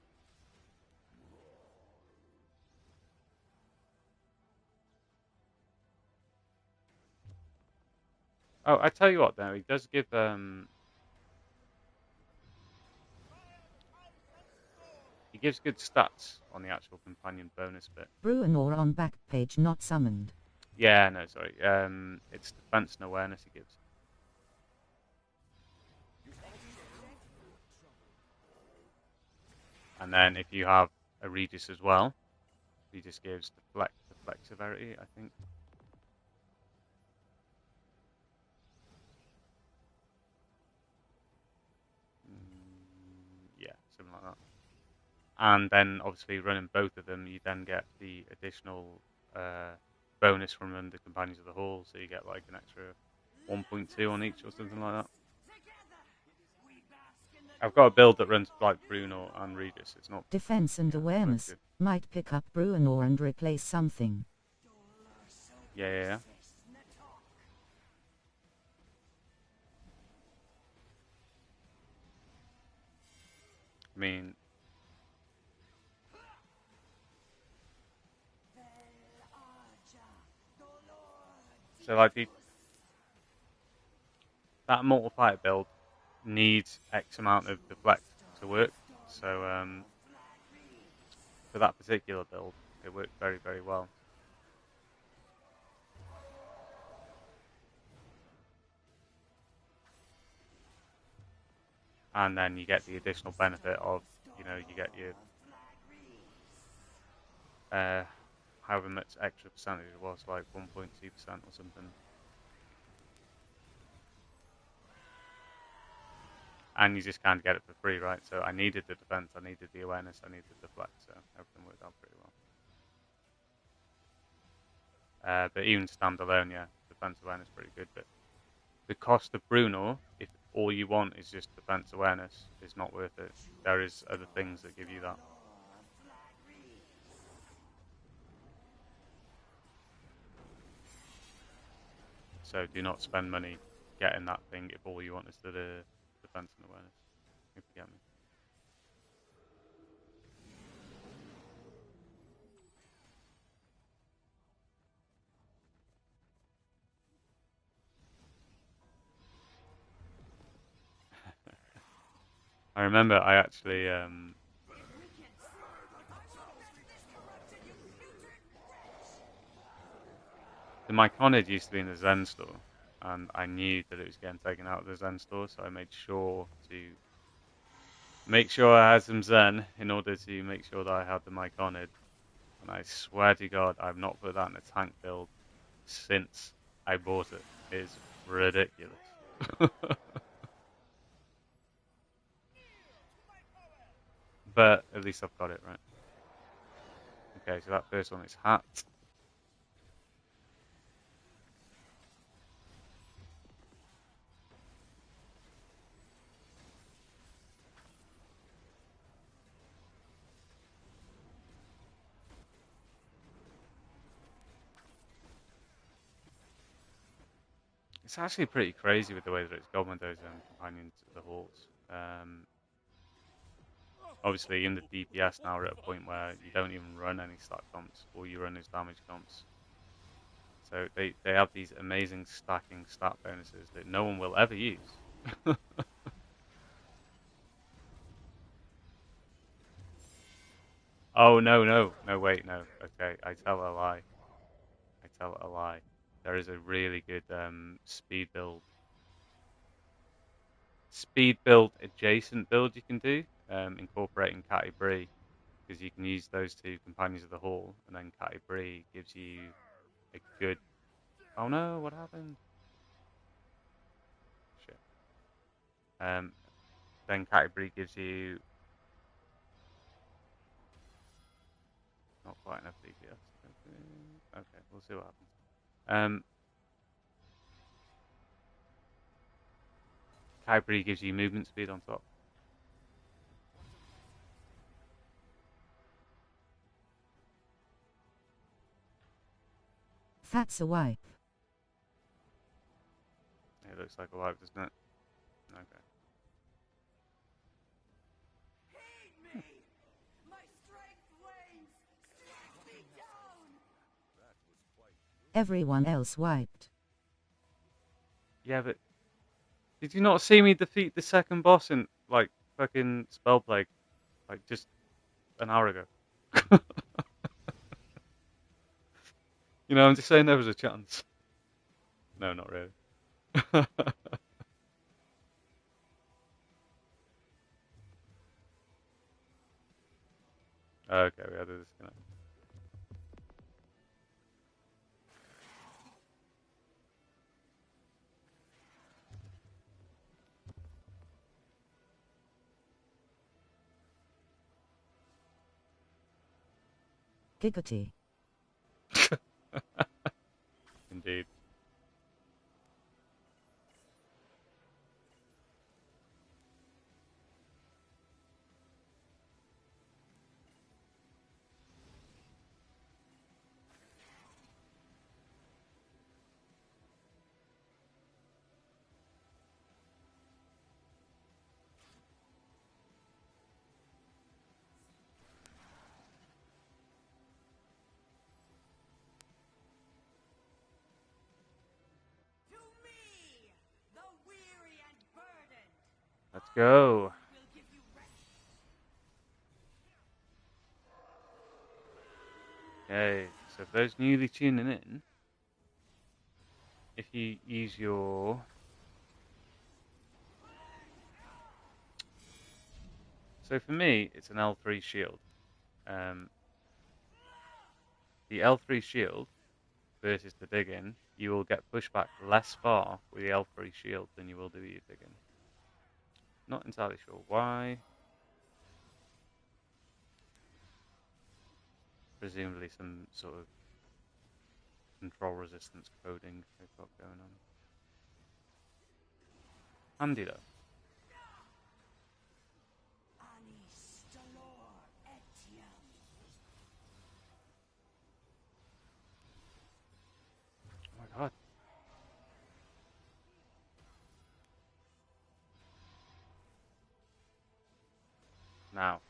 Oh, I tell you what, though, he does give he gives good stats on the actual companion bonus bit. Bruenor on back page not summoned. Yeah, no, sorry. It's defense and awareness he gives. And then if you have a Regis as well, he just gives the flex severity, I think. Yeah, something like that. And then obviously running both of them, you then get the additional bonus from running the Companions of the Hall, so you get like an extra 1.2 on each or something like that. I've got a build that runs like Bruno and Regis. It's not defense and awareness. Might pick up Bruenor and replace something. Yeah. I mean, so like that Mortal Fighter build needs X amount of deflect to work. So for that particular build, it worked very, very well. And then you get the additional benefit of, you know, you get your however much extra percentage it was, like 1.2% or something. And you just can't get it for free, right? So I needed the defense, I needed the awareness, I needed the flex, so everything worked out pretty well. But even standalone, yeah, defense awareness is pretty good. But the cost of Bruno, if all you want is just defense awareness, is not worth it. There is other things that give you that. So do not spend money getting that thing if all you want is the defense and awareness. If you get me. I remember I actually the Myconid used to be in the Zen store, and I knew that it was getting taken out of the Zen store, so I made sure I had some Zen in order to make sure that I had the Myconid. And I swear to God, I've not put that in a tank build since I bought it. It is ridiculous. But at least I've got it right. Okay, so that first one is hat. It's actually pretty crazy with the way that it's gone with those companions to the halls. Obviously, in the DPS now, we're at a point where you don't even run any stat comps. All you run is damage comps. So they have these amazing stacking stat bonuses that no one will ever use. Oh, no, wait, no. Okay, I tell a lie. There is a really good speed build adjacent build you can do, incorporating Catty Bree, because you can use those two companions of the hall, and then Catty Bree gives you a good. Oh no, what happened? Shit. Then Catty Bree gives you not quite enough DPS. Okay, we'll see what happens. Catty Bree gives you movement speed on top. That's a wipe. It looks like a wipe, doesn't it? Okay. Heed me! My strength wanes! Strike me down! Everyone else wiped. Yeah, but did you not see me defeat the second boss in like fucking Spellplague, like just an hour ago? You know, I'm just saying there was a chance. No, not really. Okay, we had to disconnect. Giggity. Indeed. To me, the weary and burdened. Let's go. Will give you rest. Okay, so for those newly tuning in, if you use your... So for me, it's an L3 shield. The L3 shield versus the dig-in, you will get pushed back less far with the L3 shield than you will do with your dig-in. Not entirely sure why. Presumably some sort of control resistance coding they've got going on. Handy though. Oh my god. Now.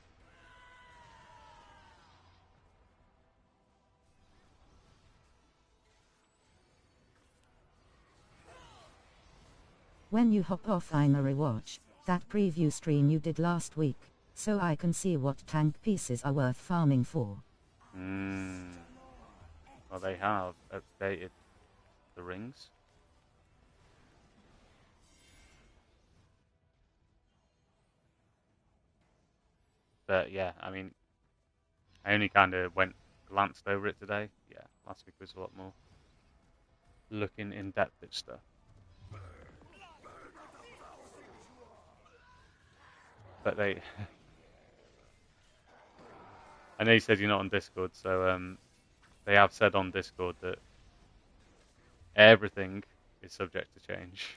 When you hop off, I'ma rewatch that preview stream you did last week, so I can see what tank pieces are worth farming for. Well, they have updated the rings. But yeah, I mean, I only kind of glanced over it today. Yeah, last week was a lot more looking in depth at stuff. But they, I know you said you're not on Discord, so they have said on Discord that everything is subject to change.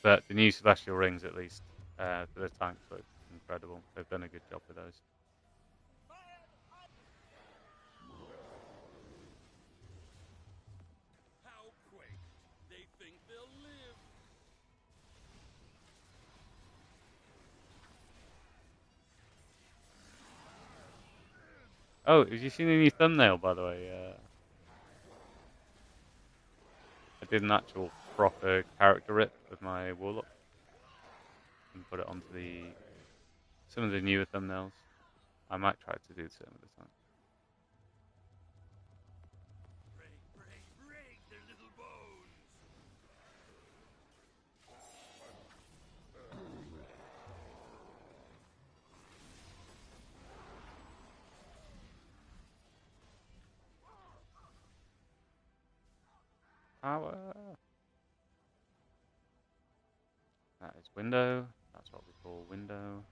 But the new celestial rings, at least for the tanks, look incredible. They've done a good job with those. How quick they think they'll live. Oh, have you seen any thumbnail, by the way? I did an actual proper character rip with my Warlock and put it onto some of the newer thumbnails. I might try to do the same this time. Break their little bones. Power. That is window. That's what we call window.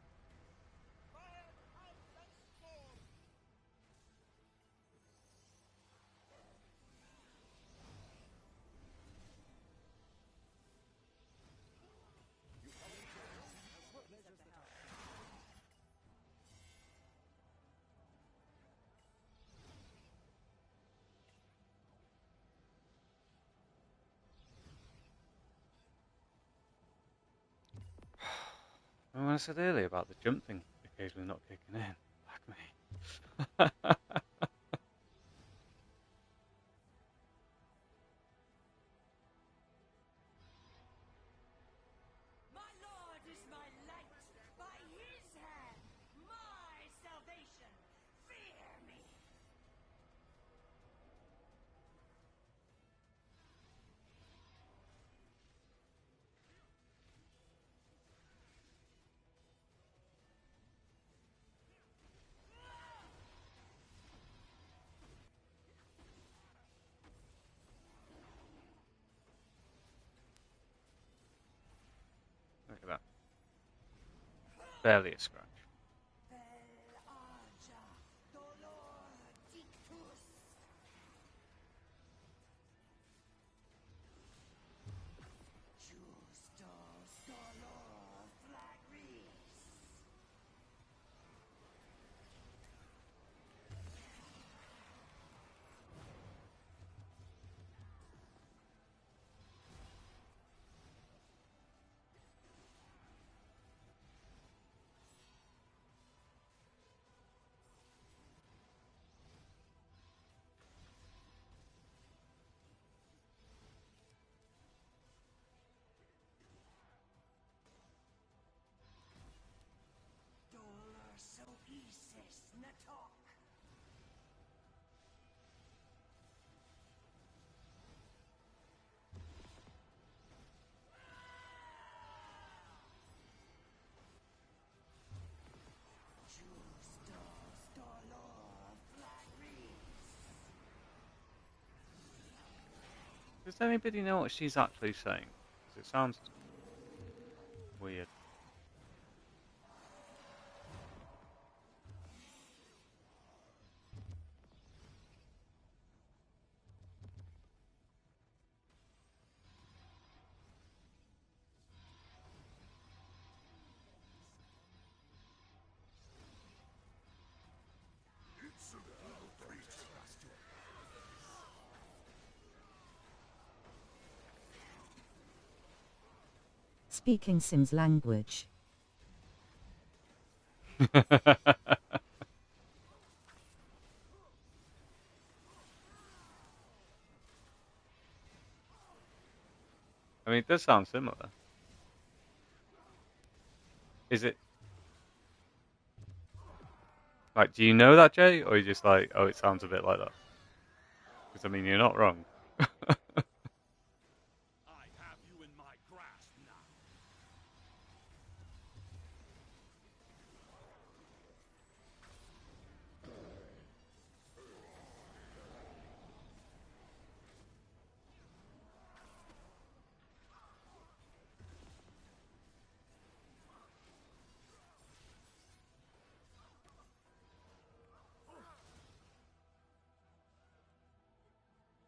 When I said earlier about the jump thing occasionally not kicking in, fuck me. My Lord is my light, by his hand, my salvation. Fear me. Look at that. Barely a scratch. Does anybody know what she's actually saying? 'Cause it sounds weird. Speaking Sims language. I mean, it does sound similar. Is it like, do you know that, Jay, or are you just like, oh, it sounds a bit like that? Because I mean, you're not wrong. I have you in my grasp now.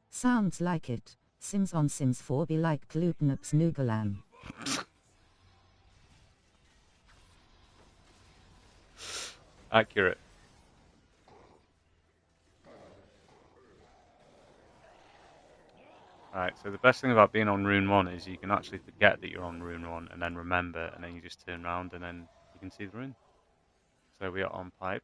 Sounds like it. Sims on Sims 4 be like Glutnups Nugalam. Accurate. Alright, so the best thing about being on Rune 1 is you can actually forget that you're on Rune 1 and then remember, and then you just turn around and then you can see the rune. So we are on pipe.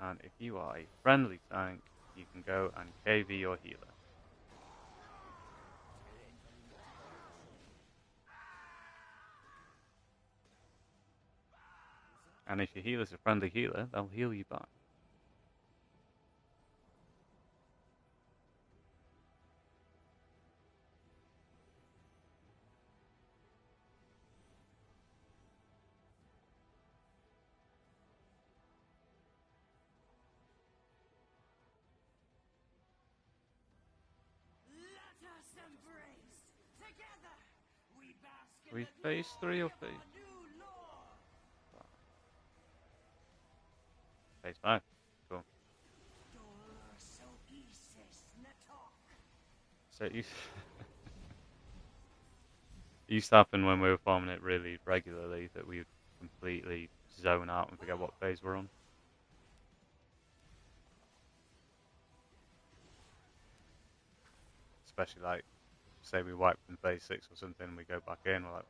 And if you are a friendly tank, you can go and KV your healer. And if your healer's a friendly healer, they'll heal you back. Let us embrace. Together, we bask in Are we the phase 3 or glory phase? of our new lord. Phase 5. Cool. So it used to happen when we were farming it really regularly that we would completely zone out and forget what phase we're on. Especially like, say we wipe from phase 6 or something and we go back in, we're like,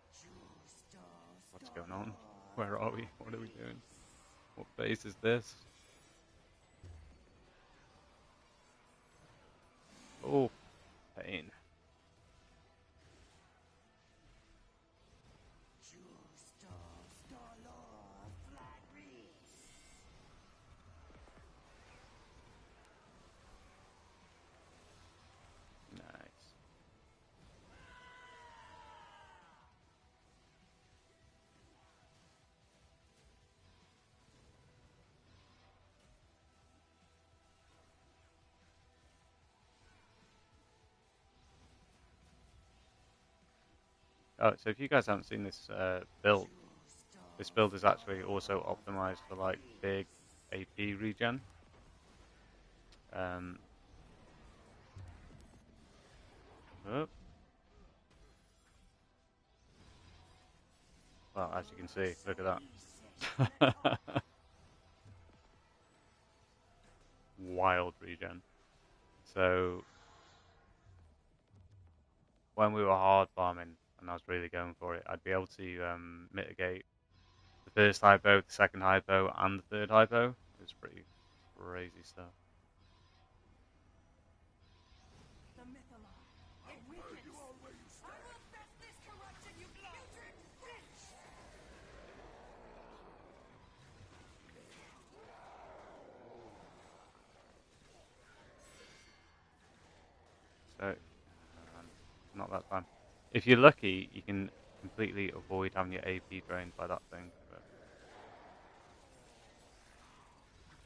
what's going on? Where are we? What are we doing? What phase is this? Oh, pain. Nice. Oh, so if you guys haven't seen this build, this build is actually also optimized for like big AP regen. Oh. Well, as you can see, look at that. Wild regen. So when we were hard farming and I was really going for it, I'd be able to mitigate the first hypo, the second hypo, and the third hypo. It was pretty crazy stuff. The Mythalon. It weakens. I will fest this corruption, you putrid wretch! So, not that time. If you're lucky, you can completely avoid having your AP drained by that thing. But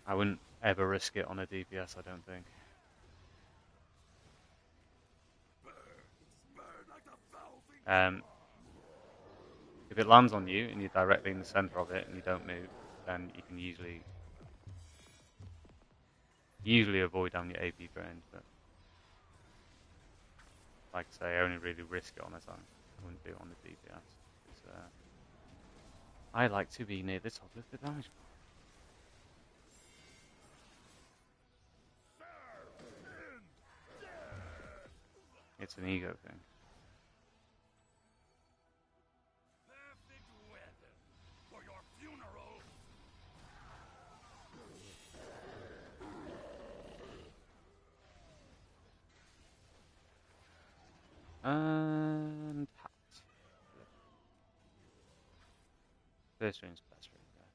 I wouldn't ever risk it on a DPS, I don't think. If it lands on you and you're directly in the center of it and you don't move, then you can usually avoid having your AP drained. But like I say, I only really risk it on a tank. I wouldn't do it on the DPS. I like to be near the top of the damage bar. It's an ego thing. Perfect weapon for your funeral. And hat. First room's best room, yeah.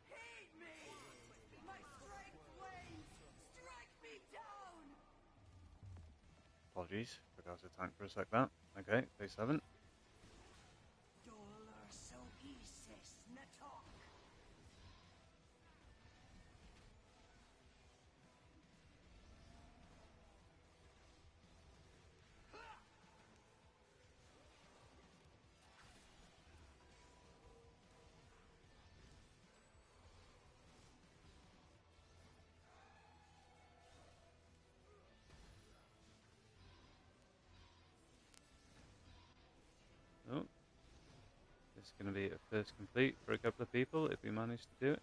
Heed me! My strength wanes! Strike me down! Apologies, forgot to tank for a sec that. Okay, phase 7. Dollar Sogisis Natok! Oh, this is going to be a first complete for a couple of people if we manage to do it.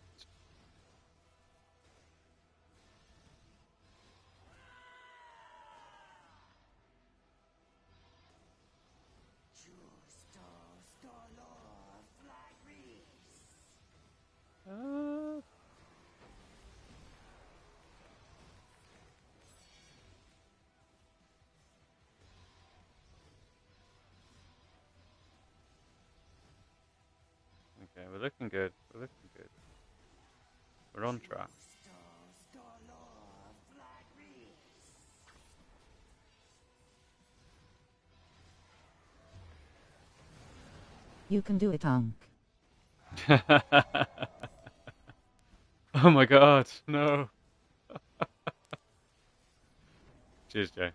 Okay, we're looking good. We're looking good. We're on track. You can do it, Unk. Oh my god, no. Cheers, Jay.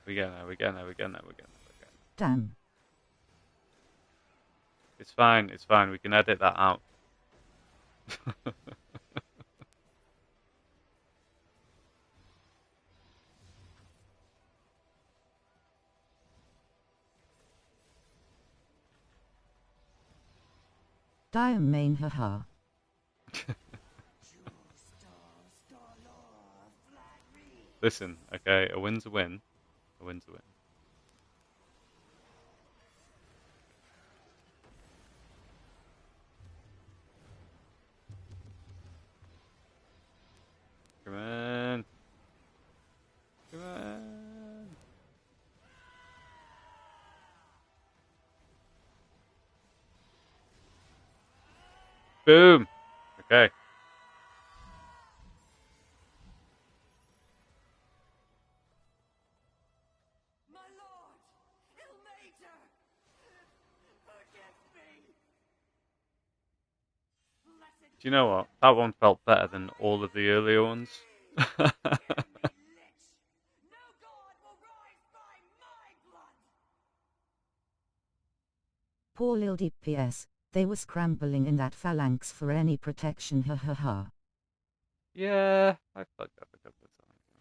We get there, we get there, we get there, we get there. Damn. It's fine, it's fine. We can edit that out. Diam main haha. Listen, okay, a win's a win. A win's a win. Come on. Come on. Boom. Okay. My lord! Ilmater! Forgive me! Blessed Do you know what? That one felt better than all of the earlier ones. lich! No god will rise by my blood! Poor lil DPS, they were scrambling in that phalanx for any protection hahaha. Yeah, I fucked up a couple of times.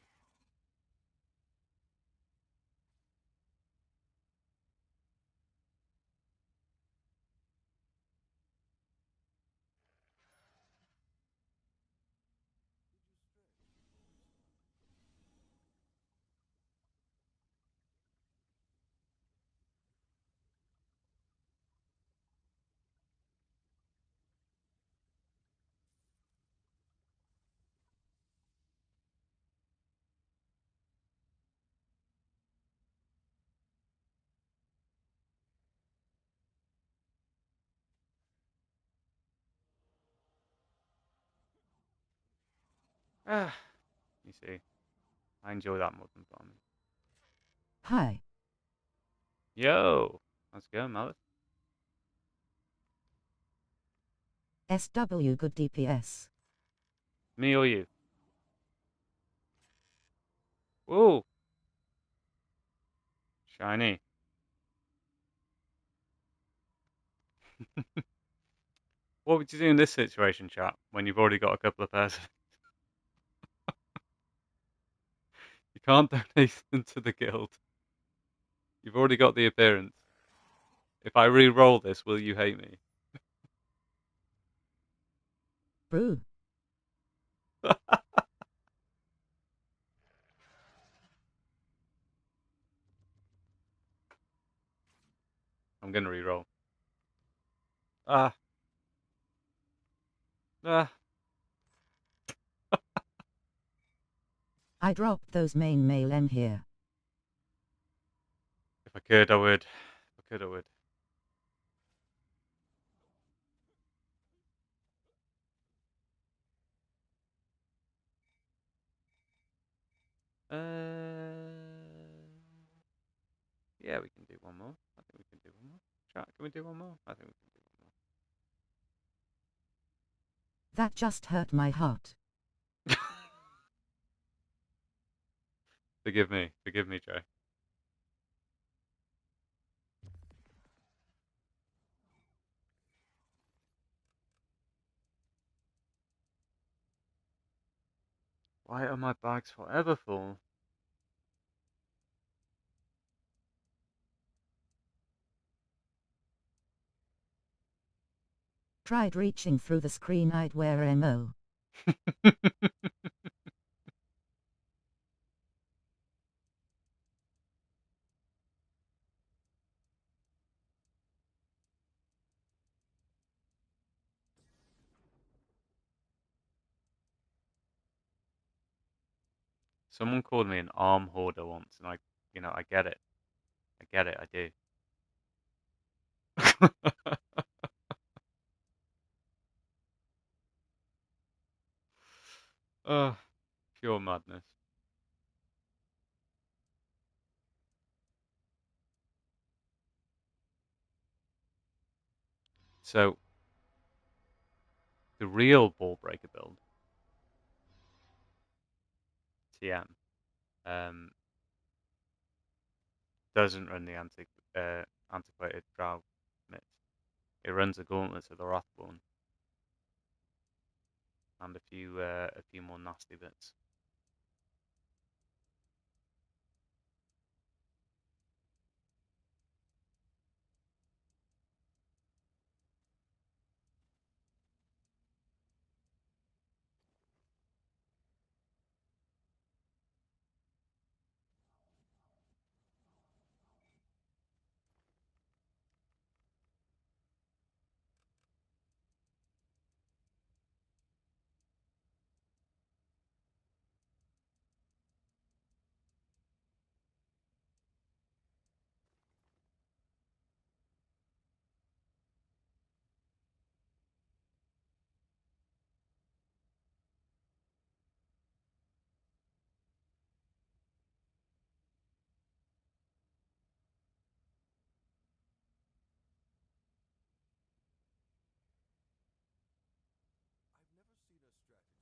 Ah, you see, I enjoy that more than farming. Hi. Yo, how's it going, Mallet? SW good DPS. Me or you? Whoa, shiny. What would you do in this situation, chat, when you've already got a couple of pairs? You can't donate them to the guild. You've already got the appearance. If I re-roll this, will you hate me? Brew. I'm gonna re-roll. Ah, ah. I dropped those main mail in here. If I could, I would. If I could, I would. Yeah, we can do one more. I think we can do one more. Chat, can we do one more? I think we can do one That just hurt my heart. more. Forgive me, Joe. Why are my bags forever full? Tried reaching through the screen, I'd wear MO. Someone called me an arm hoarder once, and I get it. I get it. I do. Oh, pure madness. So, the real ball breaker build, TM, um, doesn't run the antiquated drow mitts. It runs the gauntlets of the Wrathborn and a few more nasty bits.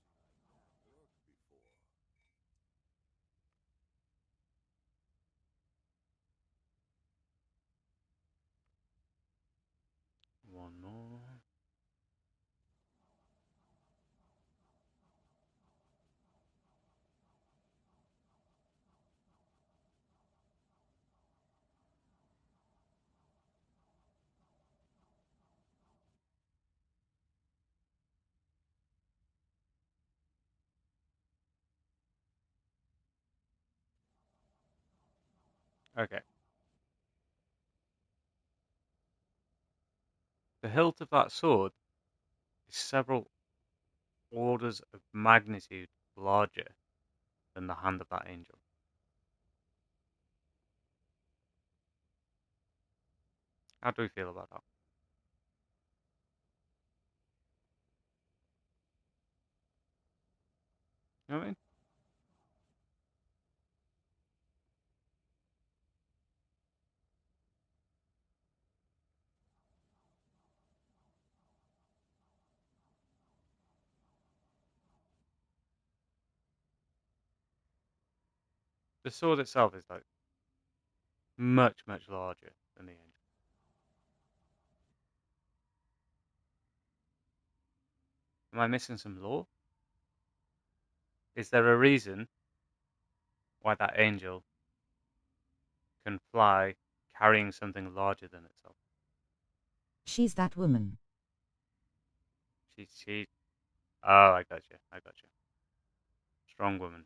I've never seen a strategy like that work before. One more. Okay. The hilt of that sword is several orders of magnitude larger than the hand of that angel. How do we feel about that? You know what I mean? The sword itself is like much, much larger than the angel. Am I missing some lore? Is there a reason why that angel can fly carrying something larger than itself? She's that woman. She. Oh, I got you. I got you. Strong woman.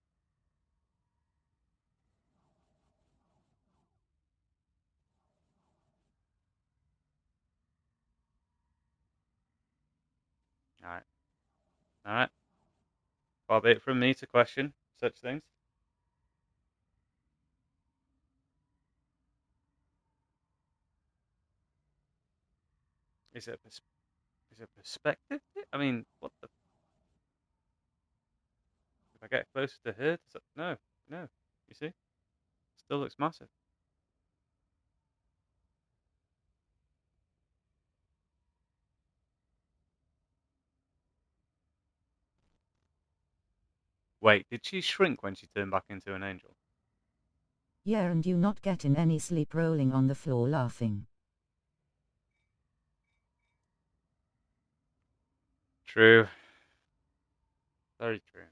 All right. All right. Far be it from me to question such things. Is it is it perspective? I mean, what the? If I get closer to her, no, no. You see, still looks massive. Wait, did she shrink when she turned back into an angel? Yeah, and you not getting any sleep rolling on the floor laughing. True. Very true.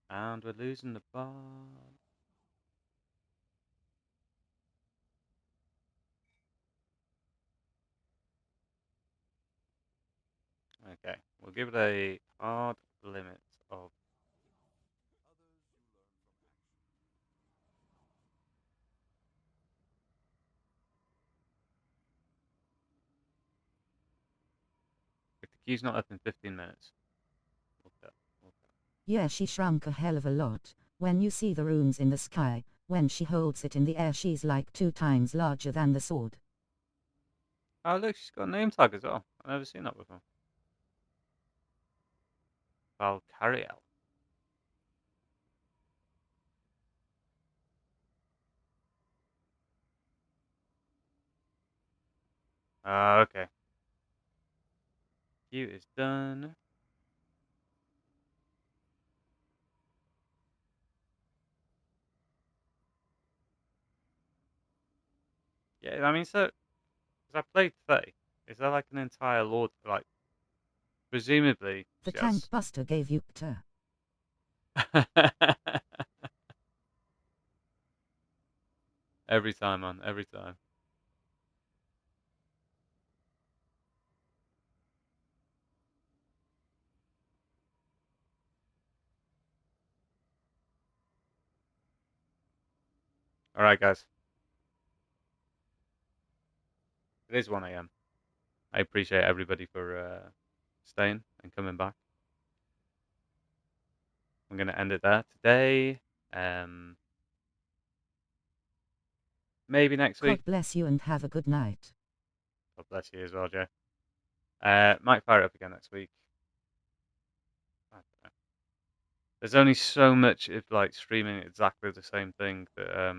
And we're losing the bar. Okay, we'll give it a hard limit of. If the queue's not up in 15 minutes, we'll cut. We'll cut. Yeah, she shrunk a hell of a lot. When you see the runes in the sky, when she holds it in the air, she's like 2 times larger than the sword. Oh, look, she's got a name tag as well. I've never seen that before. Valkyriel. Okay. Queue is done. Yeah, I mean, so, because I played Faye, is there like an entire lord, like, presumably, The she tank has. buster gave you Kter. Every time, man, every time. Alright, guys. It is 1 a.m. I appreciate everybody for staying and coming back. I'm going to end it there today. Maybe next week. God bless you and have a good night. God bless you as well, Joe. Might fire it up again next week. I don't know. There's only so much of like streaming exactly the same thing that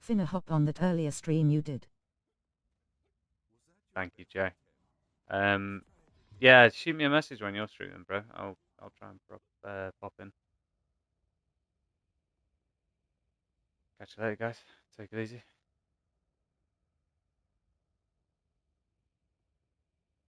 Finna hop on that earlier stream you did. thank you, Jay. Yeah, shoot me a message when you're streaming, bro. I'll try and pop in. Catch you later, guys. Take it easy.